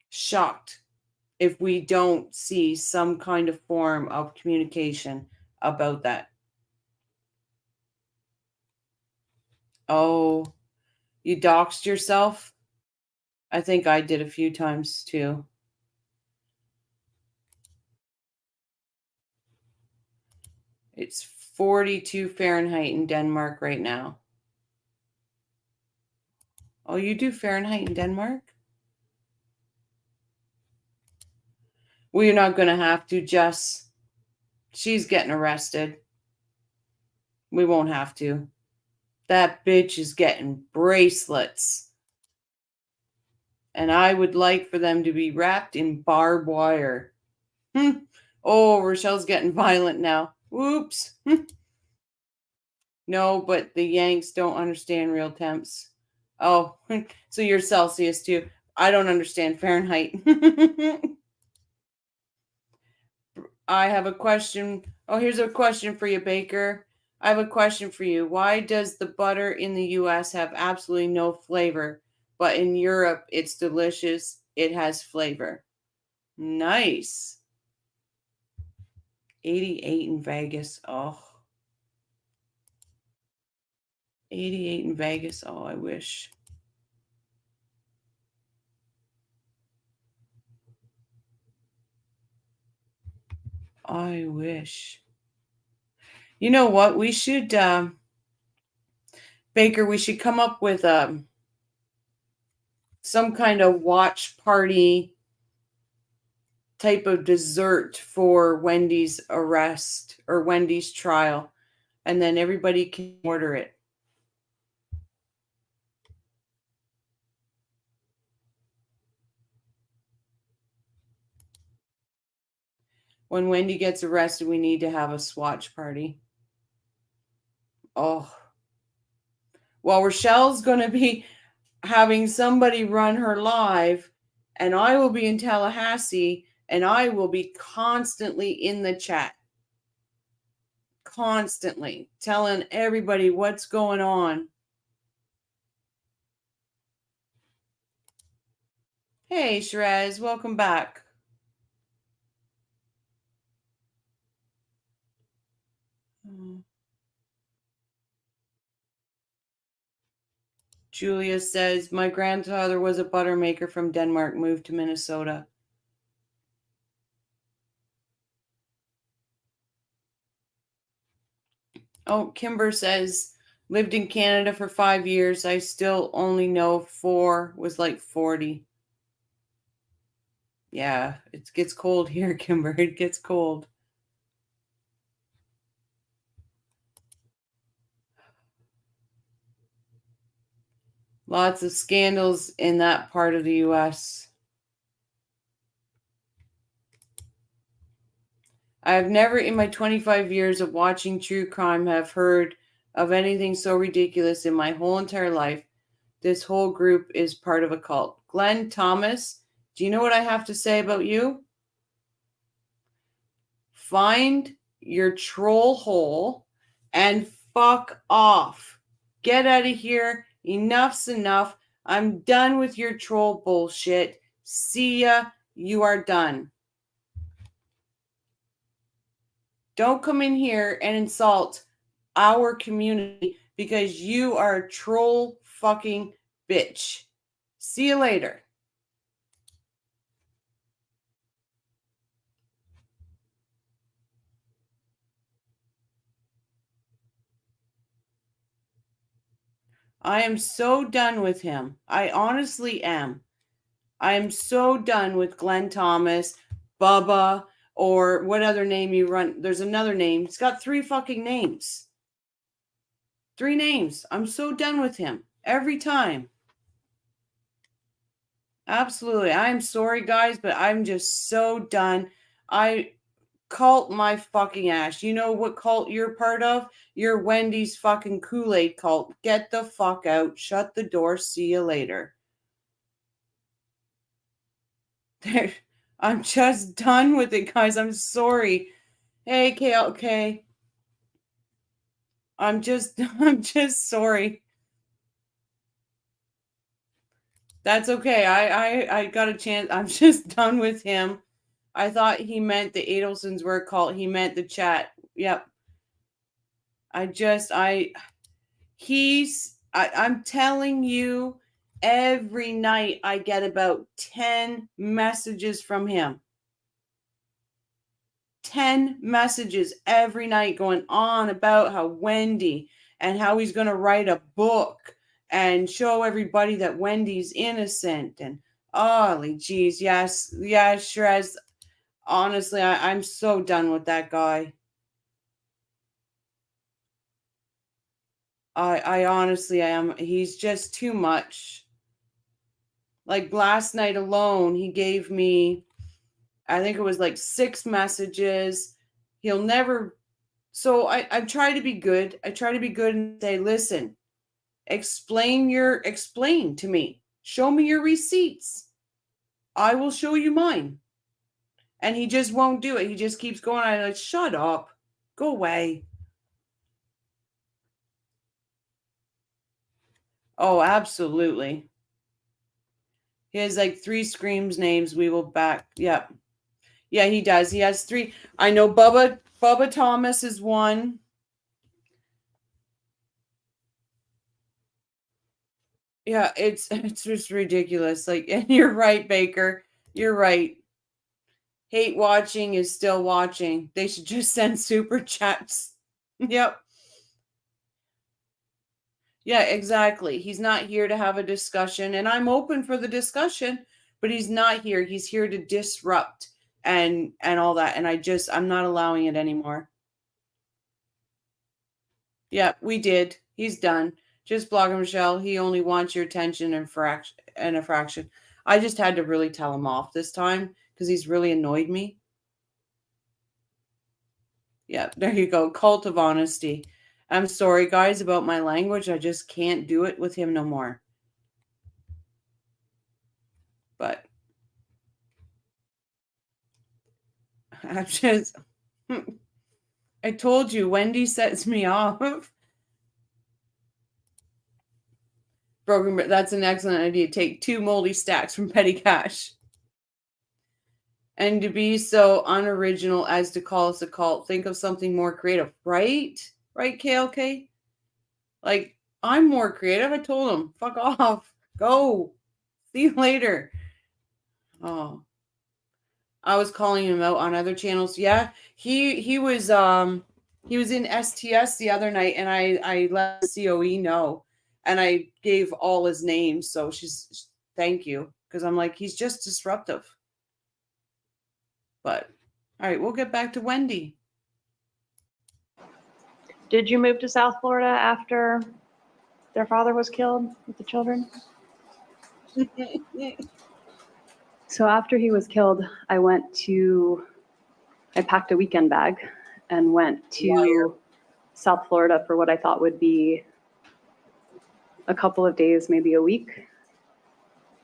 shocked if we don't see some kind of form of communication about that. Oh, you doxed yourself? I think I did a few times too. It's 42 Fahrenheit in Denmark right now. Oh, you do Fahrenheit in Denmark? Well, you're not going to have to, Jess. She's getting arrested. We won't have to. That bitch is getting bracelets. And I would like for them to be wrapped in barbed wire. Oh, Rochelle's getting violent now. Whoops. No, but the Yanks don't understand real temps. Oh, so you're Celsius too. I don't understand Fahrenheit. I have a question. Oh, here's a question for you, Baker. I have a question for you. Why does the butter in the US have absolutely no flavor, but in Europe it's delicious? It has flavor. Nice. 88 in Vegas. Oh. 88 in Vegas. Oh, I wish. I wish. You know what? We should, Baker, we should come up with some kind of watch party type of dessert for Wendy's arrest or Wendy's trial, and then everybody can order it. When Wendy gets arrested, we need to have a swatch party. Oh. Well, Rochelle's going to be having somebody run her live, and I will be in Tallahassee, and I will be constantly in the chat. Constantly telling everybody what's going on. Hey, Shiraz, welcome back. Julia says, my grandfather was a butter maker from Denmark, moved to Minnesota. Oh, Kimber says, lived in Canada for 5 years. I still only know 4 was like 40. Yeah, it gets cold here, Kimber. It gets cold. Lots of scandals in that part of the U.S. I have never in my 25 years of watching true crime have heard of anything so ridiculous in my whole entire life. This whole group is part of a cult. Glenn Thomas, do you know what I have to say about you? Find your troll hole and fuck off. Get out of here. Enough's enough. I'm done with your troll bullshit. See ya. You are done. Don't come in here and insult our community because you are a troll fucking bitch. See you later. I am so done with him. I honestly am. I am so done with Glenn Thomas, Bubba, or what other name you run. There's another name. He's got 3 fucking names. 3 names. I'm so done with him. Every time. Absolutely. I'm sorry, guys, but I'm just so done. I cult my fucking ass. You know what cult you're part of? You're Wendy's fucking Kool-Aid cult. Get the fuck out. Shut the door. See you later. I'm just done with it, guys. I'm sorry. Hey, KLK. I'm just sorry. That's okay. I got a chance. I'm just done with him. I thought he meant the Adelsons were a cult. He meant the chat. Yep. I'm telling you, every night I get about 10 messages from him. 10 messages every night going on about how Wendy and how he's going to write a book and show everybody that Wendy's innocent. And holy geez, yes, Shrez. Honestly, I'm so done with that guy. I honestly am. He's just too much. Like last night alone, he gave me, I think it was like 6 messages. He'll never. So I try to be good. I try to be good and say, listen, explain to me. Show me your receipts. I will show you mine. And he just won't do it. He just keeps going. I'm like, shut up. Go away. Oh, absolutely. He has like 3 screams names. We will back. Yep. Yeah, he does. He has 3. I know Bubba Thomas is one. Yeah, it's just ridiculous. Like, and you're right, Baker. You're right. Hate watching is still watching. They should just send super chats. Yep. Yeah, exactly. He's not here to have a discussion, and I'm open for the discussion, but he's not here. He's here to disrupt and all that, and I'm not allowing it anymore. Yeah, we did. He's done. Just block him, Michelle. He only wants your attention and a fraction. I just had to really tell him off this time because he's really annoyed me. Yeah, there you go. Cult of honesty. I'm sorry, guys, about my language. I just can't do it with him no more. But I'm just, I told you, Wendi sets me off. Broken, that's an excellent idea. Take 2 moldy stacks from petty cash. And to be so unoriginal as to call us a cult, think of something more creative, right? Right, KLK? Like, I'm more creative. I told him, fuck off. Go. See you later. Oh. I was calling him out on other channels. Yeah, he was in STS the other night, and I let COE know, and I gave all his names. So thank you, because I'm like, he's just disruptive. But all right, we'll get back to Wendi. Did you move to South Florida after their father was killed with the children? So after he was killed, I packed a weekend bag and went to South Florida for what I thought would be a couple of days, maybe a week.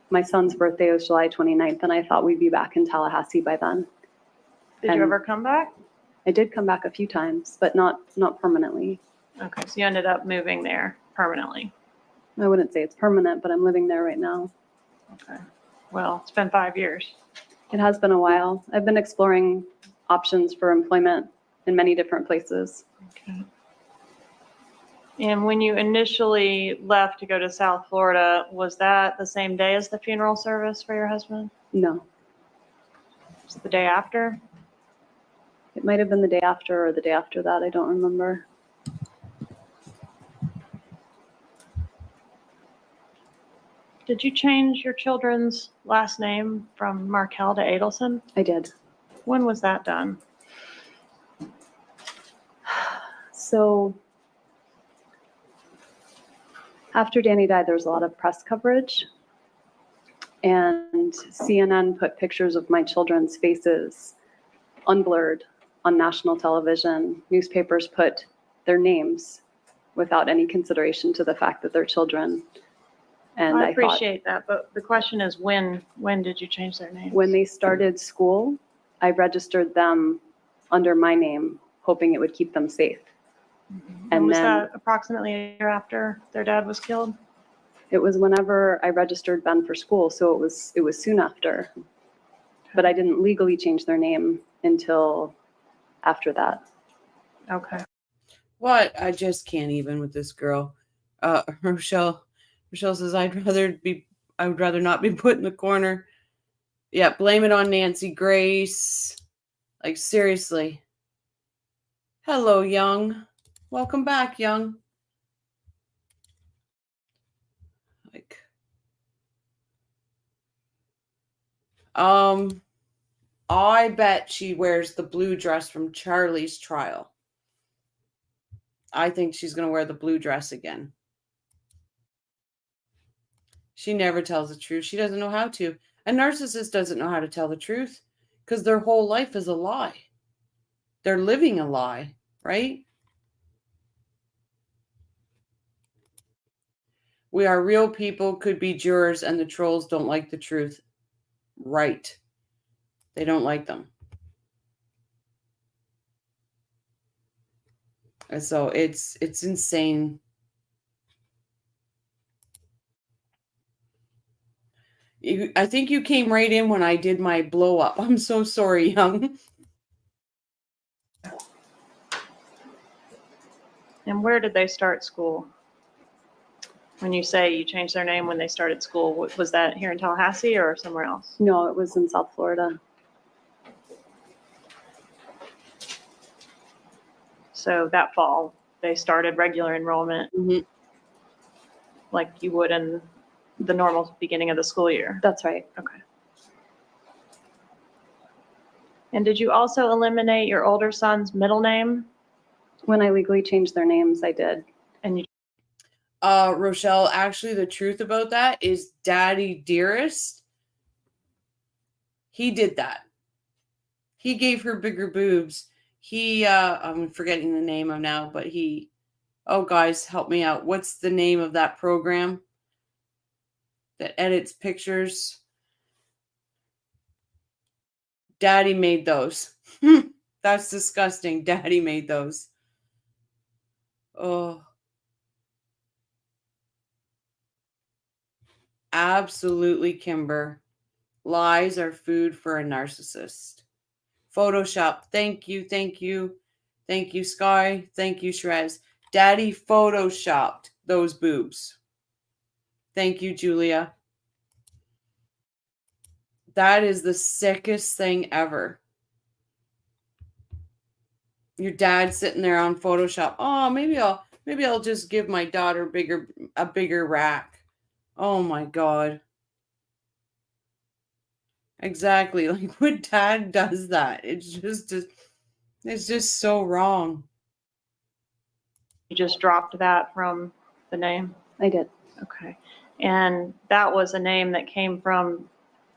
My son's birthday was July 29th, and I thought we'd be back in Tallahassee by then. Did you ever come back? I did come back a few times, but not permanently. Okay, so you ended up moving there permanently. I wouldn't say it's permanent, but I'm living there right now. Okay. Well, it's been 5 years. It has been a while. I've been exploring options for employment in many different places. Okay. And when you initially left to go to South Florida, was that the same day as the funeral service for your husband? No. Was it the day after? It might have been the day after or the day after that. I don't remember. Did you change your children's last name from Markel to Adelson? I did. When was that done? So after Danny died, there was a lot of press coverage, and CNN put pictures of my children's faces unblurred on national television. Newspapers put their names without any consideration to the fact that they're children. And I appreciate that, but the question is when did you change their name? When they started school, I registered them under my name, hoping it would keep them safe. And was that approximately a year after their dad was killed? It was whenever I registered Ben for school, so it was soon after. But I didn't legally change their name until after that. Okay. What? I just can't even with this girl. Rochelle says I would rather not be put in the corner. Yeah, blame it on Nancy Grace. Like, seriously. Hello, Young. Welcome back, Young. Like, I bet she wears the blue dress from Charlie's trial. I think she's going to wear the blue dress again. She never tells the truth. She doesn't know how to. A narcissist doesn't know how to tell the truth because their whole life is a lie. They're living a lie, right? We are real people, could be jurors, and the trolls don't like the truth. Right. They don't like them. And so it's insane. I think you came right in when I did my blow up. I'm so sorry, Young. And where did they start school? When you say you changed their name when they started school, was that here in Tallahassee or somewhere else? No, it was in South Florida. So that fall, they started regular enrollment like you would in the normal beginning of the school year. That's right. Okay. And did you also eliminate your older son's middle name? When I legally changed their names, I did. And you Rochelle, actually the truth about that is Daddy Dearest. He did that. He gave her bigger boobs. I'm forgetting the name of now, but oh guys, help me out. What's the name of that program that edits pictures? Daddy made those. That's disgusting. Daddy made those. Oh. Absolutely, Kimber. Lies are food for a narcissist. Photoshop. Thank you. Thank you. Thank you, Sky. Thank you, Shrez. Daddy photoshopped those boobs. Thank you, Julia. That is the sickest thing ever. Your dad sitting there on Photoshop. Oh, maybe I'll just give my daughter a bigger rack. Oh my God. Exactly. Like what dad does that. It's just so wrong. You just dropped that from the name? I did. Okay. And that was a name that came from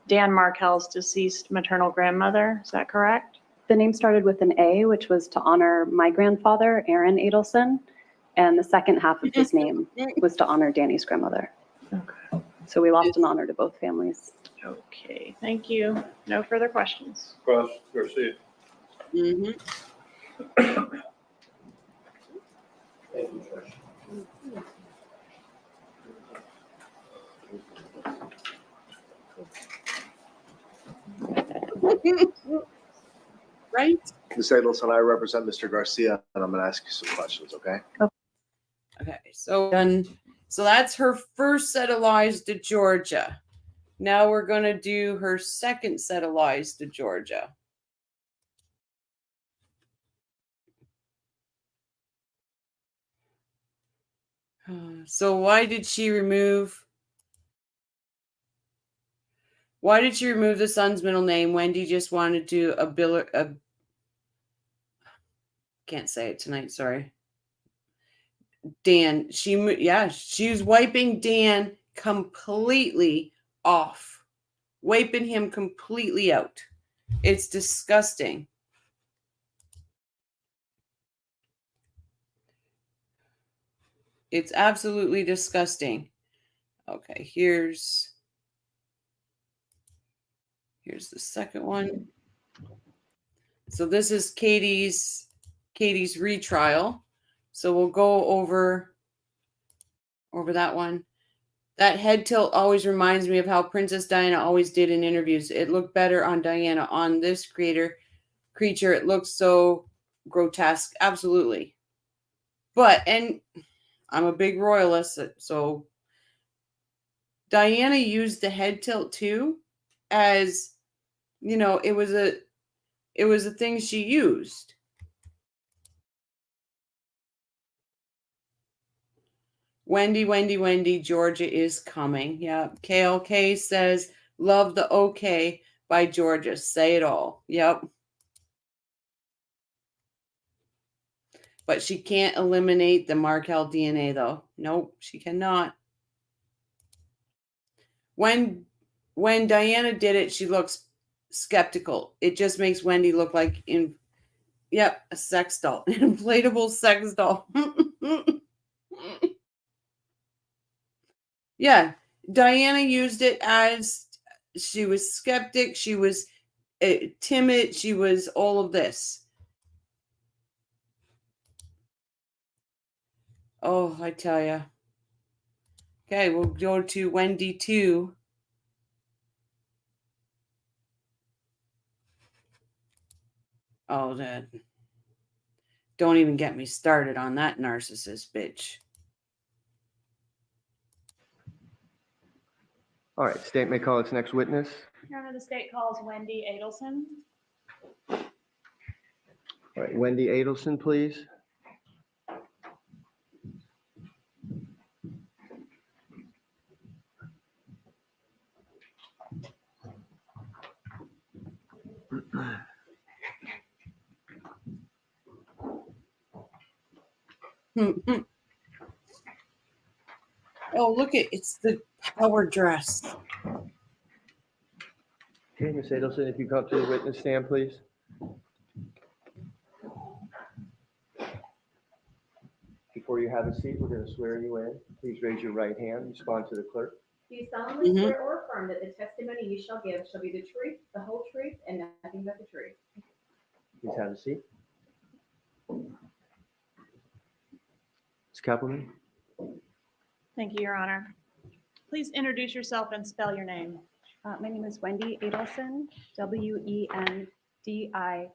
Dan Markel's deceased maternal grandmother. Is that correct? The name started with an A, which was to honor my grandfather, Aaron Adelson. And the second half of his name was to honor Danny's grandmother. Okay. So we lost an honor to both families. Okay, thank you. No further questions. Garcia. Thank you, Trish. Right? Ms. Adelson, I represent Mr. Garcia, and I'm going to ask you some questions, okay? Okay, so that's her first set of lies to Georgia. Now we're going to do her second set of lies to Georgia. So why did she remove the son's middle name? Wendi just wanted to can't say it tonight, sorry. Dan, she was wiping Dan completely off. Wiping him completely out. It's disgusting. It's absolutely disgusting. Okay, here's the second one. So this is Katie's retrial. So we'll go over that one. That head tilt always reminds me of how Princess Diana always did in interviews. It looked better on Diana. On this creature, it looks so grotesque. Absolutely. And I'm a big royalist, so Diana used the head tilt too as, it was a thing she used. Wendi, Georgia is coming. Yeah. KLK says, love the OK by Georgia. Say it all. Yep. But she can't eliminate the Markel DNA, though. Nope, she cannot. when Diana did it, she looks skeptical. It just makes Wendy look like a sex doll, an inflatable sex doll. Yeah, Diana used it as she was skeptic, she was timid, she was all of this. Oh, I tell ya. Okay, we'll go to Wendy 2. Oh, that. Don't even get me started on that narcissist bitch. All right, state may call its next witness. Your Honor, the state calls Wendi Adelson. All right, Wendi Adelson, please. Oh, look it's the power dress. Okay, Ms. Adelson, if you come up to the witness stand, please. Before you have a seat, we're going to swear you in. Please raise your right hand, respond to the clerk. Do you solemnly swear or affirm that the testimony you shall give shall be the truth, the whole truth, and nothing but the truth? Please have a seat. Ms. Kappelman? Thank you, Your Honor. Please introduce yourself and spell your name. My name is Wendi Adelson, Wendiadelson.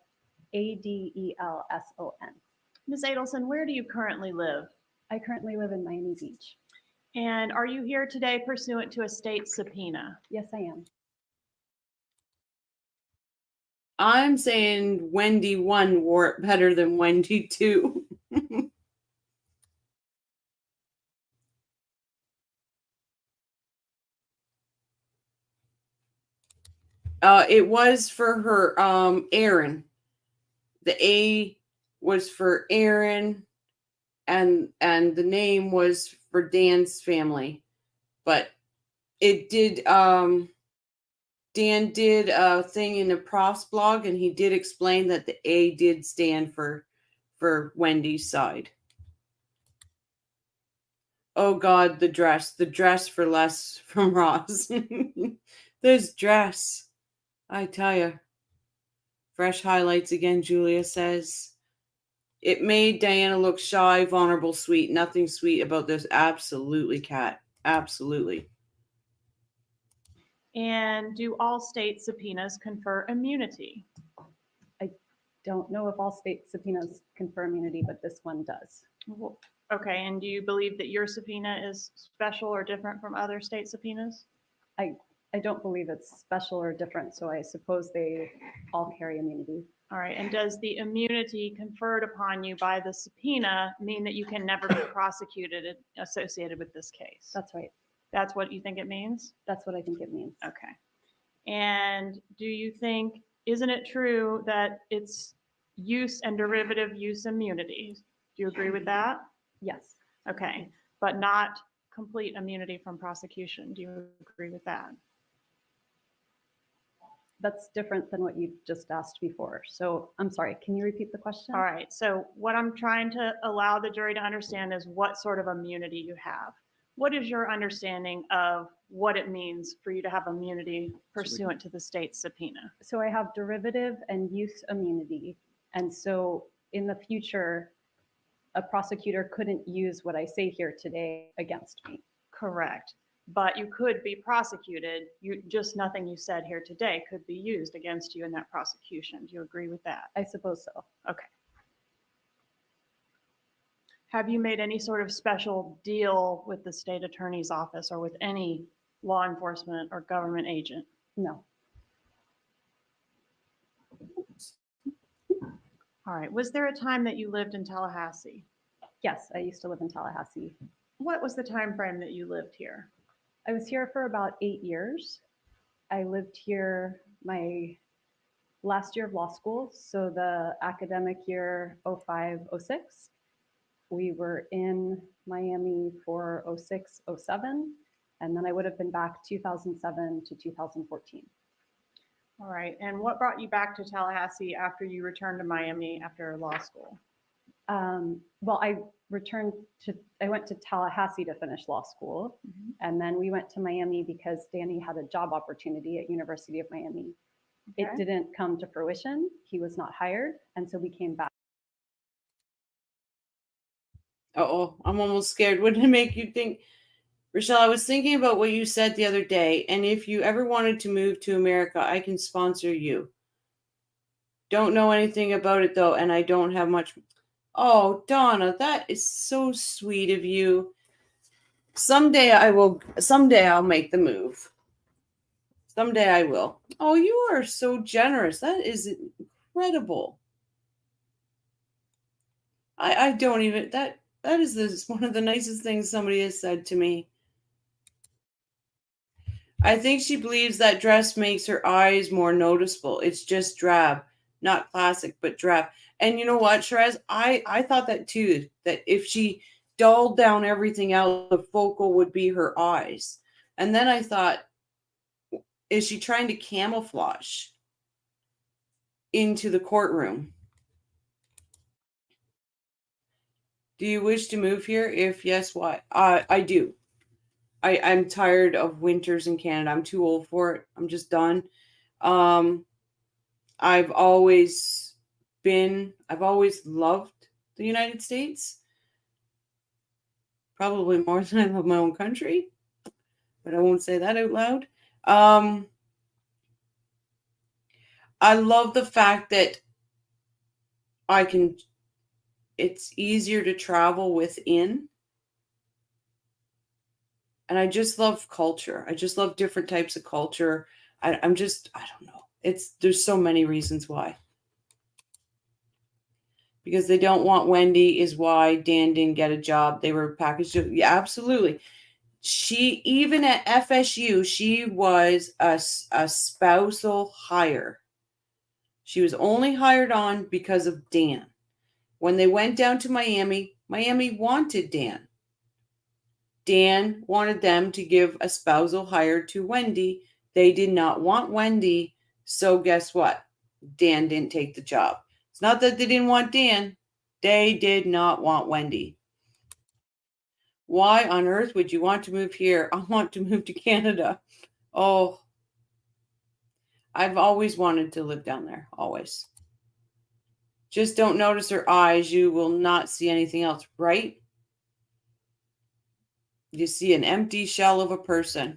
Ms. Adelson, where do you currently live? I currently live in Miami Beach. And are you here today pursuant to a state subpoena? Yes, I am. I'm saying Wendy 1 wore it better than Wendy 2. It was for her, Aaron. The A was for Aaron, and the name was for Dan's family. But it did, Dan did a thing in the Profs blog, and he did explain that the A did stand for Wendy's side. Oh God, the dress for less from Ross. This dress. I tell you, fresh highlights again, Julia says. It made Diana look shy, vulnerable, sweet. Nothing sweet about this. Absolutely, Kat. Absolutely. And do all state subpoenas confer immunity? I don't know if all state subpoenas confer immunity, but this one does. Okay, and do you believe that your subpoena is special or different from other state subpoenas? I don't believe it's special or different, so I suppose they all carry immunity. All right, and does the immunity conferred upon you by the subpoena mean that you can never be prosecuted associated with this case? That's right. That's what you think it means? That's what I think it means. Okay. And do you think, isn't it true that it's use and derivative use immunity? Do you agree with that? Yes. Okay, but not complete immunity from prosecution. Do you agree with that? That's different than what you just asked before. So I'm sorry, can you repeat the question? All right, so what I'm trying to allow the jury to understand is what sort of immunity you have. What is your understanding of what it means for you to have immunity pursuant to the state subpoena? So I have derivative and use immunity. And so in the future, a prosecutor couldn't use what I say here today against me. Correct. But you could be prosecuted. Just nothing you said here today could be used against you in that prosecution. Do you agree with that? I suppose so. Okay. Have you made any sort of special deal with the state attorney's office or with any law enforcement or government agent? No. All right. Was there a time that you lived in Tallahassee? Yes, I used to live in Tallahassee. What was the time frame that you lived here? I was here for about 8 years. I lived here my last year of law school, so the academic year 05-06. We were in Miami for 06-07, And then I would have been back 2007 to 2014. All right. And what brought you back to Tallahassee after you returned to Miami after law school? Well, I went to Tallahassee to finish law school. And then we went to Miami because Danny had a job opportunity at University of Miami. It Okay. didn't come to fruition. He was not hired. And so we came back. Uh-oh, I'm almost scared. Wouldn't it make you think? Rochelle, I was thinking about what you said the other day, and if you ever wanted to move to America, I can sponsor you. Don't know anything about it, though, and I don't have much. Oh, Donna, that is so sweet of you. Someday I'll make the move. Someday I will. Oh, you are so generous. That is incredible. I don't even, that is one of the nicest things somebody has said to me. I think she believes that dress makes her eyes more noticeable. It's just drab, not classic, but drab. And you know what, Sherez? I thought that too, that if she dulled down everything else, the focal would be her eyes. And then I thought, is she trying to camouflage into the courtroom? Do you wish to move here? If yes, why? I do. I'm tired of winters in Canada. I'm too old for it. I'm just done. I've always loved the United States. Probably more than I love my own country, but I won't say that out loud. I love the fact that it's easier to travel within. And I just love culture. I just love different types of culture. I don't know. There's so many reasons why. Because they don't want Wendi is why Dan didn't get a job. They were packaged. Yeah, absolutely. She, even at FSU, she was a spousal hire. She was only hired on because of Dan. When they went down to Miami, Miami wanted Dan. Dan wanted them to give a spousal hire to Wendi. They did not want Wendi. So guess what? Dan didn't take the job. It's not that they didn't want Dan. They did not want Wendi. Why on earth would you want to move here? I want to move to Canada. Oh, I've always wanted to live down there. Always. Just don't notice her eyes. You will not see anything else, right? You see an empty shell of a person.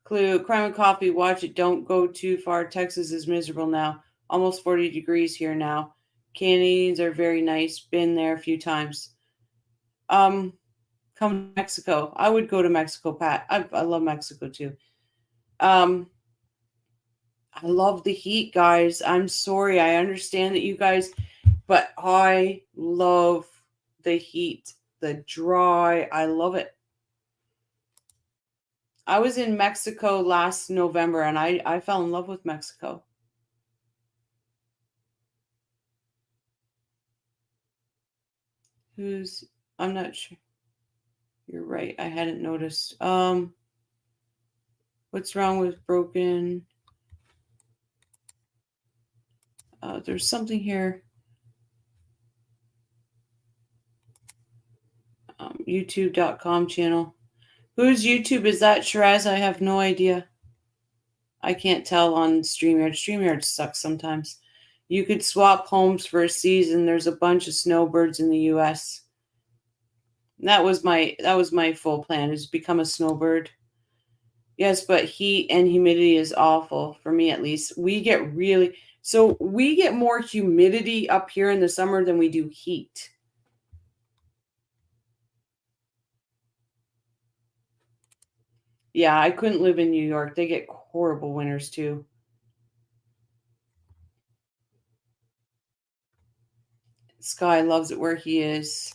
Clue, Crime and Coffee, watch it. Don't go too far. Texas is miserable now. Almost 40 degrees here now. Canadians are very nice. Been there a few times. Come to Mexico. I would go to Mexico, Pat. I love Mexico too. I love the heat, guys. I'm sorry. I understand that you guys, but I love the heat. The dry. I love it. I was in Mexico last November and I fell in love with Mexico. I'm not sure. You're right. I hadn't noticed. What's wrong with broken? There's something here. YouTube.com channel. Whose YouTube is that, Shiraz? I have no idea. I can't tell on StreamYard. StreamYard sucks sometimes. You could swap homes for a season. There's a bunch of snowbirds in the U.S. That was my full plan, is become a snowbird. Yes, but heat and humidity is awful, for me at least. We get more humidity up here in the summer than we do heat. Yeah, I couldn't live in New York. They get horrible winters too. Sky loves it where he is.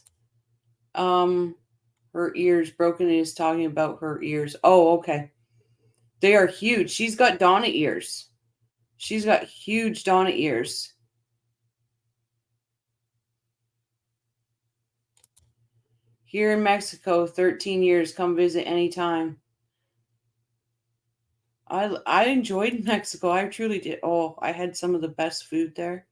Her ears broken is talking about her ears. Oh, okay. They are huge. She's got Donna ears. She's got huge Donna ears. Here in Mexico, 13 years. Come visit anytime. I enjoyed Mexico. I truly did. Oh, I had some of the best food there.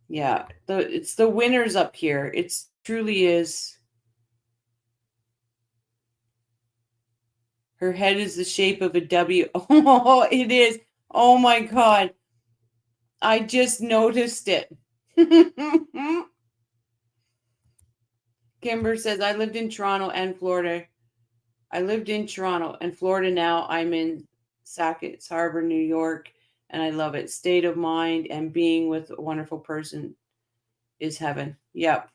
Yeah, it's the winters up here. It's truly is. Her head is the shape of a W. Oh, it is. Oh my God. I just noticed it. Kimber says, I lived in Toronto and Florida. I lived in Toronto and Florida now. I'm in Sackets Harbor, New York, and I love it. State of mind and being with a wonderful person is heaven. Yep.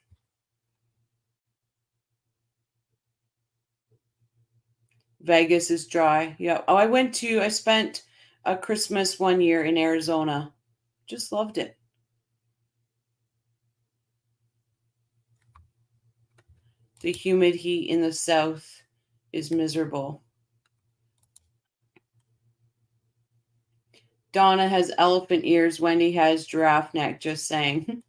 Vegas is dry. Yep. Oh, I spent a Christmas one year in Arizona. Just loved it. The humid heat in the south is miserable. Donna has elephant ears. Wendy has giraffe neck. Just saying.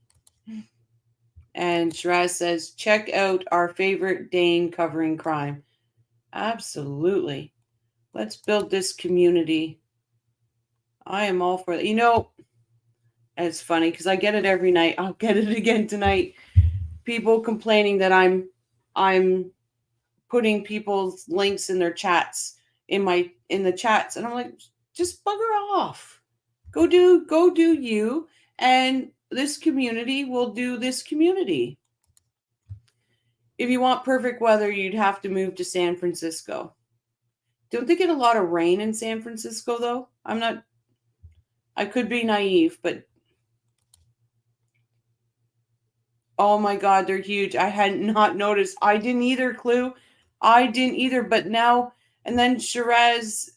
And Shiraz says, check out our favorite Dane covering crime. Absolutely. Let's build this community. I am all for that. You know, it's funny because I get it every night. I'll get it again tonight. People complaining that I'm putting people's links in their chats in the chats, and I'm like, just bugger off. Go do you, and this community will do this community. If you want perfect weather, you'd have to move to San Francisco. Don't they get a lot of rain in San Francisco though? I could be naive, but oh my God, they're huge. I had not noticed. I didn't either, Clue. I didn't either, but now, and then Shiraz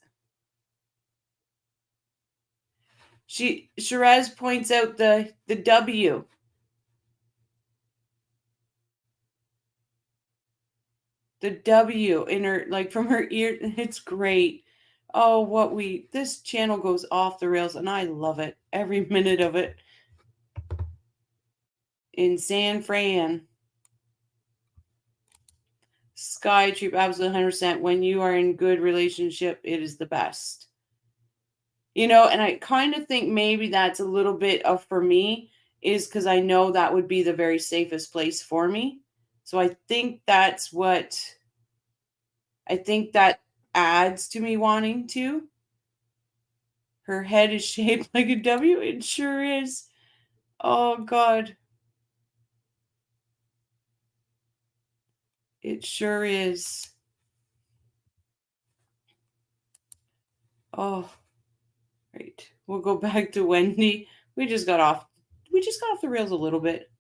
points out the W. The W in her, like from her ear. It's great. Oh, this channel goes off the rails and I love it. Every minute of it. In San Fran. Sky Troop, absolutely 100%. When you are in good relationship, it is the best. You know, and I kind of think maybe that's a little bit of, for me, is because I know that would be the very safest place for me. So I think that adds to me wanting to. Her head is shaped like a W. It sure is. Oh, God. It sure is. Oh, right. We'll go back to Wendy. We just got off the rails a little bit.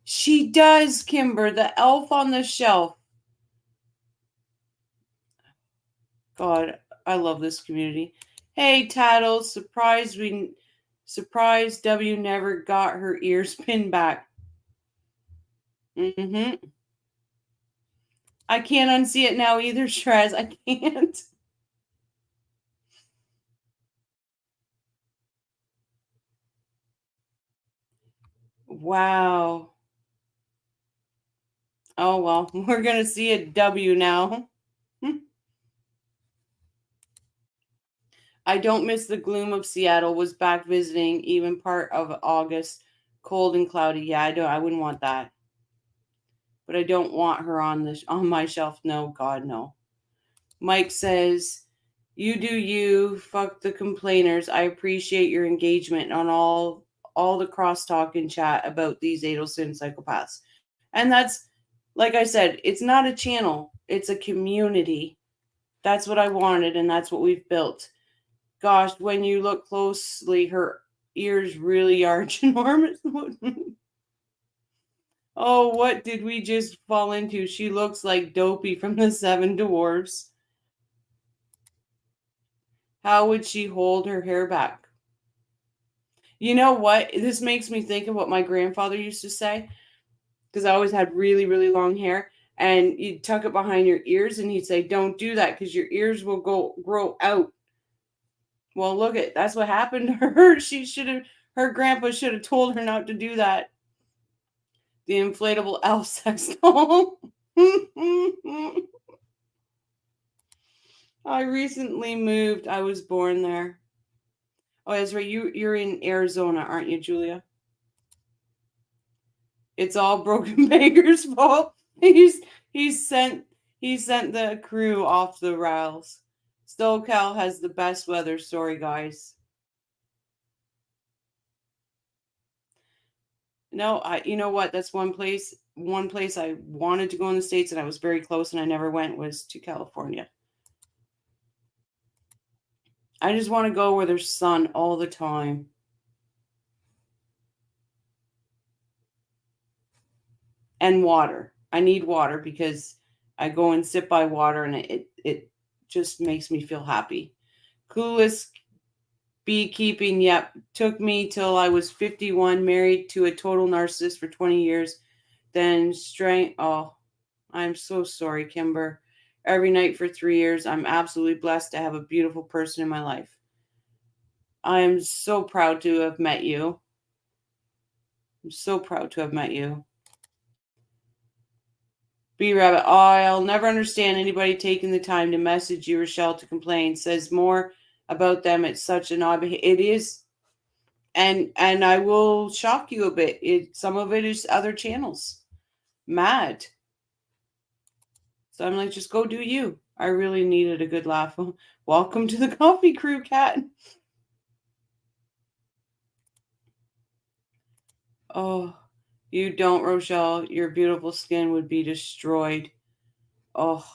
She does, Kimber, the elf on the shelf. God, I love this community. Hey, Tattles, surprised W never got her ears pinned back. I can't unsee it now either, Shrez. I can't. Wow. Oh, well, we're going to see a W now. I don't miss the gloom of Seattle. Was back visiting, even part of August. Cold and cloudy. Yeah, I wouldn't want that. But I don't want her on my shelf. No, God, no. Mike says, you do you, fuck the complainers. I appreciate your engagement on all the crosstalk and chat about these Adelson psychopaths. And that's, like I said, it's not a channel. It's a community. That's what I wanted, and that's what we've built. Gosh, when you look closely, her ears really are ginormous. Oh, what did we just fall into? She looks like Dopey from the Seven Dwarfs. How would she hold her hair back? You know what? This makes me think of what my grandfather used to say, because I always had really, really long hair, and you'd tuck it behind your ears, and he'd say, don't do that because your ears will grow out. Well, that's what happened to her. Her grandpa should have told her not to do that. The inflatable elf sex doll. I recently moved. I was born there. Oh, that's right. You're in Arizona, aren't you, Julia? It's all Broken Banger's fault. He's sent the crew off the rails. SoCal has the best weather. Sorry, guys. No, you know what? That's one place I wanted to go in the States and I was very close and I never went was to California. I just want to go where there's sun all the time. And water. I need water because I go and sit by water and it just makes me feel happy. Coolest beekeeping, yep. Took me till I was 51, married to a total narcissist for 20 years. Then I'm so sorry, Kimber. Every night for 3 years. I'm absolutely blessed to have a beautiful person in my life. I am so proud to have met you. I'm so proud to have met you. B Rabbit, I'll never understand anybody taking the time to message you, Rochelle, to complain. Says more about them. It's such an odd behavior. It is. And I will shock you a bit. Some of it is other channels. Mad. So I'm like, just go do you. I really needed a good laugh. Welcome to the coffee crew, Cat. Oh, you don't, Rochelle. Your beautiful skin would be destroyed. Oh,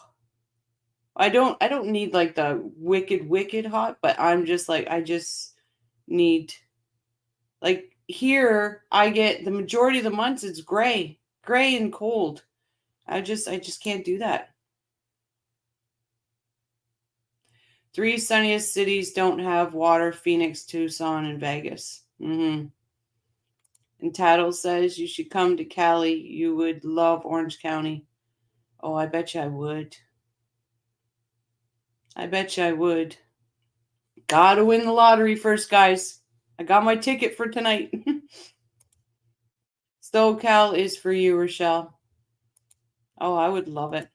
I don't need like the wicked hot, but I'm just like, I just need, like here I get the majority of the months it's gray and cold. I just can't do that. 3 sunniest cities don't have water: Phoenix, Tucson, and Vegas. And Tattle says you should come to Cali. You would love Orange County. Oh, I bet you I would. I bet you I would. Gotta win the lottery first, guys. I got my ticket for tonight. SoCal is for you, Rochelle. Oh, I would love it.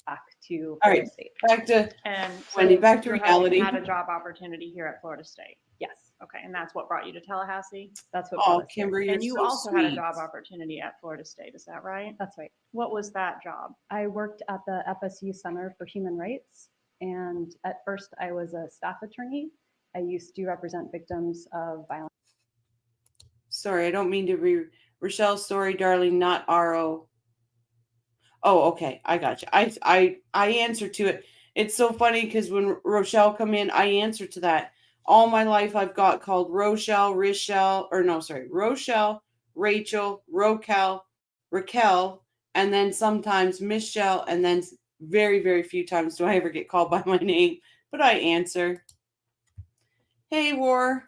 Back to All right, State. back to And Wendy, so back to your husband reality. had a job opportunity here at Florida State. Yes, Okay, and that's what brought you to Tallahassee? that's what Oh, brought us here. Kimber, you're And you so also sweet. had a job opportunity at Florida State, is that right? That's right. What was that job? I worked at the FSU Center for Human Rights, and at first I was a staff attorney. I used to represent victims of violence. Sorry, I don't mean to be Rochelle. Sorry, darling, not RO. Oh, okay, I got you. I answer to it. It's so funny because when Rochelle come in, I answer to that. All my life I've got called Rochelle, Rochelle, Rachel, Raquel, and then sometimes Michelle, and then very, very few times do I ever get called by my name, but I answer. Hey, War.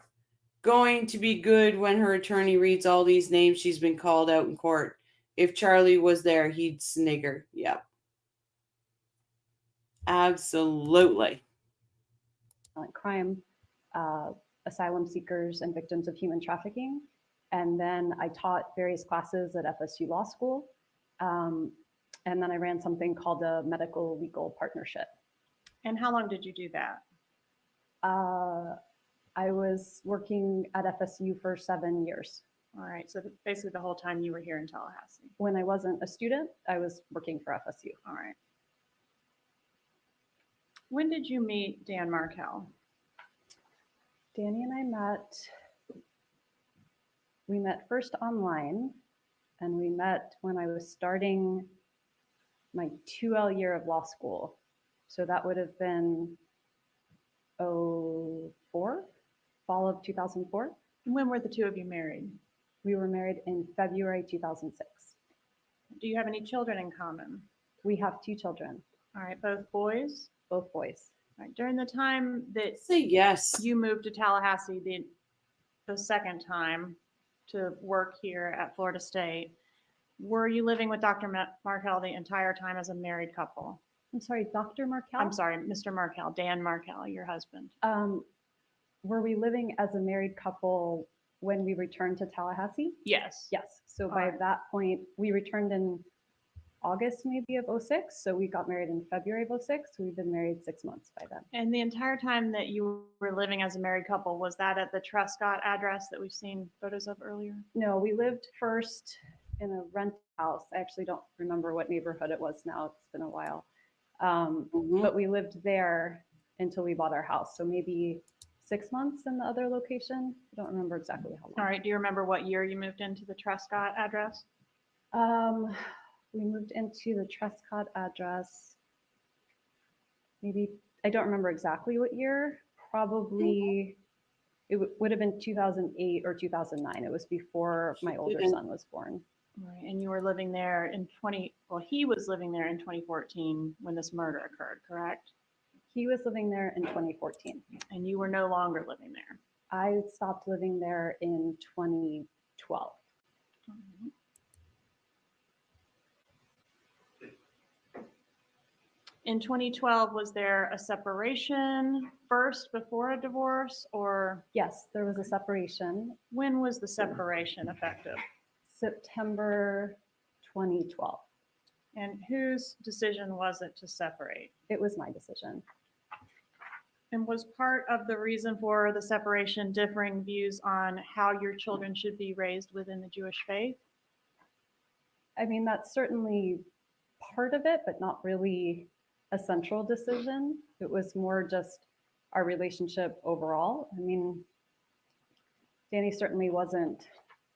Going to be good when her attorney reads all these names she's been called out in court. If Charlie was there, he'd snigger. Yep. Absolutely. Crime, asylum seekers, and victims of human trafficking. And then I taught various classes at FSU Law School. And then I ran something called a medical legal partnership. And how long did you do that? I was working at FSU for 7 years. All right, so basically the whole time you were here in Tallahassee. When I wasn't a student, I was working for FSU. All right. When did you meet Dan Markel? Danny and I met first online, and we met when I was starting my 2L year of law school. So that would have been 04, fall of 2004. And when were the two of you married? We were married in February 2006. Do you have any children in common? We have 2 children. All right, both boys? Both boys. All right, during the time that Say yes. you moved to Tallahassee the second time to work here at Florida State, were you living with Dr. Markel the entire time as a married couple? I'm sorry, Dr. Markel? I'm sorry, Mr. Markel, Dan Markel, your husband. Were we living as a married couple when we returned to Tallahassee? Yes. Yes. So by that point, we returned in August maybe of '06. So we got married in February of '06. We've been married 6 months by then. And the entire time that you were living as a married couple, was that at the Truscott address that we've seen photos of earlier? No, we lived first in a rent house. I actually don't remember what neighborhood it was now. It's been a while. But we lived there until we bought our house. So maybe 6 months in the other location. I don't remember exactly how long. All right. Do you remember what year you moved into the Truscott address? We moved into the Truscott address. Maybe, I don't remember exactly what year. Probably, it would have been 2008 or 2009. It was before my older son was born. Right. And you were living there in he was living there in 2014 when this murder occurred, correct? He was living there in 2014. And you were no longer living there? I stopped living there in 2012. In 2012, was there a separation first before a divorce, or? Yes, there was a separation. When was the separation effective? September 2012. And whose decision was it to separate? It was my decision. And was part of the reason for the separation differing views on how your children should be raised within the Jewish faith? I mean, that's certainly part of it, but not really a central decision. It was more just our relationship overall. I mean, Danny certainly wasn't,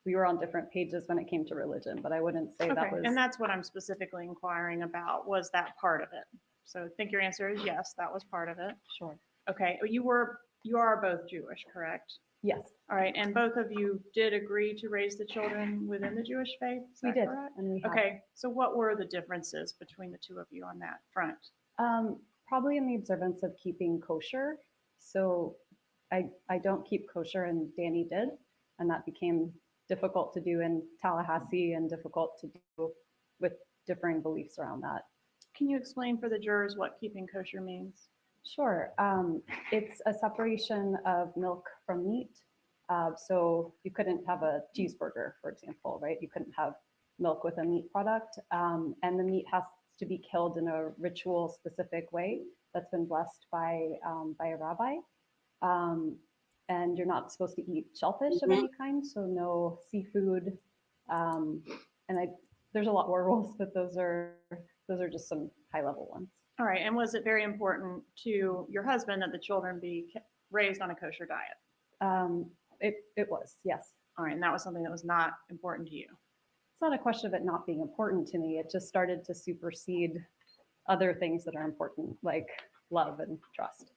we were on different pages when it came to religion, but I wouldn't say that was. And that's what I'm specifically inquiring about. Was that part of it? So I think your answer is yes, that was part of it. Sure. Okay, you are both Jewish, correct? Yes. All right, and both of you did agree to raise the children within the Jewish faith? We did. And we have. Okay, so what were the differences between the two of you on that front? Probably in the observance of keeping kosher. So I don't keep kosher and Danny did, and that became difficult to do in Tallahassee and difficult to do with differing beliefs around that. Can you explain for the jurors what keeping kosher means? Sure. It's a separation of milk from meat. So you couldn't have a cheeseburger, for example, right? You couldn't have milk with a meat product. And the meat has to be killed in a ritual specific way that's been blessed by a rabbi. And you're not supposed to eat shellfish of any kind, so no seafood. And there's a lot more rules, but those are just some high level ones. All right, and was it very important to your husband that the children be raised on a kosher diet? It was, yes. All right, and that was something that was not important to you? It's not a question of it not being important to me. It just started to supersede other things that are important, like love and trust.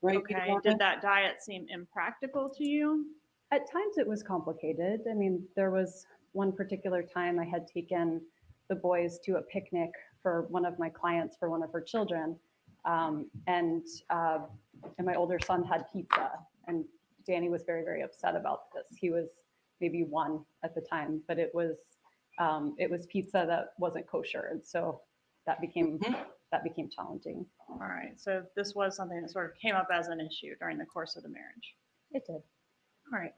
Right. Okay, did that diet seem impractical to you? At times it was complicated. I mean, there was one particular time I had taken the boys to a picnic for one of my clients for one of her children. And my older son had pizza, and Danny was very, very upset about this. He was maybe 1 at the time, but it was pizza that wasn't kosher. And so that became challenging. All right, so this was something that sort of came up as an issue during the course of the marriage. It did. All right,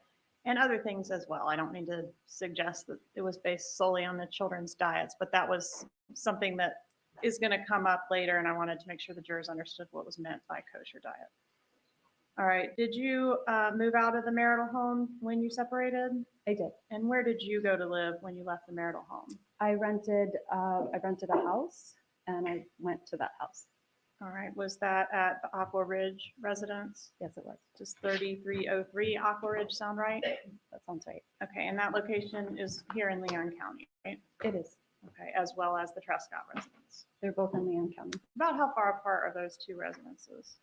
and other things as well. I don't mean to suggest that it was based solely on the children's diets, but that was something that is going to come up later, and I wanted to make sure the jurors understood what was meant by kosher diet. All right, did you move out of the marital home when you separated? I did. And where did you go to live when you left the marital home? I rented a house, and I went to that house. All right, was that at the Aqua Ridge residence? Yes, it was. Does 3303 Aqua Ridge sound right? That sounds right. Okay, and that location is here in Leon County, right? It is. Okay, as well as the Truscott residence. They're both in Leon County. About how far apart are those two residences?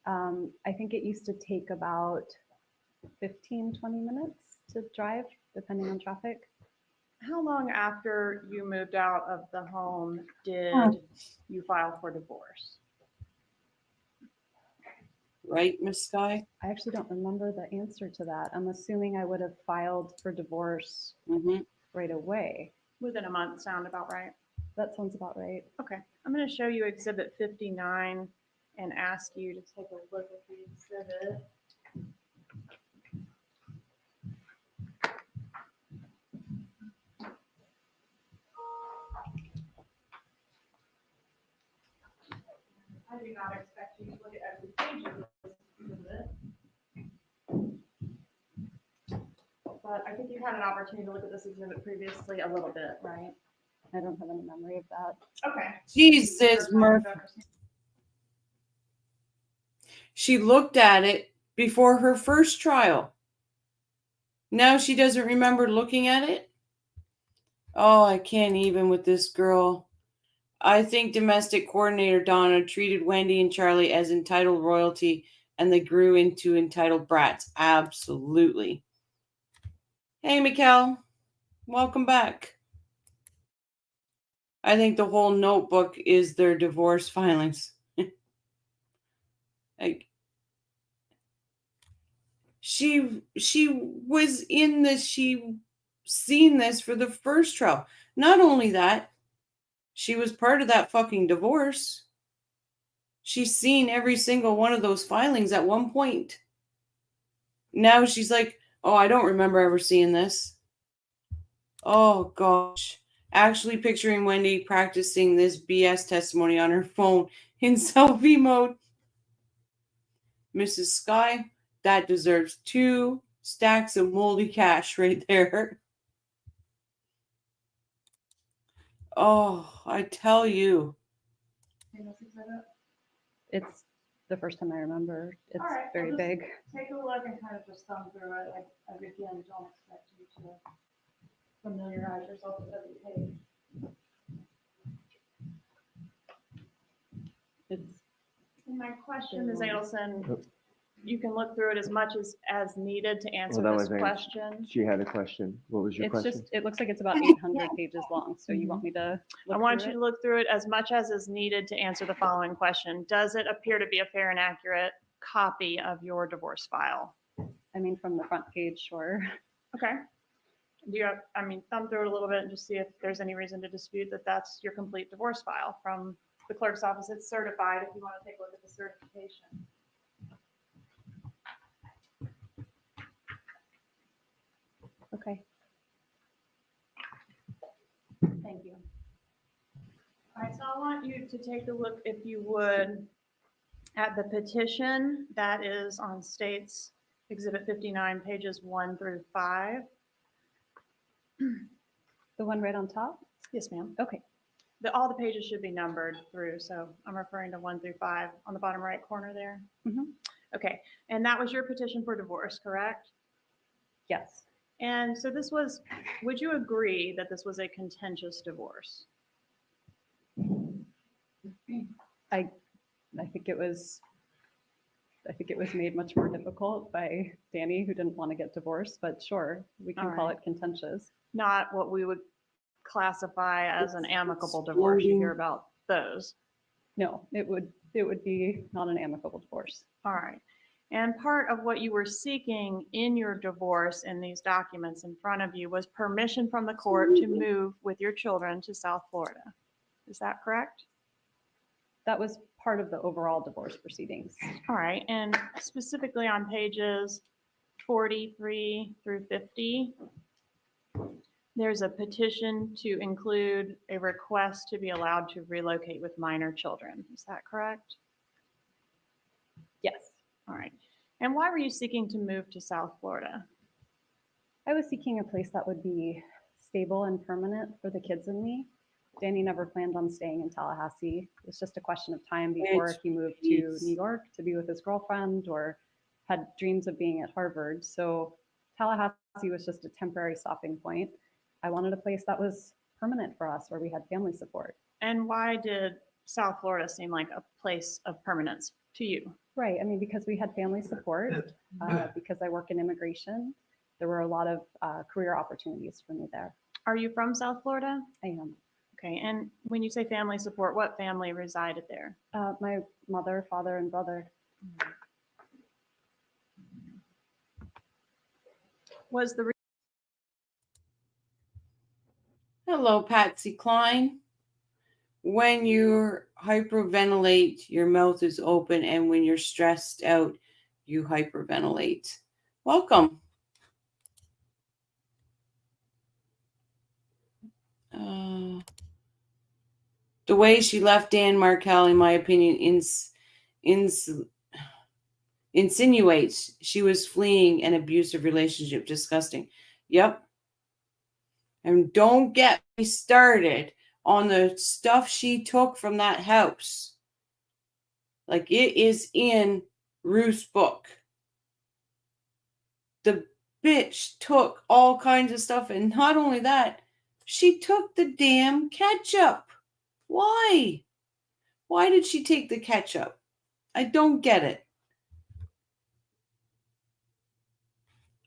I think it used to take about 15, 20 minutes to drive, depending on traffic. How long after you moved out of the home did you file for divorce? Right, Miss Sky? I actually don't remember the answer to that. I'm assuming I would have filed for divorce right away. Within a month, sound about right? That sounds about right. Okay, I'm going to show you Exhibit 59 and ask you to take a look at the exhibit. I do not expect you to look at every page of it. But I think you had an opportunity to look at this exhibit previously a little bit, right? I don't have any memory of that. Okay. Jesus, Murph. She looked at it before her first trial. Now she doesn't remember looking at it? Oh, I can't even with this girl. I think domestic coordinator Donna treated Wendi and Charlie as entitled royalty, and they grew into entitled brats. Absolutely. Hey, Mikkel. Welcome back. I think the whole notebook is their divorce filings. Like, she was in this, she seen this for the first trial. Not only that, she was part of that fucking divorce. She's seen every single one of those filings at one point. Now she's like, oh, I don't remember ever seeing this. Oh, gosh. Actually picturing Wendi practicing this BS testimony on her phone in selfie mode. Mrs. Sky, that deserves 2 stacks of moldy cash right there. Oh, I tell you. It's the first time I remember. It's All right, very I'll just big. Take a look and kind of just thumb through it. I again don't expect you to familiarize yourself with every page. And my question, Ms. Adelson, you can look through it as much as needed to answer Well, that this was question. She had a question. What was your It's question? just, it looks like it's about 800 pages long. So you want me to I look want through you it? to look through it as much as is needed to answer the following question. Does it appear to be a fair and accurate copy of your divorce file? I mean, from the front page, sure. Okay. Do you have, thumb through it a little bit and just see if there's any reason to dispute that that's your complete divorce file from the clerk's office. It's certified if you want to take a look at the certification. Okay. Thank you. All right, so I want you to take a look, if you would, at the petition that is on State's Exhibit 59, pages 1 through 5. The one right on top? Yes, ma'am. Okay. All the pages should be numbered through, so I'm referring to 1 through 5 on the bottom right corner there. Mm-hmm. Okay, and that was your petition for divorce, correct? Yes. And so this was, would you agree that this was a contentious divorce? I think it was made much more difficult by Danny, who didn't want to get divorced, but sure, we can All call right. it contentious. Not what we would classify as an amicable divorce. You hear about those. No, it would be not an amicable divorce. All right. And part of what you were seeking in your divorce in these documents in front of you was permission from the court to move with your children to South Florida. Is that correct? That was part of the overall divorce proceedings. All right. And specifically on pages 43 through 50, there's a petition to include a request to be allowed to relocate with minor children. Is that correct? Yes. All right. And why were you seeking to move to South Florida? I was seeking a place that would be stable and permanent for the kids and me. Danny never planned on staying in Tallahassee. It was just a question of time before he moved to New York to be with his girlfriend or had dreams of being at Harvard. So Tallahassee was just a temporary stopping point. I wanted a place that was permanent for us where we had family support. And why did South Florida seem like a place of permanence to you? Right. I mean, because we had family support, because I work in immigration, there were a lot of career opportunities for me there. Are you from South Florida? I am. Okay. And when you say family support, what family resided there? My mother, father, and brother. Was the Hello, Patsy Cline. When you hyperventilate, your mouth is open, and when you're stressed out, you hyperventilate. Welcome. The way she left Dan Markel, in my opinion, insinuates she was fleeing an abusive relationship. Disgusting. Yep. And don't get me started on the stuff she took from that house. Like, it is in Ruth's book. The bitch took all kinds of stuff, and not only that, she took the damn ketchup. Why? Why did she take the ketchup? I don't get it.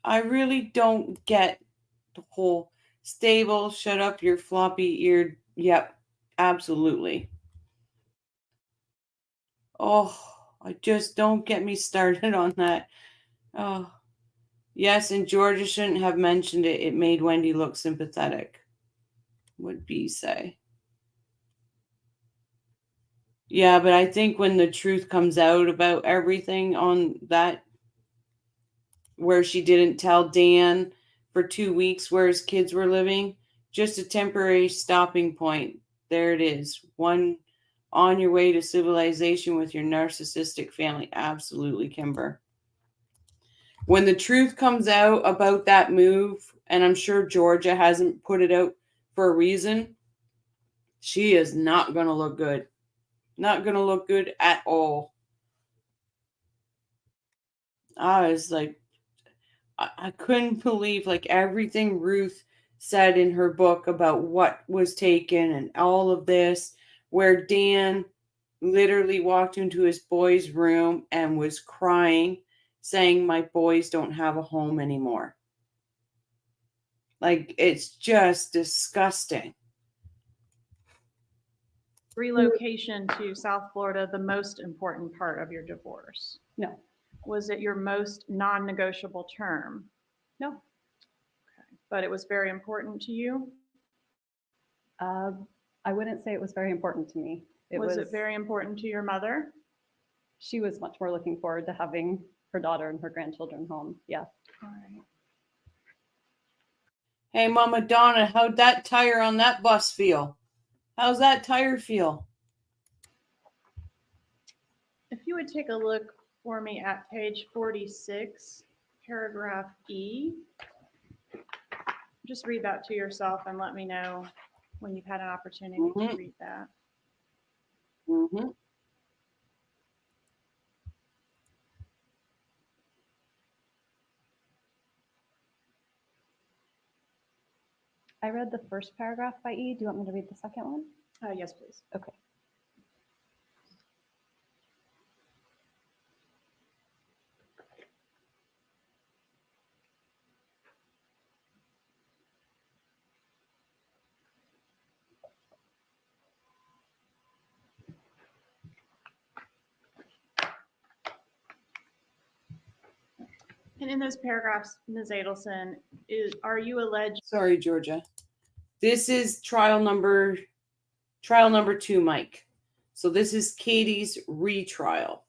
I really don't get the whole stable, shut up, your floppy eared. Yep, absolutely. Oh, I just don't get me started on that. Oh, yes, and Georgia shouldn't have mentioned it. It made Wendi look sympathetic. Would B say? Yeah, but I think when the truth comes out about everything on that, where she didn't tell Dan for 2 weeks where his kids were living, just a temporary stopping point. There it is. One on your way to civilization with your narcissistic family. Absolutely, Kimber. When the truth comes out about that move, and I'm sure Georgia hasn't put it out for a reason, she is not going to look good. Not going to look good at all. I was like, I couldn't believe like everything Ruth said in her book about what was taken and all of this, where Dan literally walked into his boy's room and was crying, saying, my boys don't have a home anymore. Like, it's just disgusting. Relocation to South Florida, the most important part of your divorce? No. Was it your most non-negotiable term? No. Okay. But it was very important to you? I wouldn't say it was very important to me. Was it very important to your mother? She was much more looking forward to having her daughter and her grandchildren home. Yeah. All right. Hey, Mama Donna, how'd that tire on that bus feel? How's that tire feel? If you would take a look for me at page 46, paragraph E. Just read that to yourself and let me know when you've had an opportunity to read that. Mm-hmm. I read the first paragraph by E. Do you want me to read the second one? Yes, please. Okay. And in those paragraphs, Ms. Adelson, are you alleged? Sorry, Georgia. This is trial number 2, Mike. So this is Katie's retrial.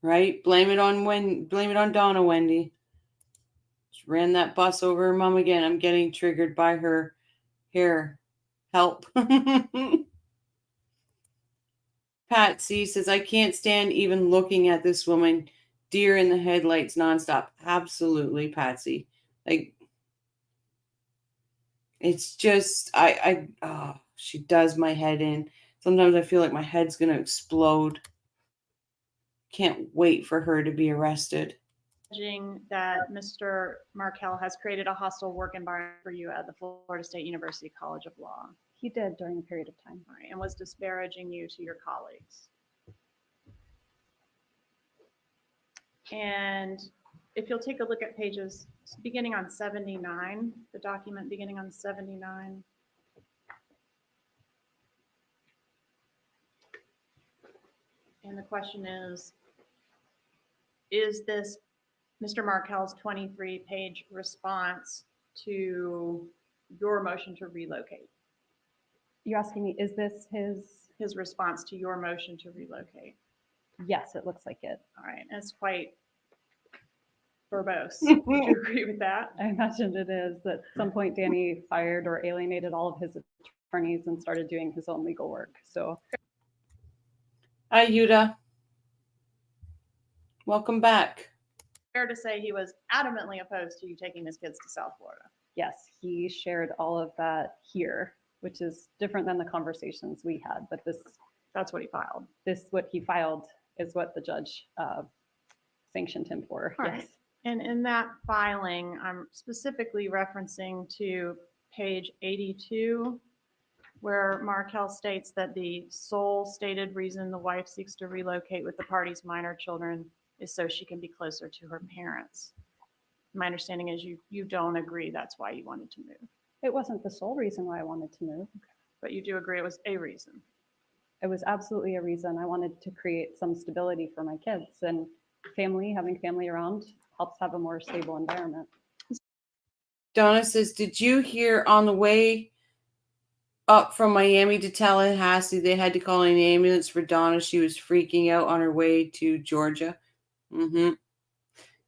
Right? Blame it on Donna, Wendi. She ran that bus over her mom again. I'm getting triggered by her hair. Help. Patsy says, I can't stand even looking at this woman. Deer in the headlights nonstop. Absolutely, Patsy. Like, it's just, she does my head in. Sometimes I feel like my head's going to explode. Can't wait for her to be arrested. That Mr. Markel has created a hostile work environment for you at the Florida State University College of Law. He did during a period of time. All right, and was disparaging you to your colleagues. And if you'll take a look at pages beginning on 79, the document beginning on 79. And the question is this Mr. Markel's 23-page response to your motion to relocate? You're asking me, is this his response to your motion to relocate? Yes, it looks like it. All right, it's quite verbose. Would you agree with that? I imagine it is that at some point Danny fired or alienated all of his attorneys and started doing his own legal work. So, Hi, Yuda. Welcome back. Fair to say he was adamantly opposed to you taking his kids to South Florida. yes, he shared all of that here, which is different than the conversations we had. But that's what he filed. What he filed is what the judge sanctioned him for. All yes. right. And in that filing, I'm specifically referencing to page 82, where Markel states that the sole stated reason the wife seeks to relocate with the party's minor children is so she can be closer to her parents. My understanding is you don't agree that's why you wanted to move. It wasn't the sole reason why I wanted to move. But you do agree it was a reason. It was absolutely a reason. I wanted to create some stability for my kids, and having family around helps have a more stable environment. Donna says, did you hear on the way up from Miami to Tallahassee, they had to call an ambulance for Donna? She was freaking out on her way to Georgia. Mm-hmm.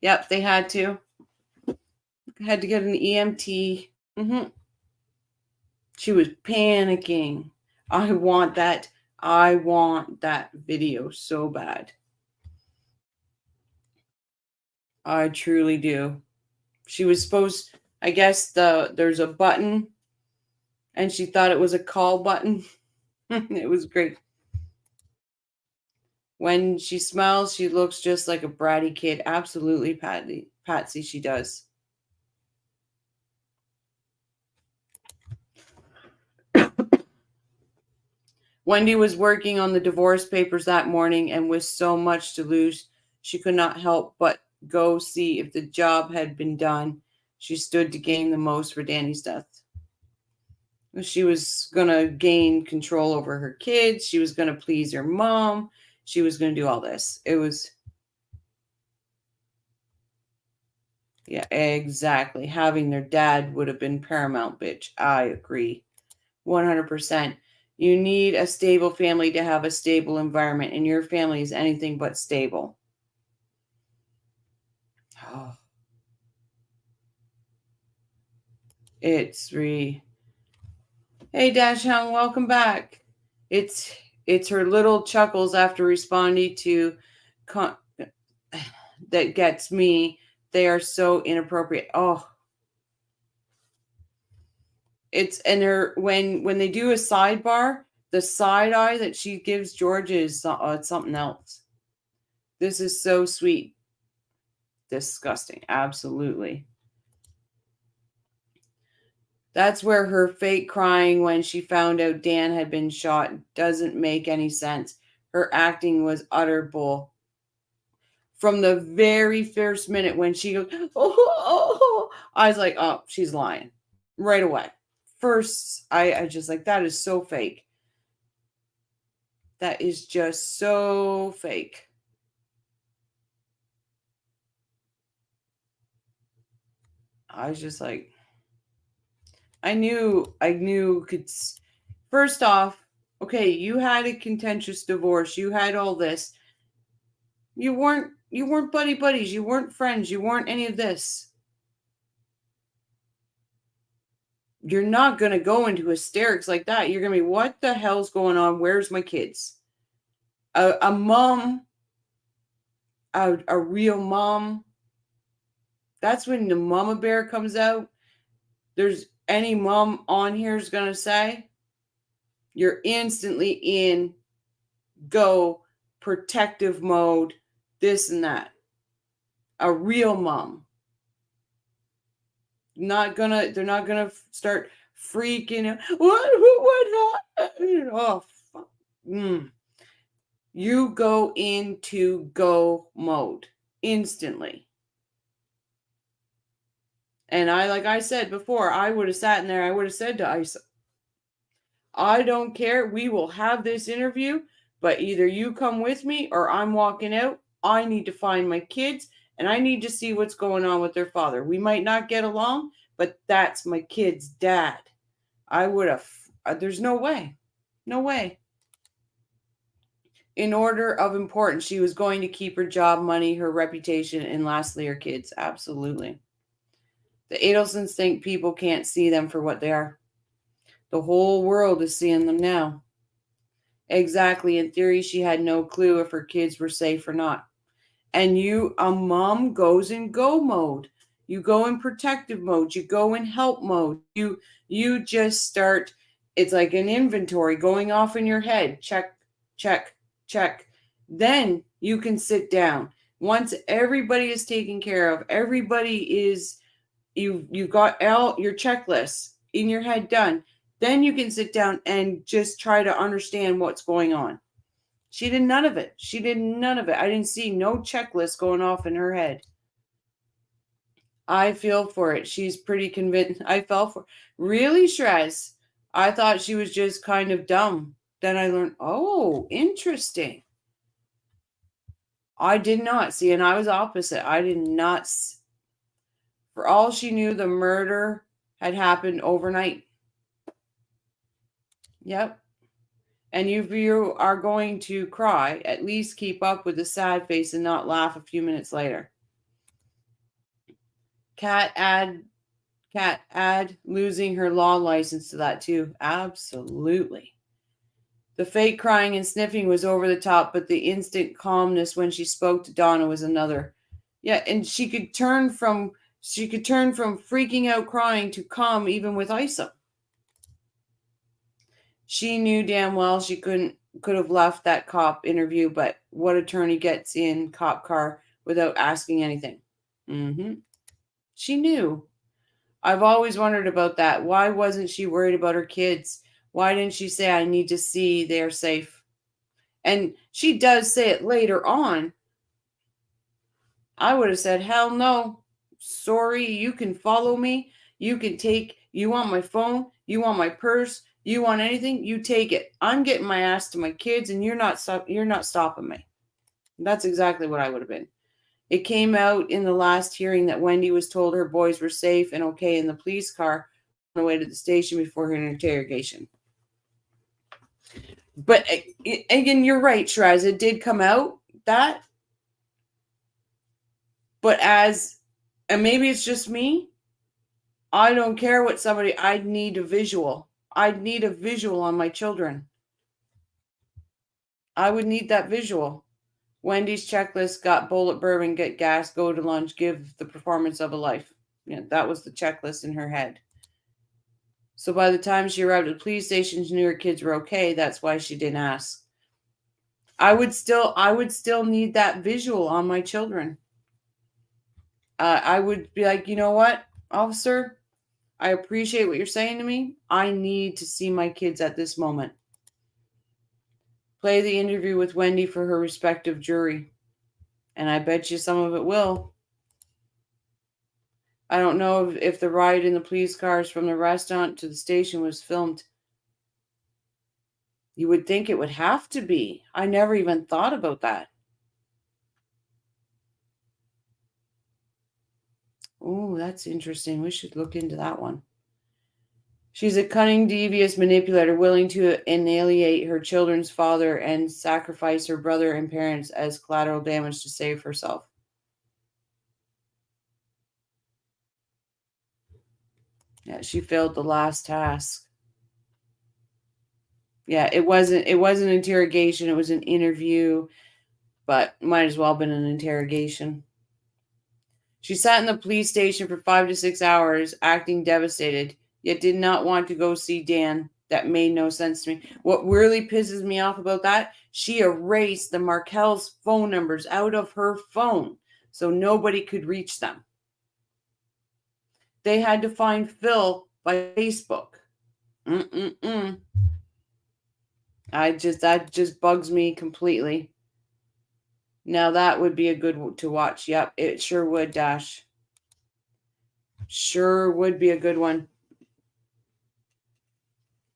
Yep, they had to. Had to get an EMT. Mm-hmm. She was panicking. I want that video so bad. I truly do. She was supposed, I guess there's a button and she thought it was a call button. It was great. When she smiles, she looks just like a bratty kid. Absolutely, Patsy, she does. Wendi was working on the divorce papers that morning, and with so much to lose, she could not help but go see if the job had been done. She stood to gain the most for Danny's death. She was going to gain control over her kids. She was going to please her mom. She was going to do all this. It was... Yeah, exactly. Having their dad would have been paramount, bitch. I agree. 100%. You need a stable family to have a stable environment, and your family is anything but stable. Oh. Hey, Dashhound, welcome back. It's her little chuckles after responding to that gets me. They are so inappropriate. Oh. And her when they do a sidebar, the side eye that she gives Georgia is something else. This is so sweet. Disgusting. Absolutely. That's where her fake crying when she found out Dan had been shot doesn't make any sense. Her acting was utter bull. From the very first minute when she goes, oh, I was like, oh, she's lying. Right away. First, I just like, that is so fake. That is just so fake. I was just like, I knew first off, okay, you had a contentious divorce. You had all this. You weren't buddy buddies. You weren't friends. You weren't any of this. You're not going to go into hysterics like that. You're going to be, what the hell's going on? Where's my kids? A mom, a real mom. That's when the mama bear comes out. There's any mom on here is going to say, you're instantly in go protective mode, this and that. A real mom. They're not gonna start freaking out. What happened? Oh, fuck. You go into go mode instantly. And like I said before, I would have sat in there. I would have said to Isa, I don't care. We will have this interview, but either you come with me or I'm walking out. I need to find my kids and I need to see what's going on with their father. We might not get along, but that's my kid's dad. I would have, there's no way. No way. In order of importance, she was going to keep her job, money, her reputation, and lastly, her kids. Absolutely. The Adelsons think people can't see them for what they are. The whole world is seeing them now. Exactly. In theory, she had no clue if her kids were safe or not. And a mom goes in go mode. You go in protective mode. You go in help mode. You just start, it's like an inventory going off in your head. Check, check, check. Then you can sit down. Once everybody is taken care of, everybody is, you've got all your checklists in your head done, then you can sit down and just try to understand what's going on. She did none of it. She did none of it. I didn't see no checklist going off in her head. I feel for it. She's pretty convinced. I fell for it. Really, Shrez? I thought she was just kind of dumb. Then I learned, oh, interesting. I did not see, and I was opposite. I did not see. For all she knew, the murder had happened overnight. Yep. And if you are going to cry, at least keep up with the sad face and not laugh a few minutes later. Cat add losing her law license to that too. Absolutely. The fake crying and sniffing was over the top, but the instant calmness when she spoke to Donna was another. Yeah, and she could turn from freaking out crying to calm even with Isa. She knew damn well she could have left that cop interview, but what attorney gets in cop car without asking anything? She knew. I've always wondered about that. Why wasn't she worried about her kids? Why didn't she say, I need to see they're safe? And she does say it later on. I would have said, hell no. Sorry, you can follow me. You want my phone? You want my purse? You want anything? You take it. I'm getting my ass to my kids, and you're not stopping me. That's exactly what I would have been. It came out in the last hearing that Wendi was told her boys were safe and okay in the police car on the way to the station before her interrogation. But again, you're right, Shiraz. It did come out that. But and maybe it's just me, I don't care what I'd need a visual. I'd need a visual on my children. I would need that visual. Wendy's checklist: got bullet bourbon, get gas, go to lunch, give the performance of a life. Yeah, that was the checklist in her head. So by the time she arrived at the police station, she knew her kids were okay. That's why she didn't ask. I would still need that visual on my children. I would be like, you know what, officer? I appreciate what you're saying to me. I need to see my kids at this moment. Play the interview with Wendi for her respective jury. And I bet you some of it will. I don't know if the ride in the police cars from the restaurant to the station was filmed. You would think it would have to be. I never even thought about that. Oh, that's interesting. We should look into that one. She's a cunning, devious manipulator, willing to annihilate her children's father and sacrifice her brother and parents as collateral damage to save herself. Yeah, she failed the last task. Yeah, it wasn't an interrogation, it was an interview, but might as well have been an interrogation. She sat in the police station for 5 to 6 hours, acting devastated, yet did not want to go see Dan. That made no sense to me. What really pisses me off about that, she erased the Markel's phone numbers out of her phone so nobody could reach them. They had to find Phil by Facebook. That just bugs me completely. Now that would be a good to watch. Yep, it sure would, Dash. Sure would be a good one.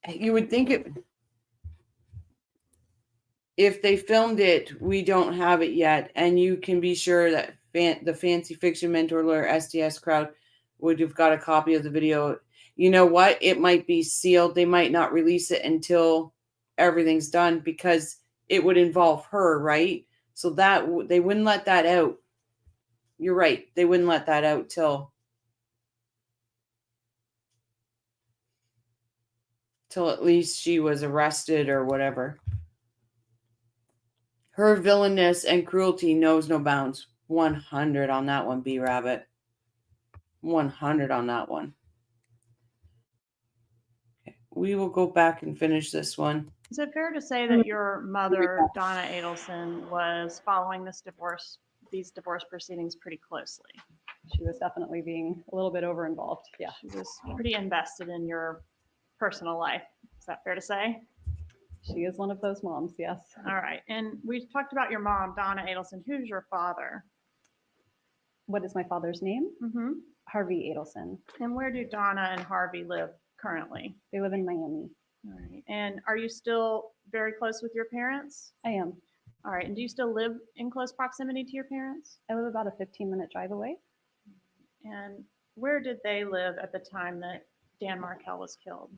You would think it. If they filmed it, we don't have it yet. And you can be sure that the Fancy Fiction Mentor Lawyer STS crowd would have got a copy of the video. You know what? It might be sealed. They might not release it until everything's done because it would involve her, right? So that they wouldn't let that out. You're right. They wouldn't let that out till at least she was arrested or whatever. Her villainous and cruelty knows no bounds. 100 on that one, B Rabbit. 100 on that one. Okay. We will go back and finish this one. Is it fair to say that your mother, Donna Adelson, was following these divorce proceedings pretty closely? She was definitely being a little bit over involved. Yeah. She was pretty invested in your personal life. Is that fair to say? She is one of those moms, yes. All right. And we talked about your mom, Donna Adelson. Who's your father? What is my father's name? Mm-hmm. Harvey Adelson. And where do Donna and Harvey live currently? They live in Miami. All right. And are you still very close with your parents? I am. All right. And do you still live in close proximity to your parents? I live about a 15-minute drive away. And where did they live at the time that Dan Markel was killed?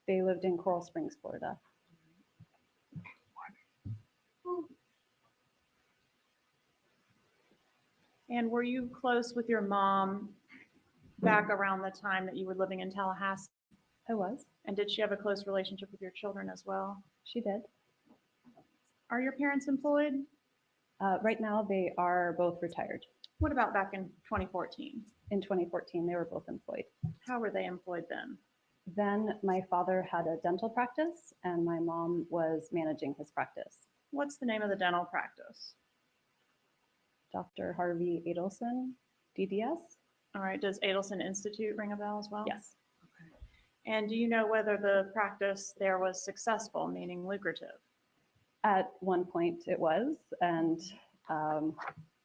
They lived in Coral Springs, Florida. And were you close with your mom back around the time that you were living in Tallahassee? I was. And did she have a close relationship with your children as well? She did. Are your parents employed? Right now, they are both retired. What about back in 2014? In 2014, they were both employed. How were they employed then? Then my father had a dental practice and my mom was managing his practice. What's the name of the dental practice? Dr. Harvey Adelson, DDS. All right. Does Adelson Institute ring a bell as well? Yes. Okay. And do you know whether the practice there was successful, meaning lucrative? At one point it was, and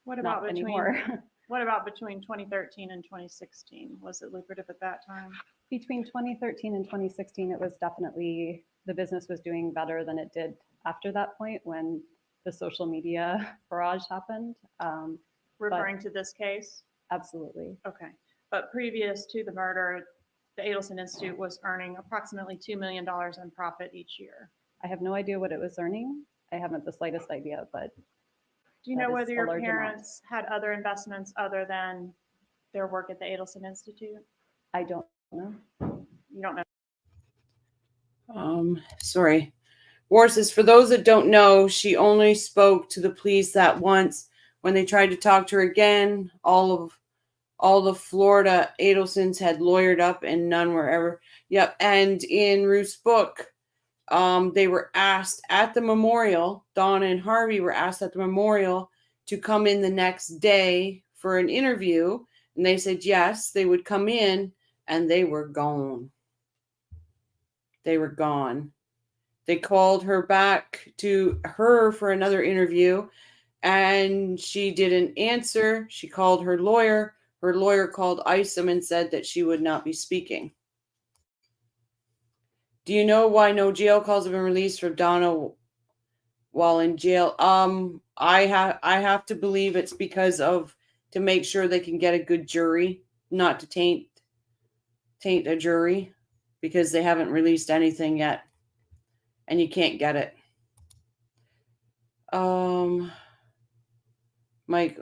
what about not between anymore. What about between 2013 and 2016? Was it lucrative at that time? Between 2013 and 2016, it was definitely, the business was doing better than it did after that point when the social media barrage happened. Referring to this case? Absolutely. Okay. But previous to the murder, the Adelson Institute was earning approximately $2 million in profit each year. I have no idea what it was earning. I haven't the slightest idea, but do you know whether your parents had other investments other than their work at the Adelson Institute? I don't know. You don't know? Sorry. War says, for those that don't know, she only spoke to the police that once. When they tried to talk to her again, all the Florida Adelsons had lawyered up and none were ever. Yep. And in Ruth's book, they were asked at the memorial, Donna and Harvey were asked at the memorial to come in the next day for an interview. And they said, yes, they would come in, and they were gone. They were gone. They called her back to her for another interview, and she didn't answer. She called her lawyer. Her lawyer called Isom and said that she would not be speaking. Do you know why no jail calls have been released for Donna while in jail? I have to believe it's because of, to make sure they can get a good jury, not to taint a jury, because they haven't released anything yet, and you can't get it. Mike,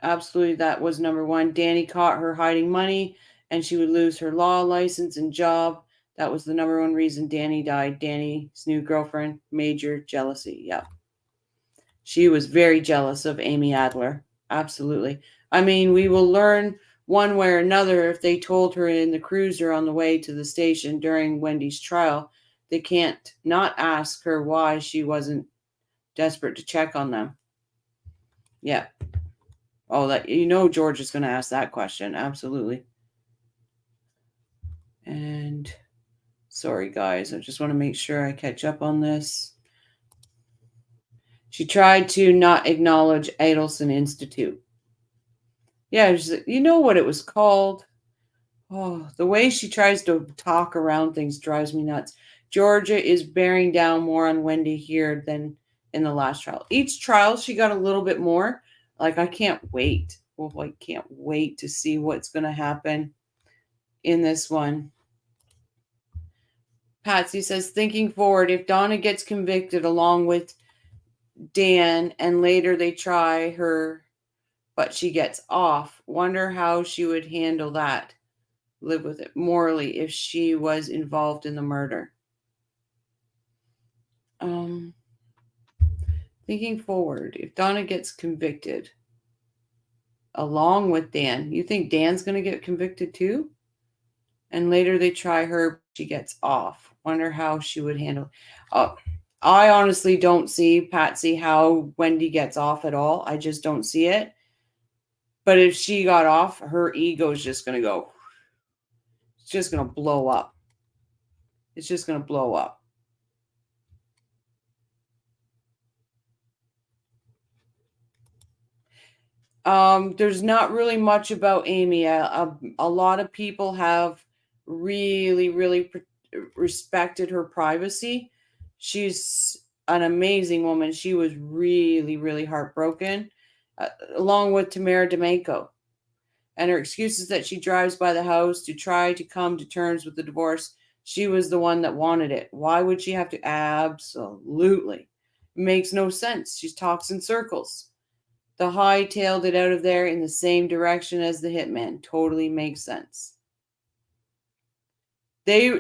absolutely, that was number one. Danny caught her hiding money, and she would lose her law license and job. That was the number one reason Danny died. Danny's new girlfriend, major jealousy. Yep. She was very jealous of Amy Adler. Absolutely. I mean, we will learn one way or another if they told her in the cruiser on the way to the station during Wendy's trial. They can't not ask her why she wasn't desperate to check on them. Yeah. Oh, that, you know, George is going to ask that question. Absolutely. And sorry, guys. I just want to make sure I catch up on this. She tried to not acknowledge Adelson Institute. Yeah, you know what it was called? Oh, the way she tries to talk around things drives me nuts. Georgia is bearing down more on Wendi here than in the last trial. Each trial, she got a little bit more. Like, I can't wait. Well, I can't wait to see what's going to happen in this one. Patsy says, thinking forward, if Donna gets convicted along with Dan, and later they try her, but she gets off. Wonder how she would handle that, live with it morally if she was involved in the murder. Thinking forward, if Donna gets convicted along with Dan, you think Dan's going to get convicted too? And later they try her, she gets off. Wonder how she would handle. I honestly don't see, Patsy, how Wendi gets off at all. I just don't see it. But if she got off, her ego is just going to go. It's just going to blow up. It's just going to blow up. There's not really much about Amy. A lot of people have really respected her privacy. She's an amazing woman. She was really heartbroken, along with Tamara D'Amico. And her excuse is that she drives by the house to try to come to terms with the divorce. She was the one that wanted it. Why would she have to? Absolutely. Makes no sense. She talks in circles. The hightailed it out of there in the same direction as the hitman. Totally makes sense.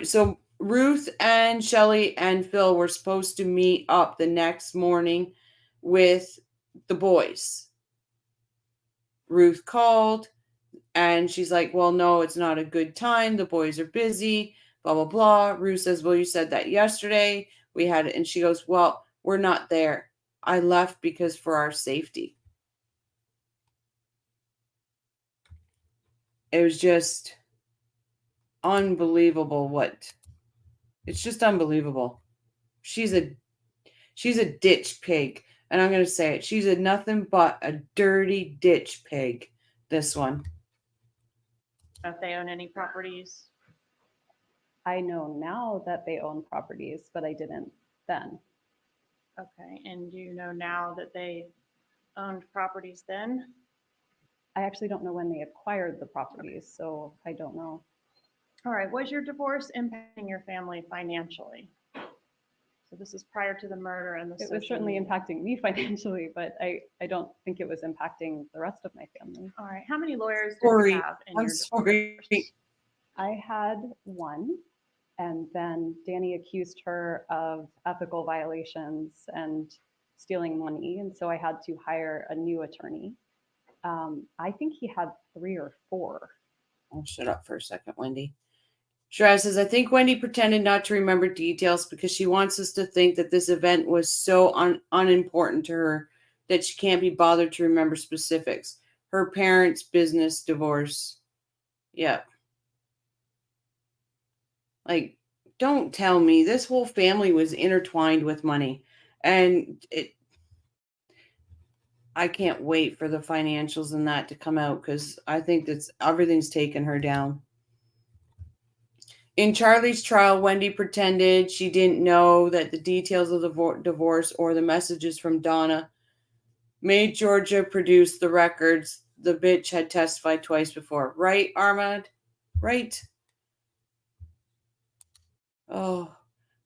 So Ruth and Shelly and Phil were supposed to meet up the next morning with the boys. Ruth called and she's like, well, no, it's not a good time. The boys are busy, blah, blah, blah. Ruth says, well, you said that yesterday. We had it. And she goes, well, we're not there. I left because for our safety. It was just unbelievable it's just unbelievable. She's a ditch pig. And I'm going to say it. She's nothing but a dirty ditch pig, this one. If they own any properties. I know now that they own properties, but I didn't then. Okay, and you know now that they owned properties then? I actually don't know when they acquired the properties, so I don't know. All right, was your divorce impacting your family financially? So this is prior to the murder and the It was certainly impacting me financially, but I don't think it was impacting the rest of my family. All right, how many lawyers did you have in your divorce? I had one, and then Danny accused her of ethical violations and stealing money, and so I had to hire a new attorney. I think he had 3 or 4. Oh, shut up for a second, Wendi. Shiraz says, I think Wendi pretended not to remember details because she wants us to think that this event was so unimportant to her that she can't be bothered to remember specifics. Her parents' business, divorce. Yeah. Like, don't tell me this whole family was intertwined with money. And I can't wait for the financials and that to come out because I think everything's taken her down. In Charlie's trial, Wendi pretended she didn't know that the details of the divorce or the messages from Donna made Georgia produce the records. The bitch had testified twice before. Right, Ahmad? Right? Oh,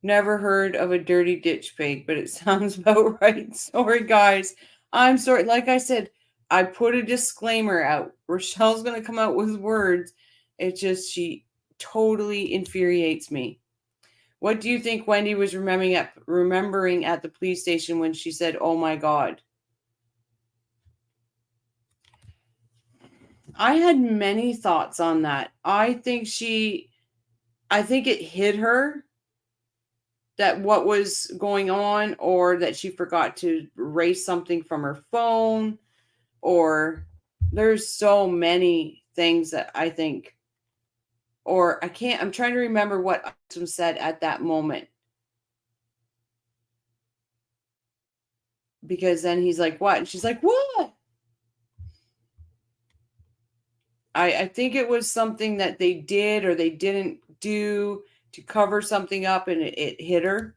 never heard of a dirty ditch pig, but it sounds about right. Sorry, guys. I'm sorry. Like I said, I put a disclaimer out. Rochelle's going to come out with words. It's just she totally infuriates me. What do you think Wendi was remembering at the police station when she said, oh my God? I had many thoughts on that. I think it hit her that what was going on, or that she forgot to erase something from her phone, or there's so many things that I think, or I'm trying to remember what Adelsons said at that moment. Because then he's like, what? And she's like, what? I think it was something that they did or they didn't do to cover something up, and it hit her.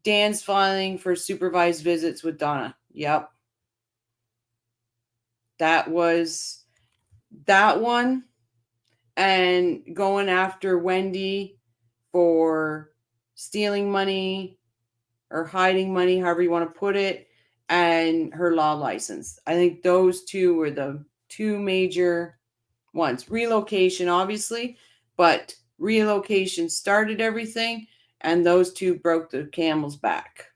Dan's filing for supervised visits with Donna. Yep. That was that one. And going after Wendi for stealing money or hiding money, however you want to put it, and her law license. I think those two were the two major ones. Relocation, obviously, but relocation started everything, and those two broke the camel's back.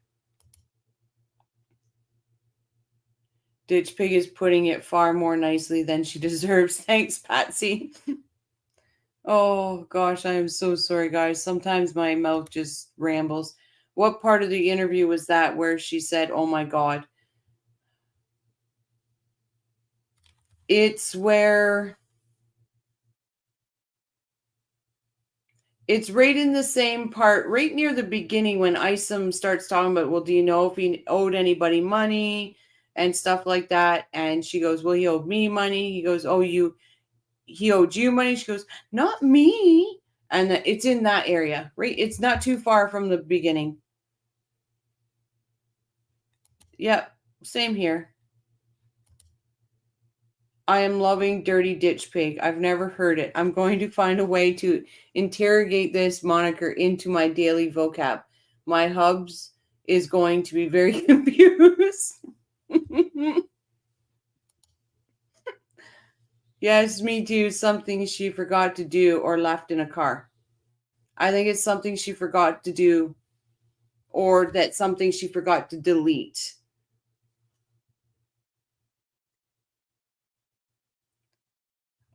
Ditch Pig is putting it far more nicely than she deserves. Thanks, Patsy. Oh, gosh, I am so sorry, guys. Sometimes my mouth just rambles. What part of the interview was that where she said, oh, my God? It's where... It's right in the same part, right near the beginning when Isom starts talking about, well, do you know if he owed anybody money and stuff like that? And she goes, well, he owed me money. He goes, oh, he owed you money. She goes, not me. And it's in that area, right? It's not too far from the beginning. Yep, same here. I am loving Dirty Ditch Pig. I've never heard it. I'm going to find a way to interrogate this moniker into my daily vocab. My hubs is going to be very confused. Yes, me too. Something she forgot to do or left in a car. I think it's something she forgot to do, or that something she forgot to delete.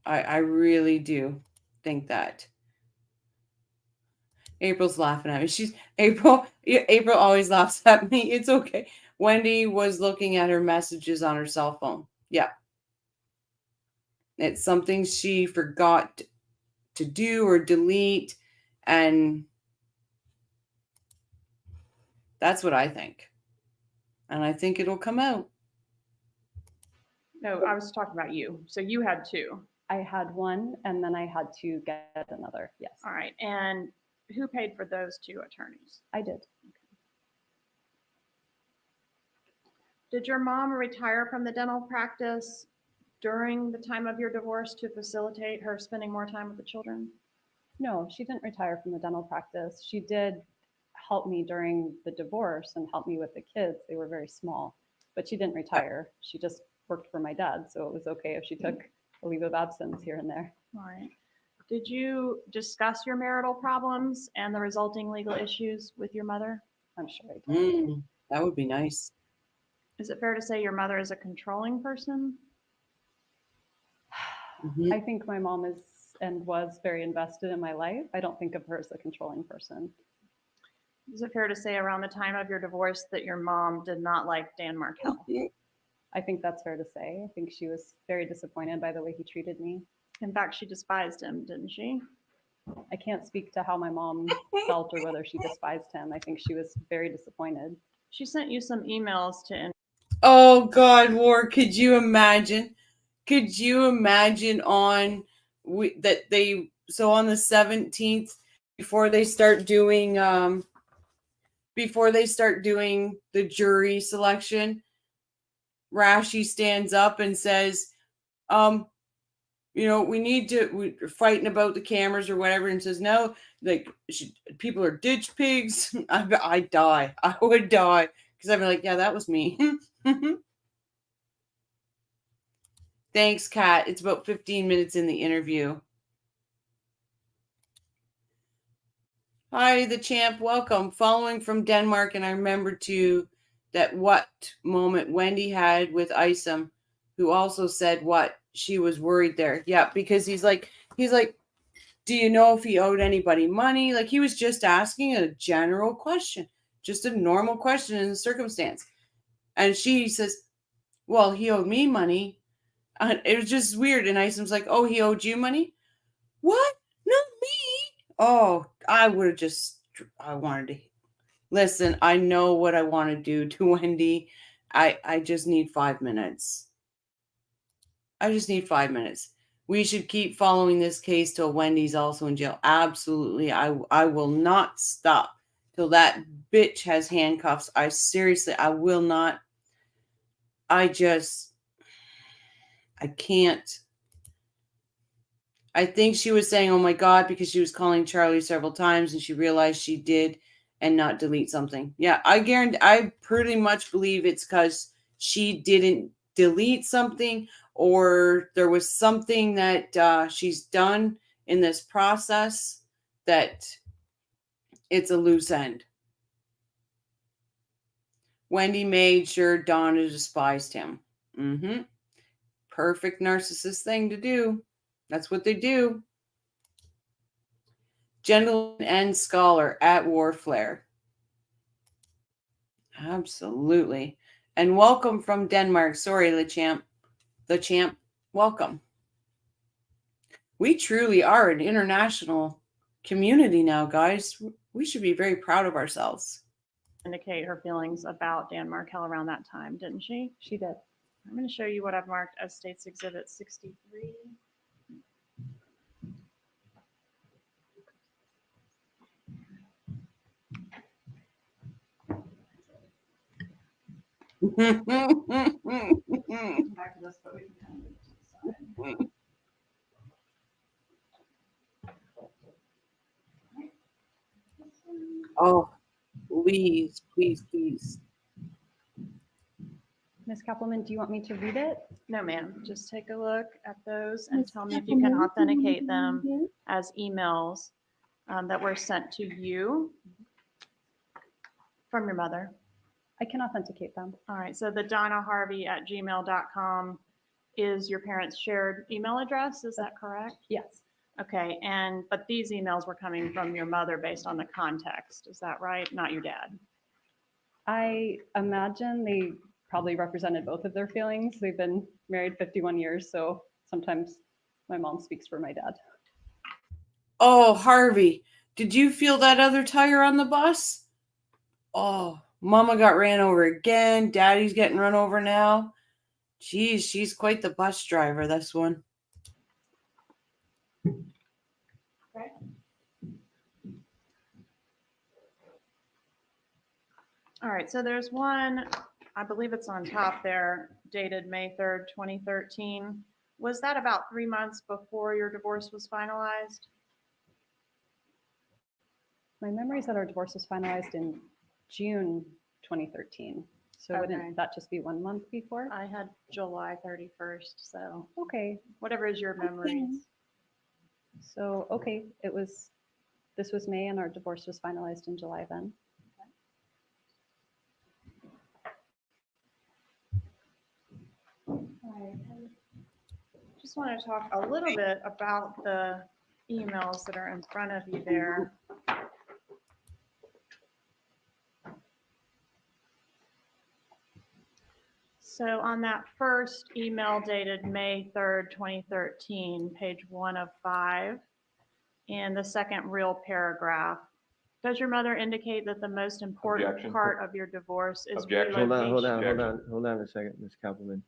I really do think that. April's laughing at me. April always laughs at me. It's okay. Wendy was looking at her messages on her cell phone. Yeah. It's something she forgot to do or delete, and that's what I think. And I think it'll come out. No, I was talking about you. So you had two. I had one, and then I had to get another. Yes. All right. And who paid for those two attorneys? I did. Did your mom retire from the dental practice during the time of your divorce to facilitate her spending more time with the children? No, she didn't retire from the dental practice. She did help me during the divorce and help me with the kids. They were very small, but she didn't retire. She just worked for my dad, so it was okay if she took a leave of absence here and there. All right. Did you discuss your marital problems and the resulting legal issues with your mother? I'm sure I did. That would be nice. Is it fair to say your mother is a controlling person? I think my mom is and was very invested in my life. I don't think of her as a controlling person. Is it fair to say around the time of your divorce that your mom did not like Dan Markel? I think that's fair to say. I think she was very disappointed by the way he treated me. In fact, she despised him, didn't she? I can't speak to how my mom felt or whether she despised him. I think she was very disappointed. She sent you some emails to... Oh, God, War, could you imagine? Could you imagine on the 17th, before they start doing the jury selection, Rashi stands up and says, we're fighting about the cameras or whatever, and says, no, like, people are ditch pigs. I die. I would die, because I'd be like, yeah, that was me. Thanks, Kat. It's about 15 minutes in the interview. Hi, the champ. Welcome. Following from Denmark, and I remember too that what moment Wendy had with Isom, who also said what she was worried there. Yeah, because he's like, do you know if he owed anybody money? Like, he was just asking a general question, just a normal question in the circumstance. And she says, well, he owed me money. It was just weird. And Isom's like, oh, he owed you money? What? Not me. Oh, I wanted to listen. I know what I want to do to Wendy. I just need 5 minutes. We should keep following this case till Wendy's also in jail. Absolutely. I will not stop till that bitch has handcuffs. I will not. I can't. I think she was saying, oh my God, because she was calling Charlie several times and she realized she did and not delete something. Yeah, I pretty much believe it's because she didn't delete something, or there was something that she's done in this process that it's a loose end. Wendi made sure Donna despised him. Perfect narcissist thing to do. That's what they do. Gentleman and scholar at Warflare. Absolutely. And welcome from Denmark. Sorry, the champ. Welcome. We truly are an international community now, guys. We should be very proud of ourselves. Indicate her feelings about Dan Markel around that time, didn't she? She did. I'm going to show you what I've marked as States Exhibit 63. Back to this, but we can kind of move to the side. Oh, please, please, please. Ms. Kappelman, do you want me to read it? No, ma'am. Just take a look at those and tell me if you can authenticate them as emails that were sent to you from your mother. I can authenticate them. All right. So the donnaharvey@gmail.com is your parents' shared email address. Is that correct? Yes. Okay. But these emails were coming from your mother based on the context. Is that right? Not your dad. I imagine they probably represented both of their feelings. They've been married 51 years, so sometimes my mom speaks for my dad. Oh, Harvey, did you feel that other tire on the bus? Oh, Mama got ran over again. Daddy's getting run over now. Geez, she's quite the bus driver, this one. Okay. All right, so there's one, I believe it's on top there, dated May 3rd, 2013. Was that about 3 months before your divorce was finalized? My memory is that our divorce was finalized in June 2013. So Okay. wouldn't that just be 1 month before? I had July 31st, so Okay. whatever is your memories. So, okay, this was May and our divorce was finalized in July then. I just want to talk a little bit about the emails that are in front of you there. So on that first email dated May 3rd, 2013, page 1 of 5, in the second real paragraph, does your mother indicate that the most important Objection. part of your divorce is Objection. relocation? Hold on a second, Ms. Kappelman.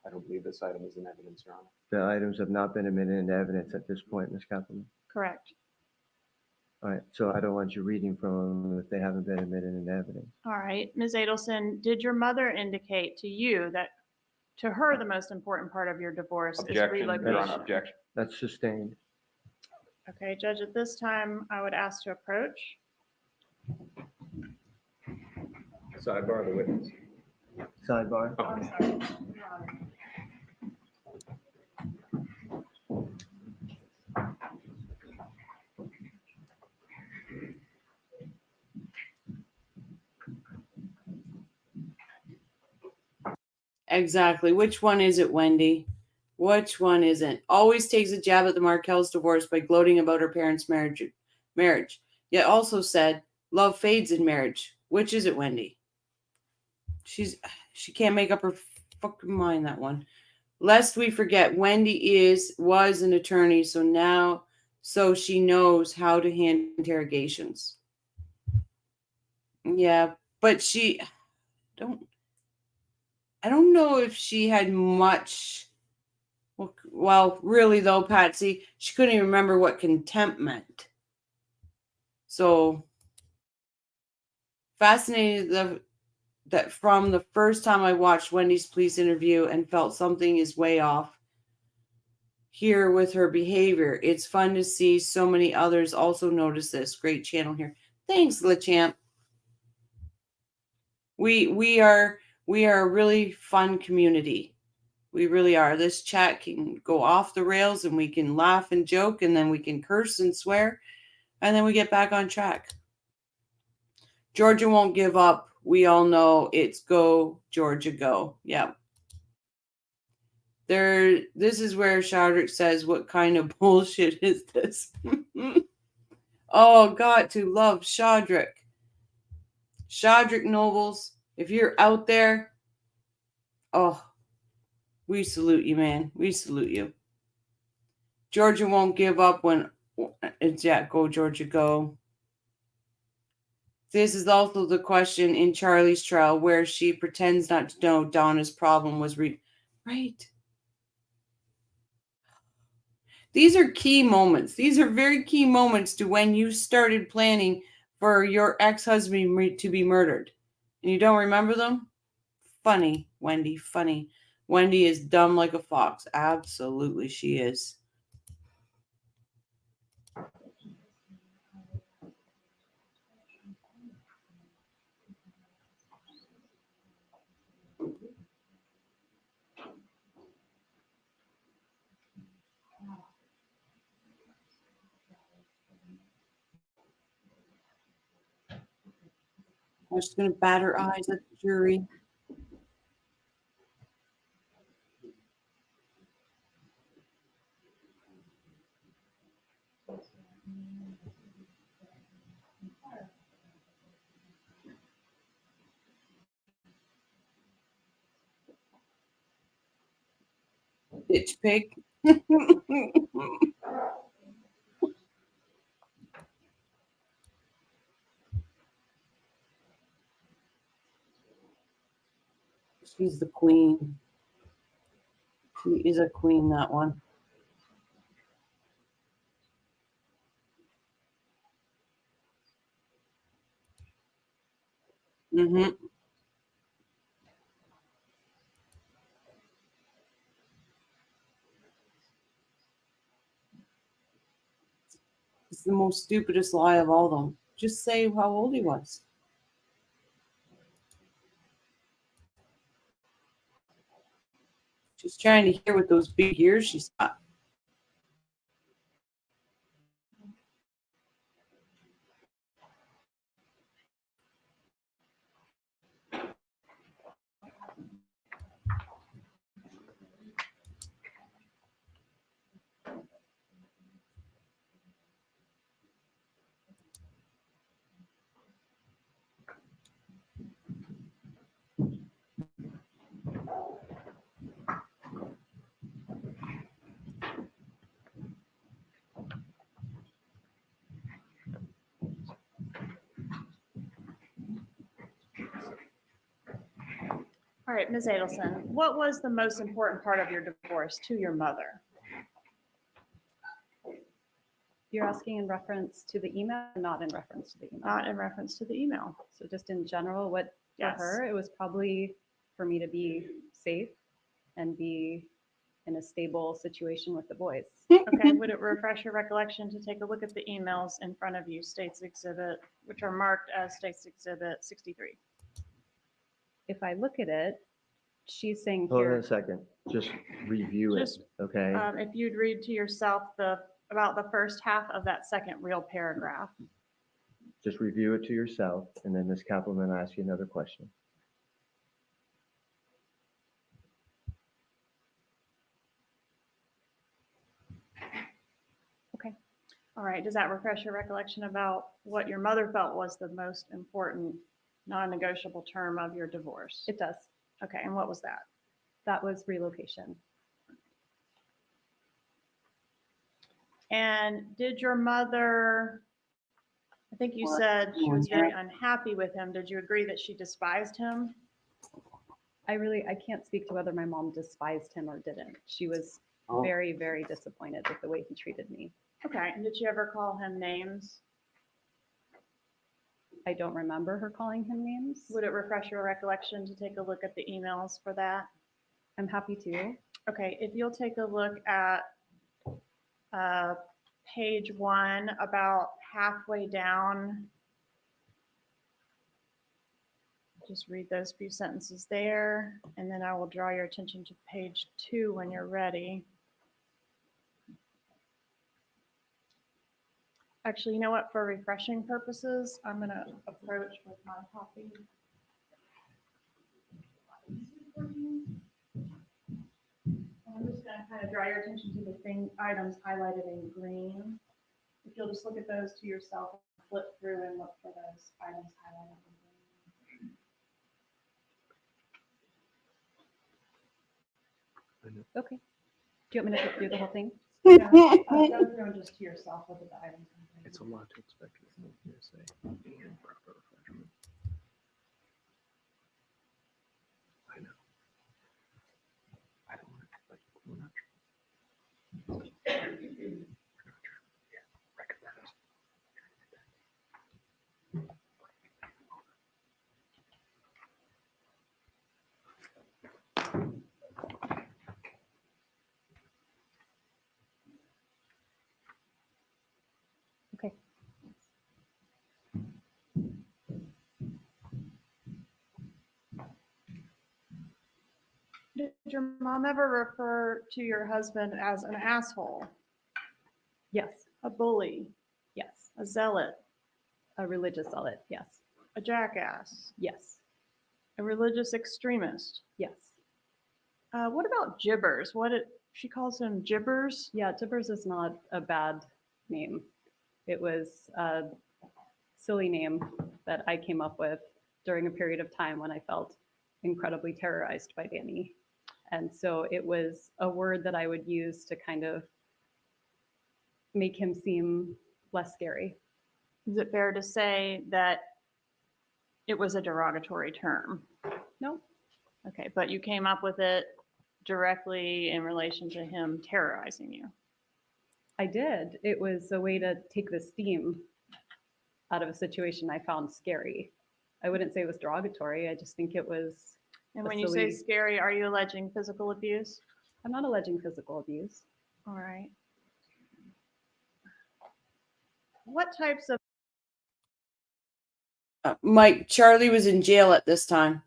I don't believe this item is in evidence, Your Honor. The items have not been admitted into evidence at this point, Ms. Kappelman. Correct. All right, so I don't want you reading from them if they haven't been admitted into evidence. All right, Ms. Adelson, did your mother indicate to you that to her the most important part of your divorce is relocation? Your Honor, objection. That's sustained. Okay, Judge, at this time, I would ask to approach. Sidebar of the witness. Sidebar. Oh, I'm sorry. Exactly. Which one is it, Wendi? Which one isn't? Always takes a jab at the Markel's divorce by gloating about her parents' marriage. Yet also said, love fades in marriage. Which is it, Wendi? She can't make up her fucking mind, that one. Lest we forget, Wendi was an attorney, so she knows how to handle interrogations. Yeah, but I don't know if she had much. Well, really though, Patsy, she couldn't even remember what contempt meant. So fascinated that from the first time I watched Wendi's police interview and felt something is way off here with her behavior. It's fun to see so many others also notice this. Great channel here. Thanks, LeChamp. We are a really fun community. We really are. This chat can go off the rails and we can laugh and joke and then we can curse and swear and then we get back on track. Georgia won't give up. We all know it's go, Georgia, go. Yeah. This is where Shadrick says, what kind of bullshit is this? Oh, got to love Shadrick. Shadrick Nobles, if you're out there, oh, we salute you, man. We salute you. Georgia won't give up when it's, yeah, go, Georgia, go. This is also the question in Charlie's trial where she pretends not to know Donna's problem was right. These are key moments. These are very key moments to when you started planning for your ex-husband to be murdered. And you don't remember them? Funny, Wendi, funny. Wendi is dumb like a fox. Absolutely, she is. I'm just going to bat her eyes at the jury. Bitch pig. She's the queen. She is a queen, that one. Mm-hmm. It's the most stupidest lie of all of them. Just say how old he was. She's trying to hear what those big ears she's got. All right, Ms. Adelson, what was the most important part of your divorce to your mother? You're asking in reference to the email, or not in reference to the email? Not in reference to the email. So just in general, what for Yes. her, it was probably for me to be safe and be in a stable situation with the boys. Okay, would it refresh your recollection to take a look at the emails in front of you, State's Exhibit, which are marked as State's Exhibit 63? If I look at it, she's saying Hold on here. a second, just review it, Just, okay? If you'd read to yourself about the first half of that second real paragraph. Just review it to yourself, and then Ms. Kappelman will ask you another question. Okay. All right, does that refresh your recollection about what your mother felt was the most important non-negotiable term of your divorce? It does. Okay, and what was that? That was relocation. And did your mother, I think you said she was very unhappy with him. Did you agree that she despised him? I can't speak to whether my mom despised him or didn't. She was very, very disappointed with the way he treated me. Okay, and did you ever call him names? I don't remember her calling him names. Would it refresh your recollection to take a look at the emails for that? I'm happy to. Okay, if you'll take a look at page 1, about halfway down Just read those few sentences there, and then I will draw your attention to page 2 when you're ready. Actually, you know what? For refreshing purposes, I'm going to approach with my copy. I'm just going to kind of draw your attention to the items highlighted in green. If you'll just look at those to yourself, flip through and look for those items highlighted in green. Okay. Do you want me to flip through the whole thing? Yeah, go through and just to yourself look at the items. It's a lot to expect from hearsay and proper refreshment. I know. I don't want to like we're not true. Yeah, recognize. Okay. Did your mom ever refer to your husband as an asshole, Yes. a bully, Yes. a zealot, A religious zealot. Yes. a jackass, Yes. a religious extremist? Yes. What about gibbers? She calls him gibbers? Yeah, Tibbers is not a bad name. It was a silly name that I came up with during a period of time when I felt incredibly terrorized by Danny. And so it was a word that I would use to kind of make him seem less scary. Is it fair to say that it was a derogatory term? No. Okay, but you came up with it directly in relation to him terrorizing you. I did. It was a way to take the steam out of a situation I found scary. I wouldn't say it was derogatory. I just think it was. And when you say scary, are you alleging physical abuse? I'm not alleging physical abuse. All right. What types of Mike, Charlie was in jail at this time.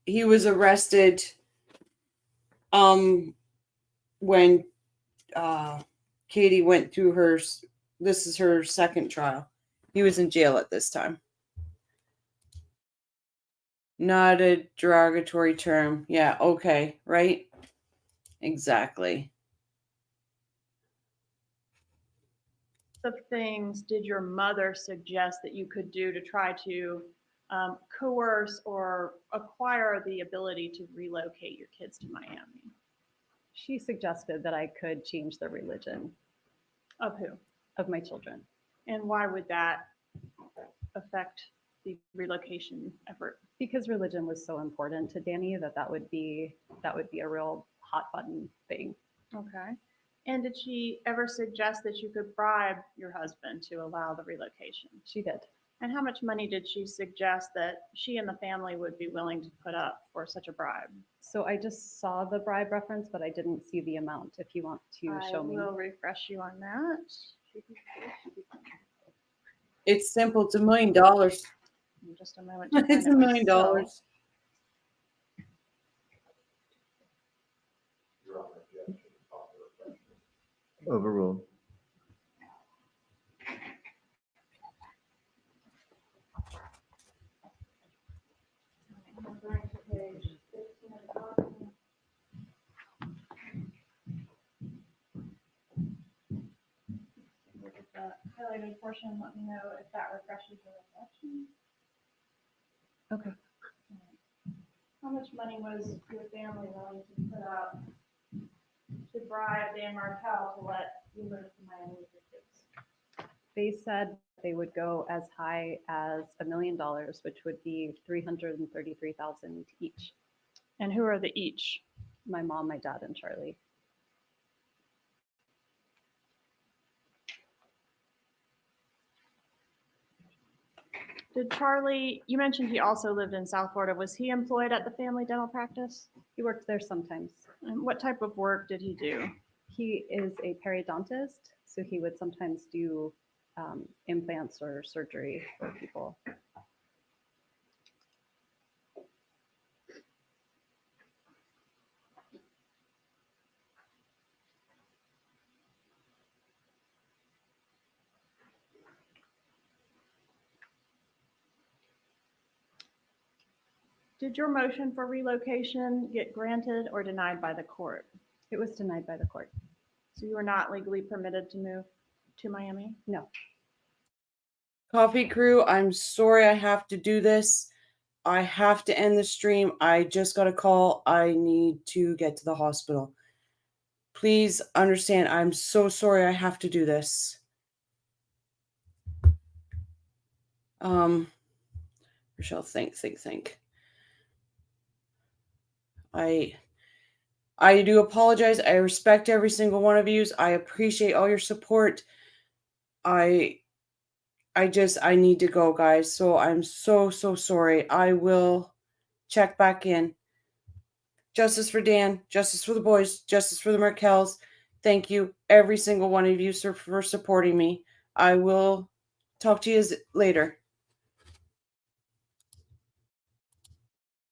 He was arrested when Katie went through this is her second trial. He was in jail at this time. Not a derogatory term. Yeah, okay, right? Exactly. things did your mother suggest that you could do to try to coerce or acquire the ability to relocate your kids to Miami? She suggested that I could change the religion. Of who? Of my children. And why would that affect the relocation effort? Because religion was so important to Danny that would be a real hot button thing. Okay. And did she ever suggest that you could bribe your husband to allow the relocation? She did. And how much money did she suggest that she and the family would be willing to put up for such a bribe? So I just saw the bribe reference, but I didn't see the amount. If you want to show me. I will refresh you on that. It's simple. It's $1 million. In just a moment. It's $1 million. Overruled. Look at the highlighted portion. Let me know if that refreshes your reflection. Okay. How much money was your family willing to put up to bribe Dan Markel to let you move to Miami with your kids? They said they would go as high as $1 million, which would be $333,000 each. And who are the each? My mom, my dad, and Charlie. Did Charlie, you mentioned he also lived in South Florida. Was he employed at the family dental practice? He worked there sometimes. And what type of work did he do? He is a periodontist, so he would sometimes do implants or surgery for people. Did your motion for relocation get granted or denied by the court? It was denied by the court. So you were not legally permitted to move to Miami? No. Coffee crew, I'm sorry I have to do this. I have to end the stream. I just got a call. I need to get to the hospital. Please understand, I'm so sorry I have to do this. Rochelle, think. I do apologize. I respect every single one of you. I appreciate all your support. I need to go, guys. So I'm so sorry. I will check back in. Justice for Dan, justice for the boys, justice for the Markels. Thank you, every single one of you, for supporting me. I will talk to you later.